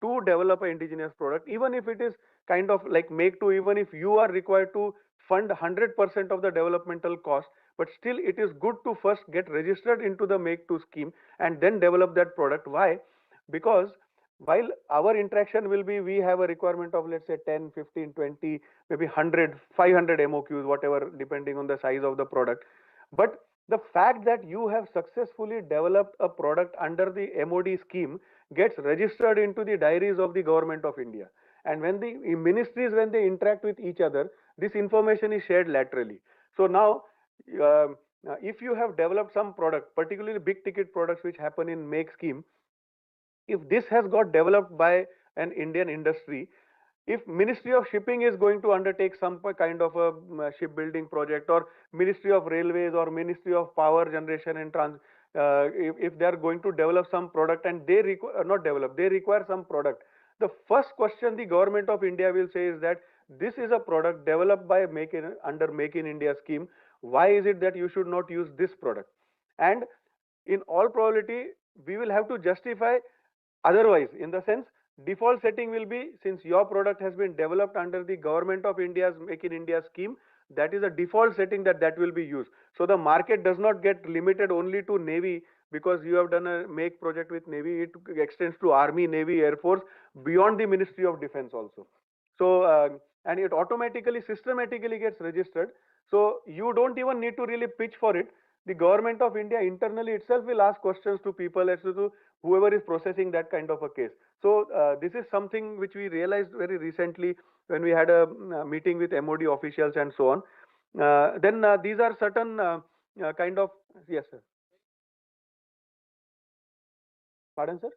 to develop an indigenous product, even if it is kind of like Make 2, even if you are required to fund 100% of the developmental cost, but still it is good to first get registered into the Make 2 scheme and then develop that product. Why? Because while our interaction will be, we have a requirement of, let's say, 10, 15, 20, maybe 100, 500 MOQs, whatever, depending on the size of the product. But the fact that you have successfully developed a product under the MOD scheme gets registered into the diaries of the Government of India. And when the ministries, when they interact with each other, this information is shared laterally. So now, if you have developed some product, particularly big ticket products which happen in Make scheme, if this has got developed by an Indian industry, if Ministry of Shipping is going to undertake some kind of a shipbuilding project, or Ministry of Railways or Ministry of Power Generation and if they are going to develop some product and they require some product, the first question the Government of India will say is that this is a product developed by under Make in India scheme. Why is it that you should not use this product? And in all probability, we will have to justify otherwise, in the sense, default setting will be, since your product has been developed under the Government of India's Make in India scheme, that is a default setting that will be used. So the market does not get limited only to Navy because you have done a Make project with Navy. It extends to Army, Navy, Air Force, beyond the Ministry of Defense also. So and it automatically, systematically gets registered. So you don't even need to really pitch for it. The Government of India internally itself will ask questions to people as to whoever is processing that kind of a case. So this is something which we realized very recently when we had a meeting with MOD officials and so on. Then these are certain kind of, yes sir. Pardon sir?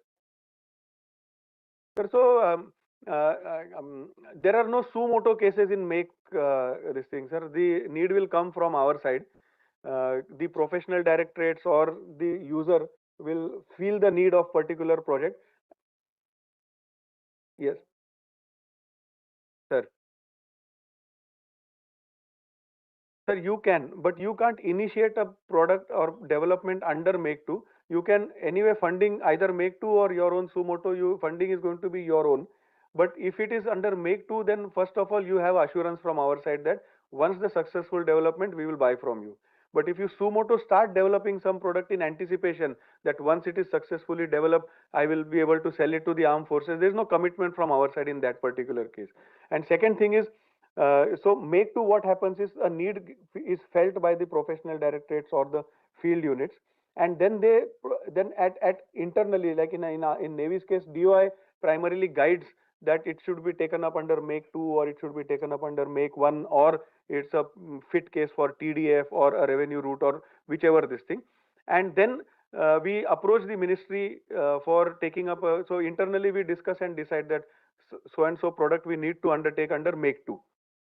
Sir, so there are no suo motu cases in Make this thing, sir. The need will come from our side. The professional directorates or the user will feel the need of particular project. Yes, sir. Sir, you can, but you can't initiate a product or development under Make 2. You can anyway funding either Make 2 or your own suo motu. Funding is going to be your own. But if it is under Make 2, then first of all, you have assurance from our side that once the successful development, we will buy from you. But if you suo motu start developing some product in anticipation that once it is successfully developed, I will be able to sell it to the armed forces, there is no commitment from our side in that particular case. And second thing is, so Make 2, what happens is a need is felt by the professional directorates or the field units, and then they at internally, like in Navy's case, DOI primarily guides that it should be taken up under Make 2 or it should be taken up under Make 1, or it's a fit case for TDF or a revenue route or whichever this thing. And then we approach the ministry for taking up so internally we discuss and decide that so and so product we need to undertake under Make 2.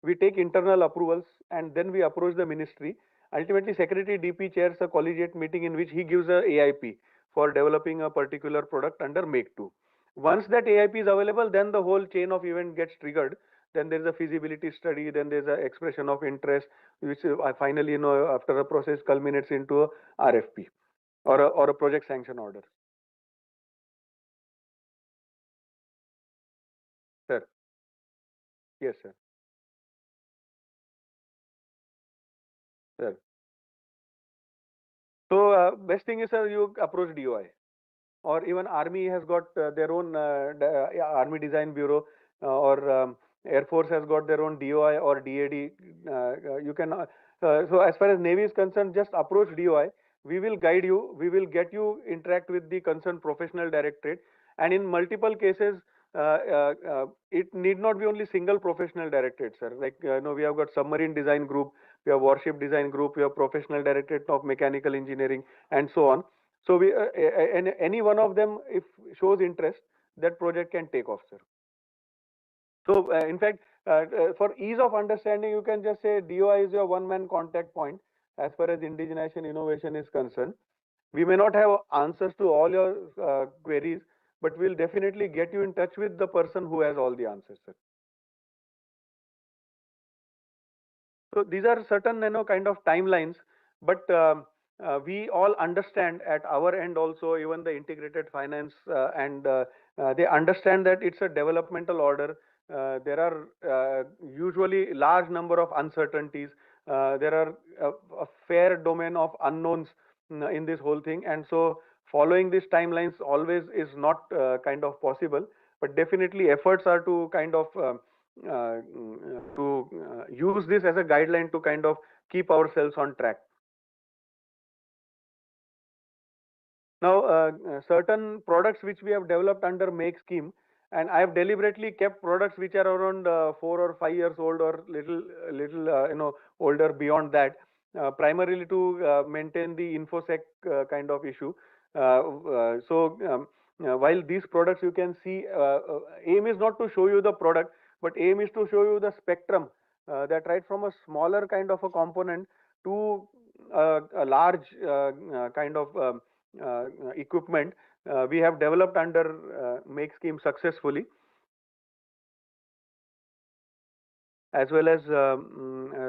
We take internal approvals and then we approach the ministry ultimately Secretary DP chairs a collegiate meeting in which he gives a AIP for developing a particular product under Make 2. Once that AIP is available, then the whole chain of event gets triggered. Then there is a feasibility study, then there is an expression of interest, which finally, after a process culminates into a RFP or a project sanction order. Sir. Yes, sir. Sir. So best thing is, sir, you approach DOI, or even Army has got their own Army Design Bureau, or Air Force has got their own DOI or DAD. You can so as far as Navy is concerned, just approach DOI. We will guide you. We will get you interact with the concerned professional directorate, and in multiple cases, it need not be only single professional directorate, sir. Like we have got submarine design group, we have warship design group, we have professional directorate of mechanical engineering, and so on. So we and any one of them, if shows interest, that project can take off, sir. So in fact, for ease of understanding, you can just say DOI is your one-man contact point as far as indigenization innovation is concerned. We may not have answers to all your queries, but we'll definitely get you in touch with the person who has all the answers, sir. So these are certain kind of timelines, but we all understand at our end also, even the integrated finance, and they understand that it's a developmental order. There are usually large number of uncertainties. There are a fair domain of unknowns in this whole thing, and so following these timelines always is not kind of possible. But definitely efforts are to kind of use this as a guideline to kind of keep ourselves on track. Now, certain products which we have developed under Make scheme, and I have deliberately kept products which are around 4 or 5 years old or little older beyond that, primarily to maintain the infosec kind of issue. While these products you can see, aim is not to show you the product, but aim is to show you the spectrum, that right from a smaller kind of a component to a large kind of equipment we have developed under Make scheme successfully, as well as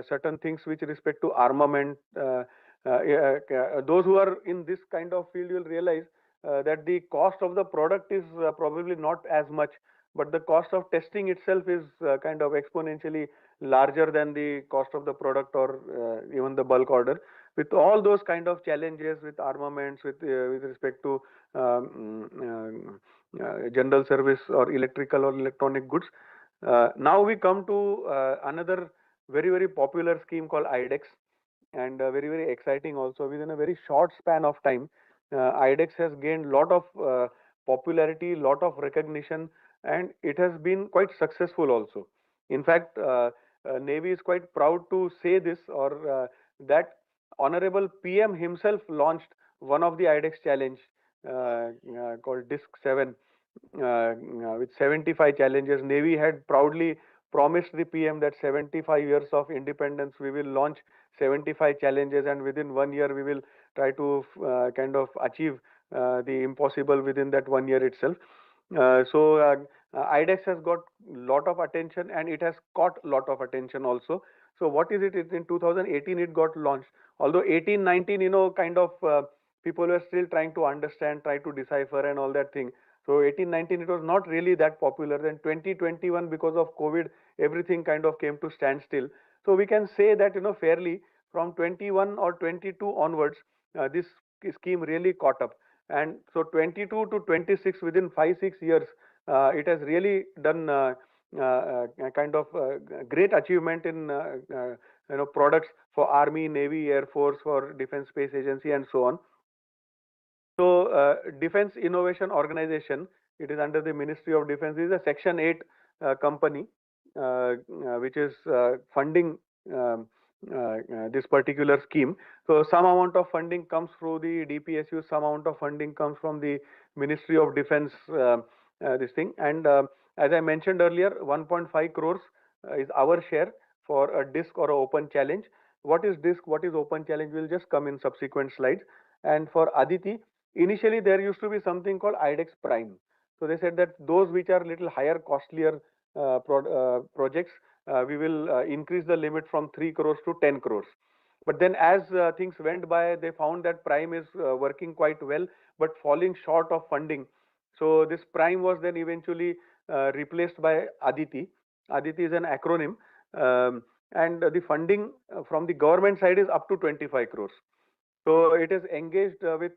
certain things with respect to armament. Those who are in this kind of field will realize that the cost of the product is probably not as much, but the cost of testing itself is kind of exponentially larger than the cost of the product or even the bulk order. With all those kind of challenges with armaments, with respect to general service or electrical or electronic goods. Now we come to another very popular scheme called IDEX, and very exciting also. Within a very short span of time, IDEX has gained lot of popularity, lot of recognition, and it has been quite successful also. In fact, Navy is quite proud to say this, or that Honorable PM himself launched one of the IDEX challenge called DISC 7 with 75 challenges. Navy had proudly promised the PM that 75 years of independence, we will launch 75 challenges, and within 1 year we will try to kind of achieve the impossible within that 1 year itself. IDEX has got lot of attention, and it has caught lot of attention also. So what is it? In 2018 it got launched. Although 18-19, kind of people were still trying to understand, try to decipher and all that thing. So 18-19 it was not really that popular. Then 2021, because of COVID, everything kind of came to standstill. So we can say that fairly from 21 or 22 onwards, this scheme really caught up. And so 22 to 26, within 5-6 years, it has really done kind of great achievement in products for Army, Navy, Air Force, for Defense Space Agency, and so on. So Defense Innovation Organization, it is under the Ministry of Defense, is a Section 8 company which is funding this particular scheme. So some amount of funding comes through the DPSU, some amount of funding comes from the Ministry of Defense, this thing. And as I mentioned earlier, 1.5 crores is our share for a DISC or an open challenge. What is disk, what is open challenge will just come in subsequent slides. And for Aditi, initially there used to be something called IDEX Prime. So they said that those which are little higher, costlier projects, we will increase the limit from 3 crores to 10 crores. But then as things went by, they found that Prime is working quite well, but falling short of funding. So this Prime was then eventually replaced by Aditi. Aditi is an acronym, and the funding from the government side is up to 25 crores. So it is engaged with,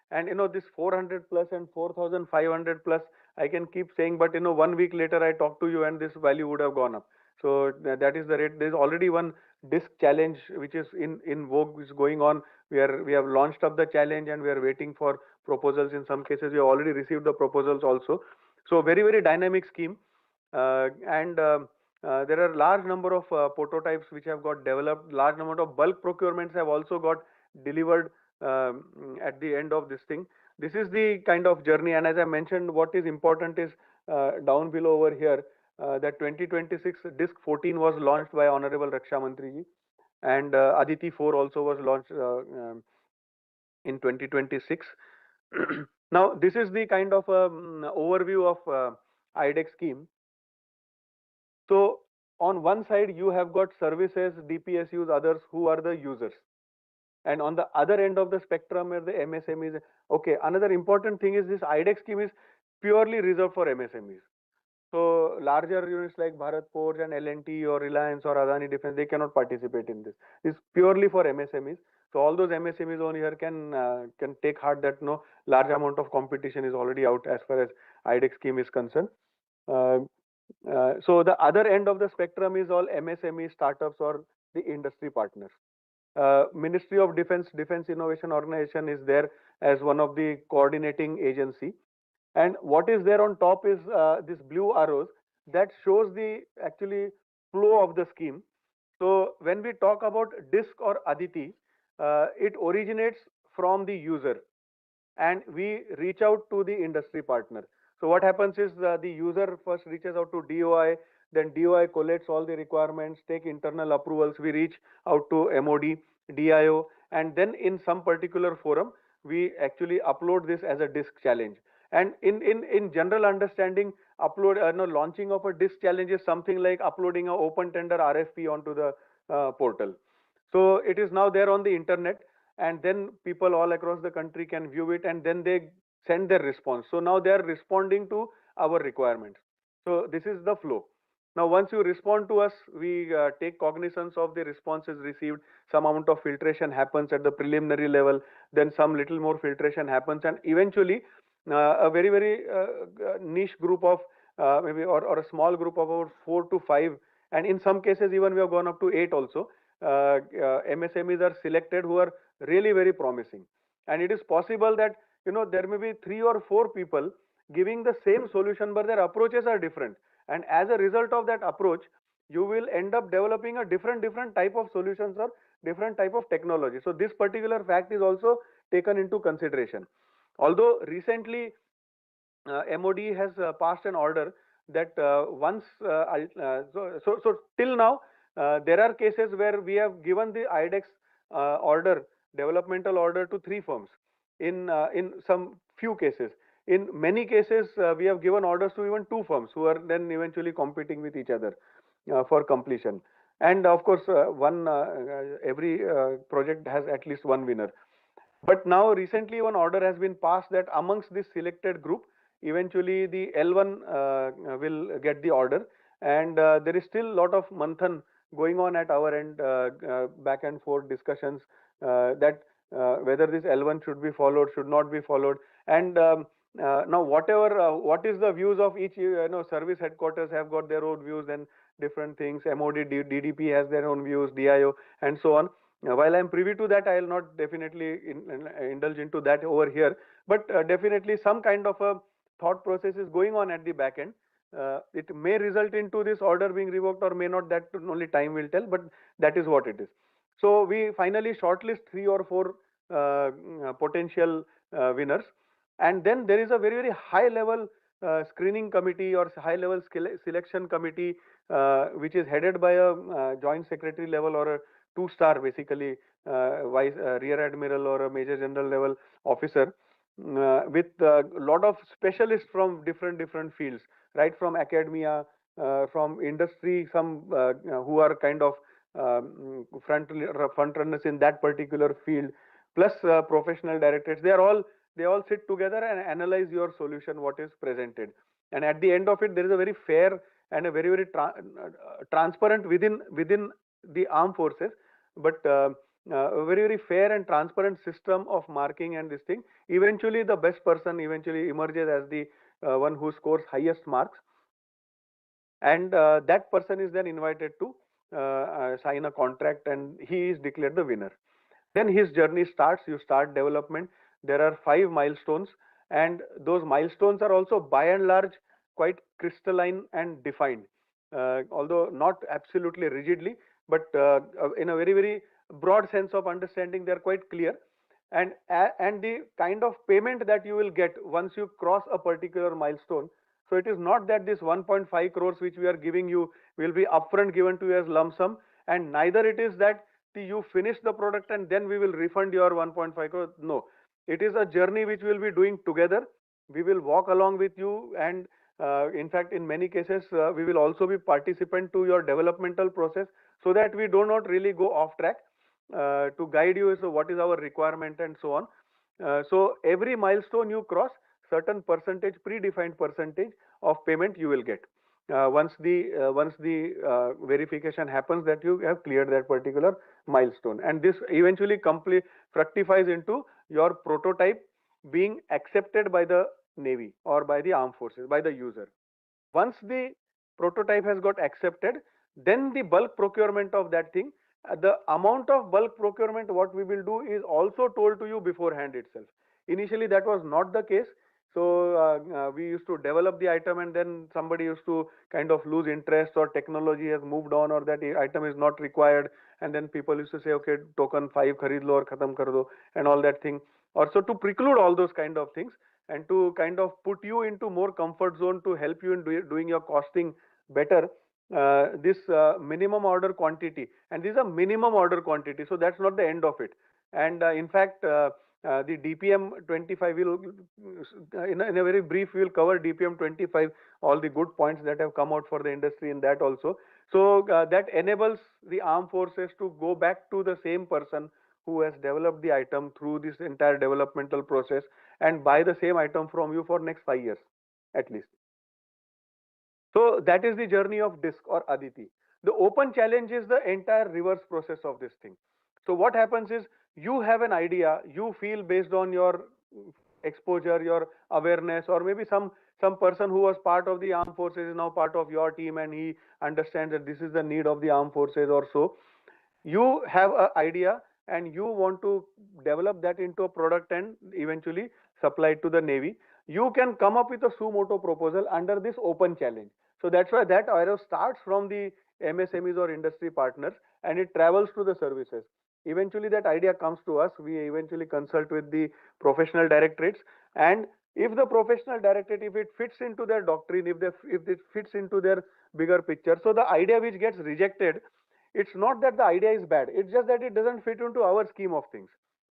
and this 400 plus and 4,500 plus, I can keep saying, but 1 week later I talk to you and this value would have gone up. So that is the rate. There is already one disk challenge which is in vogue, is going on. We have launched up the challenge and we are waiting for proposals. In some cases we have already received the proposals also. So very dynamic scheme, and there are large number of prototypes which have got developed. Large number of bulk procurements have also got delivered at the end of this thing. This is the kind of journey, and as I mentioned, what is important is down below over here, that 2026 disk 14 was launched by Honorable Raksha Mantri ji, and Aditi 4 also was launched in 2026. Now this is the kind of overview of IDEX scheme. So on one side you have got services, DPSUs, others who are the users. And on the other end of the spectrum are the MSMEs. Okay, another important thing is this IDEX scheme is purely reserved for MSMEs. So larger units like Bharat Forge and L&T or Reliance or Adani Defense, they cannot participate in this. It's purely for MSMEs. So all those MSMEs on here can take heart that no large amount of competition is already out as far as IDEX scheme is concerned. So the other end of the spectrum is all MSME startups or the industry partners. Ministry of Defense Innovation Organization is there as one of the coordinating agency. And what is there on top is this blue arrows that shows the actually flow of the scheme. So when we talk about disk or Aditi, it originates from the user and we reach out to the industry partner. So what happens is the user first reaches out to DOI, then DOI collates all the requirements, take internal approvals, we reach out to MOD, DIO, and then in some particular forum, we actually upload this as a disk challenge. And in general understanding, launching of a disk challenge is something like uploading an open tender RFP onto the portal. So it is now there on the internet, and then people all across the country can view it, and then they send their response. So now they are responding to our requirements. So this is the flow. Now once you respond to us, we take cognizance of the responses received. Some amount of filtration happens at the preliminary level, then some little more filtration happens, and eventually a very niche group of maybe or a small group of about 4 to 5, and in some cases even we have gone up to 8 also. MSMEs are selected who are really very promising, and it is possible that there may be 3 or 4 people giving the same solution, but their approaches are different, and as a result of that approach you will end up developing a different type of solutions or different type of technology. So this particular fact is also taken into consideration. Although recently MOD has passed an order that so till now there are cases where we have given the IDEX developmental order to 3 firms in some few cases. In many cases we have given orders to even 2 firms who are then eventually competing with each other for completion. And of course every project has at least one winner. But now recently one order has been passed that amongst this selected group, eventually the L1 will get the order, and there is still a lot of manthan going on at our end, back and forth discussions that whether this L1 should be followed, should not be followed. And now whatever what is the views of each service headquarters have got their own views and different things. MOD, DDP has their own views, DIO, and so on. While I am privy to that, I will not definitely indulge into that over here, but definitely some kind of a thought process is going on at the back end. It may result into this order being revoked or may not, that only time will tell, but that is what it is. So we finally shortlist 3 or 4 potential winners, and then there is a very high level screening committee or high level selection committee which is headed by a joint secretary level or a 2-star basically rear admiral or a major general level officer, with a lot of specialists from different fields, right from academia, from industry, some who are kind of front runners in that particular field, plus professional directors. They all sit together and analyze your solution, what is presented, and at the end of it, there is a very fair and a very transparent within the armed forces, but a very fair and transparent system of marking and this thing. Eventually, the best person eventually emerges as the one who scores highest marks, and that person is then invited to sign a contract, and he is declared the winner. Then his journey starts. You start development. There are 5 milestones, and those milestones are also by and large quite crystalline and defined, although not absolutely rigidly, but in a very broad sense of understanding, they are quite clear. And the kind of payment that you will get once you cross a particular milestone. So it is not that this 1.5 crores which we are giving you will be upfront given to you as lump sum, and neither it is that you finish the product and then we will refund your 1.5 crores. No, it is a journey which we will be doing together. We will walk along with you, and in fact, in many cases, we will also be participant to your developmental process, so that we do not really go off track, to guide you as to what is our requirement and so on. So every milestone you cross, certain percentage, predefined percentage of payment you will get once the verification happens that you have cleared that particular milestone, and this eventually fructifies into your prototype being accepted by the Navy or by the armed forces, by the user. Once the prototype has got accepted, then the bulk procurement of that thing, the amount of bulk procurement what we will do is also told to you beforehand itself. Initially that was not the case. So we used to develop the item, and then somebody used to kind of lose interest, or technology has moved on, or that item is not required, and then people used to say, okay, token 5 kharid lo aur khatam kar do, and all that thing. Also to preclude all those kind of things, and to kind of put you into more comfort zone, to help you in doing your costing better, this minimum order quantity, and these are minimum order quantity, so that's not the end of it. And in fact, the DPM 25 will, in a very brief, we will cover DPM 25, all the good points that have come out for the industry in that also. So that enables the armed forces to go back to the same person who has developed the item through this entire developmental process, and buy the same item from you for next 5 years at least. So that is the journey of DISC or Aditi. The open challenge is the entire reverse process of this thing. So what happens is, you have an idea, you feel based on your exposure, your awareness, or maybe some person who was part of the armed forces is now part of your team, and he understands that this is the need of the armed forces or so. You have an idea and you want to develop that into a product and eventually supply it to the Navy. You can come up with a suo motu proposal under this open challenge. So that's why that arrow starts from the MSMEs or industry partners, and it travels to the services. Eventually that idea comes to us. We eventually consult with the professional directorates, and if the professional directorate, if it fits into their doctrine, if it fits into their bigger picture, so the idea which gets rejected, it's not that the idea is bad, it's just that it doesn't fit into our scheme of things.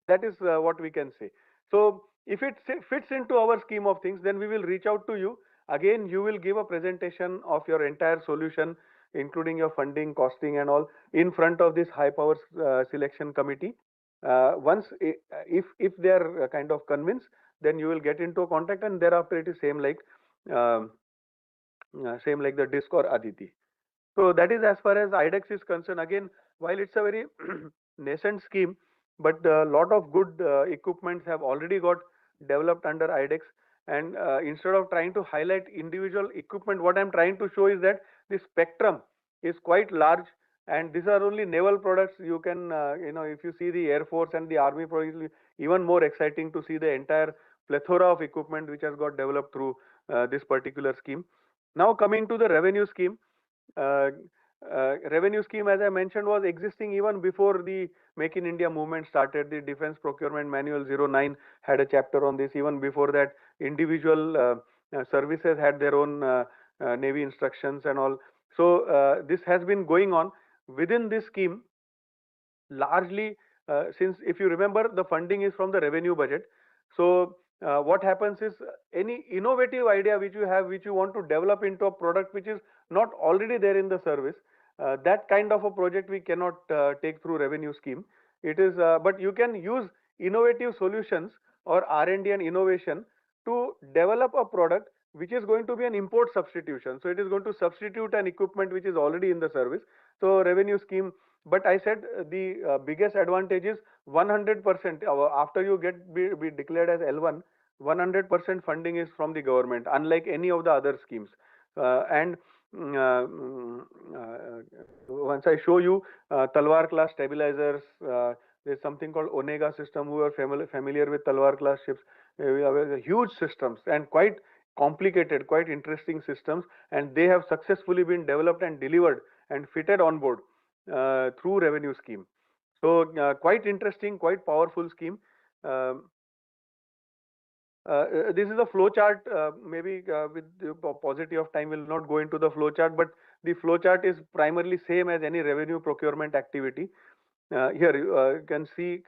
That is what we can say. So if it fits into our scheme of things, then we will reach out to you. Again, you will give a presentation of your entire solution, including your funding, costing and all, in front of this high power selection committee. Once if they are kind of convinced, then you will get into a contact, and thereafter it is same like the DISC or Aditi. So that is as far as IDEX is concerned. Again, while it's a very nascent scheme, but a lot of good equipments have already got developed under IDEX. And instead of trying to highlight individual equipment, what I'm trying to show is that the spectrum is quite large, and these are only naval products. You can, if you see the Air Force and the Army products, even more exciting to see the entire plethora of equipment which has got developed through this particular scheme. Now coming to the revenue scheme. Revenue scheme, as I mentioned, was existing even before the Make in India movement started. The Defense Procurement Manual 09 had a chapter on this. Even before that, individual services had their own Navy instructions and all. So this has been going on. Within this scheme, largely, since if you remember, the funding is from the revenue budget. So what happens is any innovative idea which you have, which you want to develop into a product which is not already there in the service, that kind of a project we cannot take through revenue scheme. It is, but you can use innovative solutions or R&D and innovation to develop a product which is going to be an import substitution. So it is going to substitute an equipment which is already in the service. So revenue scheme. But I said the biggest advantage is 100%. After you be declared as L1, 100% funding is from the government, unlike any of the other schemes. And once I show you Talwar class stabilizers, there's something called Onega system. Who are familiar with Talwar class ships? We have huge systems and quite complicated, quite interesting systems, and they have successfully been developed and delivered and fitted on board through revenue scheme. So quite interesting, quite powerful scheme. This is a flow chart. Maybe with the paucity of time, will not go into the flow chart, but the flow chart is primarily same as any revenue procurement activity. Here you can see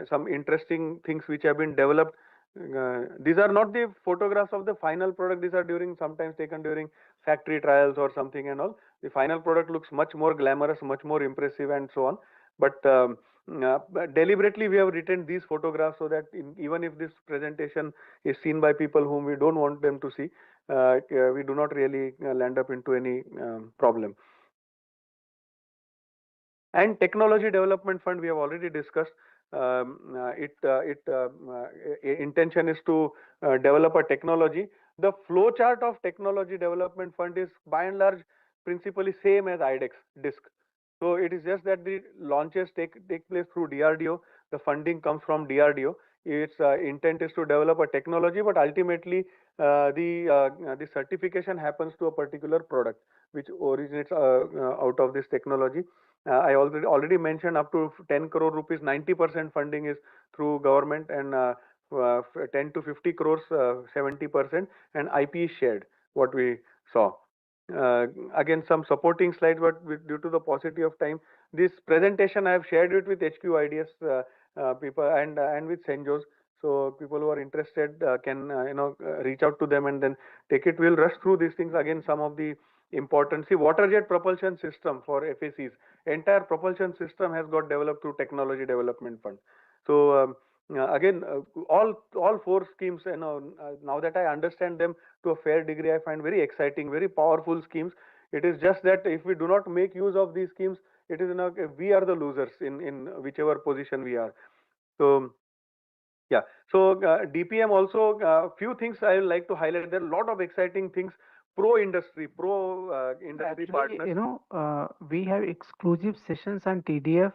some interesting things which have been developed. These are not the photographs of the final product. These are sometimes taken during factory trials or something and all. The final product looks much more glamorous, much more impressive, and so on. But deliberately we have written these photographs so that even if this presentation is seen by people whom we don't want them to see, we do not really land up into any problem. And technology development fund we have already discussed. Intention is to develop a technology. The flow chart of technology development fund is by and large principally same as IDEX DISC. So it is just that the launches take place through DRDO. The funding comes from DRDO. Its intent is to develop a technology, but ultimately the certification happens to a particular product which originates out of this technology. I already mentioned up to 10 crore rupees, 90% funding is through government, and 10 to 50 crores, 70%, and IP is shared, what we saw. Again, some supporting slides, but due to the paucity of time, this presentation I have shared it with HQ IDS people and with Cenjows. So people who are interested can reach out to them and then take it. We'll rush through these things again. Some of the important, see, water jet propulsion system for FACs. Entire propulsion system has got developed through Technology Development Fund. So again, all four schemes, now that I understand them to a fair degree, I find very exciting, very powerful schemes. It is just that if we do not make use of these schemes, it is we are the losers in whichever position we are. So yeah, so DPM also, few things I would like to highlight. There are a lot of exciting things pro industry Actually, partners. We have exclusive sessions on TDF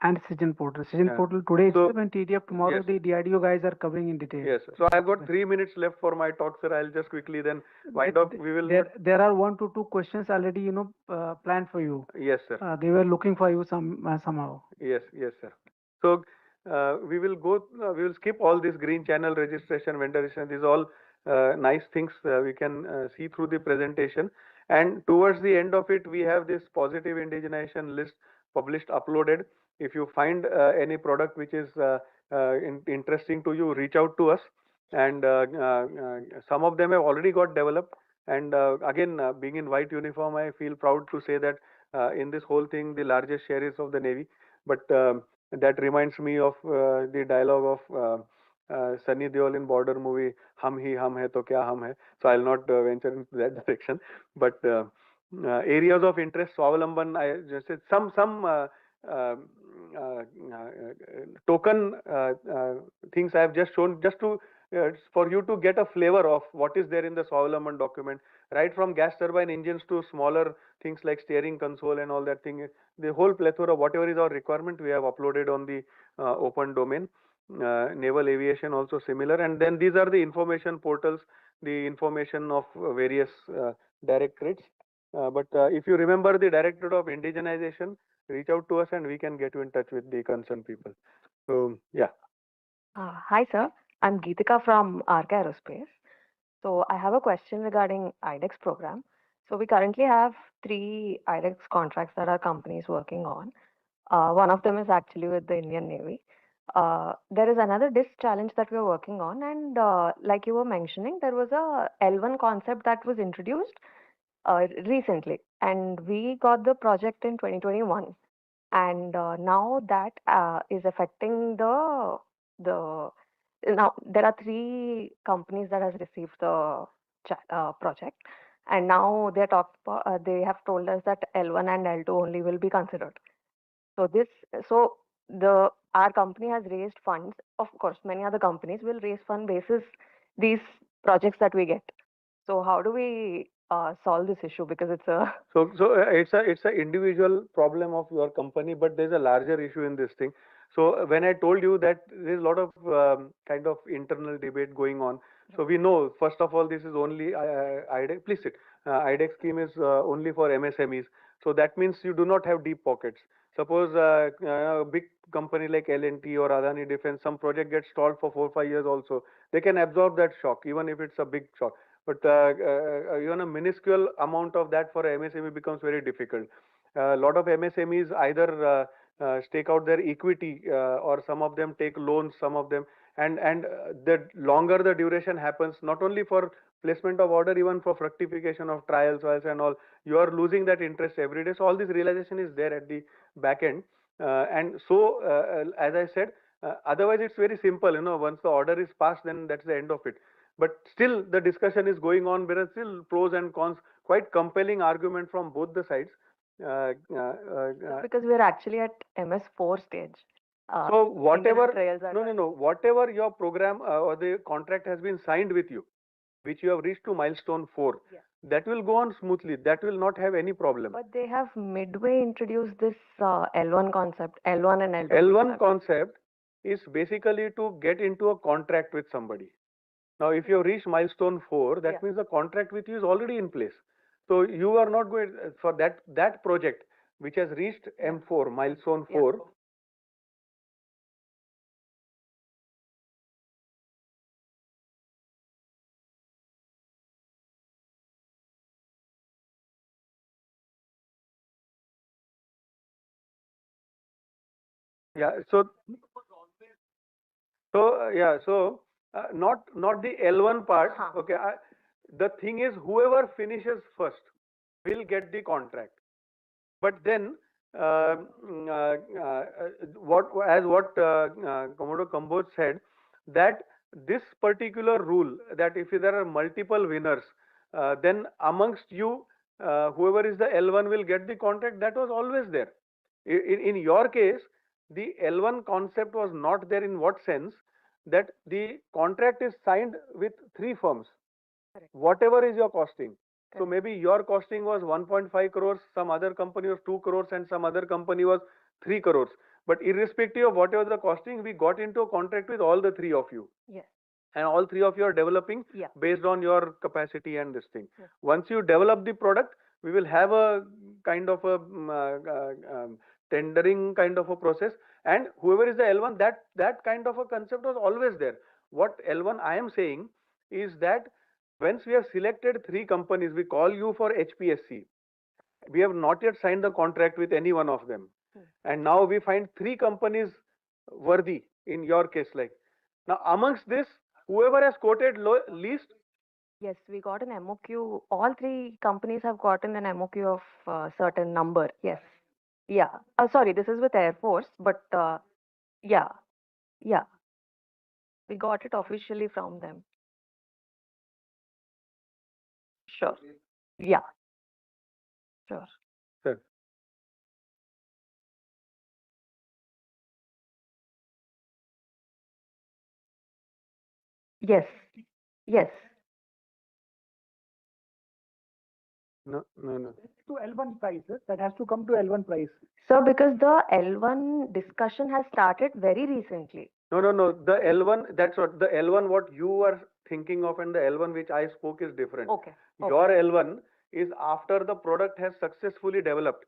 and Citizen Portal. Citizen Yeah. Portal today So- itself and TDF tomorrow. Yes. The DRDO guys are covering in detail. Yes, so I've got 3 minutes left for my talk, sir. I'll just quickly then wind up. We will. There are 1 to 2 questions already planned for you. Yes, sir. They were looking for you somehow. Yes, sir. So we will we will skip all this green channel registration, vendor registration. These all nice things we can see through the presentation. And towards the end of it, we have this positive indigenization list published, uploaded. If you find any product which is interesting to you, reach out to us. And some of them have already got developed. And again, being in white uniform, I feel proud to say that in this whole thing, the largest share is of the Navy. But that reminds me of the dialogue of Sunny Deol in border movie, "Hum hi hum hai to kya hum hai." So I'll not venture into that direction. But areas of interest, Swavalamban, I just said some token things I have just shown just to for you to get a flavor of what is there in the Swavalamban document, right from gas turbine engines to smaller things like steering console and all that thing. The whole plethora, whatever is our requirement, we have uploaded on the open domain. Naval aviation also similar, and then these are the information portals, the information of various directorates. But if you remember the Directorate of Indigenization, reach out to us and we can get you in touch with the concerned people. So yeah. Hi, sir. I'm Geetika from Arc Aerospace. So I have a question regarding IDEX program. So we currently have 3 IDEX contracts that our company is working on. One of them is actually with the Indian Navy. There is another disk challenge that we are working on, and like you were mentioning, there was a L1 concept that was introduced recently, and we got the project in 2021, and now that is affecting the now there are three companies that has received the project, and now they have told us that L1 and L2 only will be considered. So this, so the our company has raised funds. Of course, many other companies will raise fund basis these projects that we get. So how do we solve this issue? Because it's a It's a individual problem of your company, but there's a larger issue in this thing. So when I told you that there's a lot of kind of internal debate going on. So we know, first of all, this is only IDEX. Please sit. IDEX scheme is only for MSMEs. So that means you do not have deep pockets. Suppose a big company like L&T or Adani Defense, some project gets stalled for 4 or 5 years also. They can absorb that shock, even if it's a big shock. But even a minuscule amount of that for MSME becomes very difficult. A lot of MSMEs either stake out their equity or some of them take loans, some of them, and the longer the duration happens, not only for placement of order, even for fructification of trials and all, you are losing that interest every day. So all this realization is there at the back end. And so, as I said, otherwise it's very simple, once the order is passed, then that's the end of it. But still the discussion is going on. There are still pros and cons, quite compelling argument from both the sides. because we're actually at MS4 stage. So whatever, trials are no, whatever your program or the contract has been signed with you, which you have reached to milestone 4, that will go on smoothly. That will not have any problem. But they have midway introduced this L1 concept, L1 and L2 L1 concept is basically to get into a contract with somebody. Now, if you have reached milestone 4, that means the contract with you is already in place. So you are not going for that project which has reached M4, milestone 4. Yeah. So not the L1 part. Okay. The thing is, whoever finishes first will get the contract. But then, what Commodore Kamboj said, that this particular rule, that if there are multiple winners, then amongst you, whoever is the L1 will get the contract. That was always there. In your case, the L1 concept was not there. In what sense? That the contract is signed with 3 firms. Whatever is your costing. So maybe your costing was 1.5 crores, some other company was 2 crores, and some other company was 3 crores. But irrespective of whatever the costing, we got into a contract with all the 3 of you. Yes. And all 3 of you are developing based on your capacity and this thing. Once you develop the product, we will have a kind of a tendering kind of a process. And whoever is the L1, that kind of a concept was always there. What L1 I am saying is that once we have selected 3 companies, we call you for HPSC. We have not yet signed the contract with any one of them. And now we find 3 companies worthy in your case. Like now, amongst this, whoever has quoted least. Yes, we got an MOQ. All 3 companies have gotten an MOQ of certain number. Yes. Yeah. Sorry, this is with Air Force, but yeah. We got it officially from them. Sure. Yeah. Sure. Sir. Yes. Yes. No. To L1 prices, that has to come to L1 price. So because the L1 discussion has started very recently. No. The L1, that's what the L1 what you are thinking of, and the L1 which I spoke is different. Okay. Your L1 is after the product has successfully developed.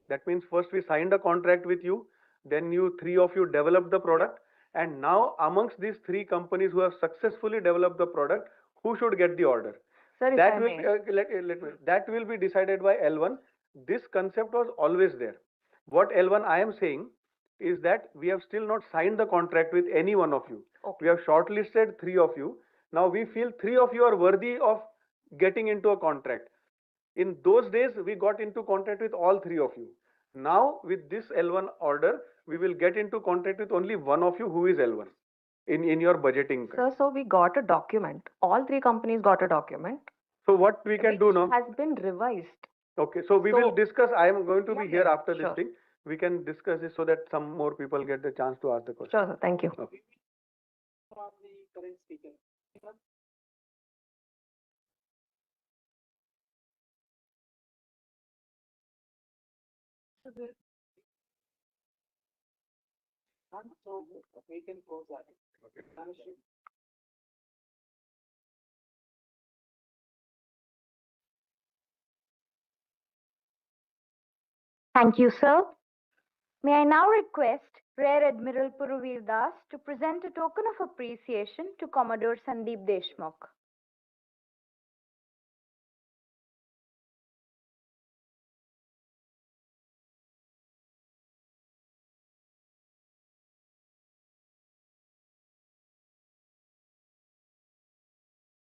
That means first we signed a contract with you, then you 3 of you developed the product, and now amongst these 3 companies who have successfully developed the product, who should get the order? Sir, That will that will be decided by L1. This concept was always there. What L1 I am saying is that we have still not signed the contract with any one of you. We have shortlisted 3 of you. Now we feel 3 of you are worthy of getting into a contract. In those days, we got into contract with all 3 of you. Now with this L1 order, we will get into contract with only one of you who is L1 in your budgeting. Sir, so we got a document. All 3 companies got a document. So what we can do now? Has been revised. Okay, so we will discuss. I am going to be here after this sure. thing. We can discuss this so that some more people get the chance to ask the question. Sure, sir. Thank you. Okay. Thank you, sir. May I now request Rear Admiral Puruveer Das to present a token of appreciation to Commodore Sandeep Deshmukh.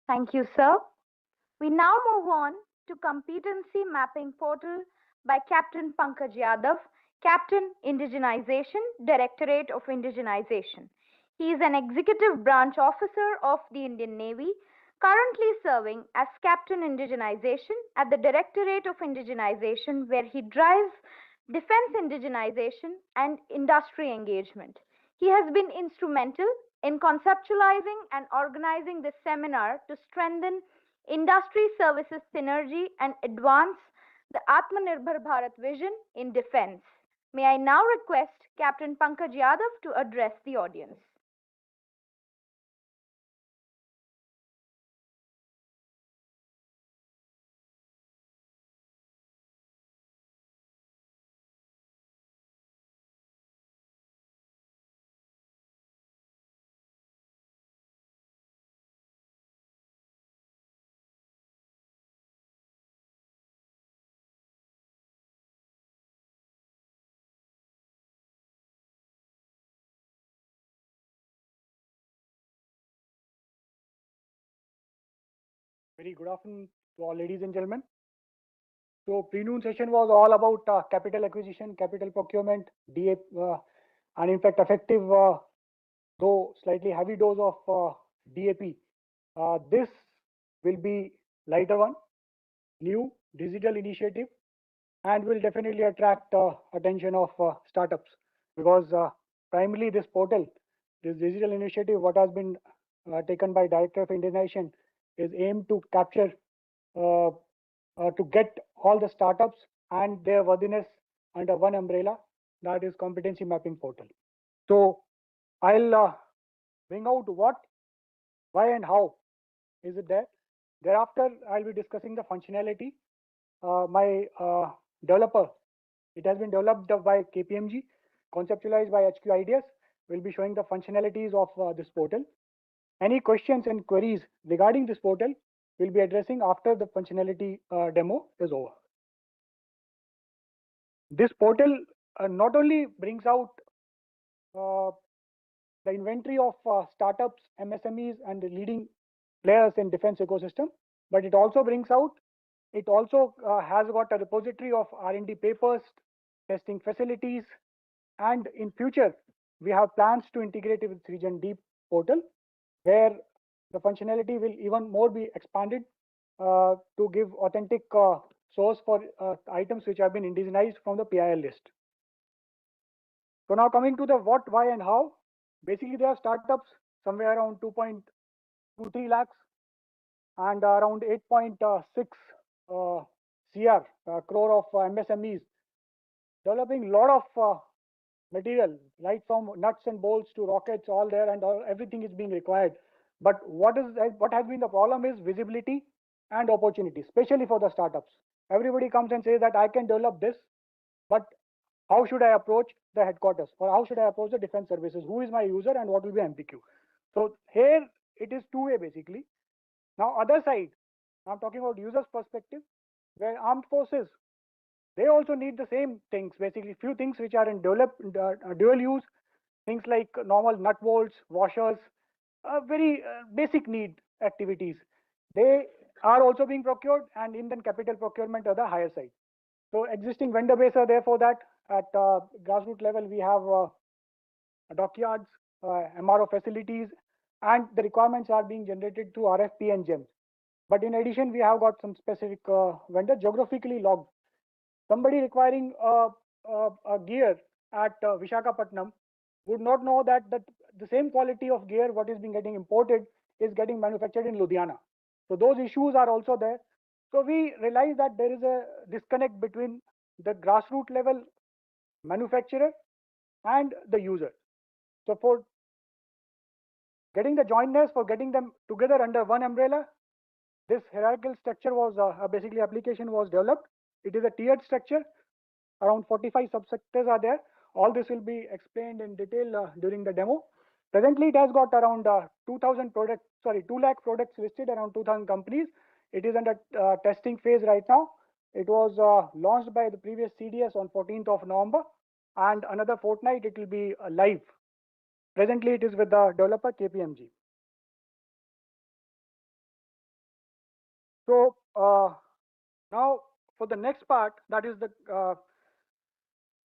Thank you, sir. We now move on to Competency Mapping Portal by Captain Pankaj Yadav, Captain Indigenization, Directorate of Indigenization. He is an Executive Branch Officer of the Indian Navy, currently serving as Captain Indigenization at the Directorate of Indigenization, where he drives defense indigenization and industry engagement. He has been instrumental in conceptualizing and organizing this seminar to strengthen industry services synergy and advance the Atmanirbhar Bharat vision in defense. May I now request Captain Pankaj Yadav to address the audience. Very good afternoon to all ladies and gentlemen. So pre-noon session was all about capital acquisition, capital procurement, DA, and in fact effective, though slightly heavy dose of DAP. This will be lighter one, new digital initiative, and will definitely attract attention of startups, because primarily this portal, this digital initiative, what has been taken by Director of Indigenization, is aimed to capture, to get all the startups and their worthiness under one umbrella, that is competency mapping portal. So I'll bring out what, why and how is it there. Thereafter, I'll be discussing the functionality. My developer, it has been developed by KPMG, conceptualized by HQ Ideas, will be showing the functionalities of this portal. Any questions and queries regarding this portal we'll be addressing after the functionality demo is over. This portal not only brings out the inventory of startups, MSMEs, and the leading players in defense ecosystem, but it also brings out, it also has got a repository of R&D papers, testing facilities, and in future, we have plans to integrate it with Region Deep portal, where the functionality will even more be expanded to give authentic source for items which have been indigenized from the PIL list. So now coming to the what, why, and how. Basically, there are startups somewhere around 2.23 lakhs and around 8.6 crore of MSMEs developing a lot of material, right from nuts and bolts to rockets, all there, and everything is being required. But what has been the problem is visibility and opportunity, especially for the startups. Everybody comes and says that I can develop this, but how should I approach the headquarters, or how should I approach the defense services? Who is my user and what will be MPQ? So here it is two-way basically. Now other side, I'm talking about users perspective, where armed forces They also need the same things, basically few things which are in dual use, things like normal nut bolts, washers, very basic need activities. They are also being procured, and Indian capital procurement are the higher side. So existing vendor base are there for that. At grassroots level, we have dockyards, MRO facilities, and the requirements are being generated through RFP and GEMS. But in addition, we have got some specific vendor geographically logged. Somebody requiring a gear at Vishakhapatnam would not know that the same quality of gear what is being getting imported is getting manufactured in Ludhiana. So those issues are also there. So we realize that there is a disconnect between the grassroots level manufacturer and the user. So for getting the jointness, for getting them together under one umbrella, this hierarchical structure was basically application was developed. It is a tiered structure. Around 45 subsectors are there. All this will be explained in detail during the demo. Presently, it has got around 2,000 products, 2 lakh products listed, around 2,000 companies. It is under testing phase right now. It was launched by the previous CDS on 14th of November, and another fortnight it will be live. Presently, it is with the developer KPMG. So now for the next part, that is the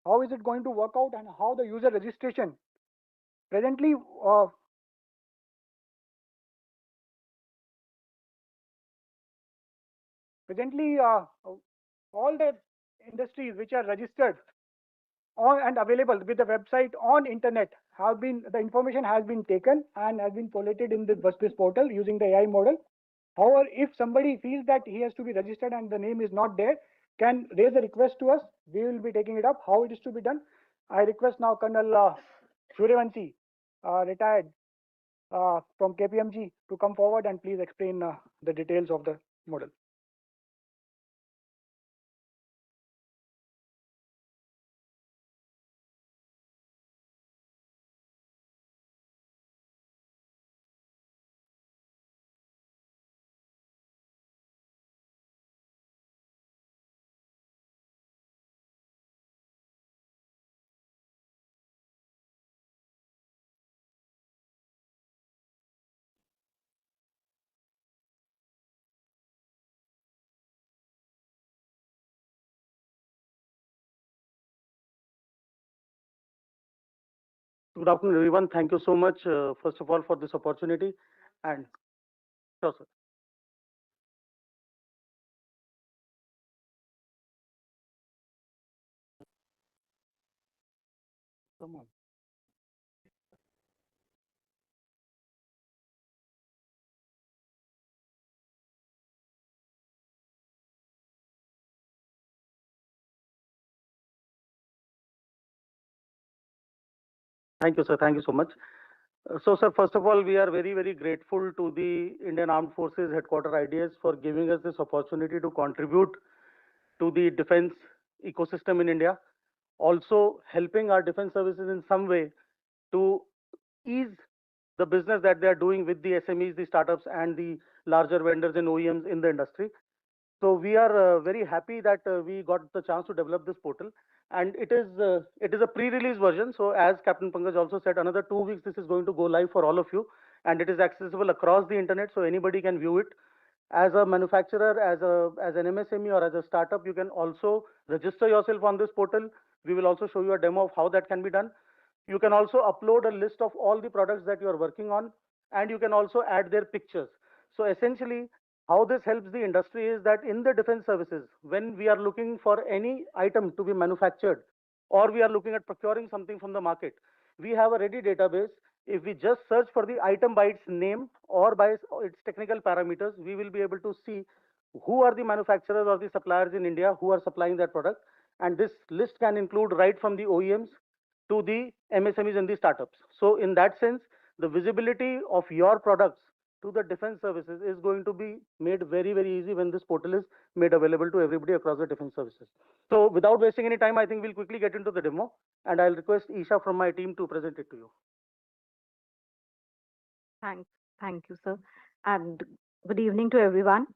how is it going to work out and how the user registration. Presently, all the industries which are registered on and available with the website on internet have been, the information has been taken and has been collated in the Busbis portal using the AI model. However, if somebody feels that he has to be registered and the name is not there, can raise a request to us. We will be taking it up. How it is to be done? I request now Colonel Suryavanshi, retired from KPMG, to come forward and please explain the details of the model. Good afternoon, everyone. Thank you so much, first of all, for this opportunity. And sure, sir. Come on. Thank you, sir. Thank you so much. So, sir, first of all, we are very, very grateful to the Indian Armed Forces Headquarter IDS for giving us this opportunity to contribute to the defense ecosystem in India. Also, helping our defense services in some way to ease the business that they are doing with the SMEs, the startups, and the larger vendors and OEMs in the industry. So we are very happy that we got the chance to develop this portal, and it is a pre-release version. So as Captain Pankaj also said, another 2 weeks this is going to go live for all of you, and it is accessible across the internet, so anybody can view it. As a manufacturer, as an MSME or as a startup, you can also register yourself on this portal. We will also show you a demo of how that can be done. You can also upload a list of all the products that you are working on, and you can also add their pictures. So essentially, how this helps the industry is that in the defense services, when we are looking for any item to be manufactured, or we are looking at procuring something from the market, we have a ready database. If we just search for the item by its name or by its technical parameters, we will be able to see who are the manufacturers or the suppliers in India who are supplying that product. And this list can include right from the OEMs to the MSMEs and the startups. So in that sense, the visibility of your products to the defense services is going to be made very, very easy when this portal is made available to everybody across the defense services. So without wasting any time, I think we'll quickly get into the demo, and I'll request Isha from my team to present it to you. Thank you, sir. And good evening to everyone.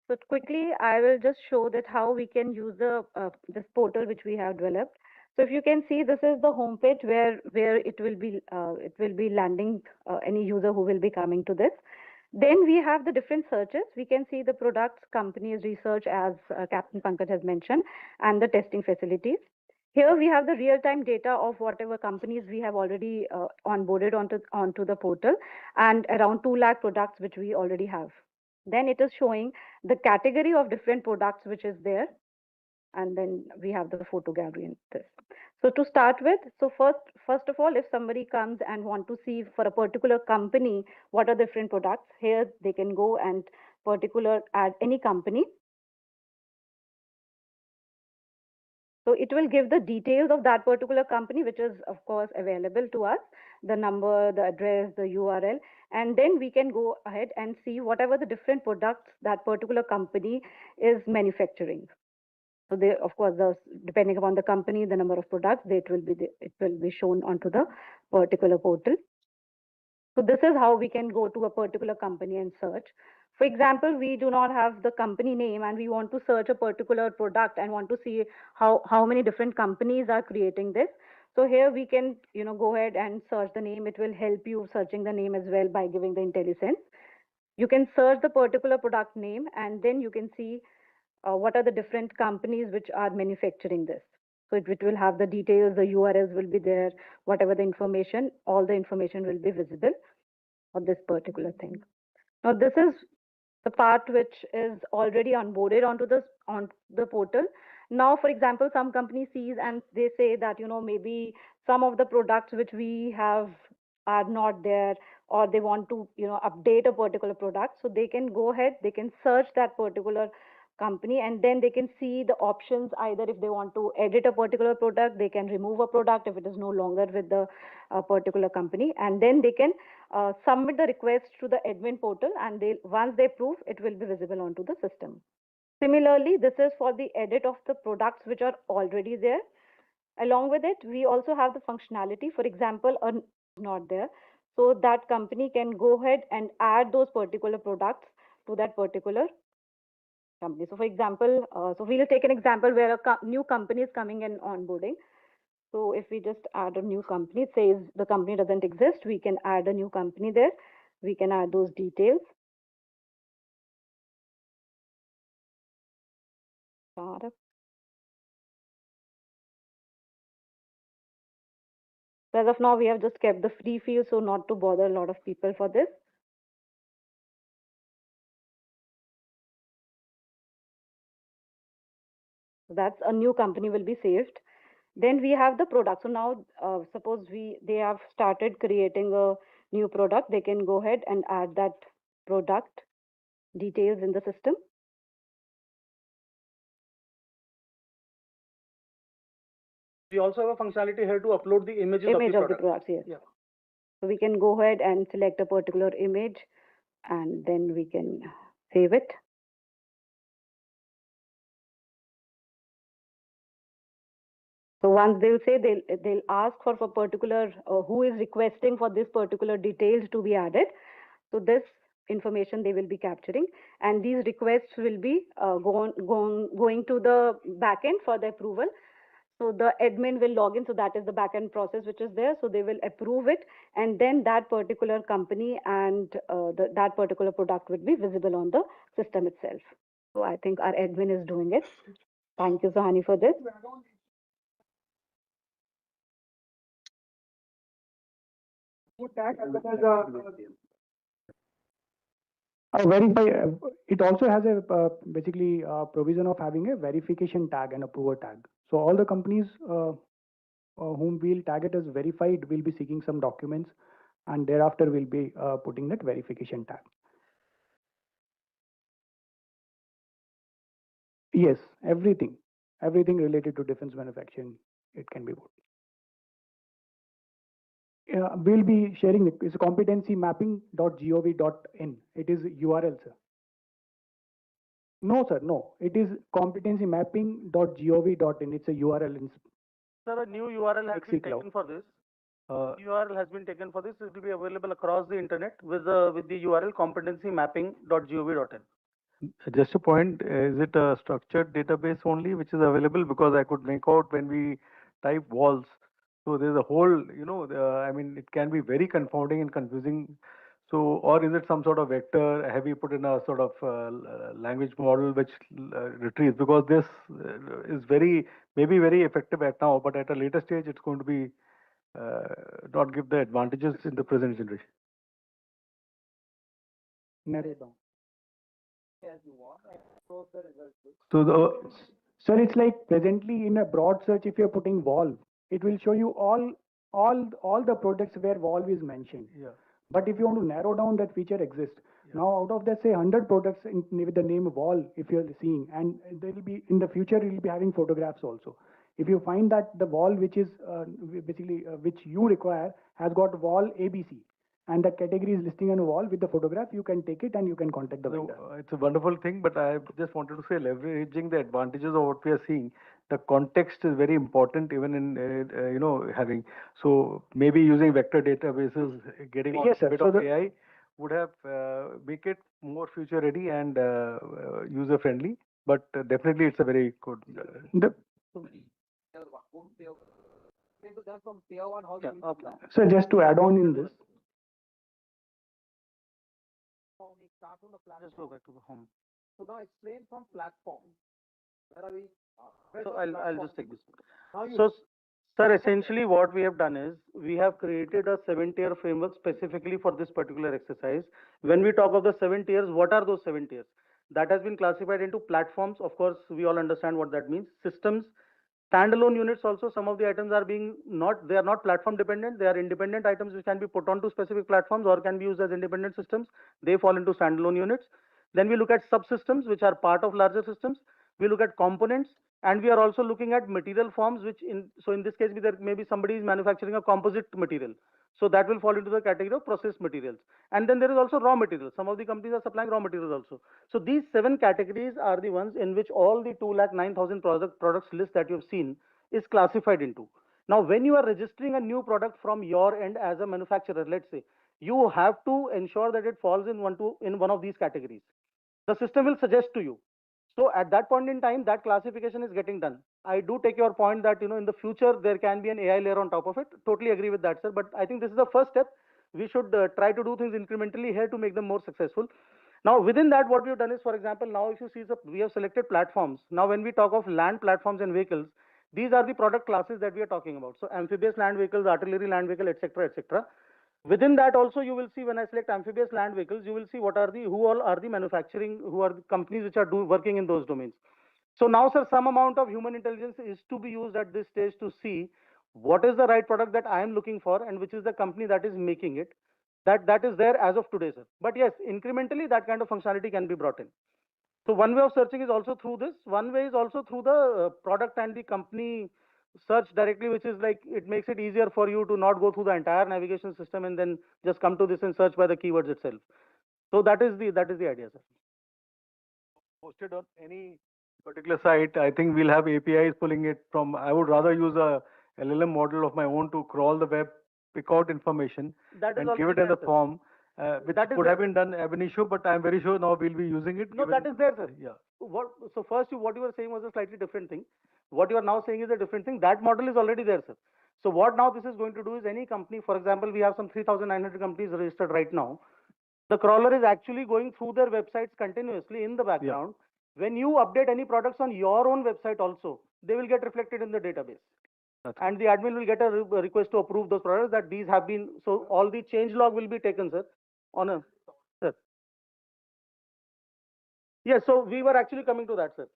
So quickly, I will just show that how we can use the this portal which we have developed. So if you can see, this is the home page where it will be landing any user who will be coming to this. Then we have the different searches. We can see the products, companies, research, as Captain Pankaj has mentioned, and the testing facilities. Here we have the real-time data of whatever companies we have already onboarded onto the portal, and around 2 lakh products which we already have. Then it is showing the category of different products which is there, and then we have the photo gallery in this. So to start with, so first of all, if somebody comes and want to see for a particular company what are different products, here they can go and particular add any company. So it will give the details of that particular company, which is of course available to us, the number, the address, the URL, and then we can go ahead and see whatever the different products that particular company is manufacturing. So they, of course, depending upon the company, the number of products, it will be shown onto the particular portal. So this is how we can go to a particular company and search. For example, we do not have the company name and we want to search a particular product and want to see how many different companies are creating this. So here we can, go ahead and search the name. It will help you searching the name as well by giving the IntelliSense. You can search the particular product name and then you can see what are the different companies which are manufacturing this. So it will have the details, the URLs will be there, whatever the information, all the information will be visible on this particular thing. Now this is the part which is already onboarded on the portal. Now, for example, some company sees and they say that, maybe some of the products which we have are not there, or they want to, update a particular product. So they can go ahead, they can search that particular company, and then they can see the options. Either if they want to edit a particular product, they can remove a product if it is no longer with the particular company, and then they can submit the request to the admin portal, and once they approve, it will be visible onto the system. Similarly, this is for the edit of the products which are already there. Along with it, we also have the functionality. For example, a not there, so that company can go ahead and add those particular products to that particular company. So for example, so we'll take an example where a new company is coming in onboarding. So if we just add a new company, it says the company doesn't exist, we can add a new company there. We can add those details. So as of now, we have just kept the free field, so not to bother a lot of people for this. So that's a new company will be saved. Then we have the product. So now, suppose they have started creating a new product, they can go ahead and add that product details in the system. We also have a functionality here to upload the images of the the products, yes. Yeah. So we can go ahead and select a particular image, and then we can save it. So once they'll say, they'll ask for a particular who is requesting for this particular details to be added. So this information they will be capturing, and these requests will be going to the backend for the approval. So the admin will log in. So that is the backend process which is there. So they will approve it, and then that particular company and that particular product will be visible on the system itself. So I think our admin is doing it. Thank you, Sahani, for this. Verify. It also has a basically provision of having a verification tag and approval tag. So all the companies whom we'll tag it as verified will be seeking some documents, and thereafter we'll be putting that verification tag. Yes, everything related to defense manufacturing, it can be put. We'll be sharing it. It's competencymapping.gov.in. It is URL, sir. No, sir, no. It is competencymapping.gov.in. It's a URL. Sir, a new URL has been taken for this. URL has been taken for this. It will be available across the internet with the URL competencymapping.gov.in. Just a point, is it a structured database only which is available? Because I could make out when we type walls. So there's a whole, I mean, it can be very confounding and confusing. So, or is it some sort of vector? Have you put in a sort of language model which retrieves? Because this is maybe very effective at now, but at a later stage, it's going to be not give the advantages in the present generation. Narrow down. So the Sir, it's like presently in a broad search, if you're putting Valve, it will show you all the products where Valve is mentioned. yeah. But if you want to narrow down, that feature exists. Now, out of that, say 100 products with the name Wall, if you're seeing, and there will be in the future, you'll be having photographs also. If you find that the wall which is basically which you require has got wall ABC, and the category is listing on a wall with the photograph, you can take it and you can contact the vendor. It's a wonderful thing, but I just wanted to say leveraging the advantages of what we are seeing. The context is very important, even in having. So maybe using vector databases, getting Yes, sir. a bit So of the- AI would have make it more future ready and user friendly. But definitely, it's a very good. The- So just to add on in this, Just go back to the home. So now explain from platform. Where are we? So I'll just take this. So, sir, essentially what we have done is we have created a 7-tier framework specifically for this particular exercise. When we talk of the 7 tiers, what are those 7 tiers? That has been classified into platforms. Of course, we all understand what that means. Systems, standalone units also, some of the items are they are not platform dependent. They are independent items which can be put onto specific platforms or can be used as independent systems. They fall into standalone units. Then we look at subsystems, which are part of larger systems. We look at components, and we are also looking at material forms, so in this case, there maybe somebody is manufacturing a composite material. So that will fall into the category of processed materials. And then there is also raw materials. Some of the companies are supplying raw materials also. So these 7 categories are the ones in which all the 209,000 products list that you've seen is classified into. Now, when you are registering a new product from your end as a manufacturer, let's say, you have to ensure that it falls in one of these categories. The system will suggest to you. So at that point in time, that classification is getting done. I do take your point that in the future there can be an AI layer on top of it. Totally agree with that, sir. But I think this is the first step. We should try to do things incrementally here to make them more successful. Now within that, what we have done is, for example, now if you see, we have selected platforms. Now when we talk of land platforms and vehicles, these are the product classes that we are talking about. So amphibious land vehicles, artillery land vehicle, etc., etc. Within that also, you will see when I select amphibious land vehicles, you will see who all are the manufacturing, who are the companies which are working in those domains. So now, sir, some amount of human intelligence is to be used at this stage to see what is the right product that I am looking for and which is the company that is making it. That is there as of today, sir. But yes, incrementally that kind of functionality can be brought in. So one way of searching is also through this. One way is also through the product and the company search directly, which is like it makes it easier for you to not go through the entire navigation system and then just come to this and search by the keywords itself. So that is the idea, sir. Posted on any particular site, I think we'll have APIs pulling it from. I would rather use a LLM model of my own to crawl the web, pick out information, That is and give already it in there, the sir. form, which That is could there, have been done ab initio, but I'm very sure now we'll be using it. No, given- that is there, sir. Yeah. So first, what you were saying was a slightly different thing. What you are now saying is a different thing. That model is already there, sir. So what now this is going to do is any company, for example, we have some 3,900 companies registered right now. The crawler is actually going through their websites continuously in the background. When you update any products on your own website also, they will get reflected in the database. And the admin will get a request to approve those products that these have been, so all the change log will be taken, sir, on a, sir. Yes, so we were actually coming to that, sir.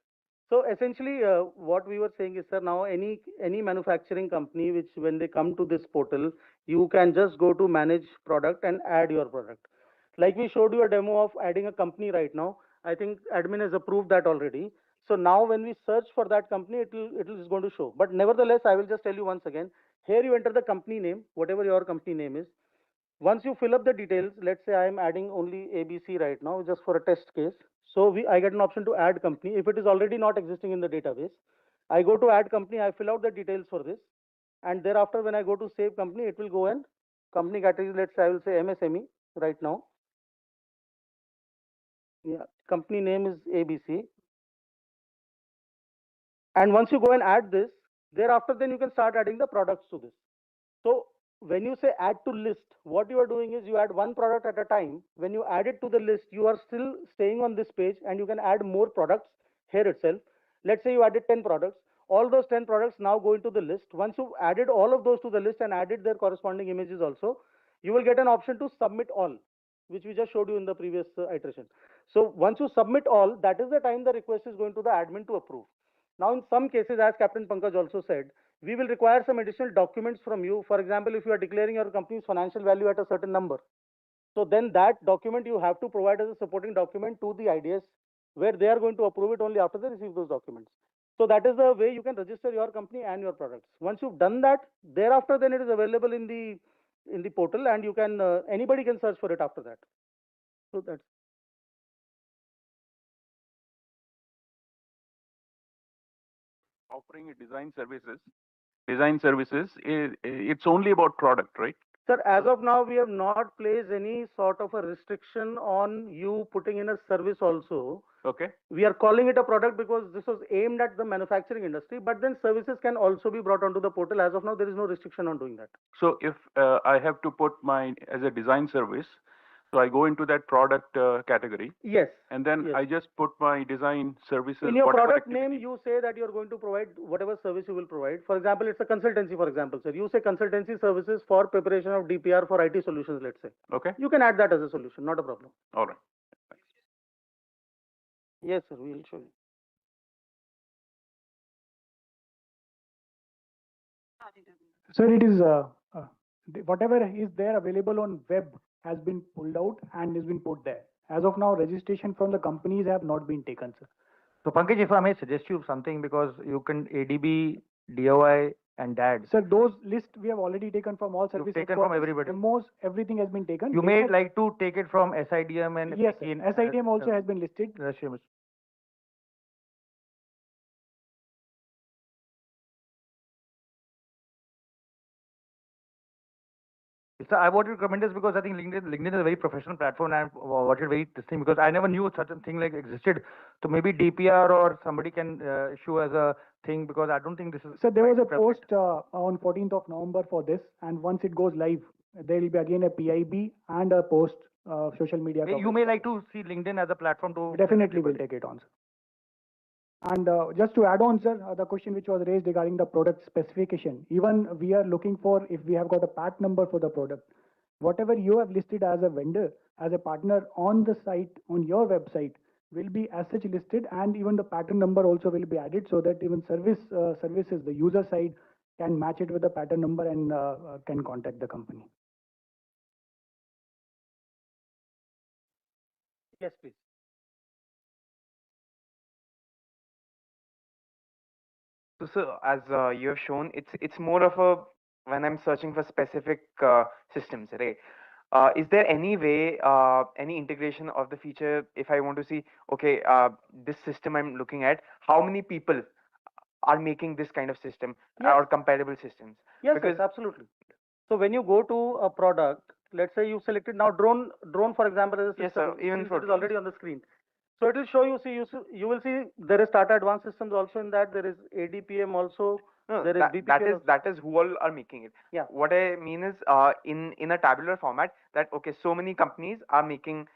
So essentially, what we were saying is, sir, now any manufacturing company which when they come to this portal, you can just go to manage product and add your product. Like we showed you a demo of adding a company right now. I think admin has approved that already. So now when we search for that company, it is going to show. But nevertheless, I will just tell you once again. Here you enter the company name, whatever your company name is. Once you fill up the details, let's say I am adding only ABC right now, just for a test case. So I get an option to add company. If it is already not existing in the database, I go to add company, I fill out the details for this. And thereafter, when I go to save company, it will go and company category, let's say I will say MSME right now. Yeah, company name is ABC. And once you go and add this, thereafter then you can start adding the products to this. So when you say add to list, what you are doing is you add one product at a time. When you add it to the list, you are still staying on this page and you can add more products here itself. Let's say you added 10 products. All those 10 products now go into the list. Once you've added all of those to the list and added their corresponding images also, you will get an option to submit all, which we just showed you in the previous iteration. So once you submit all, that is the time the request is going to the admin to approve. Now, in some cases, as Captain Pankaj also said, we will require some additional documents from you. For example, if you are declaring your company's financial value at a certain number, so then that document you have to provide as a supporting document to the IDS, where they are going to approve it only after they receive those documents. So that is the way you can register your company and your products. Once you've done that, thereafter then it is available in the portal, and you can anybody can search for it after that. So that's offering a design services, it's only about product, right? Sir, as of now, we have not placed any sort of a restriction on you putting in a service also. Okay. We are calling it a product because this was aimed at the manufacturing industry, but then services can also be brought onto the portal. As of now, there is no restriction on doing that. So if I have to put mine as a design service, so I go into that product category. Yes. And then Yes. I just put my design services. In your whatever product activity. name, you say that you are going to provide whatever service you will provide. For example, it's a consultancy, for example, sir. You say consultancy services for preparation of DPR for IT solutions, let's say. Okay. You can add that as a solution, not a problem. All right. Yes, sir, we will show you. Sir, it is whatever is there available on web has been pulled out and has been put there. As of now, registration from the companies have not been taken, sir. So Pankaj, if I may suggest you something, because you can ADB, DOI, and DAD. Sir, those lists we have already taken from all service taken from headquarters. everybody. Almost everything has been taken. You They may have- like to take it from SIDM and Yes, sir. SITM also has been listed. So I want to recommend this because I think LinkedIn is a very professional platform, and I watch it very interesting because I never knew such a thing like existed. So maybe DPR or somebody can issue as a thing, because I don't think this is. So there was a post on 14th of November for this, and once it goes live, there will be again a PIB and a post social media. You may like to see LinkedIn as a platform to. Definitely will take it on, sir. And just to add on, sir, the question which was raised regarding the product specification, even we are looking for if we have got a part number for the product, whatever you have listed as a vendor, as a partner on the site, on your website, will be as such listed, and even the pattern number also will be added, so that even services, the user side can match it with the pattern number and can contact the company. Yes, please. So, sir, as you have shown, it's more of a when I'm searching for specific systems, right? Is there any way, any integration of the feature if I want to see, okay, this system I'm looking at, how many people are making this kind of system or comparable systems? Yes, Because yes, absolutely. So when you go to a product, let's say you selected now drone for example, as a system. Yes, sir, even it for is already on the screen. So it will show you, you will see there is Tata Advanced Systems also in that, there is ADPM also, No, there is that, BPCL that is who all are making it. Yeah. What I mean is, in a tabular format, that okay, so many companies are making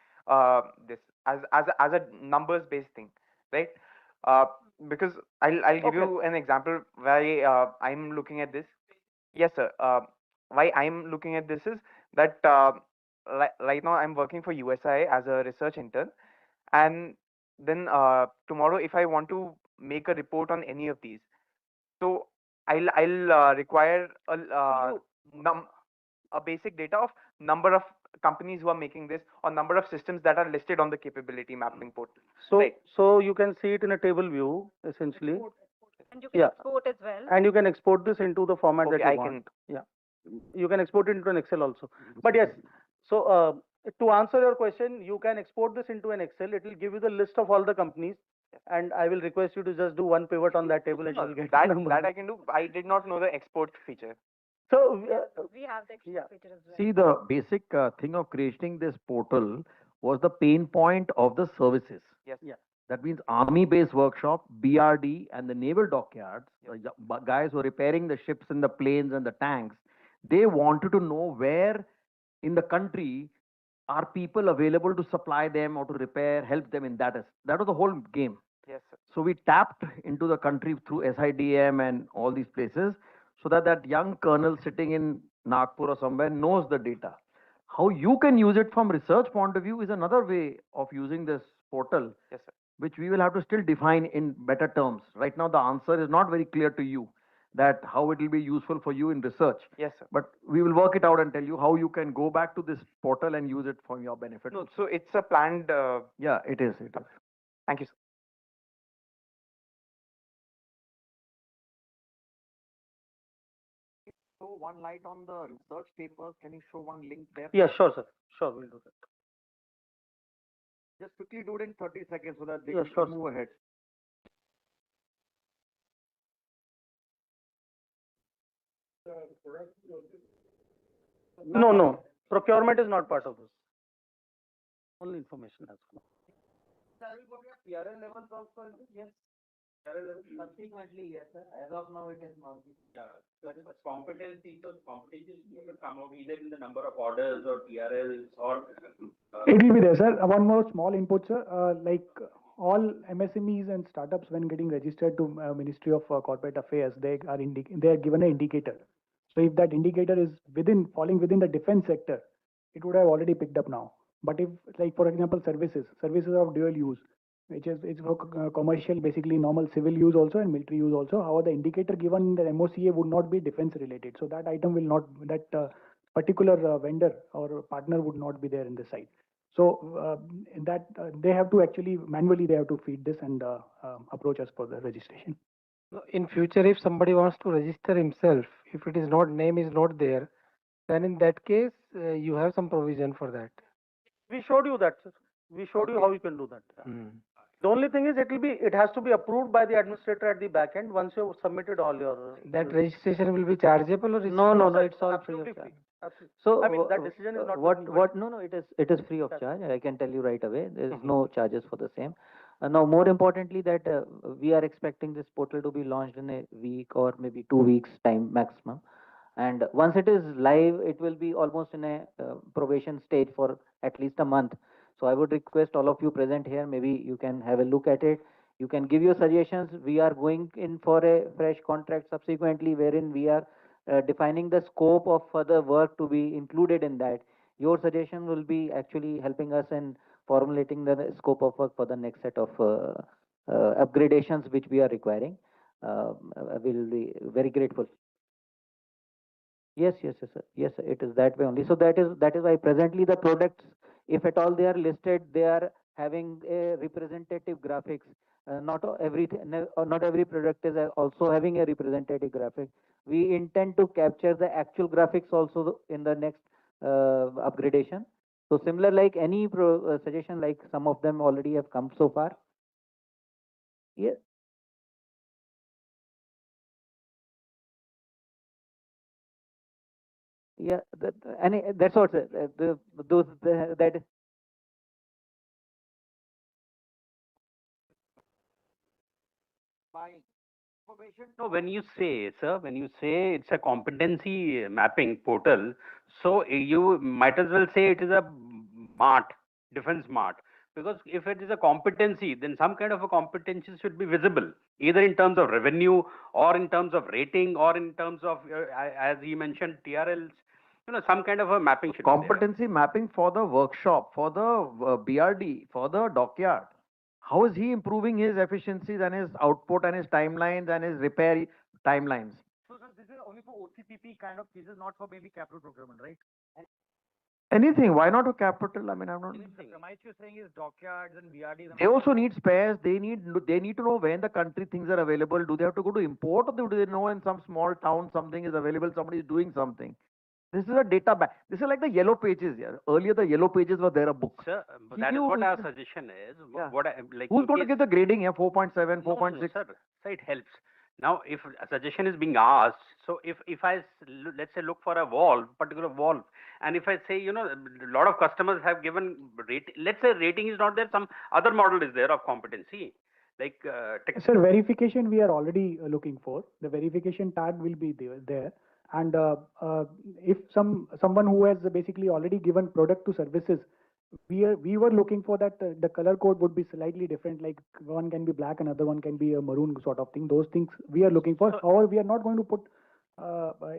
this as a numbers based thing, right? Because I'll give you an example why I'm looking at this. Yes, sir. Why I'm looking at this is that right now I'm working for USI as a research intern, and then tomorrow if I want to make a report on any of these, so I'll require a basic data of number of companies who are making this, or number of systems that are listed on the capability mapping portal. So right. so you can see it in a table view essentially. And you can export as well. And you can export this into the format that Okay, you I want. Yeah, you can export it into an Excel also. But yes, so to answer your question, you can export this into an Excel. It will give you the list of all the companies, and I will request you to just do one pivot on that table, and you will get the number. That I can do. I did not know the export feature. So We have the export feature as well. See, the basic thing of creating this portal was the pain point of the services. Yes. Yeah. That means army-based workshop, BRD, and the naval dockyards, guys who are repairing the ships and the planes and the tanks, they wanted to know where in the country are people available to supply them or to repair, help them in that. That was the whole game. Yes, sir. So we tapped into the country through SIDM and all these places so that that young colonel sitting in Nagpur or somewhere knows the data. How you can use it from research point of view is another way of using this portal, Yes, sir. which we will have to still define in better terms. Right now, the answer is not very clear to you that how it will be useful for you in research. Yes, sir. But we will work it out and tell you how you can go back to this portal and use it for your benefit. No, so it's a planned. Yeah, it is. It is. Thank you, sir. Show one light on the research papers. Can you show one link there? Yeah, sure, sir. Sure, we'll do that. Just quickly do it in 30 seconds so that they Yeah, can sure, move ahead. No, no. Procurement is not part of this. Only information has come. PRL levels also, yes. Subsequently, yes, sir. As of now, it is not. But competency, so competency will come out either in the number of orders or TRLs or. It will be there, sir. One more small input, sir. Like all MSMEs and startups, when getting registered to Ministry of Corporate Affairs, they are given an indicator. So if that indicator is falling within the defense sector, it would have already picked up now. But if, like for example, services of dual use, which is it's for commercial, basically normal civil use also and military use also. However, the indicator given in the MOCA would not be defense related. So that item will not, that particular vendor or partner would not be there in the site. So they have to actually manually they have to feed this and approach us for the registration. In future, if somebody wants to register himself, if it is not, name is not there, then in that case, you have some provision for that. We showed you that, sir. We showed you how you can do that. The only thing is it has to be approved by the administrator at the back end once you've submitted all your. That registration will be chargeable or is No, sir, it's all free absolutely of charge. free. Absolutely. So I mean, that decision is not. no, it is free of charge. I can tell you right away. There is no charges for the same. Now, more importantly, that we are expecting this portal to be launched in a week or maybe 2 weeks time maximum. And once it is live, it will be almost in a probation stage for at least a month. So I would request all of you present here, maybe you can have a look at it. You can give your suggestions. We are going in for a fresh contract subsequently, wherein we are defining the scope of further work to be included in that. Your suggestion will be actually helping us in formulating the scope of work for the next set of upgradations which we are requiring. We'll be very grateful. Yes, sir. Yes, sir. It is that way only. So that is why presently the products, if at all they are listed, they are having a representative graphics. Not every product is also having a representative graphic. We intend to capture the actual graphics also in the next upgradation. So similar like any suggestion, like some of them already have come so far. Yeah. Yeah, that's what that. No, when you say, sir, it's a competency mapping portal, so you might as well say it is a mart, defense mart. Because if it is a competency, then some kind of a competency should be visible, either in terms of revenue or in terms of rating or in terms of, as he mentioned, TRLs. Some kind of a mapping should be there. Competency mapping for the workshop, for the BRD, for the dockyard. How is he improving his efficiencies and his output and his timelines and his repair timelines? So this is only for OCPP kind of cases, not for maybe capital procurement, right? Anything. Why not a capital? I mean, I'm not. The premise you're saying is dockyards and BRDs. They also need spares. They need to know when the country things are available. Do they have to go to import, or do they know in some small town something is available? Somebody is doing something. This is a data bank. This is like the yellow pages. Yeah. Earlier the yellow pages were there a book. Sir, that is what our suggestion is. Yeah. What I, like. Who's going to give the grading? Yeah, 4.7, 4.6. No, sir, it helps. Now, if a suggestion is being asked, so if let's say look for a valve, particular valve, and if I say, a lot of customers have given rate, let's say rating is not there, some other model is there of competency, like Sir, verification we are already looking for. The verification tag will be there. And if someone who has basically already given product to services, we were looking for that the color code would be slightly different. Like one can be black, another one can be a maroon sort of thing. Those things we are looking for. However, we are not going to put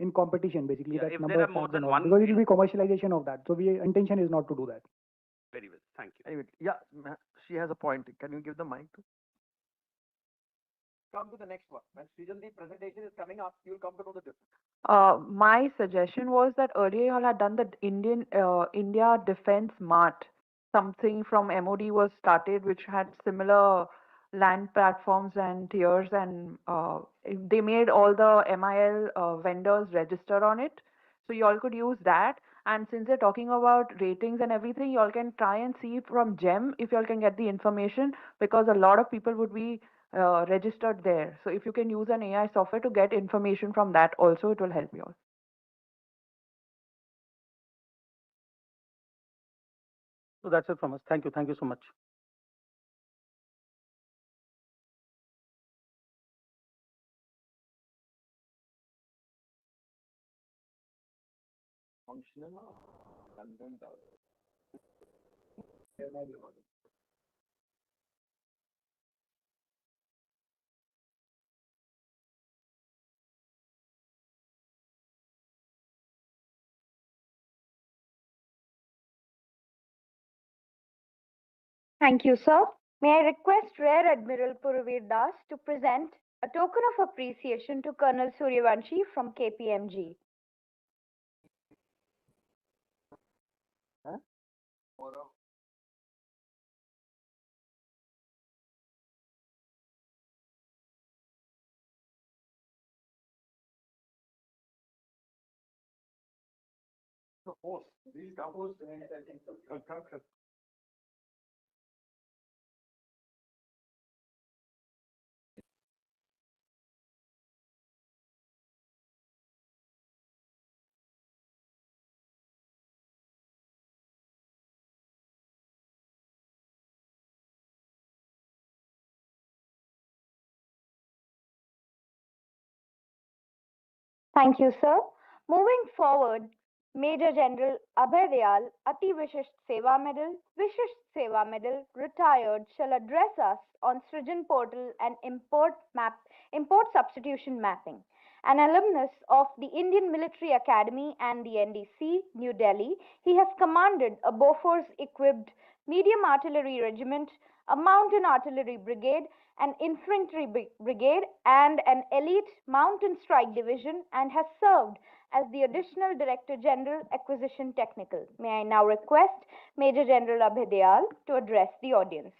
in competition basically that if number there are of more tags than and all, one because it will be commercialization of that. So we intention is not to do that. Very well, thank you. Anyway, yeah, she has a point. Can you give the mic to? Come to the next one. When Srijan's presentation is coming up, you'll come to know the difference. My suggestion was that earlier you all had done the India Defense Mart. Something from MOD was started which had similar land platforms and tiers, and they made all the MIL vendors register on it. So you all could use that. And since they're talking about ratings and everything, you all can try and see from GEM if you all can get the information, because a lot of people would be registered there. So if you can use an AI software to get information from that also, it will help you all. So that's it from us. Thank you. Thank you so much. Thank you, sir. May I request Rear Admiral Puraveer Das to present a token of appreciation to Colonel Suryavanshi from KPMG. Thank you, sir. Moving forward, Major General Abhay Dayal, Ati Vishisht Seva Medal, retired, shall address us on Srijan portal and import substitution mapping. An alumnus of the Indian Military Academy and the NDC, New Delhi, he has commanded a Bofors-equipped medium artillery regiment, a mountain artillery brigade, an infantry brigade, and an elite mountain strike division, and has served as the Additional Director General Acquisition Technical. May I now request Major General Abhay Dayal to address the audience.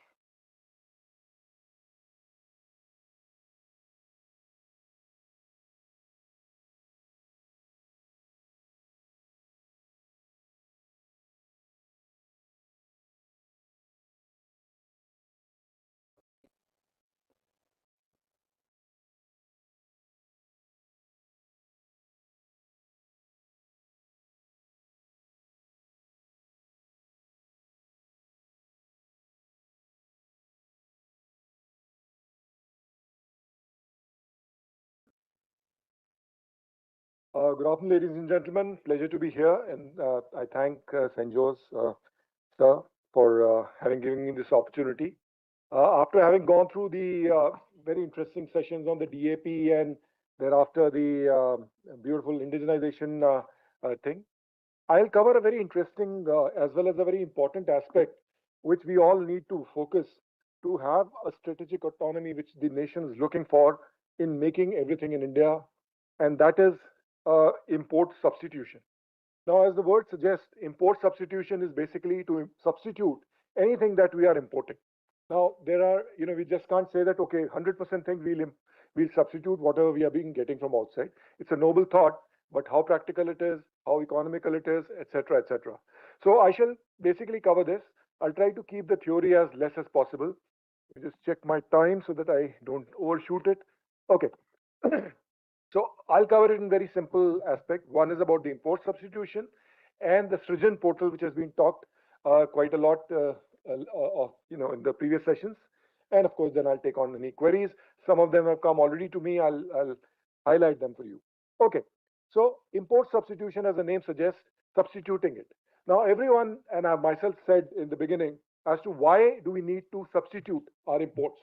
Good afternoon, ladies and gentlemen. Pleasure to be here, and I thank Cenjows, sir, for having given me this opportunity. After having gone through the very interesting sessions on the DAP and thereafter the beautiful indigenization thing, I'll cover a very interesting as well as a very important aspect which we all need to focus to have a strategic autonomy which the nation is looking for in making everything in India, and that is import substitution. Now, as the word suggests, import substitution is basically to substitute anything that we are importing. Now, there are, we just can't say that, okay, 100% thing we'll substitute whatever we are getting from outside. It's a noble thought, but how practical it is, how economical it is, etc., etc. So I shall basically cover this. I'll try to keep the theory as less as possible. Just check my time so that I don't overshoot it. Okay. So I'll cover it in very simple aspect. One is about the import substitution and the Srijan portal, which has been talked quite a lot, in the previous sessions. And of course, then I'll take on any queries. Some of them have come already to me. I'll highlight them for you. Okay. So import substitution, as the name suggests, substituting it. Now, everyone and I myself said in the beginning as to why do we need to substitute our imports.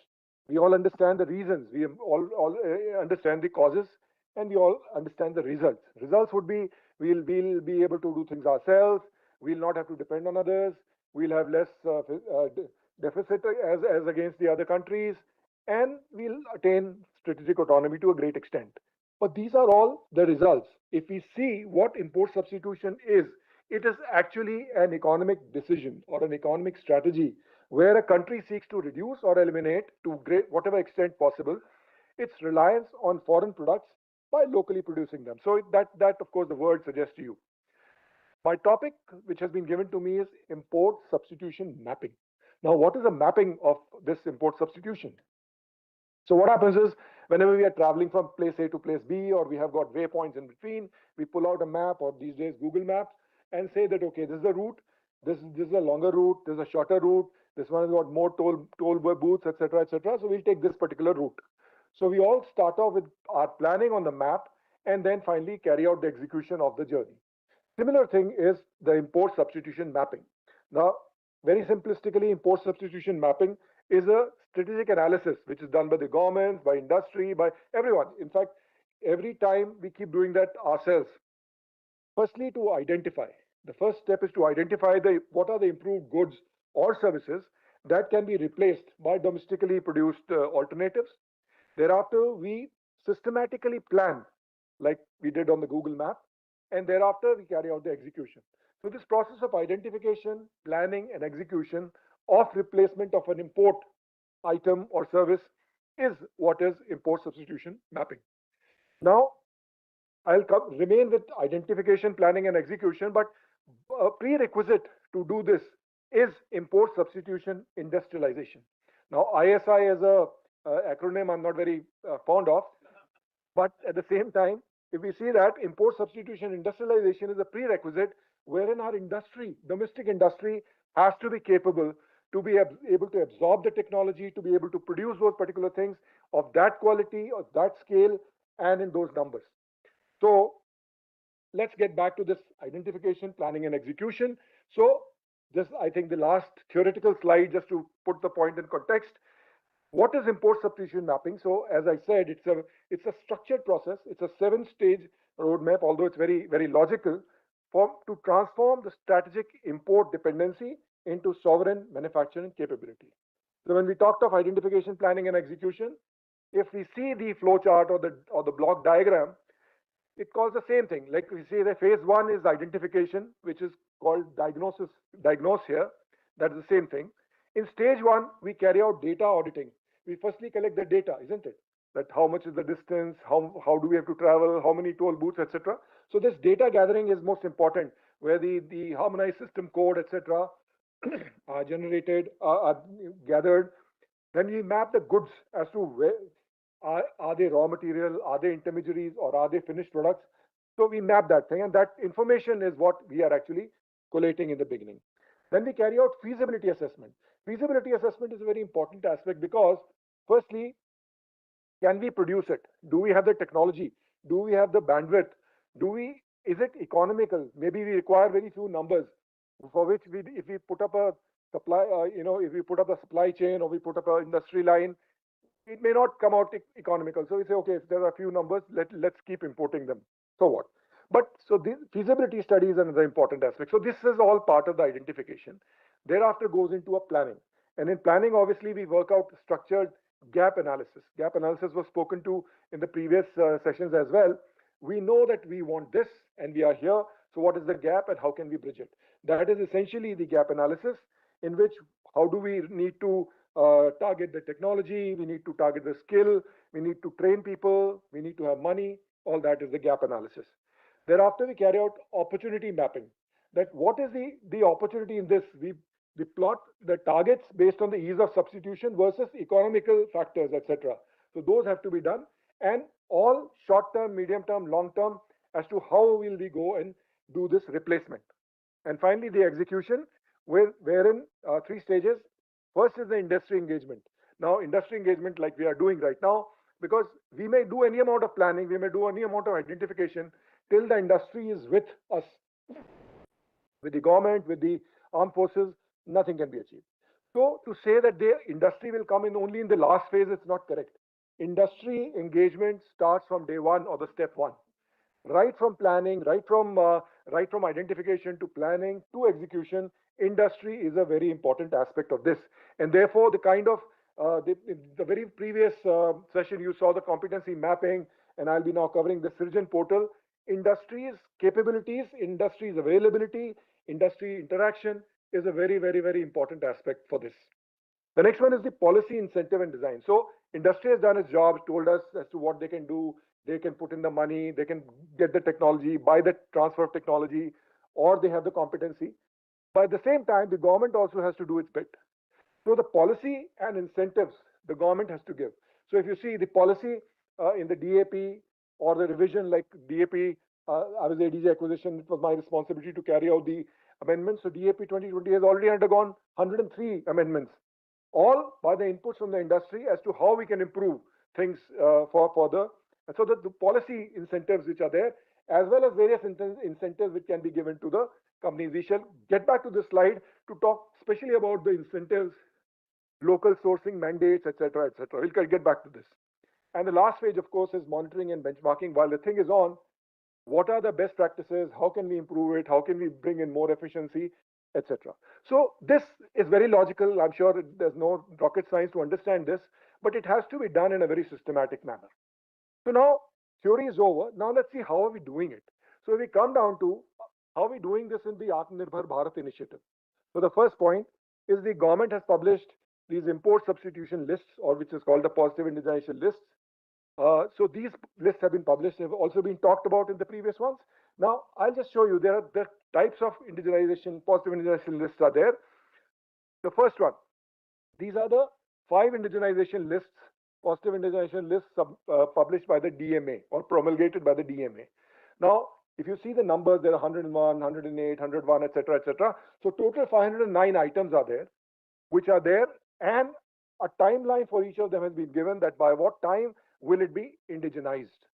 We all understand the reasons. We all understand the causes, and we all understand the results. Results would be we'll be able to do things ourselves. We'll not have to depend on others. We'll have less deficit as against the other countries, and we'll attain strategic autonomy to a great extent. But these are all the results. If we see what import substitution is, it is actually an economic decision or an economic strategy where a country seeks to reduce or eliminate to whatever extent possible its reliance on foreign products by locally producing them. So that of course the word suggests to you. My topic, which has been given to me, is import substitution mapping. Now, what is a mapping of this import substitution? So what happens is whenever we are traveling from place A to place B, or we have got waypoints in between, we pull out a map, or these days Google Maps, and say that, okay, this is the route, this is a longer route, this is a shorter route, this one has got more toll booths, etc., etc. So we'll take this particular route. So we all start off with our planning on the map and then finally carry out the execution of the journey. Similar thing is the import substitution mapping. Now, very simplistically, import substitution mapping is a strategic analysis which is done by the government, by industry, by everyone. In fact, every time we keep doing that ourselves. Firstly, to identify. The first step is to identify what are the improved goods or services that can be replaced by domestically produced alternatives. Thereafter, we systematically plan, like we did on the Google map, and thereafter we carry out the execution. So this process of identification, planning, and execution of replacement of an import item or service is what is import substitution mapping. Now, I'll remain with identification, planning, and execution, but a prerequisite to do this is import substitution industrialization. Now, ISI is a acronym I'm not very fond of, but at the same time, if we see that import substitution industrialization is a prerequisite wherein our industry, domestic industry, has to be capable to be able to absorb the technology, to be able to produce those particular things of that quality, of that scale, and in those numbers. So let's get back to this identification, planning, and execution. So this, I think, the last theoretical slide, just to put the point in context. What is import substitution mapping? So as I said, it's a structured process. It's a 7-stage roadmap, although it's very, very logical, to transform the strategic import dependency into sovereign manufacturing capability. So when we talked of identification, planning, and execution, if we see the flow chart or the block diagram, it calls the same thing. Like we see, the phase 1 is identification, which is called diagnose here. That's the same thing. In stage 1, we carry out data auditing. We firstly collect the data, isn't it? That how much is the distance, how do we have to travel, how many toll booths, etc. So this data gathering is most important, where the harmonized system code, etc. are generated, are gathered. Then we map the goods as to where are they raw material, are they intermediaries, or are they finished products. So we map that thing, and that information is what we are actually collating in the beginning. Then we carry out feasibility assessment. Feasibility assessment is a very important aspect because, firstly, can we produce it? Do we have the technology? Do we have the bandwidth? Is it economical? Maybe we require very few numbers for which if we put up a supply, if we put up a supply chain or we put up an industry line, it may not come out economical. So we say, okay, if there are a few numbers, let's keep importing them. So what? But so the feasibility study is another important aspect. So this is all part of the identification. Thereafter goes into a planning. And in planning, obviously, we work out structured gap analysis. Gap analysis was spoken to in the previous sessions as well. We know that we want this and we are here. So what is the gap and how can we bridge it? That is essentially the gap analysis, in which how do we need to target the technology, we need to target the skill, we need to train people, we need to have money. All that is the gap analysis. Thereafter, we carry out opportunity mapping. That what is the opportunity in this? We plot the targets based on the ease of substitution versus economical factors, etc. So those have to be done. and all short term, medium term, long term, as to how will we go and do this replacement. And finally, the execution, wherein three stages. First is the industry engagement. Now, industry engagement, like we are doing right now, because we may do any amount of planning, we may do any amount of identification, till the industry is with us, with the government, with the armed forces, nothing can be achieved. So to say that the industry will come in only in the last phase, it's not correct. Industry engagement starts from day one or the step one, right from planning, right from identification to planning to execution. Industry is a very important aspect of this, and therefore the kind of the very previous session you saw the competency mapping, and I'll be now covering the Srijan portal. Industry's capabilities, industry's availability, industry interaction is a very, very, very important aspect for this. The next one is the policy, incentive, and design. So industry has done its job, told us as to what they can do. They can put in the money, they can get the technology, buy the transfer of technology, or they have the competency. But at the same time, the government also has to do its bit. So the policy and incentives the government has to give. So if you see the policy in the DAP or the revision like DAP, I was ADG acquisition, it was my responsibility to carry out the amendments. So DAP 2020 has already undergone 103 amendments, all by the inputs from the industry as to how we can improve things for the, and so that the policy incentives which are there, as well as various incentives which can be given to the companies. We shall get back to this slide to talk especially about the incentives, local sourcing mandates, etc., etc. We'll get back to this. And the last page, of course, is monitoring and benchmarking. While the thing is on, what are the best practices? How can we improve it? How can we bring in more efficiency, etc. So this is very logical. I'm sure there's no rocket science to understand this, but it has to be done in a very systematic manner. So now theory is over. Now let's see how are we doing it. So we come down to how are we doing this in the Atmanirbhar Bharat initiative. So the first point is the government has published these import substitution lists, or which is called the positive indigenization lists. So these lists have been published, have also been talked about in the previous ones. Now I'll just show you there are the types of indigenization, positive indigenization lists are there. The first one, these are the 5 indigenization lists, positive indigenization lists published by the DMA or promulgated by the DMA. Now, if you see the numbers, there are 101, 108, 101, etc., etc. So total 509 items are there, which are there, and a timeline for each of them has been given that by what time will it be indigenized.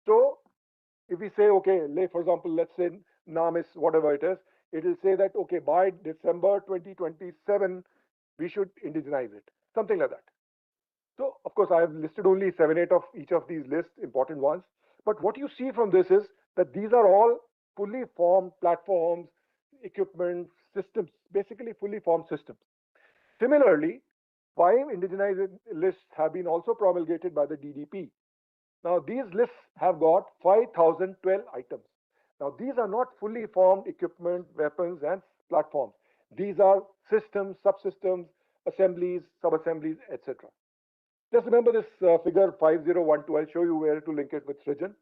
So if we say, okay, for example, let's say NAM is whatever it is, it will say that, okay, by December 2027, we should indigenize it, something like that. So, of course, I have listed only 7, 8 of each of these lists, important ones. But what you see from this is that these are all fully formed platforms, equipment, systems, basically fully formed systems. Similarly, 5 indigenized lists have been also promulgated by the DDP. Now, these lists have got 5,012 items. Now, these are not fully formed equipment, weapons, and platforms. These are systems, subsystems, assemblies, sub-assemblies, etc. Just remember this figure 5012. I'll show you where to link it with Srijan.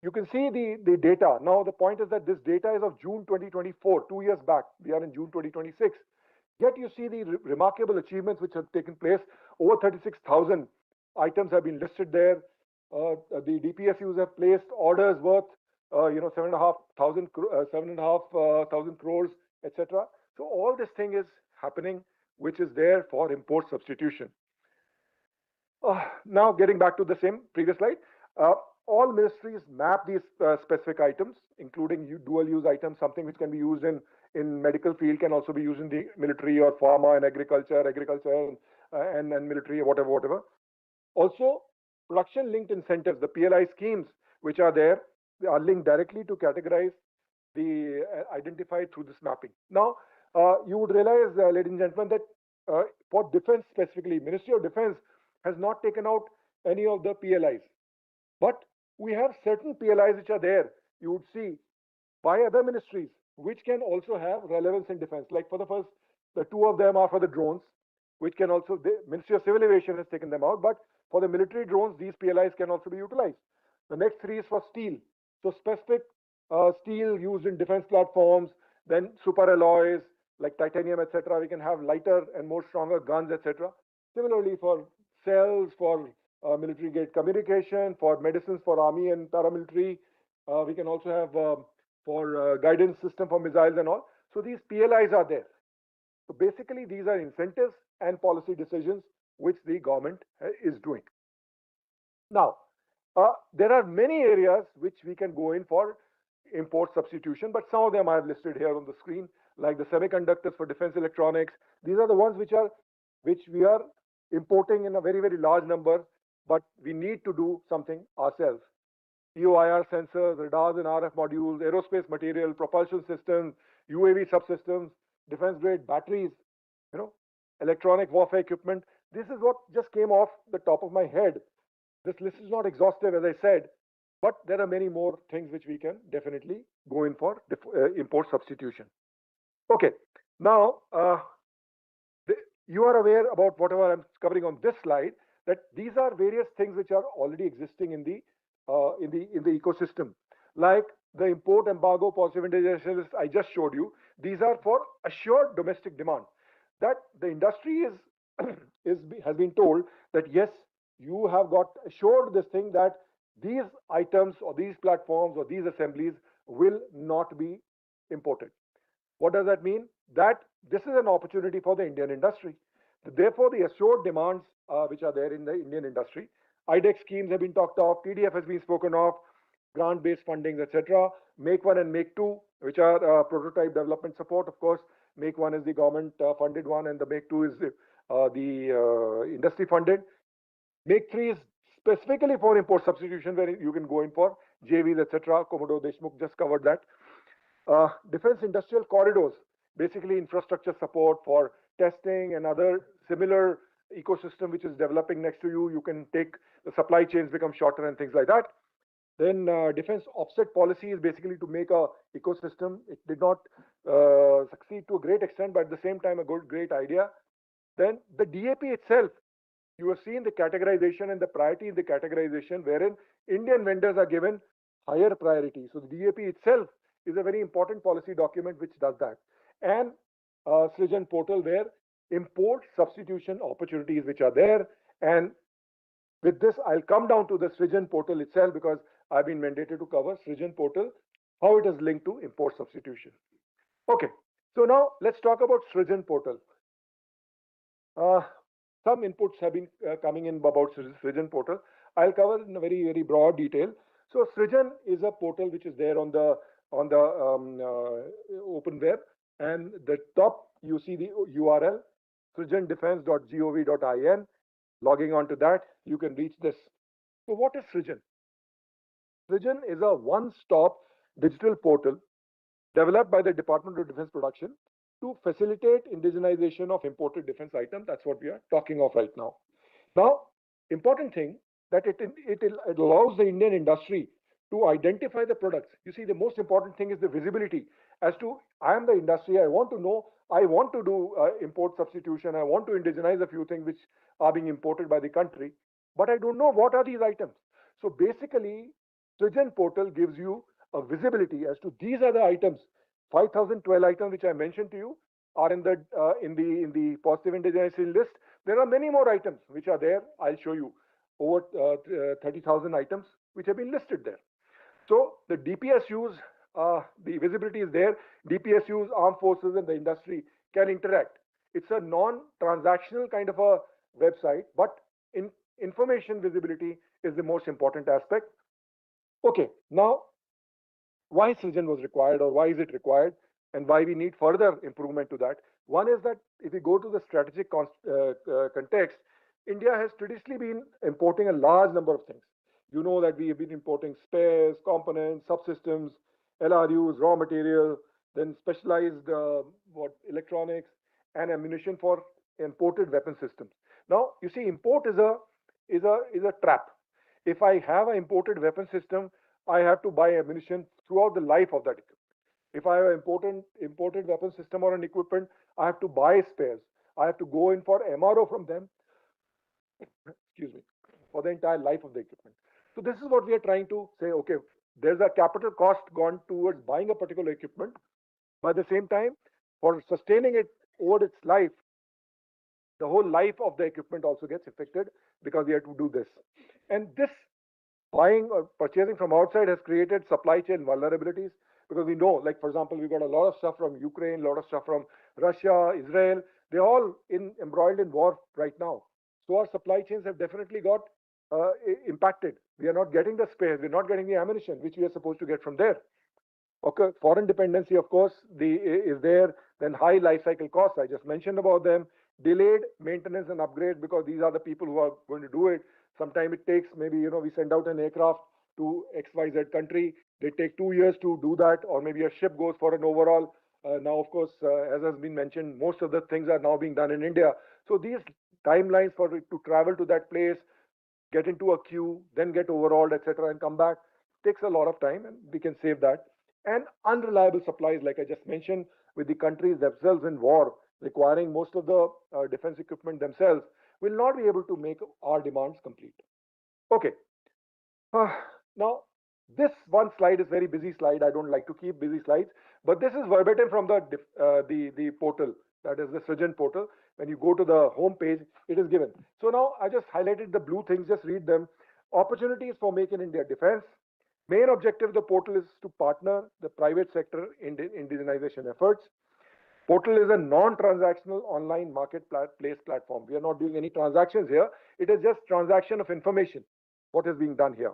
You can see the data. Now, the point is that this data is of June 2024, 2 years back. We are in June 2026. Yet you see the remarkable achievements which have taken place. Over 36,000 items have been listed there. The DPSUs have placed orders worth, 7,500 crores, etc. So all this thing is happening, which is there for import substitution. Now getting back to the same previous slide, all ministries map these specific items, including dual-use items, something which can be used in medical field, can also be used in the military or pharma and agriculture and military, whatever. Also, production-linked incentives, the PLI schemes, which are there, they are linked directly to categorize the identified through this mapping. Now, you would realize, ladies and gentlemen, that for defense specifically, Ministry of Defense has not taken out any of the PLIs. But we have certain PLIs which are there, you would see, by other ministries, which can also have relevance in defense. Like for the 2 of them are for the drones, which can also, the Ministry of Civil Aviation has taken them out, but for the military drones, these PLIs can also be utilized. The next 3 is for steel. So specific steel used in defense platforms, then super alloys like titanium, etc. We can have lighter and more stronger guns, etc. Similarly, for cells, for military grade communication, for medicines for army and paramilitary. We can also have for guidance system for missiles and all. So these PLIs are there. So basically, these are incentives and policy decisions which the government is doing. Now, there are many areas which we can go in for import substitution, but some of them I have listed here on the screen, like the semiconductors for defense electronics. These are the ones which we are importing in a very, very large number, but we need to do something ourselves. EOIR sensors, radars and RF modules, aerospace material, propulsion systems, UAV subsystems, defense grade batteries, electronic warfare equipment. This is what just came off the top of my head. This list is not exhaustive, as I said, but there are many more things which we can definitely go in for import substitution. Okay, now you are aware about whatever I'm covering on this slide, that these are various things which are already existing in the ecosystem, like the import embargo positive indication list I just showed you. These are for assured domestic demand. That the industry has been told that yes, you have got assured this thing that these items or these platforms or these assemblies will not be imported. What does that mean? That this is an opportunity for the Indian industry. Therefore, the assured demands which are there in the Indian industry, IDEX schemes have been talked of, TDF has been spoken of, grant-based fundings, etc. Make 1 and Make 2, which are prototype development support. Of course, Make 1 is the government funded one, and the Make 2 is the industry funded. Make 3 is specifically for import substitution, where you can go in for JVs, etc. Commodore Deshmukh just covered that. Defense industrial corridors, basically infrastructure support for testing and other similar ecosystem which is developing next to you. You can take the supply chains become shorter and things like that. Then defense offset policy is basically to make a ecosystem. It did not succeed to a great extent, but at the same time a great idea. Then the DAP itself, you have seen the categorization and the priority in the categorization, wherein Indian vendors are given higher priority. So the DAP itself is a very important policy document which does that. And Srijan portal, where import substitution opportunities which are there. And with this, I'll come down to the Srijan portal itself, because I've been mandated to cover Srijan portal, how it is linked to import substitution. Okay, so now let's talk about Srijan portal. Some inputs have been coming in about Srijan portal. I'll cover in a very, very broad detail. So Srijan is a portal which is there on the open web, and the top you see the URL srijandefense.gov.in. Logging on to that, you can reach this. So what is Srijan? Srijan is a one-stop digital portal developed by the Department of Defense Production to facilitate indigenization of imported defense items. That's what we are talking of right now. Now, important thing that it allows the Indian industry to identify the products. You see, the most important thing is the visibility as to, I am the industry, I want to know, I want to do import substitution, I want to indigenize a few things which are being imported by the country, but I don't know what are these items. So basically, Srijan portal gives you a visibility as to these are the items. 5,012 items which I mentioned to you are in the positive indigenization list. There are many more items which are there. I'll show you over 30,000 items which have been listed there. So the DPSUs, the visibility is there. DPSUs, armed forces, and the industry can interact. It's a non-transactional kind of a website, but information visibility is the most important aspect. Okay, now why Srijan was required, or why is it required, and why we need further improvement to that. One is that if we go to the strategic context, India has traditionally been importing a large number of things. You know that we have been importing spares, components, subsystems, LRUs, raw material, then specialized electronics and ammunition for imported weapon systems. Now, you see, import is a trap. If I have an imported weapon system, I have to buy ammunition throughout the life of that equipment. If I have an imported weapon system or an equipment, I have to buy spares. I have to go in for MRO from them, excuse me, for the entire life of the equipment. So this is what we are trying to say, okay, there's a capital cost gone towards buying a particular equipment. By the same time, for sustaining it over its life, the whole life of the equipment also gets affected because we have to do this. And this buying or purchasing from outside has created supply chain vulnerabilities because we know, like for example, we got a lot of stuff from Ukraine, a lot of stuff from Russia, Israel. They're all embroiled in war right now. So our supply chains have definitely got impacted. We are not getting the spares, we're not getting the ammunition which we are supposed to get from there. Okay, foreign dependency, of course, is there. Then high life cycle costs, I just mentioned about them. Delayed maintenance and upgrade because these are the people who are going to do it. Sometimes it takes maybe, we send out an aircraft to XYZ country. They take 2 years to do that, or maybe a ship goes for an overhaul. Now, of course, as has been mentioned, most of the things are now being done in India. So these timelines for it to travel to that place, get into a queue, then get overhauled, etc., and come back takes a lot of time, and we can save that. And unreliable supplies, like I just mentioned, with the countries themselves in war, requiring most of the defense equipment themselves, will not be able to make our demands complete. Okay. Now, this one slide is very busy slide. I don't like to keep busy slides, but this is verbatim from the portal, that is the Srijan portal. When you go to the home page, it is given. So now I just highlighted the blue things, just read them. Opportunities for Make in India Defense. Main objective of the portal is to partner the private sector in indigenization efforts. Portal is a non-transactional online marketplace platform. We are not doing any transactions here. It is just transaction of information, what is being done here.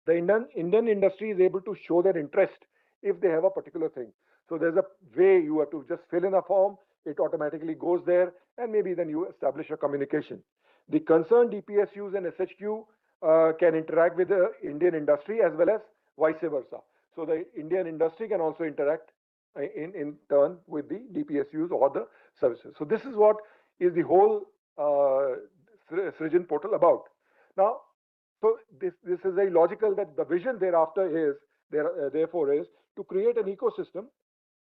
The Indian industry is able to show their interest if they have a particular thing. So there's a way you have to just fill in a form, it automatically goes there, and maybe then you establish a communication. The concerned DPSUs and SHQ can interact with the Indian industry as well as vice versa. So the Indian industry can also interact in turn with the DPSUs or the services. So this is what is the whole Srijan portal about. Now, so this is very logical that the vision thereafter is, therefore, is to create an ecosystem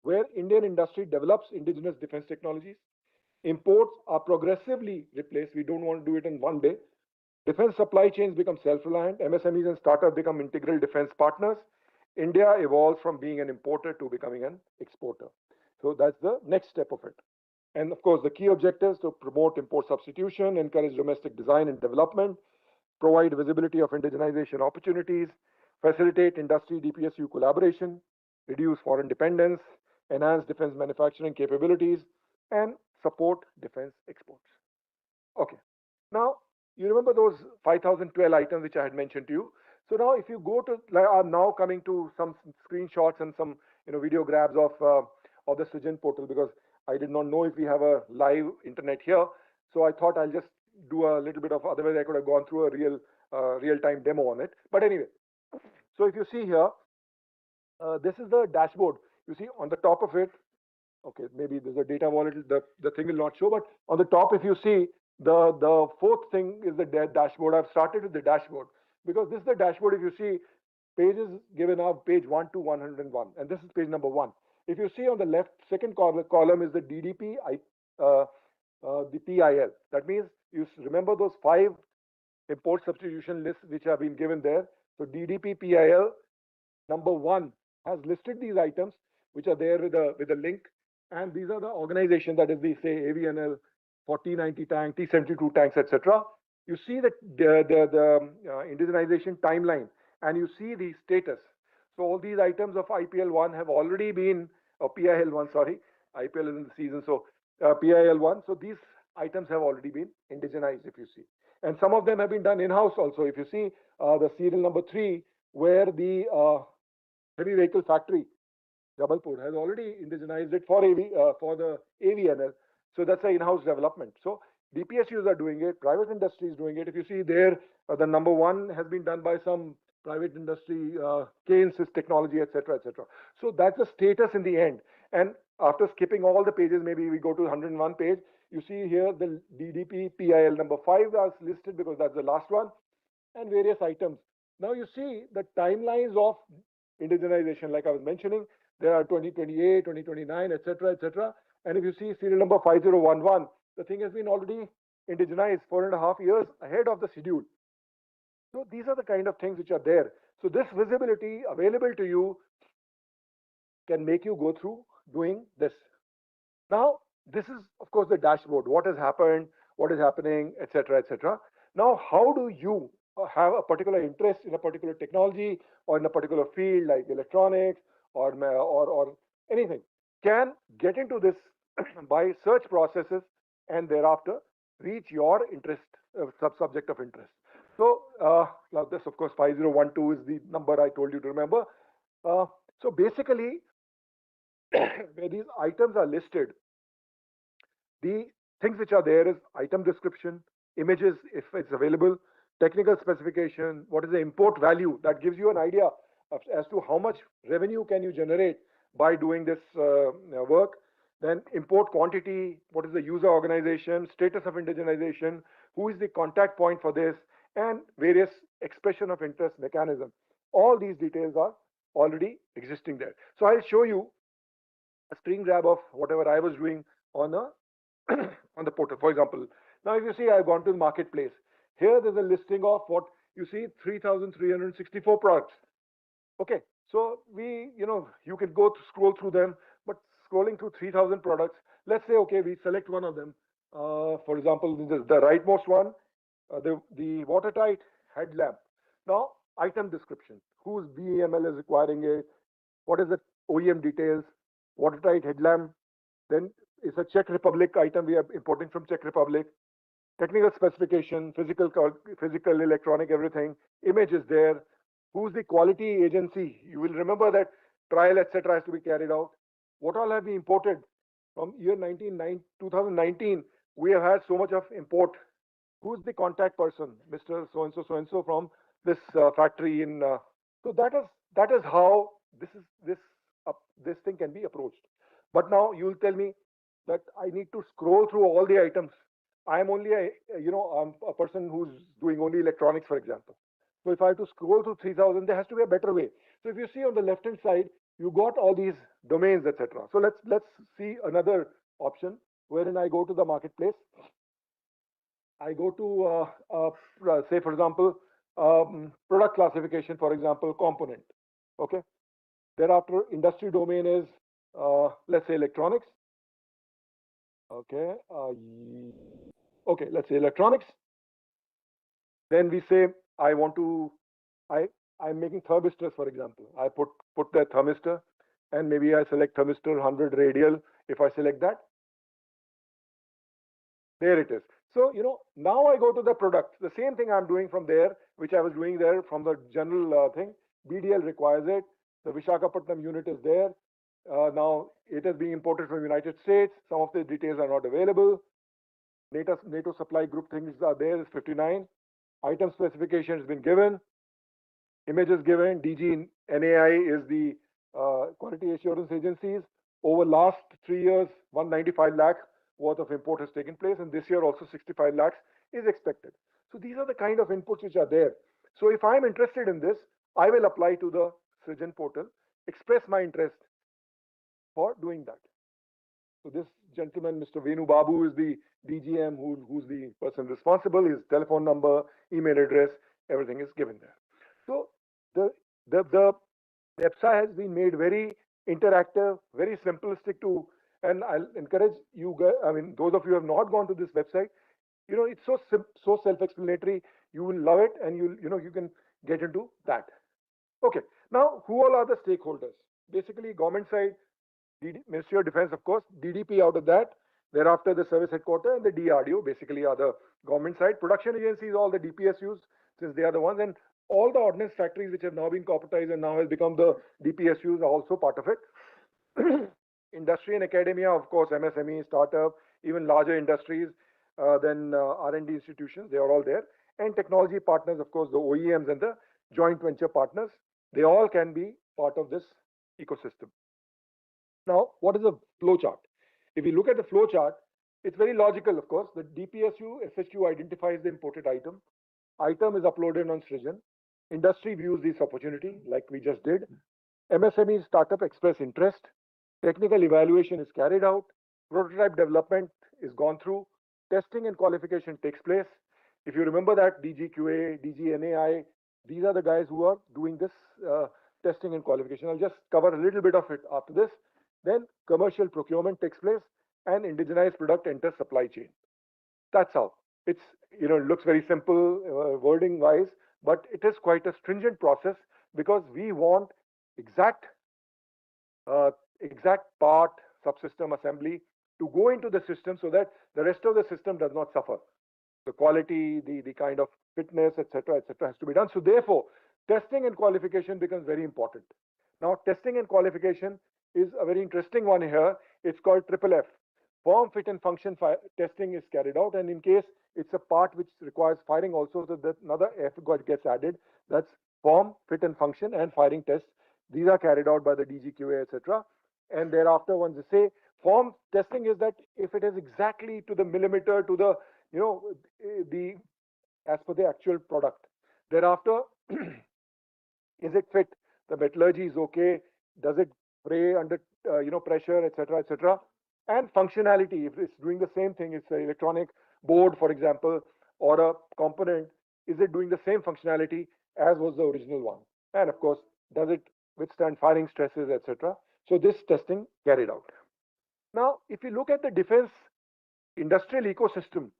where Indian industry develops indigenous defense technologies. Imports are progressively replaced. We don't want to do it in one day. Defense supply chains become self-reliant. MSMEs and startups become integral defense partners. India evolves from being an importer to becoming an exporter. So that's the next step of it. And of course, the key objectives to promote import substitution, encourage domestic design and development, provide visibility of indigenization opportunities, facilitate industry DPSU collaboration, reduce foreign dependence, enhance defense manufacturing capabilities, and support defense exports. Okay. Now, you remember those 5012 items which I had mentioned to you. So now if you go to, I'm now coming to some screenshots and some video grabs of the Srijan portal, because I did not know if we have a live internet here. So I thought I'll just do a little bit of, otherwise I could have gone through a real-time demo on it. But anyway, so if you see here, this is the dashboard. You see on the top of it, okay, maybe there's a data wallet, the thing will not show, but on the top, if you see, the fourth thing is the dashboard. I've started with the dashboard because this is the dashboard. If you see, pages given are page 1 to 101, and this is page number 1. If you see on the left, second column is the DDP, the PIL. That means you remember those 5 import substitution lists which have been given there. So DDP PIL number 1 has listed these items which are there with a link, and these are the organizations, that is the say AVNL for T90 tank, T72 tanks, etc. You see that the indigenization timeline, and you see the status. So all these items of IPL1 have already been, or PIL1, sorry, IPL is in the season, so PIL1. So these items have already been indigenized, if you see. And some of them have been done in-house also. If you see the serial number 3, where the heavy vehicle factory, Jabalpur, has already indigenized it for the AVNL. So that's an in-house development. So DPSUs are doing it, private industry is doing it. If you see there, the number 1 has been done by some private industry, Keynes technology, etc., etc. So that's the status in the end. And after skipping all the pages, maybe we go to 101 page, you see here the DDP PIL number 5 is listed because that's the last one, and various items. Now you see the timelines of indigenization, like I was mentioning, there are 2028, 2029, etc., etc. And if you see serial number 5011, the thing has been already indigenized 4.5 years ahead of the schedule. So these are the kind of things which are there. So this visibility available to you can make you go through doing this. Now, this is, of course, the dashboard. What has happened, what is happening, etc., etc. Now, how do you have a particular interest in a particular technology or in a particular field like electronics or anything? Can get into this by search processes and thereafter reach your interest, subject of interest. So now this, of course, 5012 is the number I told you to remember. So basically, where these items are listed, the things which are there is item description, images if it's available, technical specification, what is the import value that gives you an idea as to how much revenue can you generate by doing this work. Then import quantity, what is the user organization, status of indigenization, who is the contact point for this, and various expression of interest mechanism. All these details are already existing there. So I'll show you a screen grab of whatever I was doing on a on the portal. For example, now if you see I've gone to the marketplace. Here there's a listing of what you see 3,364 products. Okay, so you can go to scroll through them, but scrolling through 3,000 products, let's say, okay, we select one of them. For example, the rightmost one, the watertight headlamp. Now, item description, whose BEML is requiring it, what is the OEM details, watertight headlamp, then it's a Czech Republic item we are importing from Czech Republic. Technical specification, physical, electronic, everything. Image is there. Who's the quality agency? You will remember that trial, etc., has to be carried out. What all have we imported? From year 2019, we have had so much of import. Who's the contact person? Mr. So and so from this factory in. So that is how this thing can be approached. But now you will tell me that I need to scroll through all the items. I am only I'm a person who's doing only electronics, for example. So if I have to scroll through 3,000, there has to be a better way. So if you see on the left hand side, you got all these domains, etc. So let's see another option wherein I go to the marketplace. I go to say, for example, product classification, for example, component. Okay. Thereafter, industry domain is let's say electronics. Okay. Okay, let's say electronics. Then we say I'm making thermistors, for example. I put that thermistor, and maybe I select thermistor 100 radial. If I select that, there it is. So now I go to the product. The same thing I'm doing from there, which I was doing there from the general thing. BDL requires it. The Vishakhapatnam unit is there. Now it is being imported from the United States. Some of the details are not available. NATO supply group things are there is 59. Item specification has been given. Image is given. DG NAI is the quality assurance agencies. Over last 3 years, 195 lakh worth of import has taken place, and this year also 65 lakhs is expected. So these are the kind of inputs which are there. So if I'm interested in this, I will apply to the Srijan portal, express my interest for doing that. So this gentleman, Mr. Venu Babu, is the DGM who's the person responsible. His telephone number, email address, everything is given there. So the website has been made very interactive, very simplistic to, and I'll encourage you guys. I mean, those of you who have not gone to this website, it's so self-explanatory. You will love it, and you can get into that. Okay. Now, who all are the stakeholders? Basically, government side, Ministry of Defense, of course, DDP out of that. Thereafter, the service headquarters and the DRDO basically are the government side. Production agencies, all the DPSUs, since they are the ones, and all the ordnance factories which have now been corporatized and now has become the DPSUs are also part of it. Industry and academia, of course, MSME, startup, even larger industries, then R&D institutions, they are all there. And technology partners, of course, the OEMs and the joint venture partners, they all can be part of this ecosystem. Now, what is the flow chart? If you look at the flow chart, it's very logical, of course. The DPSU, FSQ identifies the imported item. Item is uploaded on Srijan. Industry views this opportunity, like we just did. MSME startup express interest. Technical evaluation is carried out. Prototype development is gone through. Testing and qualification takes place. If you remember that DGQA, DGNAI, these are the guys who are doing this testing and qualification. I'll just cover a little bit of it after this. Then commercial procurement takes place. and indigenized product enters supply chain. That's how. It's, it looks very simple wording wise, but it is quite a stringent process because we want exact exact part, subsystem assembly to go into the system so that the rest of the system does not suffer. The quality, the kind of fitness, etc., has to be done. So therefore, testing and qualification becomes very important. Now, testing and qualification is a very interesting one here. It's called triple F. Form, fit, and function testing is carried out, and in case it's a part which requires firing also, so that another F gets added. That's form, fit, and function, and firing tests. These are carried out by the DGQA, etc. And thereafter, once they say form testing is that if it is exactly to the millimeter, to the the as per the actual product. Thereafter, is it fit? The metallurgy is okay. Does it fray under pressure, etc., etc. And functionality. If it's doing the same thing, it's an electronic board, for example, or a component. Is it doing the same functionality as was the original one? And of course, does it withstand firing stresses, etc. So this testing carried out. Now, if you look at the defense industrial ecosystem,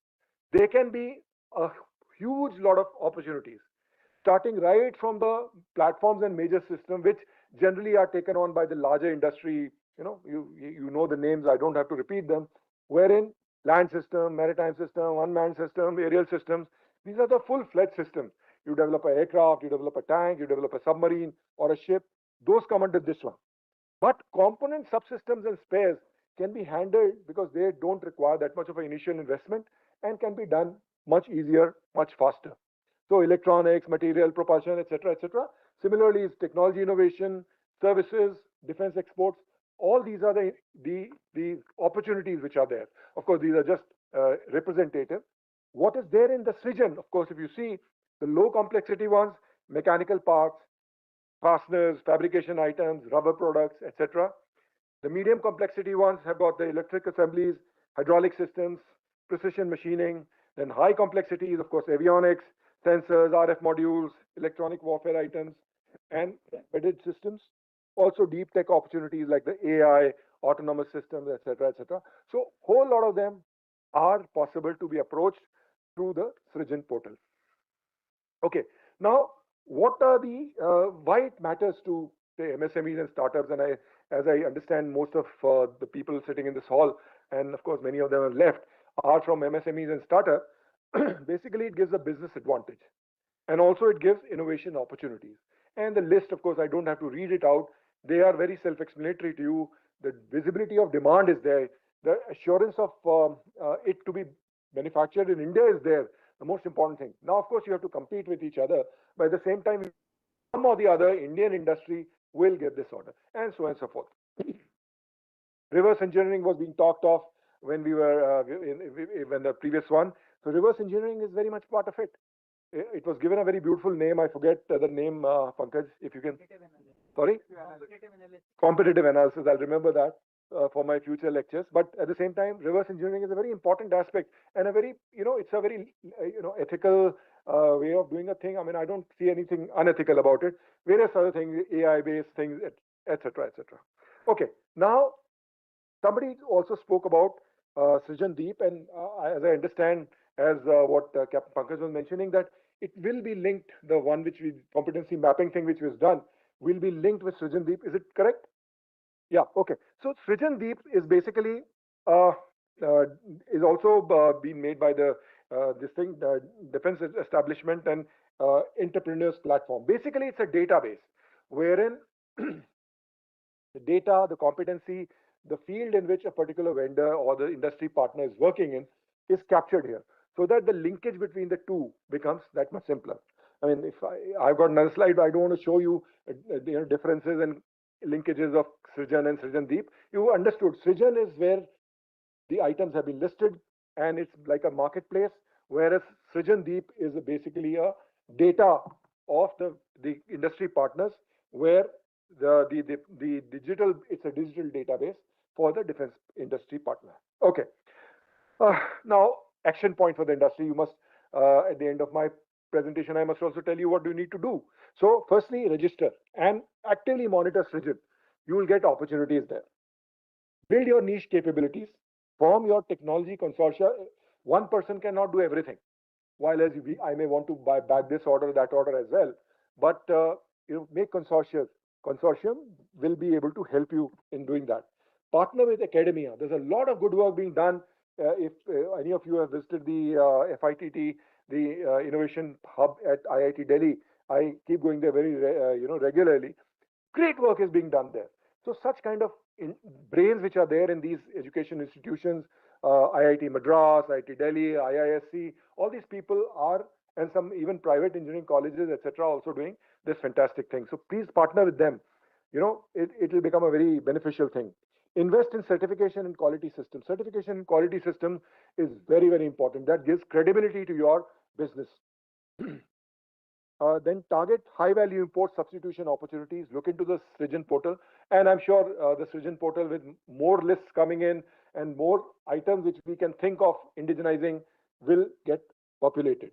there can be a huge lot of opportunities, starting right from the platforms and major systems, which generally are taken on by the larger industry. You know the names, I don't have to repeat them, wherein land system, maritime system, unmanned system, aerial systems, these are the full-fledged systems. You develop an aircraft, you develop a tank, you develop a submarine or a ship, those come under this one. But component subsystems and spares can be handled because they don't require that much of an initial investment and can be done much easier, much faster. So electronics, material, propulsion, etc., etc. Similarly, is technology innovation, services, defense exports. All these are the opportunities which are there. Of course, these are just representative. What is there in the Srijan? Of course, if you see the low complexity ones, mechanical parts, fasteners, fabrication items, rubber products, etc. The medium complexity ones have got the electric assemblies, hydraulic systems, precision machining. Then high complexity is, of course, avionics, sensors, RF modules, electronic warfare items, and embedded systems. Also deep tech opportunities like the AI, autonomous systems, etc., etc. So whole lot of them are possible to be approached through the Srijan portal. Okay, now what are the why it matters to say MSMEs and startups? And as I understand, most of the people sitting in this hall, and of course many of them have left, are from MSMEs and startups. Basically, it gives a business advantage, and also it gives innovation opportunities. And the list, of course, I don't have to read it out. They are very self-explanatory to you. The visibility of demand is there. The assurance of it to be manufactured in India is there. The most important thing. Now, of course, you have to compete with each other, but at the same time, some or the other Indian industry will get this order, and so on and so forth. Reverse engineering was being talked of when we were when the previous one. So reverse engineering is very much part of it. It was given a very beautiful name. I forget the name, Pankaj, if you can. Sorry? Competitive analysis. I'll remember that for my future lectures. But at the same time, reverse engineering is a very important aspect and a very, it's a very, ethical way of doing a thing. I mean, I don't see anything unethical about it. Various other things, AI-based things, etc., etc. Okay. Now, somebody also spoke about Cenjows-Hq, and as I understand, as what Captain Pankaj was mentioning, that it will be linked, the one which we, competency mapping thing which was done, will be linked with Cenjows-Hq. Is it correct? Yeah, okay. So Cenjows-Hq is basically, is also being made by the, this thing, the Defense Establishment and Entrepreneurs Platform. Basically, it's a database wherein the data, the competency, the field in which a particular vendor or the industry partner is working in is captured here, so that the linkage between the two becomes that much simpler. I mean, if I've got another slide, but I don't want to show you differences and linkages of Srijan and Cenjows-Hq. You understood. Srijan is where the items have been listed and it's like a marketplace, whereas Cenjows-Hq is basically a data of the industry partners, where the digital, it's a digital database for the defense industry partner. Okay. Now, action point for the industry. You must, at the end of my presentation, I must also tell you what you need to do. So, firstly, register and actively monitor Srijan. You will get opportunities there. Build your niche capabilities. form your technology consortia. One person cannot do everything. While I may want to buy back this order, that order as well, but make consortia. Consortium will be able to help you in doing that. Partner with academia. There's a lot of good work being done. If any of you have visited the FITT, the Innovation Hub at IIT Delhi, I keep going there very regularly. Great work is being done there. So such kind of brains which are there in these education institutions, IIT Madras, IIT Delhi, IISc, all these people are, and some even private engineering colleges, etc., also doing this fantastic thing. So please partner with them. It will become a very beneficial thing. Invest in certification and quality systems. Certification and quality system is very, very important. That gives credibility to your business. Then target high value import substitution opportunities. Look into the Srijan portal, and I'm sure the Srijan portal, with more lists coming in and more items which we can think of indigenizing, will get populated.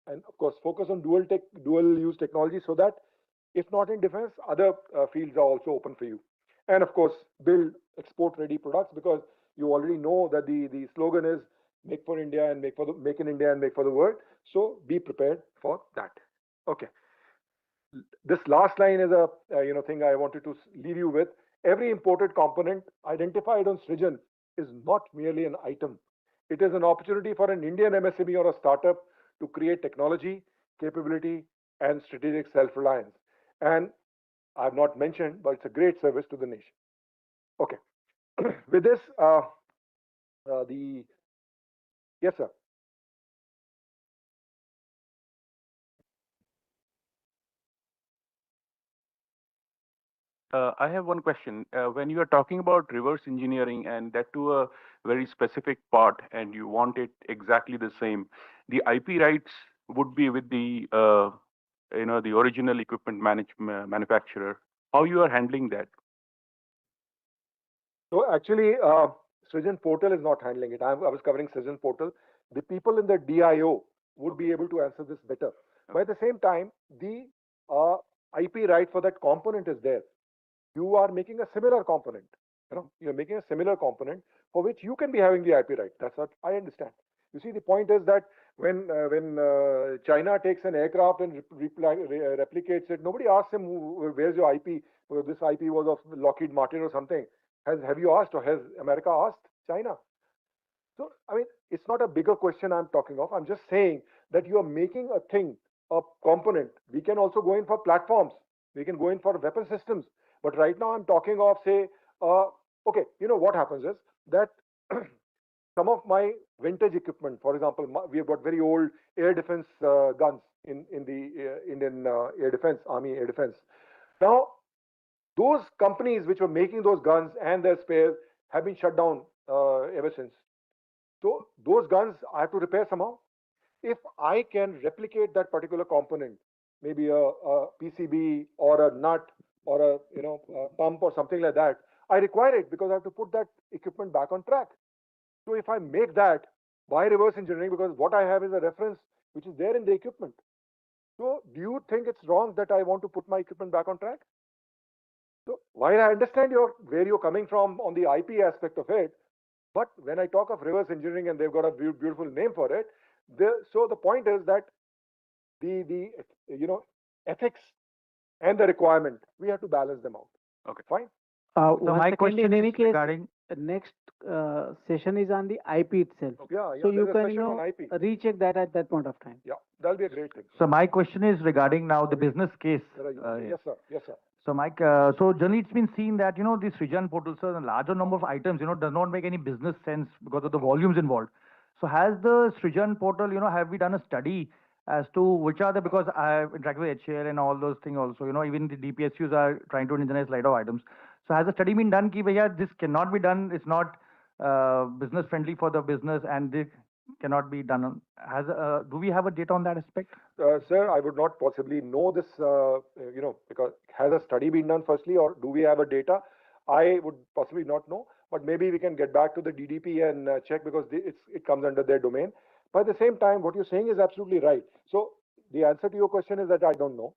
And of course, focus on dual use technology, so that if not in defense, other fields are also open for you. And of course, build export ready products, because you already know that the slogan is make for India and make in India and make for the world. So be prepared for that. Okay. This last line is a thing I wanted to leave you with. Every imported component identified on Srijan is not merely an item. It is an opportunity for an Indian MSME or a startup to create technology, capability, and strategic self-reliance. And I've not mentioned, but it's a great service to the nation. Okay. With this, yes, sir. I have one question. When you are talking about reverse engineering, and that to a very specific part, and you want it exactly the same, the IP rights would be with the the original equipment manufacturer. How you are handling that? So actually, Srijan portal is not handling it. I was covering Srijan portal. The people in the DIO would be able to answer this better. But at the same time, the IP right for that component is there. You are making a similar component. You're making a similar component for which you can be having the IP right. That's what I understand. You see, the point is that when China takes an aircraft and replicates it, nobody asks him, where's your IP? Because this IP was of Lockheed Martin or something. Have you asked, or has America asked China? So, I mean, it's not a bigger question I'm talking of. I'm just saying that you are making a thing, a component. We can also go in for platforms. We can go in for weapon systems. But right now I'm talking of, say, okay, what happens is that some of my vintage equipment, for example, we have got very old air defense guns in the Indian Air Defense, Army Air Defense. Now, those companies which were making those guns and their spares have been shut down ever since. So those guns I have to repair somehow. If I can replicate that particular component, maybe a PCB or a nut or a pump or something like that, I require it because I have to put that equipment back on track. So if I make that by reverse engineering, because what I have is a reference which is there in the equipment. So do you think it's wrong that I want to put my equipment back on track? So while I understand where you're coming from on the IP aspect of it, but when I talk of reverse engineering, and they've got a beautiful name for it, so the point is that the ethics and the requirement, we have to balance them out. Okay, fine. So my question in any is case, regarding next session is on the IP itself. Yeah, So you there's a can session on IP. recheck that at that point of time. Yeah, that'll be a great thing. So my question is regarding now the business case. Yes, sir. Yes, sir. So Mike, so generally it's been seen that the Srijan portal, sir, a larger number of items, does not make any business sense because of the volumes involved. So has the Srijan portal, have we done a study as to which are because I've interacted with HAL and all those things also, even the DPSUs are trying to indigenize light of items. So has a study been done ki bhaiya, this cannot be done, it's not business friendly for the business and this cannot be done. Do we have a data on that aspect? Sir, I would not possibly know this, because has a study been done firstly, or do we have a data? I would possibly not know, but maybe we can get back to the DDP and check, because it comes under their domain. But at the same time, what you're saying is absolutely right. So the answer to your question is that I don't know.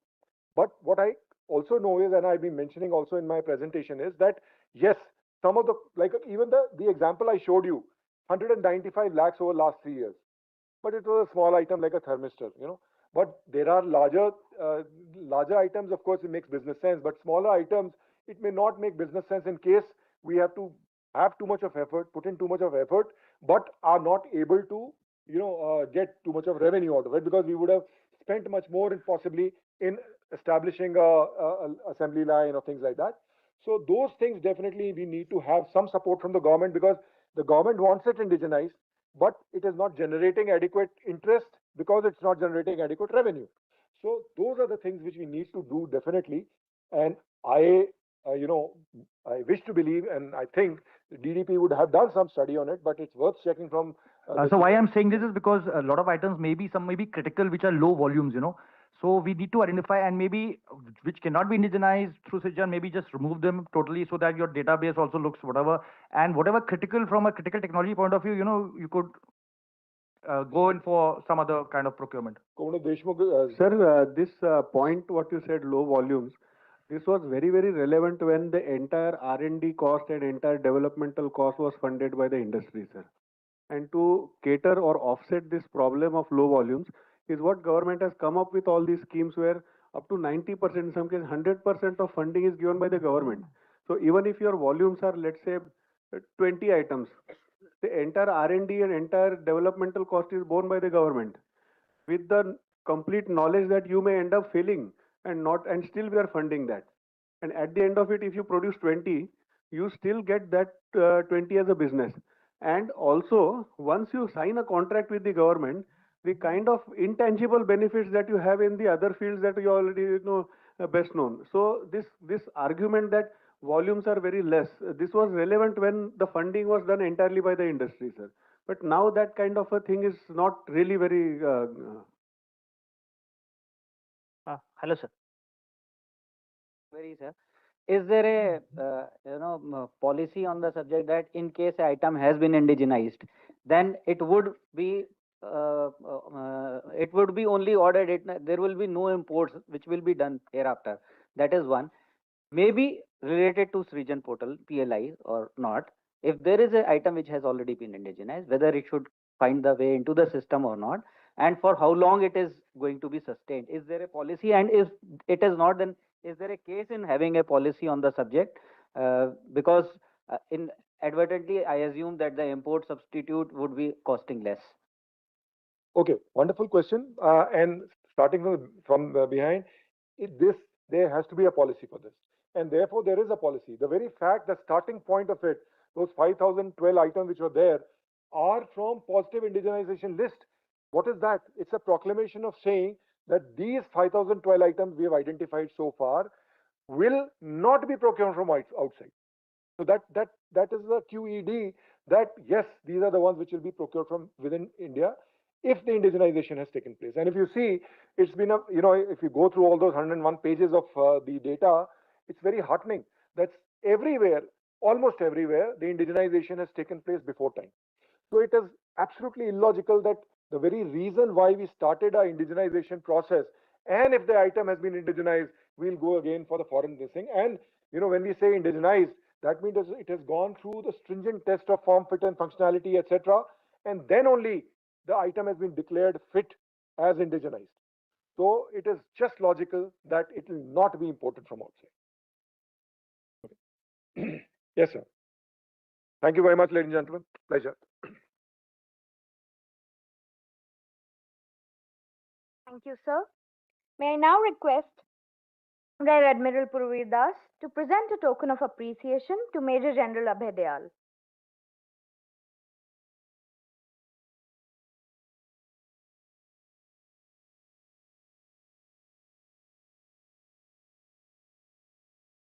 But what I also know is, and I've been mentioning also in my presentation, is that yes, some of the, like even the example I showed you, 195 lakhs over last 3 years, but it was a small item like a thermistor, But there are larger items, of course, it makes business sense, but smaller items, it may not make business sense in case we have to have too much of effort, put in too much of effort, but are not able to, get too much of revenue out of it, because we would have spent much more in possibly in establishing a assembly line or things like that. So those things definitely we need to have some support from the government, because the government wants it indigenized, but it is not generating adequate interest because it's not generating adequate revenue. So those are the things which we need to do definitely. And I, I wish to believe, and I think the DDP would have done some study on it, but it's worth checking from. So why I'm saying this is because a lot of items some may be critical, which are low volumes, So we need to identify, and maybe which cannot be indigenized through Srijan, maybe just remove them totally so that your database also looks whatever. And whatever critical from a critical technology point of view, you could go in for some other kind of procurement. Sir, this point, what you said, low volumes, this was very, very relevant when the entire R&D cost and entire developmental cost was funded by the industry, sir. And to cater or offset this problem of low volumes is what government has come up with all these schemes where up to 90%, in some cases 100% of funding is given by the government. So even if your volumes are, let's say, 20 items, the entire R&D and entire developmental cost is borne by the government, with the complete knowledge that you may end up failing and still we are funding that. And at the end of it, if you produce 20, you still get that 20 as a business. And also, once you sign a contract with the government, the kind of intangible benefits that you have in the other fields that you already know best known. So this argument that volumes are very less, this was relevant when the funding was done entirely by the industry, sir. But now that kind of a thing is not really very. Hello, sir. Query, sir. Is there a policy on the subject that in case an item has been indigenized, then it would be only ordered. There will be no imports which will be done hereafter. That is one. Maybe related to Srijan portal PLI or not. If there is an item which has already been indigenized, whether it should find the way into the system or not, and for how long it is going to be sustained. Is there a policy? And if it is not, then is there a case in having a policy on the subject? Because inadvertently, I assume that the import substitute would be costing less. Okay, wonderful question. And starting from behind, there has to be a policy for this. And therefore, there is a policy. The very fact, the starting point of it, those 5,012 items which are there, are from positive indigenization list. What is that? It's a proclamation of saying that these 5,012 items we have identified so far will not be procured from outside. So that is the QED, that yes, these are the ones which will be procured from within India if the indigenization has taken place. And if you see, it's been if you go through all those 101 pages of the data, it's very heartening. That's everywhere, almost everywhere, the indigenization has taken place before time. So it is absolutely illogical that the very reason why we started our indigenization process, and if the item has been indigenized, we'll go again for the foreign listing. And when we say indigenized, that means it has gone through the stringent test of form, fit, and functionality, etc. And then only the item has been declared fit as indigenized. So it is just logical that it will not be imported from outside. Okay. Yes, sir. Thank you very much, ladies and gentlemen. Pleasure. Thank you, sir. May I now request Rear Admiral Purveer Das to present a token of appreciation to Major General Abhay Dayal.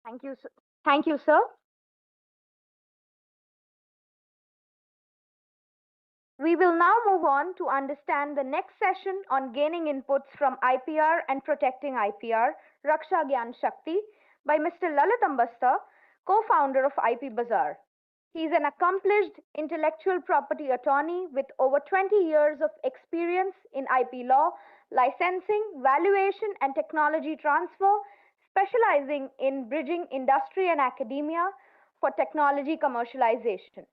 Thank you, sir. Thank you, sir. We will now move on to understand the next session on gaining inputs from IPR and protecting IPR, Raksha Gyan Shakti, by Mr. Lalit Ambasta, co-founder of IP Bazaar. He is an accomplished intellectual property attorney with over 20 years of experience in IP law, licensing, valuation, and technology transfer, specializing in bridging industry and academia for technology commercialization.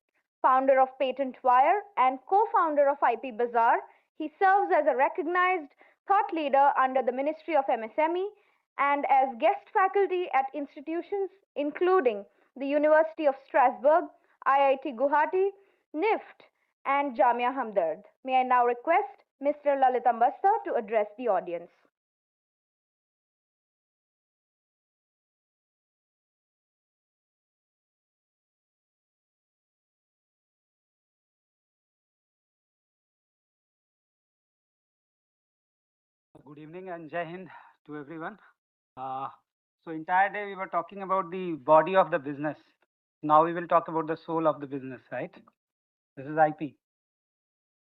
Founder of Patent Wire and co-founder of IP Bazaar, he serves as a recognized thought leader under the Ministry of MSME and as guest faculty at institutions including the University of Strasbourg, IIT Guwahati, NIFT, and Jamia Hamdard. May I now request Mr. Lalit Ambasta to address the audience. Good evening and Jai Hind to everyone. So entire day we were talking about the body of the business. Now we will talk about the soul of the business, right? This is IP.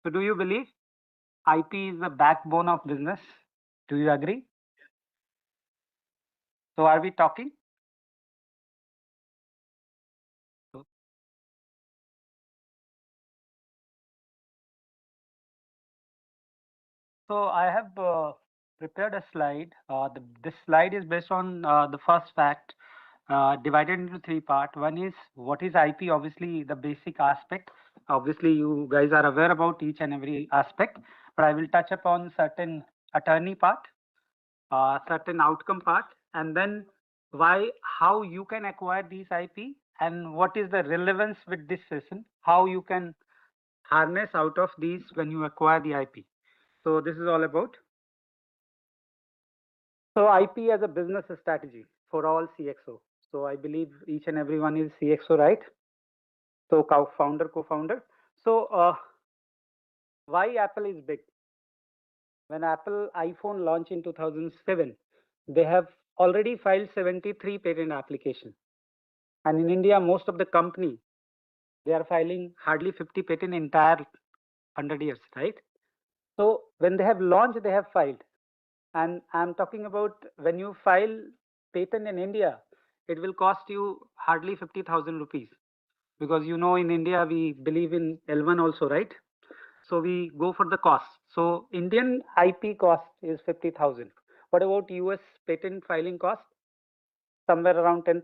So do you believe IP is the backbone of business? Do you agree? So are we talking? So I have prepared a slide. This slide is based on the first fact, divided into three parts. One is what is IP, obviously the basic aspect. Obviously you guys are aware about each and every aspect, but I will touch upon certain attorney part, certain outcome part, and then how you can acquire these IP and what is the relevance with this session, how you can harness out of these when you acquire the IP. So this is all about. So IP as a business strategy for all CXO. So I believe each and everyone is CXO, right? So founder, co-founder. So why Apple is big? When Apple iPhone launched in 2007, they have already filed 73 patent applications. And in India, most of the company, they are filing hardly 50 patent entire 100 years, right? So when they have launched, they have filed. And I'm talking about when you file patent in India, it will cost you hardly 50,000 rupees. Because you know in India, we believe in L1 also, right? So we go for the cost. So Indian IP cost is 50,000. What about US patent filing cost? Somewhere around $10,000,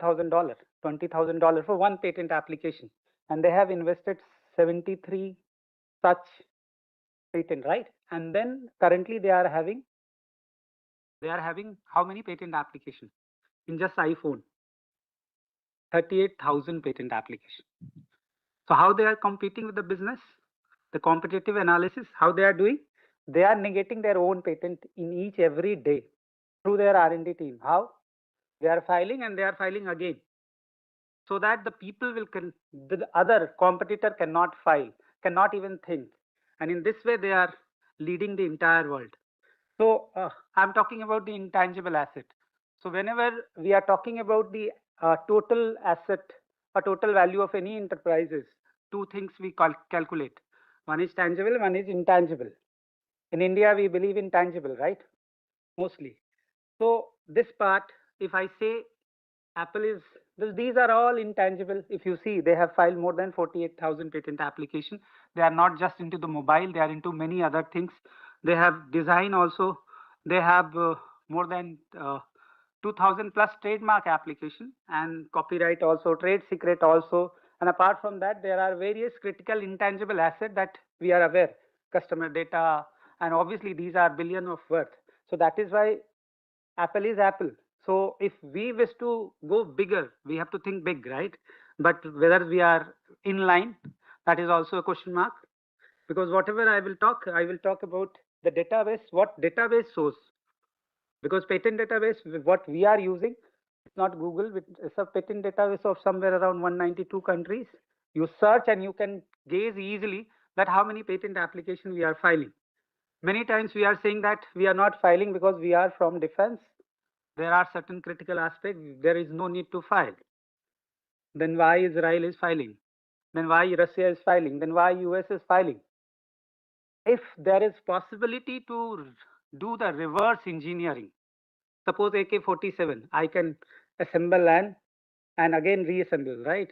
$20,000 for one patent application. And they have invested 73 such patent, right? And then currently they are having how many patent applications? In just iPhone, 38,000 patent applications. So how they are competing with the business? The competitive analysis, how they are doing? They are negating their own patent in each every day through their R&D team. How? They are filing and they are filing again. So that the people will, the other competitor cannot file, cannot even think. And in this way, they are leading the entire world. So I'm talking about the intangible asset. So whenever we are talking about the total asset or total value of any enterprises, two things we calculate. One is tangible, one is intangible. In India, we believe in tangible, right? Mostly. So this part, if I say Apple is, these are all intangible. If you see, they have filed more than 48,000 patent applications. They are not just into the mobile, they are into many other things. They have design also. They have more than 2,000 plus trademark application and copyright also, trade secret also. And apart from that, there are various critical intangible assets that we are aware, customer data, and obviously these are billion of worth. So that is why Apple is Apple. So if we wish to go bigger, we have to think big, right? But whether we are in line, that is also a question mark. Because whatever I will talk about the database, what database source. Because patent database, what we are using, it's not Google, it's a patent database of somewhere around 192 countries. You search and you can gaze easily that how many patent applications we are filing. Many times we are saying that we are not filing because we are from defense. There are certain critical aspects, there is no need to file. Then why Israel is filing? Then why Russia is filing? Then why US is filing? If there is possibility to do the reverse engineering, suppose AK-47, I can assemble and again reassemble, right?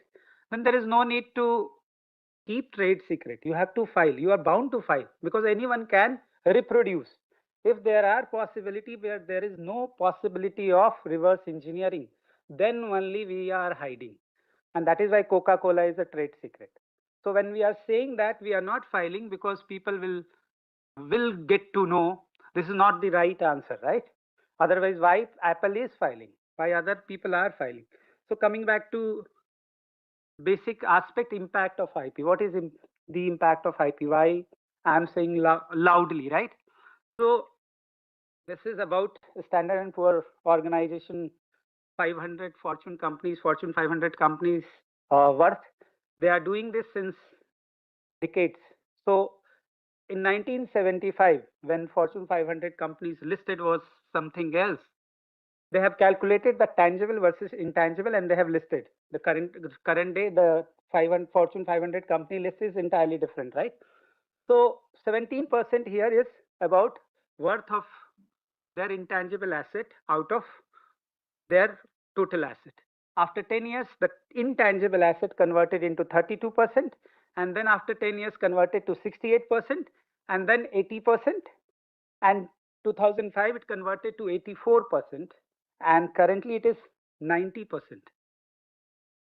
Then there is no need to keep trade secret. You have to file. You are bound to file because anyone can reproduce. If there are possibility where there is no possibility of reverse engineering, then only we are hiding. And that is why Coca-Cola is a trade secret. So when we are saying that, we are not filing because people will get to know this is not the right answer, right? Otherwise, why Apple is filing? Why other people are filing? So coming back to basic aspect impact of IP. What is the impact of IP? Why I'm saying loudly, right? So this is about Standard and Poor organization, 500 Fortune companies, Fortune 500 companies worth. They are doing this since decades. So in 1975, when Fortune 500 companies listed was something else, they have calculated the tangible versus intangible, and they have listed the current day. The Fortune 500 company list is entirely different, right? So 17% here is about worth of their intangible asset out of their total asset. After 10 years, the intangible asset converted into 32%, and then after 10 years converted to 68%, and then 80%, and 2005 it converted to 84%, and currently it is 90%.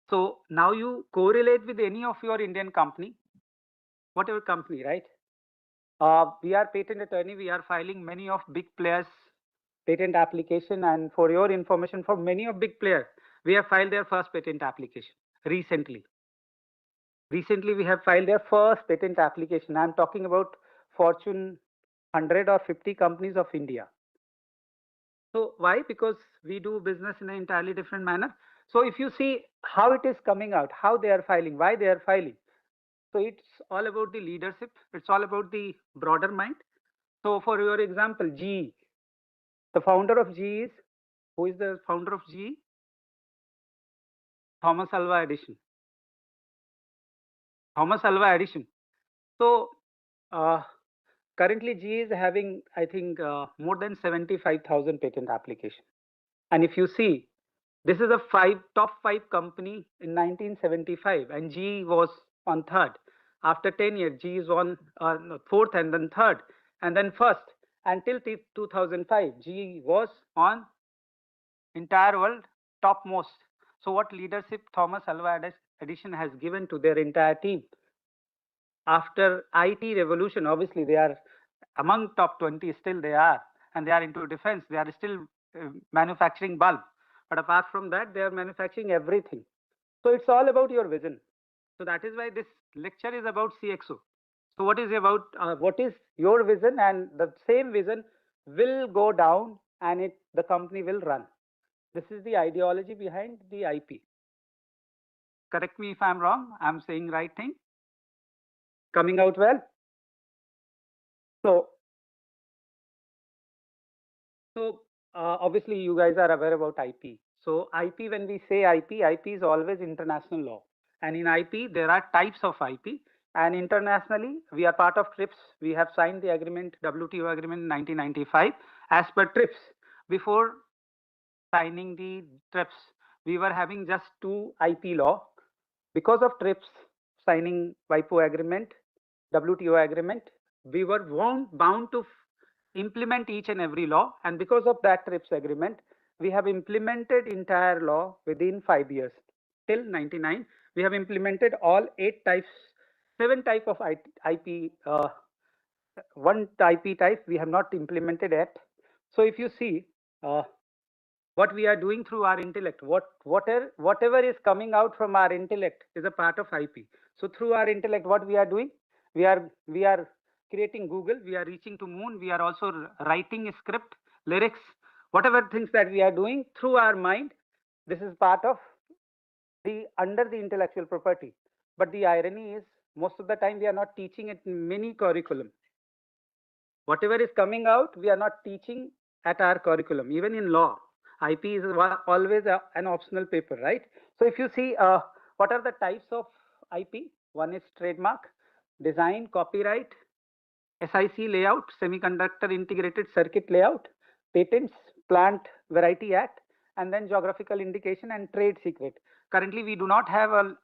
So now you correlate with any of your Indian company, whatever company, right? We are patent attorney, we are filing many of big players patent application, and for your information, for many of big players, we have filed their first patent application recently. Recently, we have filed their first patent application. I'm talking about Fortune 100 or 50 companies of India. So why? Because we do business in an entirely different manner. So if you see how it is coming out, how they are filing, why they are filing. So it's all about the leadership. It's all about the broader mind. So for your example, GE, the founder of GE is, who is the founder of GE? Thomas Alva Edison. Thomas Alva Edison. So currently GE is having, I think, more than 75,000 patent applications. And if you see, this is a top five company in 1975, and GE was on third. After 10 years, GE is on fourth, and then third, and then first. Until 2005, GE was on entire world topmost. So what leadership Thomas Alva Edison has given to their entire team. After IT revolution, obviously they are among top 20, still they are, and they are into defense. They are still manufacturing bulb. But apart from that, they are manufacturing everything. So it's all about your vision. So that is why this lecture is about CXO. So what is your vision, and the same vision will go down, and the company will run. This is the ideology behind the IP. Correct me if I'm wrong. I'm saying right thing. Coming out well. So obviously you guys are aware about IP. So IP, when we say IP is always international law. And in IP, there are types of IP. And internationally, we are part of TRIPS. We have signed the agreement, WTO agreement in 1995. As per TRIPS, before signing the TRIPS, we were having just two IP law. Because of TRIPS, signing WIPO agreement, WTO agreement, we were bound to implement each and every law, and because of that TRIPS agreement, we have implemented entire law within 5 years. Till 99, we have implemented all 7 types of IP. One IP type we have not implemented yet. So if you see what we are doing through our intellect, whatever is coming out from our intellect is a part of IP. So through our intellect, what we are doing, we are creating Google, we are reaching to moon, we are also writing a script, lyrics, whatever things that we are doing through our mind, this is part of under the intellectual property. But the irony is, most of the time we are not teaching it in many curriculum. Whatever is coming out, we are not teaching at our curriculum. Even in law, IP is always an optional paper, right? So if you see, what are the types of IP? One is trademark, design, copyright, SIC layout, semiconductor integrated circuit layout, patents, plant variety act, and then geographical indication and trade secret. Currently, we do not have an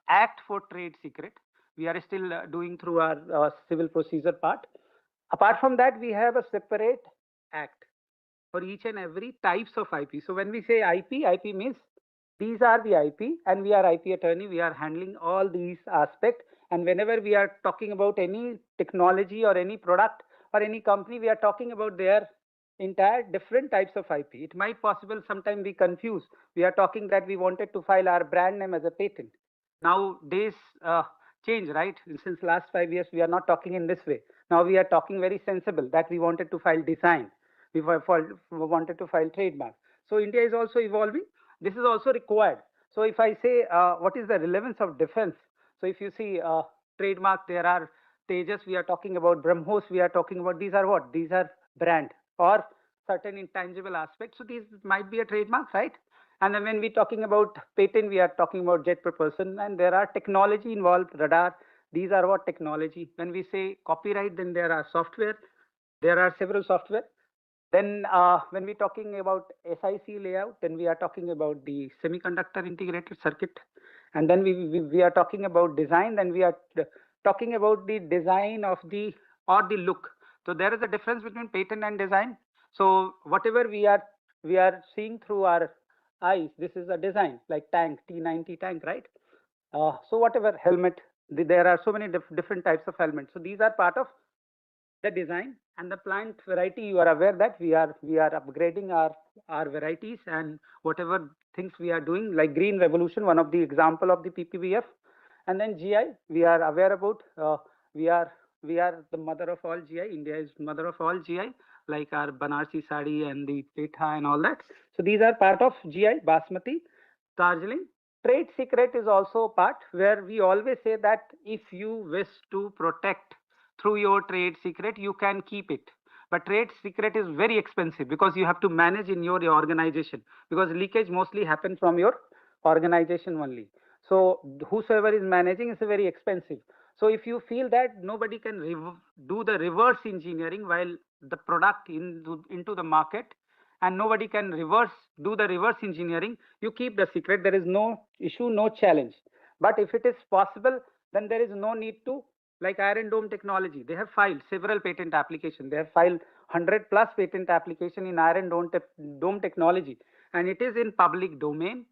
act for trade secret. We are still doing through our civil procedure part. Apart from that, we have a separate act for each and every types of IP. So when we say IP means These are the IP, and we are IP attorney. We are handling all these aspects. And whenever we are talking about any technology or any product or any company, we are talking about their entire different types of IP. It might possible sometimes we confuse. We are talking that we wanted to file our brand name as a patent. Now days change, right? Since last 5 years, we are not talking in this way. Now we are talking very sensible that we wanted to file design. We wanted to file trademark. So India is also evolving. This is also required. So if I say what is the relevance of defense? So if you see trademark, there are Tejas, we are talking about BrahMos, we are talking about, these are what? These are brand or certain intangible aspects. So these might be a trademark, right? And then when we're talking about patent, we are talking about jet propulsion, and there are technology involved, radar. These are what technology. When we say copyright, then there are software. There are several software. Then when we're talking about SIC layout, then we are talking about the semiconductor integrated circuit. And then we are talking about design, then we are talking about the design of the, or the look. So there is a difference between patent and design. So whatever we are seeing through our eyes, this is a design, like tank, T90 tank, right? So whatever helmet, there are so many different types of helmets. So these are part of the design. And the plant variety, you are aware that we are upgrading our varieties, and whatever things we are doing, like green revolution, one of the example of the PPBF. And then GI, we are aware about, we are the mother of all GI. India is mother of all GI, like our Banarsi sari and the Petha and all that. So these are part of GI, Basmati, Darjeeling. Trade secret is also part, where we always say that if you wish to protect through your trade secret, you can keep it. But trade secret is very expensive because you have to manage in your organization, because leakage mostly happens from your organization only. So whosoever is managing is very expensive. So if you feel that nobody can do the reverse engineering while the product into the market, and nobody can do the reverse engineering, you keep the secret. There is no issue, no challenge. But if it is possible, then there is no need to, like Iron Dome technology. They have filed several patent applications. They have filed 100+ patent application in Iron Dome technology, and it is in public domain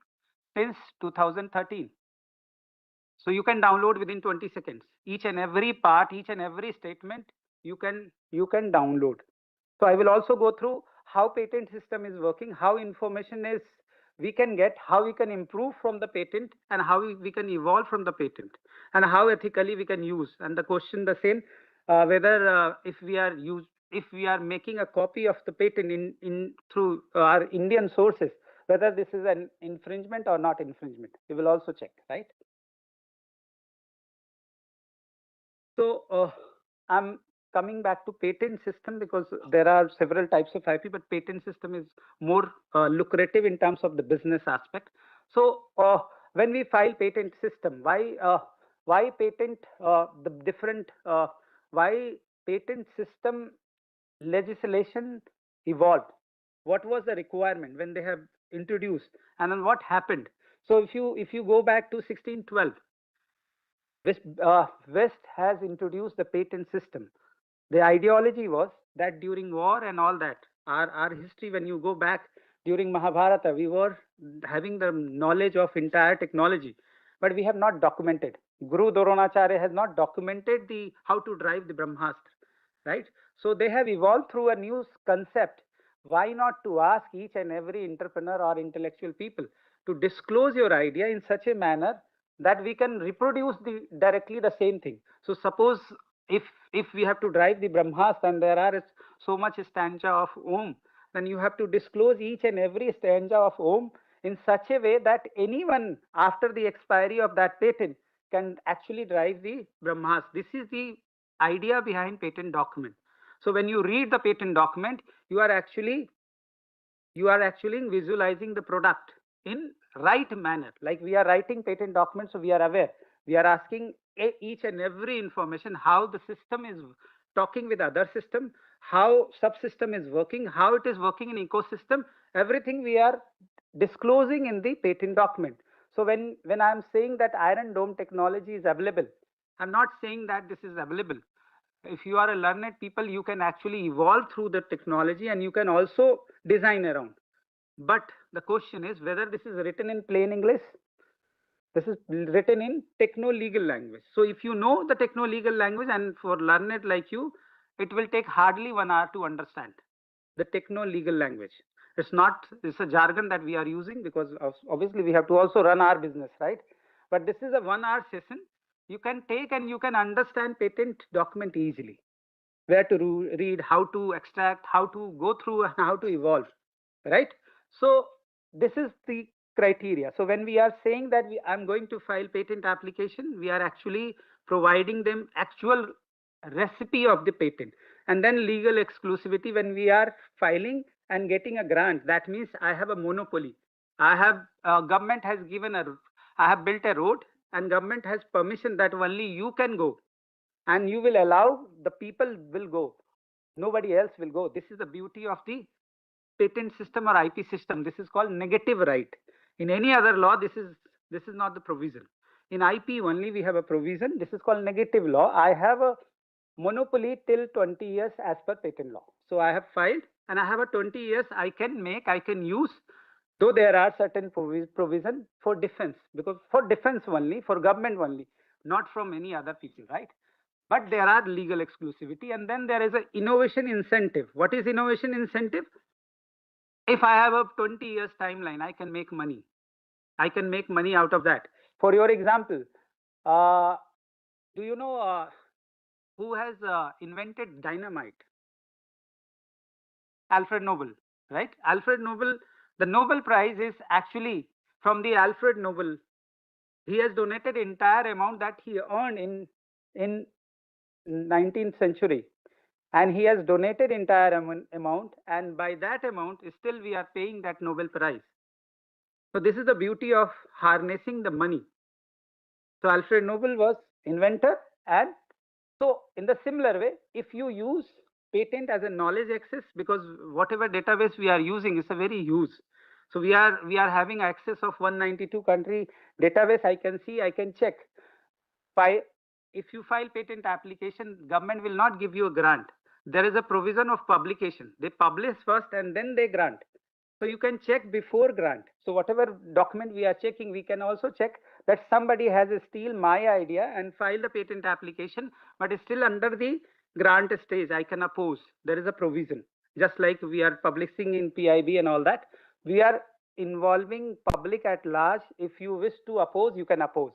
since 2013. So you can download within 20 seconds. Each and every part, each and every statement, you can download. So I will also go through how patent system is working, how information is we can get, how we can improve from the patent, and how we can evolve from the patent, and how ethically we can use. And the question the same, whether if we are making a copy of the patent in through our Indian sources, whether this is an infringement or not infringement. We will also check, right? So I'm coming back to patent system, because there are several types of IP, but patent system is more lucrative in terms of the business aspect. So when we file patent system, why patent the different why patent system legislation evolved? What was the requirement when they have introduced, and then what happened? So if you go back to 1612, West has introduced the patent system. The ideology was that during war and all that, our history, when you go back during Mahabharata, we were having the knowledge of entire technology, but we have not documented. Guru Dronacharya has not documented how to drive the Brahmastra, right? So they have evolved through a new concept. Why not to ask each and every entrepreneur or intellectual people to disclose your idea in such a manner that we can reproduce directly the same thing. So suppose if we have to drive the Brahmastra and there are so much stanza of Om, then you have to disclose each and every stanza of Om in such a way that anyone after the expiry of that patent can actually drive the Brahmastra. This is the idea behind patent document. So when you read the patent document, you are actually visualizing the product in right manner. Like we are writing patent documents, so we are aware. We are asking each and every information, how the system is talking with other system, how subsystem is working, how it is working in ecosystem. Everything we are disclosing in the patent document. So when I am saying that Iron Dome technology is available, I'm not saying that this is available. If you are a learned people, you can actually evolve through the technology, and you can also design around. But the question is whether this is written in plain English. This is written in techno-legal language. So if you know the techno-legal language, and for learned like you, it will take hardly 1 hour to understand the techno-legal language. It's a jargon that we are using because obviously we have to also run our business, right? But this is a 1 hour session. You can take and you can understand patent document easily. Where to read, how to extract, how to go through, and how to evolve, right? So this is the criteria. So when we are saying that I'm going to file patent application, we are actually providing them actual recipe of the patent. And then legal exclusivity when we are filing and getting a grant, that means I have a monopoly. I have government has given I have built a road and government has permission that only you can go and you will allow the people will go. Nobody else will go. This is the beauty of the patent system or IP system. This is called negative right. In any other law, this is not the provision. In IP only we have a provision. This is called negative law. I have a monopoly till 20 years as per patent law. So I have filed and I have a 20 years I can use, though there are certain provision for defense, because for defense only, for government only, not from any other people, right? But there are legal exclusivity, and then there is an innovation incentive. What is innovation incentive? If I have a 20 years timeline, I can make money. I can make money out of that. For your example, do you know who has invented dynamite? Alfred Nobel, right? Alfred Nobel, the Nobel Prize is actually from the Alfred Nobel. He has donated entire amount that he earned in 19th century, and he has donated entire amount, and by that amount still we are paying that Nobel Prize. So this is the beauty of harnessing the money. So Alfred Nobel was inventor, and so in the similar way, if you use patent as a knowledge access, because whatever database we are using is a very huge. So we are having access of 192 country database. I can see, I can check. If you file patent application, government will not give you a grant. There is a provision of publication. They publish first and then they grant. So you can check before grant. So whatever document we are checking, we can also check that somebody has steal my idea and file the patent application, but it's still under the grant stage. I can oppose. There is a provision. Just like we are publishing in PIB and all that, we are involving public at large. If you wish to oppose, you can oppose.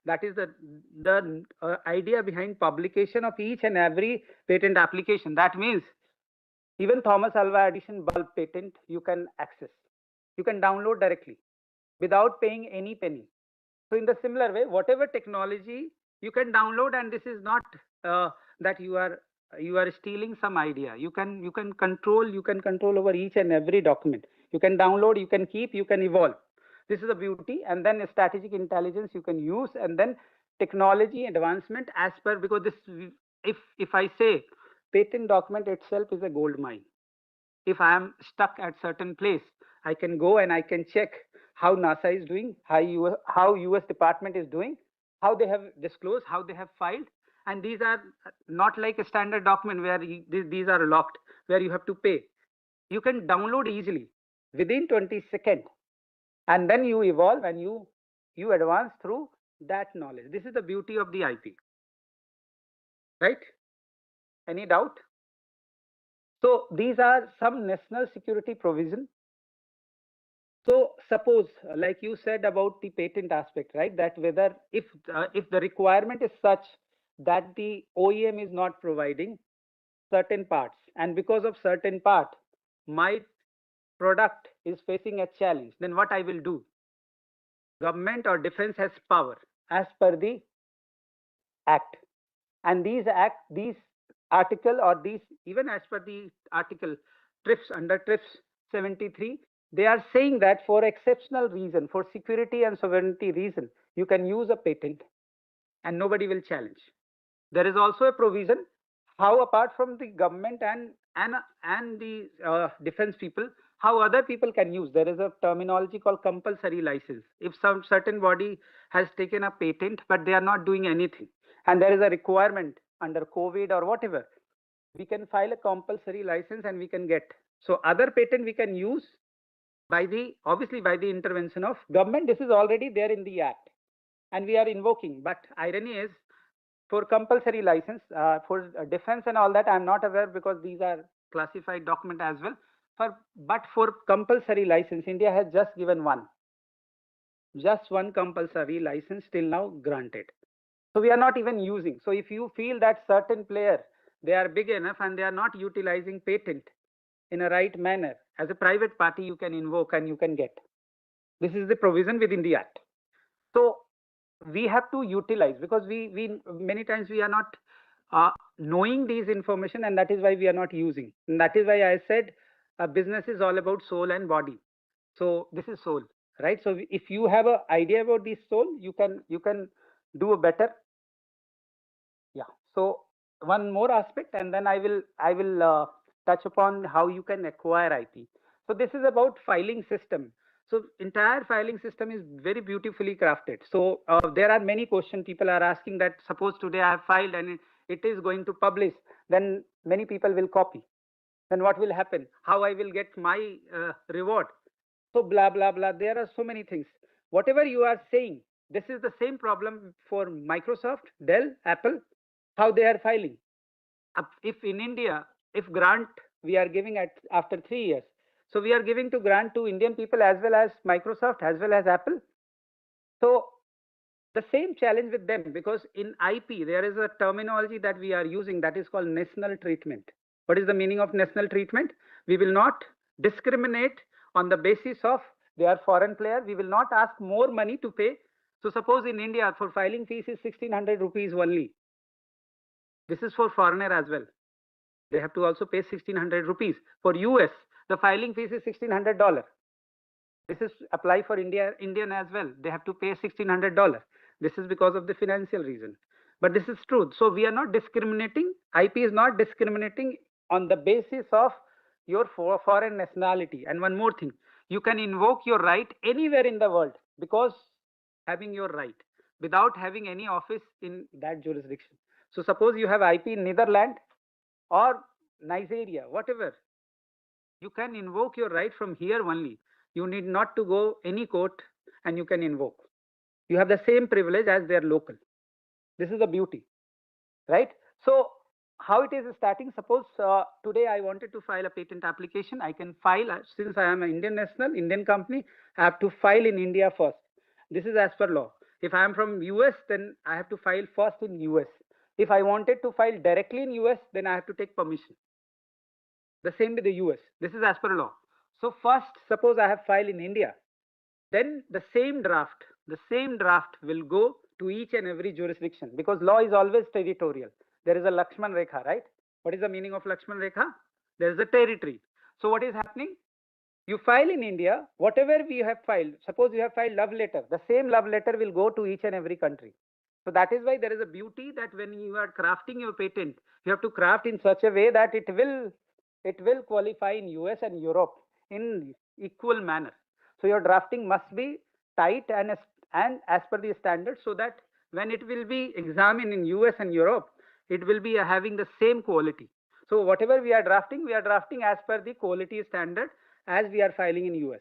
That is the idea behind publication of each and every patent application. That means even Thomas Alva Edison bulb patent you can access. You can download directly without paying any penny. So in the similar way, whatever technology you can download, and this is not that you are stealing some idea. You can control over each and every document. You can download, you can keep, you can evolve. This is the beauty. And then strategic intelligence you can use, and then technology advancement as per, because this, if I say patent document itself is a gold mine. If I am stuck at certain place, I can go and I can check how NASA is doing, how US Department is doing, how they have disclosed, how they have filed. And these are not like a standard document where these are locked, where you have to pay. You can download easily within 20 seconds. And then you evolve and you advance through that knowledge. This is the beauty of the IP. Right? Any doubt? So these are some national security provision. So suppose, like you said about the patent aspect, right? That whether if the requirement is such that the OEM is not providing certain parts, and because of certain part, my product is facing a challenge, then what I will do? Government or defense has power as per the act, and these article or these even as per the article TRIPS, under TRIPS 73, they are saying that for exceptional reason, for security and sovereignty reason, you can use a patent and nobody will challenge. There is also a provision how, apart from the government and the defense people, how other people can use. There is a terminology called compulsory license. If some certain body has taken a patent but they are not doing anything, and there is a requirement under COVID or whatever, we can file a compulsory license and we can get. So other patent we can use obviously by the intervention of government. This is already there in the act, and we are invoking. But irony is, for compulsory license, for defense and all that, I'm not aware because these are classified document as well. But for compulsory license, India has just given just one compulsory license till now granted. So we are not even using. So if you feel that certain player, they are big enough and they are not utilizing patent in a right manner, as a private party, you can invoke and you can get. This is the provision within the act. So we have to utilize, because we many times we are not knowing these information, and that is why we are not using. And that is why I said business is all about soul and body. So this is soul, right? So if you have an idea about this soul, you can do a better. Yeah. So one more aspect, and then I will touch upon how you can acquire IP. So this is about filing system. So entire filing system is very beautifully crafted. So there are many questions people are asking, that suppose today I have filed and it is going to publish, then many people will copy. Then what will happen? How I will get my reward? So blah blah blah. There are so many things. Whatever you are saying, this is the same problem for Microsoft, Dell, Apple, how they are filing. If in India, if grant we are giving after 3 years, so we are giving to grant to Indian people as well as Microsoft as well as Apple. So the same challenge with them, because in IP there is a terminology that we are using that is called national treatment. What is the meaning of national treatment? We will not discriminate on the basis of they are foreign player. We will not ask more money to pay. So suppose in India for filing fees is 1600 rupees only. This is for foreigner as well. They have to also pay 1600 rupees. For US, the filing fees is $1600. This is apply for Indian as well. They have to pay $1600. This is because of the financial reason. But this is true. So we are not discriminating. IP is not discriminating on the basis of your foreign nationality. And one more thing, you can invoke your right anywhere in the world, because having your right without having any office in that jurisdiction. So suppose you have IP in Netherlands or Nigeria, whatever, you can invoke your right from here only. You need not to go any court, and you can invoke. You have the same privilege as their local. This is the beauty, right? So how it is starting? Suppose today I wanted to file a patent application. I can file, since I am an Indian national, Indian company, I have to file in India first. This is as per law. If I am from US, then I have to file first in US. If I wanted to file directly in US, then I have to take permission. The same with the US. This is as per law. So first, suppose I have filed in India, then the same draft will go to each and every jurisdiction, because law is always territorial. There is a Lakshman Rekha, right? What is the meaning of Lakshman Rekha? There is a territory. So what is happening? You file in India, whatever we have filed, suppose you have filed love letter, the same love letter will go to each and every country. So that is why there is a beauty that when you are crafting your patent, you have to craft in such a way that it will qualify in US and Europe in equal manner. So your drafting must be tight and as per the standard, so that when it will be examined in US and Europe, it will be having the same quality. So whatever we are drafting as per the quality standard as we are filing in US.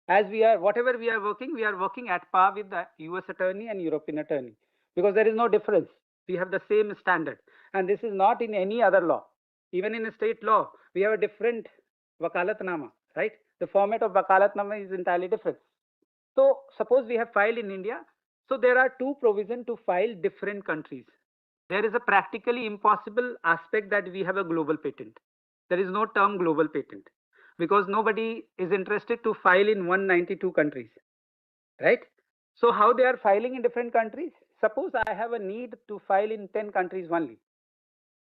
Whatever we are working at par with the US attorney and European attorney, because there is no difference. We have the same standard, and this is not in any other law. Even in a state law, we have a different wakalatnama, right? The format of wakalatnama is entirely different. So suppose we have filed in India. So there are two provisions to file different countries. There is a practically impossible aspect that we have a global patent. There is no term global patent, because nobody is interested to file in 192 countries, right? So how they are filing in different countries? Suppose I have a need to file in 10 countries only.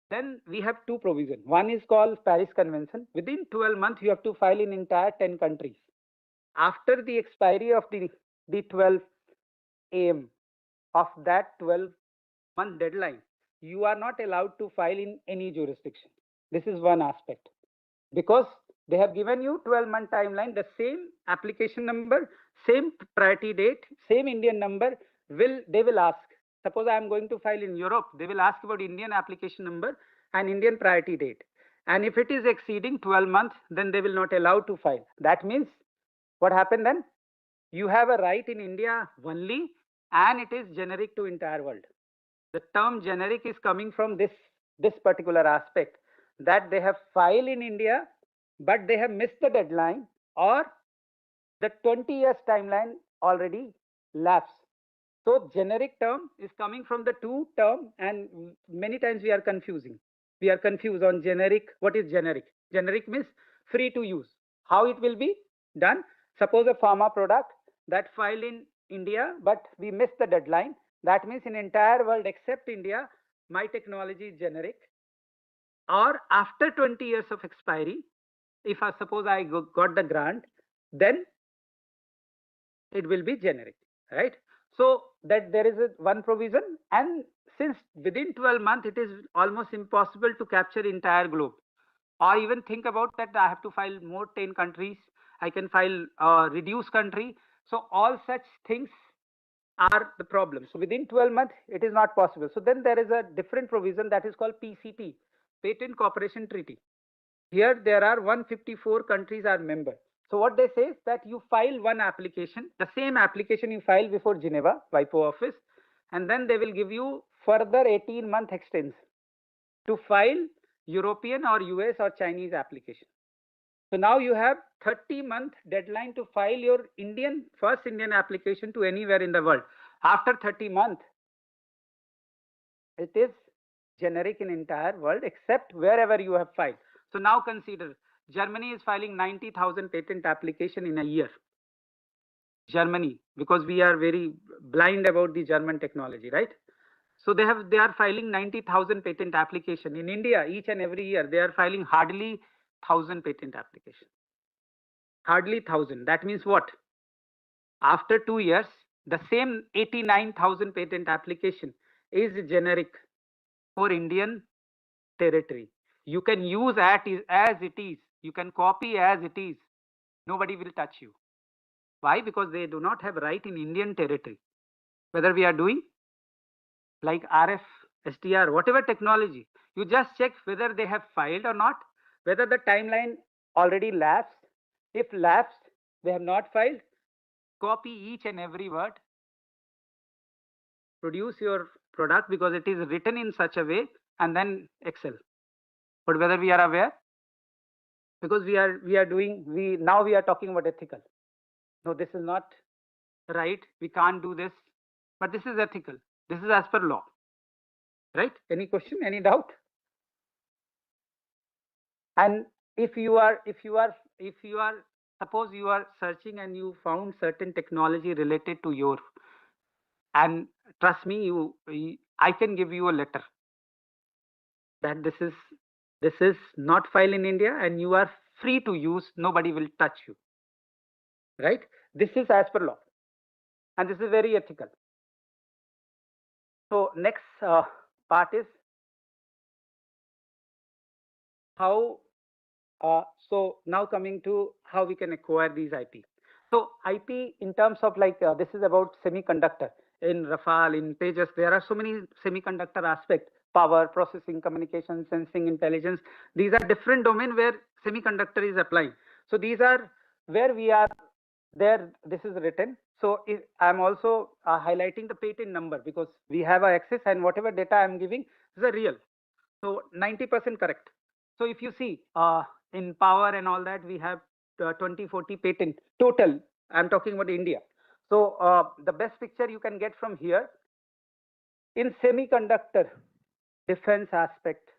Then we have two provisions. One is called Paris Convention. Within 12 months, you have to file in entire 10 countries. After the expiry of the 12 AM of that 12-month deadline, you are not allowed to file in any jurisdiction. This is one aspect, because they have given you 12-month timeline, the same application number, same priority date, same Indian number, they will ask. Suppose I am going to file in Europe, they will ask about Indian application number and Indian priority date. And if it is exceeding 12 months, then they will not allow to file. That means What happened then? You have a right in India only, and it is generic to entire world. The term generic is coming from this particular aspect, that they have filed in India, but they have missed the deadline, or the 20 years timeline already lapsed. So generic term is coming from the two term, and many times we are confusing. We are confused on generic. What is generic? Generic means free to use. How it will be done? Suppose a pharma product that filed in India, but we missed the deadline. That means in entire world except India, my technology is generic. Or after 20 years of expiry, if I suppose I got the grant, then it will be generic, right? So that there is one provision, and since within 12 months it is almost impossible to capture entire globe, or even think about that I have to file more 10 countries, I can file reduced country. So all such things are the problem. So within 12 months it is not possible. So then there is a different provision that is called PCT, Patent Cooperation Treaty. Here there are 154 countries are member. So what they say is that you file one application, the same application you file before Geneva, WIPO office, and then they will give you further 18-month extension to file European or US or Chinese application. So now you have 30-month deadline to file your first Indian application to anywhere in the world. After 30 months, it is generic in entire world except wherever you have filed. So now consider, Germany is filing 90,000 patent application in a year. Germany, because we are very blind about the German technology, right? So they are filing 90,000 patent application. In India, each and every year, they are filing hardly 1,000 patent application. Hardly 1,000. That means what? After 2 years, the same 89,000 patent application is generic for Indian territory. You can use as it is. You can copy as it is. Nobody will touch you. Why? Because they do not have right in Indian territory. Whether we are doing like RF, SDR, whatever technology, you just check whether they have filed or not, whether the timeline already lapsed. If lapsed, they have not filed, copy each and every word, produce your product because it is written in such a way, and then excel. But whether we are aware, because we are talking about ethical. No, this is not right. We can't do this, but this is ethical. This is as per law, right? Any question? Any doubt? And if you are, suppose you are searching and you found certain technology related to your, and trust me, I can give you a letter that this is not filed in India and you are free to use. Nobody will touch you, right? This is as per law, and this is very ethical. So next part is how. So now coming to how we can acquire these IP. So IP in terms of like this is about semiconductor. In Rafale, in Tejas, there are so many semiconductor aspects: power, processing, communication, sensing, intelligence. These are different domain where semiconductor is applying. So these are where we are there. This is written. So I'm also highlighting the patent number because we have access, and whatever data I'm giving is a real. So 90% correct. So if you see in power and all that, we have 2040 patent total. I'm talking about India. So the best picture you can get from here, in semiconductor defense aspect,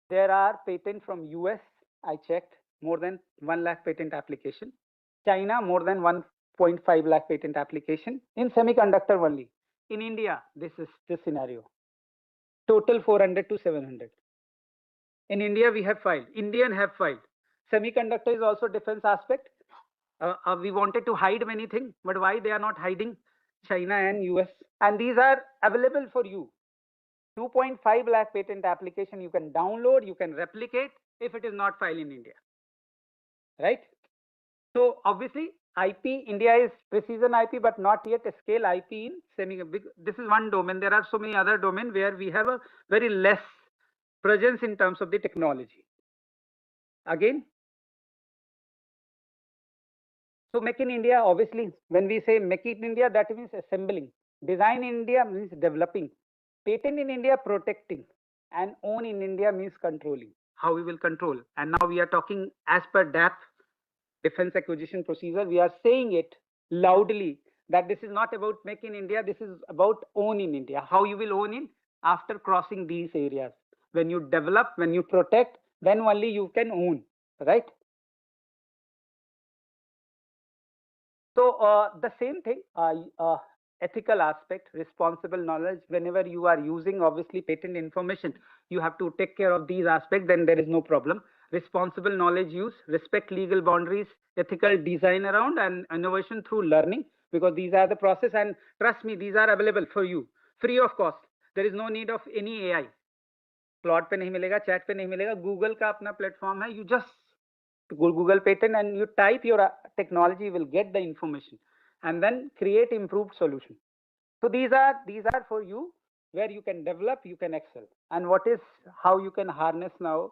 there are patent from US, I checked, more than 1 lakh patent application. China, more than 1.5 lakh patent application in semiconductor only. In India, this is the scenario. Total 400 to 700. In India, we have filed. Indian have filed. Semiconductor is also defense aspect. We wanted to hide many things, but why they are not hiding? China and US. And these are available for you. 2.5 lakh patent application you can download, you can replicate if it is not filed in India. Right? So obviously, IP, India is precision IP, but not yet a scale IP in semiconductor. This is one domain. There are so many other domains where we have a very less presence in terms of the technology. Again, So make in India, obviously, when we say make in India, that means assembling. Design in India means developing. Patent in India, protecting. And own in India means controlling. How we will control. And now we are talking as per DAP, Defense Acquisition Procedure. We are saying it loudly that this is not about make in India. This is about own in India. How you will own it after crossing these areas. When you develop, when you protect, then only you can own, right? So the same thing, ethical aspect, responsible knowledge. Whenever you are using obviously patent information, you have to take care of these aspects. Then there is no problem. Responsible knowledge use, respect legal boundaries, ethical design around, and innovation through learning. Because these are the process, and trust me, these are available for you free of cost. There is no need of any AI. Claude पे नहीं मिलेगा, chat पे नहीं मिलेगा. Google का अपना platform है. You just Google patent and you type your technology, will get the information and then create improved solution. So these are for you where you can develop, you can excel. And what is how you can harness now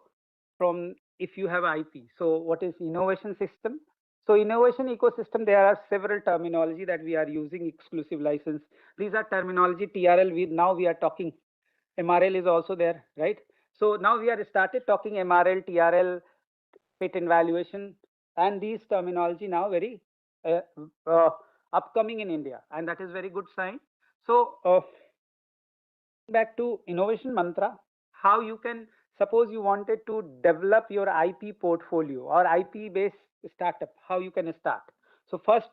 from if you have IP. So what is innovation system? So innovation ecosystem, there are several terminology that we are using, exclusive license. These are terminology, TRL, we are talking. MRL is also there, right? So now we are started talking MRL, TRL, patent valuation, and these terminology now very upcoming in India, and that is very good sign. So back to innovation mantra, how you can, suppose you wanted to develop your IP portfolio or IP based startup, how you can start. So first,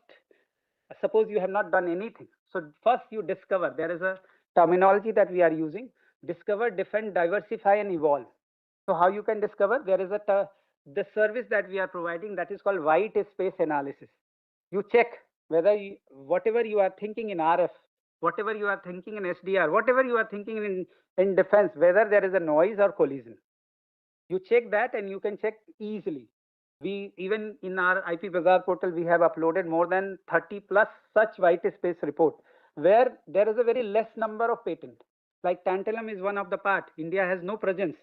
suppose you have not done anything. So first you discover, there is a terminology that we are using, discover, defend, diversify, and evolve. So how you can discover? There is the service that we are providing, that is called white space analysis. You check whether whatever you are thinking in RF, whatever you are thinking in SDR, whatever you are thinking in defense, whether there is a noise or collision. You check that and you can check easily. We even in our IP Bazaar portal, we have uploaded more than 30 plus such white space report where there is a very less number of patent. Like tantalum is one of the part. India has no presence.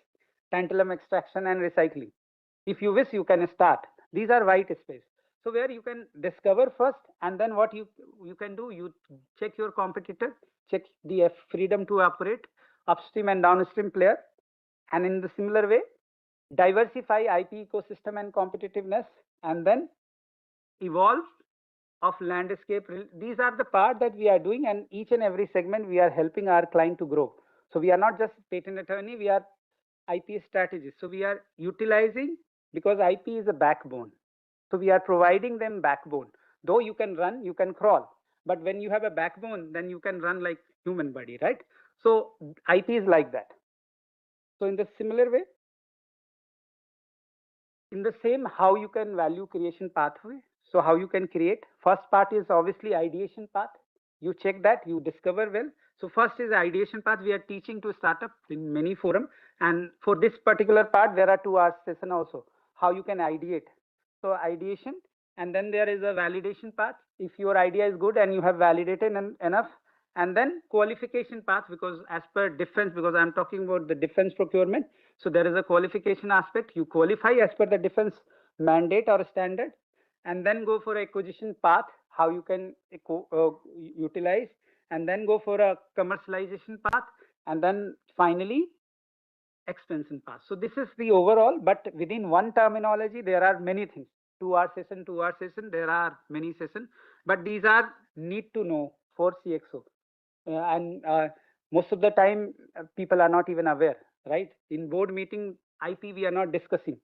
Tantalum extraction and recycling. If you wish, you can start. These are white space. So where you can discover first, and then what you can do, you check your competitor, check the freedom to operate, upstream and downstream player, and in the similar way, diversify IP ecosystem and competitiveness, and then evolve of landscape. These are the part that we are doing, and each and every segment we are helping our client to grow. So we are not just patent attorney, we are IP strategists. So we are utilizing, because IP is a backbone. So we are providing them backbone. Though you can run, you can crawl, but when you have a backbone, then you can run like human body, right? So IP is like that. So in the similar way, in the same, how you can value creation pathway. So how you can create, first part is obviously ideation path. You check that, you discover well. So first is the ideation path. We are teaching to startup in many forum, and for this particular part there are 2 hours session also, how you can ideate. So ideation, and then there is a validation path. If your idea is good and you have validated enough, and then qualification path, because as per defense, because I'm talking about the defense procurement, so there is a qualification aspect. You qualify as per the defense mandate or standard, and then go for acquisition path, how you can utilize, and then go for a commercialization path, and then finally expansion path. So this is the overall, but within one terminology there are many things. 2 hour session, 2 hour session, there are many sessions, but these are need to know for CXO. And most of the time people are not even aware, right? In board meeting, IP we are not discussing,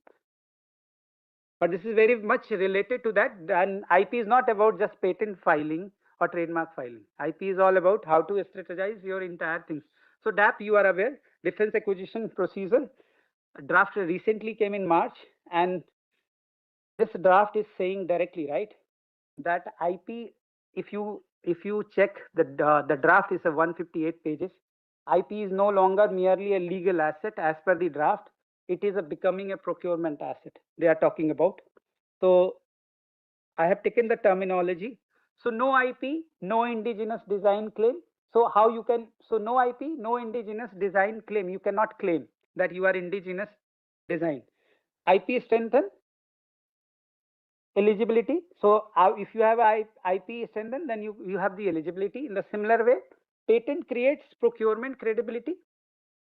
but this is very much related to that. And IP is not about just patent filing or trademark filing. IP is all about how to strategize your entire things. So DAP, you are aware, Defense Acquisition Procedure draft recently came in March, and this draft is saying directly, right, that IP, if you check the draft is a 158 pages. IP is no longer merely a legal asset as per the draft. It is becoming a procurement asset they are talking about. So I have taken the terminology. So no IP, no indigenous design claim. So how you can, so no IP, no indigenous design claim. You cannot claim that you are indigenous design. IP strengthen eligibility. So if you have IP strengthened, then you have the eligibility. In the similar way, patent creates procurement credibility,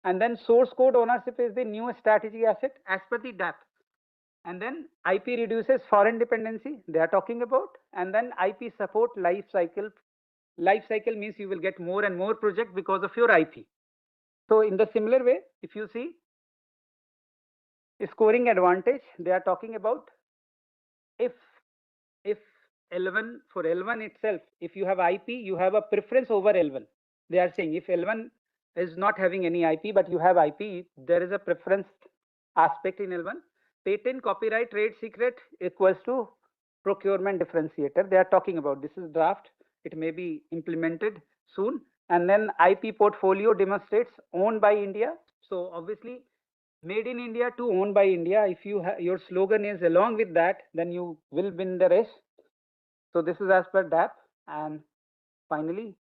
and then source code ownership is the new strategy asset as per the DAP. And then IP reduces foreign dependency, they are talking about, and then IP support life cycle. Life cycle means you will get more and more project because of your IP. So in the similar way, if you see scoring advantage, they are talking about if L1, for L1 itself, if you have IP, you have a preference over L1. They are saying if L1 is not having any IP, but you have IP, there is a preference aspect in L1. Patent, copyright, trade secret equals to procurement differentiator. They are talking about, this is draft. It may be implemented soon. And then IP portfolio demonstrates owned by India. So obviously, made in India to owned by India. If you your slogan is along with that, then you will win the race. So this is as per DAP. And finally,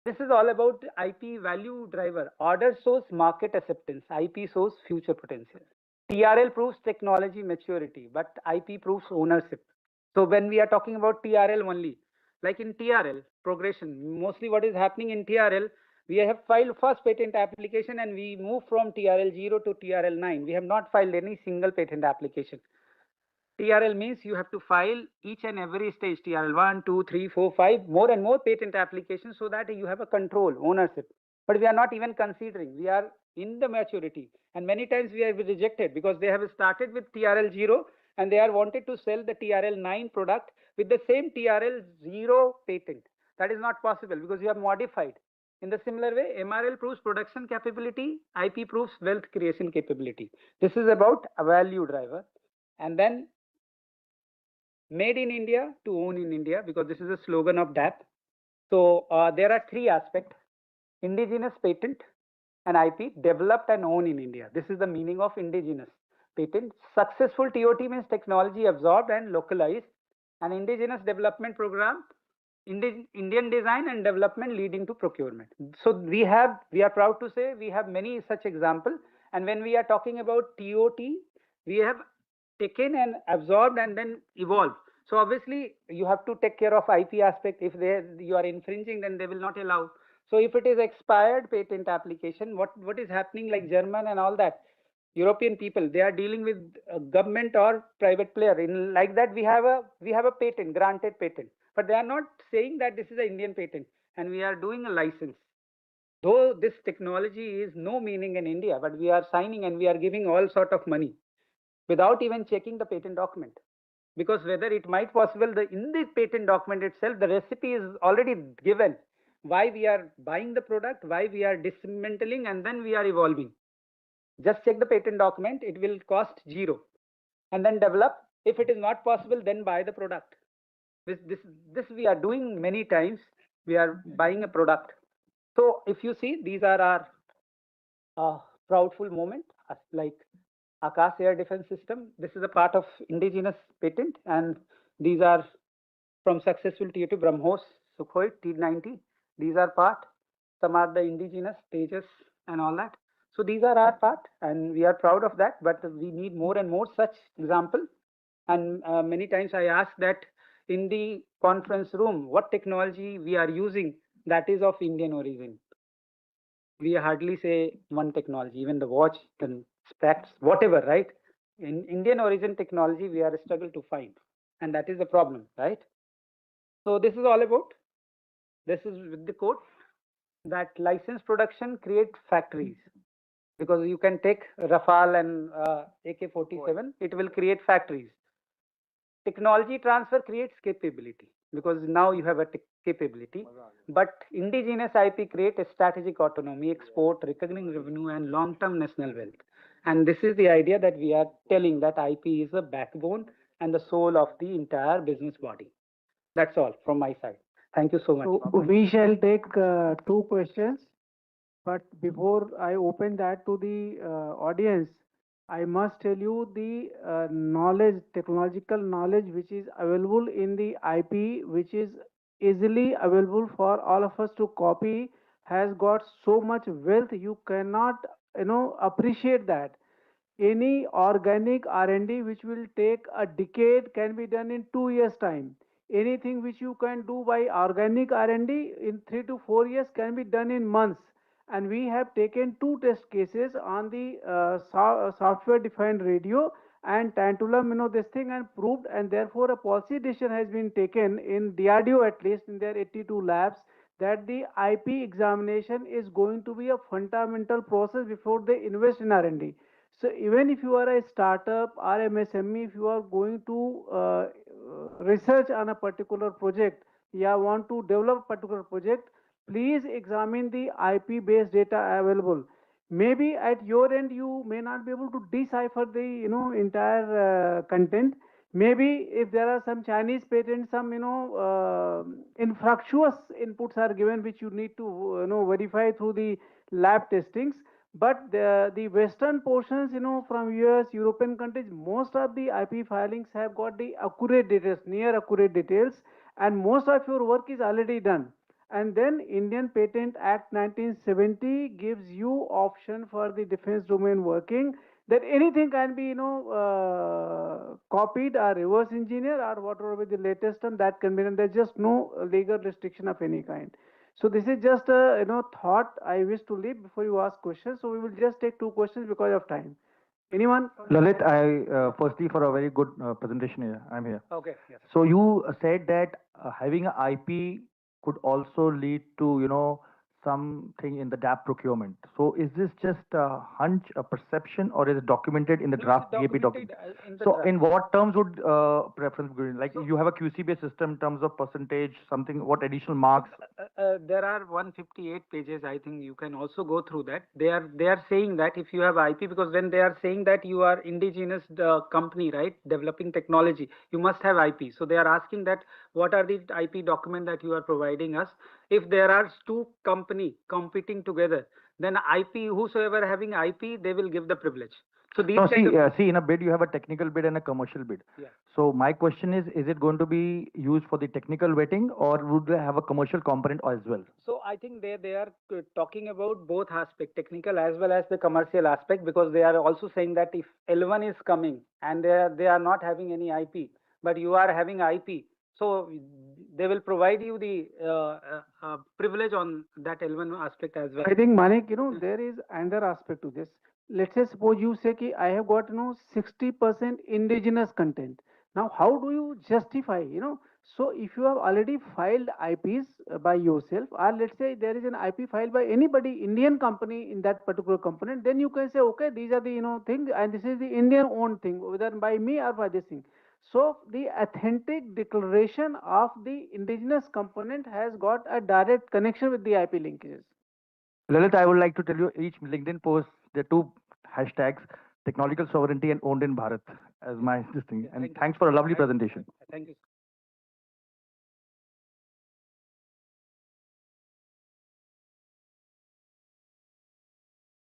this is all about IP value driver. Order shows market acceptance. IP shows future potential. TRL proves technology maturity, but IP proves ownership. So when we are talking about TRL only, like in TRL progression, mostly what is happening in TRL, we have filed first patent application and we move from TRL 0 to TRL 9. We have not filed any single patent application. TRL means you have to file each and every stage, TRL 1, 2, 3, 4, 5, more and more patent applications so that you have a control, ownership. But we are not even considering, we are in the maturity. And many times we have rejected because they have started with TRL 0 and they are wanted to sell the TRL 9 product with the same TRL 0 patent. That is not possible because you have modified. In the similar way, MRL proves production capability, IP proves wealth creation capability. This is about a value driver. And then made in India to own in India, because this is a slogan of DAP. So there are three aspects: indigenous patent and IP, developed and owned in India. This is the meaning of indigenous patent. Successful TOT means technology absorbed and localized. An indigenous development program, Indian design and development leading to procurement. So we are proud to say we have many such examples. And when we are talking about TOT, we have taken and absorbed and then evolved. So obviously you have to take care of IP aspect. If you are infringing, then they will not allow. So if it is expired patent application, what is happening, like German and all that, European people, they are dealing with government or private player. In like that, we have a patent, granted patent, but they are not saying that this is an Indian patent, and we are doing a license. Though this technology is no meaning in India, but we are signing and we are giving all sort of money without even checking the patent document. Because whether it might possible, in the patent document itself, the recipe is already given. Why we are buying the product, why we are dismantling, and then we are evolving. Just check the patent document, it will cost 0. And then develop. If it is not possible, then buy the product. This we are doing many times. We are buying a product. So if you see, these are our proudful moment, like Akash Air Defense System. This is a part of indigenous patent, and these are from successful TOT BrahMos, Sukhoi, T-90. These are part. Some are the indigenous stages and all that. So these are our part, and we are proud of that. But we need more and more such example. And many times I ask that in the conference room, what technology we are using that is of Indian origin. We hardly say one technology, even the watch, the specs, whatever, right? In Indian origin technology, we are struggle to find, and that is the problem, right? So this is all about. This is with the quote that license production create factories, because you can take Rafale and AK-47, it will create factories. Technology transfer creates capability, because now you have a capability. But indigenous IP create a strategic autonomy, export, recurring revenue, and long-term national wealth. And this is the idea that we are telling, that IP is the backbone and the soul of the entire business body. That's all from my side. Thank you so much. So we shall take two questions, but before I open that to the audience, I must tell you the knowledge, technological knowledge which is available in the IP, which is easily available for all of us to copy, has got so much wealth, you cannot, appreciate that. Any organic R&D which will take a decade can be done in 2 years' time. Anything which you can do by organic R&D in 3 to 4 years can be done in months. And we have taken two test cases on the software-defined radio and tantalum, this thing, and proved, and therefore a policy decision has been taken in DRDO, at least in their 82 labs, that the IP examination is going to be a fundamental process before they invest in R&D. So even if you are a startup or MSME, if you are going to research on a particular project, yeah, want to develop a particular project, please examine the IP based data available. Maybe at your end you may not be able to decipher the entire content. Maybe if there are some Chinese patents, some infractuous inputs are given which you need to verify through the lab testings. But the western portions, from US, European countries, most of the IP filings have got the accurate details, near accurate details, and most of your work is already done. And then Indian Patent Act 1970 gives you option for the defense domain working, that anything can be, copied or reverse engineer or whatever with the latest term that can be done. There's just no legal restriction of any kind. So this is just a thought I wish to leave before you ask questions. So we will just take two questions because of time. Anyone? Lalit, I firstly for a very good presentation here. I'm here. Okay. Yes. So you said that having an IP could also lead to something in the DAP procurement. So is this just a hunch, a perception, or is it documented in the draft DAP document? So in what terms would preference be? Like you have a QC-based system in terms of percentage, something, what additional marks? There are 158 pages. I think you can also go through that. They are saying that if you have IP, because when they are saying that you are indigenous company, right, developing technology, you must have IP. So they are asking that what are the IP document that you are providing us? If there are two company competing together, then IP, whosoever having IP, they will give the privilege. So these No, kind of, see, in a bid you have a technical bid and a commercial bid. Yeah. So my question is it going to be used for the technical vetting, or would they have a commercial component as well? So I think they are talking about both aspect, technical as well as the commercial aspect, because they are also saying that if L1 is coming and they are not having any IP, but you are having IP, so they will provide you the privilege on that L1 aspect as well. I think, Manik, there is another aspect to this. Let's say, suppose you say, ki, I have got, 60% indigenous content. Now, how do you justify, So if you have already filed IPs by yourself, or let's say there is an IP filed by anybody, Indian company in that particular component, then you can say, okay, these are the, things, and this is the Indian owned thing, whether by me or by this thing. So the authentic declaration of the indigenous component has got a direct connection with the IP linkages. Lalit, I would like to tell you each LinkedIn post, there are two hashtags, technological sovereignty and owned in Bharat as my this thing. And thanks for a lovely presentation. Thank you.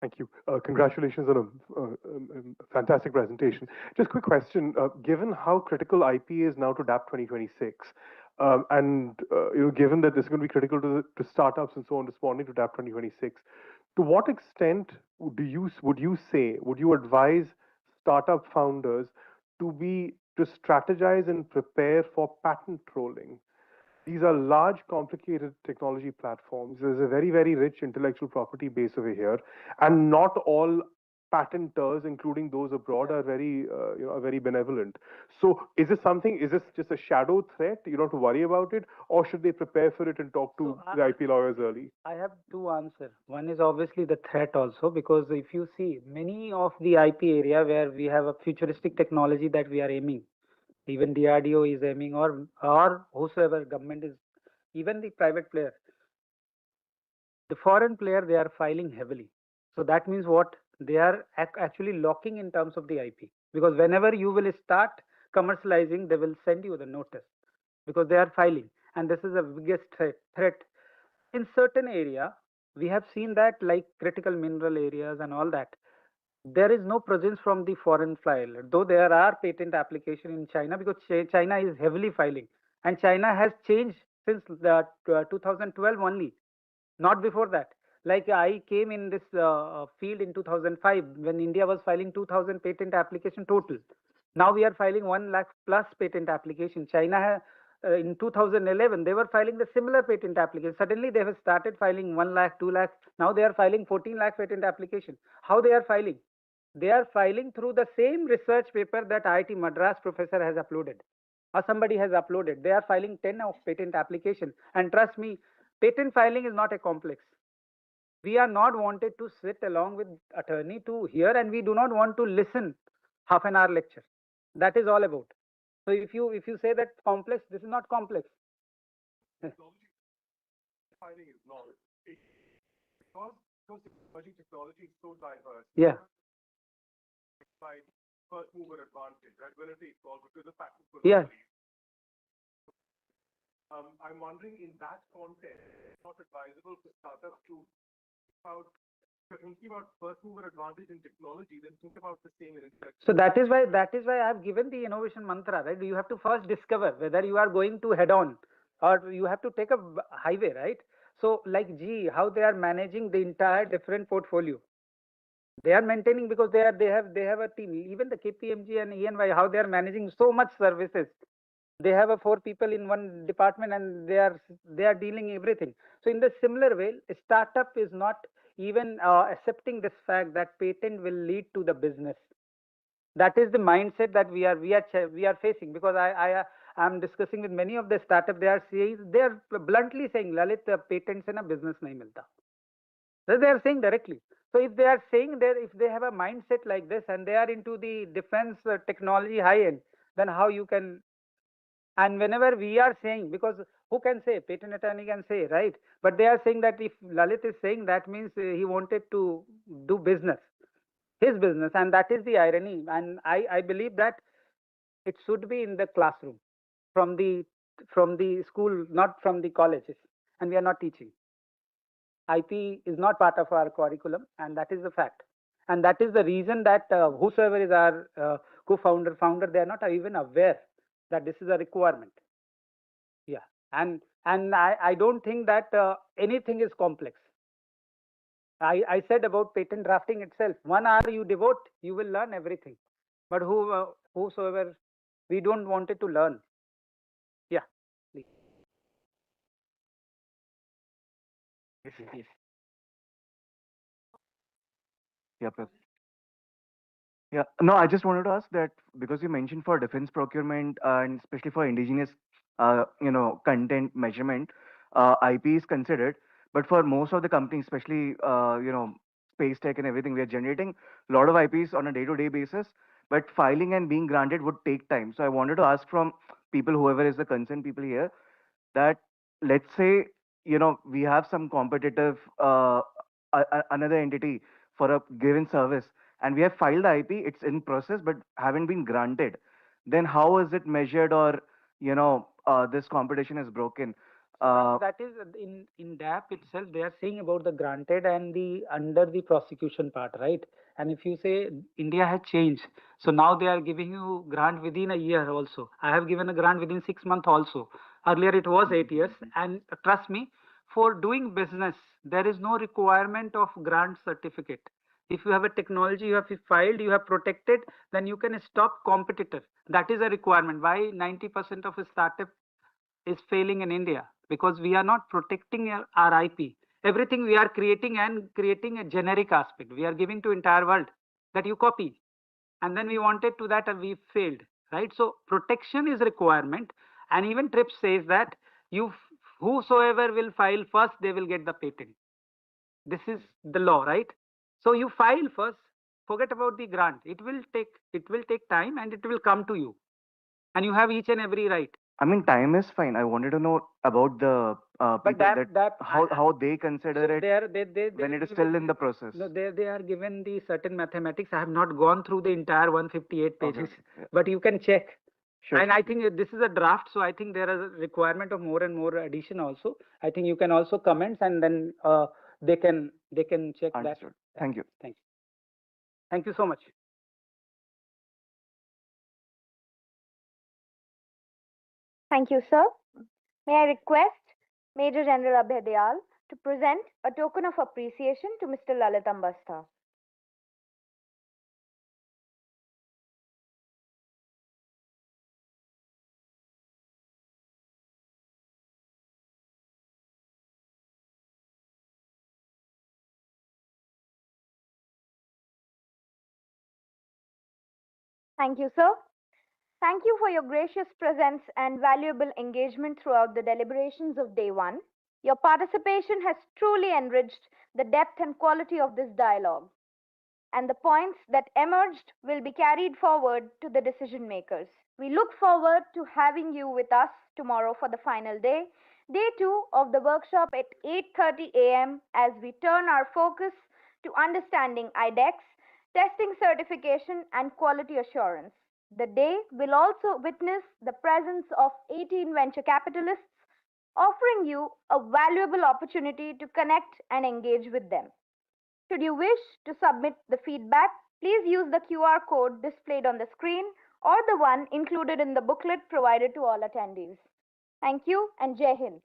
Thank you. Congratulations on a fantastic presentation. Just quick question. Given how critical IP is now to DAP 2026, and given that this is going to be critical to startups and so on responding to DAP 2026, to what extent would you advise startup founders to strategize and prepare for patent trolling? These are large, complicated technology platforms. There's a very, very rich intellectual property base over here, and not all patenters, including those abroad, are very benevolent. So, is this just a shadow threat? You don't have to worry about it, or should they prepare for it and talk to the IP lawyers early? I have two answers. One is obviously the threat also, because if you see many of the IP area where we have a futuristic technology that we are aiming, even DRDO is aiming, or whosoever government is, even the private player, the foreign player, they are filing heavily. So that means what? They are actually locking in terms of the IP, because whenever you will start commercializing, they will send you the notice, because they are filing, and this is the biggest threat. In certain area, we have seen that, like critical mineral areas and all that, there is no presence from the foreign filer, though there are patent application in China, because China is heavily filing, and China has changed since the 2012 only, not before that. Like I came in this field in 2005 when India was filing 2000 patent application total. Now we are filing 1 lakh plus patent application. China in 2011 they were filing the similar patent application. Suddenly they have started filing 1 lakh, 2 lakh. Now they are filing 14 lakh patent application. How they are filing? They are filing through the same research paper that IIT Madras professor has uploaded or somebody has uploaded. They are filing 10 of patent application. And trust me, patent filing is not a complex. We are not wanted to sit along with attorney to hear, and we do not want to listen half an hour lecture. That is all about. So if you say that complex, this is not complex. Filing is not. Because emerging technology is so diverse. Yeah. Like first mover advantage, right? When I say it's all because the fact is Yeah. I'm wondering in that context, it's not advisable for startups to about thinking about first mover advantage in technology, then think about the same in intellectual. So that is why I've given the innovation mantra, right? You have to first discover whether you are going to head on or you have to take a highway, right? So like GE, how they are managing the entire different portfolio. They are maintaining because they have a team. Even the KPMG and EY, how they are managing so much services. They have a 4 people in one department and they are dealing everything. So in the similar way, a startup is not even accepting this fact that patent will lead to the business. That is the mindset that we are facing, because I am discussing with many of the startup. They are bluntly saying, Lalit, patents in a business nahi milta. So they are saying directly. So if they are saying that, if they have a mindset like this and they are into the defense technology high end, then how you can? And whenever we are saying, because who can say, patent attorney can say, right? But they are saying that if Lalit is saying, that means he wanted to do business, his business, and that is the irony. And I believe that it should be in the classroom, from the school, not from the colleges, and we are not teaching. IP is not part of our curriculum, and that is the fact. And that is the reason that whosoever is our founder, they are not even aware that this is a requirement. Yeah, and I don't think that anything is complex. I said about patent drafting itself. 1 hour you devote, you will learn everything. But whosoever, we don't want it to learn. Yeah. Please. Yes. Yeah, yeah. No, I just wanted to ask that because you mentioned for defense procurement and especially for indigenous, content measurement, IP is considered. But for most of the companies, especially, space tech and everything, we are generating a lot of IPs on a day-to-day basis. But filing and being granted would take time. So I wanted to ask from people, whoever is the concerned people here, that let's say, we have some competitive, another entity for a given service, and we have filed the IP, it's in process, but haven't been granted. Then how is it measured, or this competition is broken? That is in DAP itself, they are saying about the granted and the under the prosecution part, right? And if you say India has changed, so now they are giving you grant within a year also. I have given a grant within 6 months also. Earlier it was 8 years, and trust me, for doing business, there is no requirement of grant certificate. If you have a technology, you have filed, you have protected, then you can stop competitor. That is a requirement. Why 90% of a startup is failing in India? Because we are not protecting our IP. Everything we are creating and creating a generic aspect. We are giving to entire world that you copy. And then we wanted to that and we failed, right? So protection is requirement. And even TRIPS says that whosoever will file first, they will get the patent. This is the law, right? So you file first, forget about the grant. It will take time and it will come to you. And you have each and every right. I mean, time is fine. I wanted to know about the people how they consider it when it is still in the process. No, they are given the certain mathematics. I have not gone through the entire 158 pages, Okay, yeah. but you can check. Sure. And I think this is a draft, so I think there is a requirement of more and more addition also. I think you can also comments, and then they can check Understood. that. Thank you. Thank you. Thank you so much. Thank you, sir. May I request Major General Abhay Dayal to present a token of appreciation to Mr. Lalit Ambastha. Thank you, sir. Thank you for your gracious presence and valuable engagement throughout the deliberations of day one. Your participation has truly enriched the depth and quality of this dialogue, and the points that emerged will be carried forward to the decision makers. We look forward to having you with us tomorrow for the final day, day 2 of the workshop at 8:30 a.m. as we turn our focus to understanding IDEX, testing certification and quality assurance. The day will also witness the presence of 18 venture capitalists offering you a valuable opportunity to connect and engage with them. Should you wish to submit the feedback, please use the QR code displayed on the screen or the one included in the booklet provided to all attendees. Thank you and Jai Hind.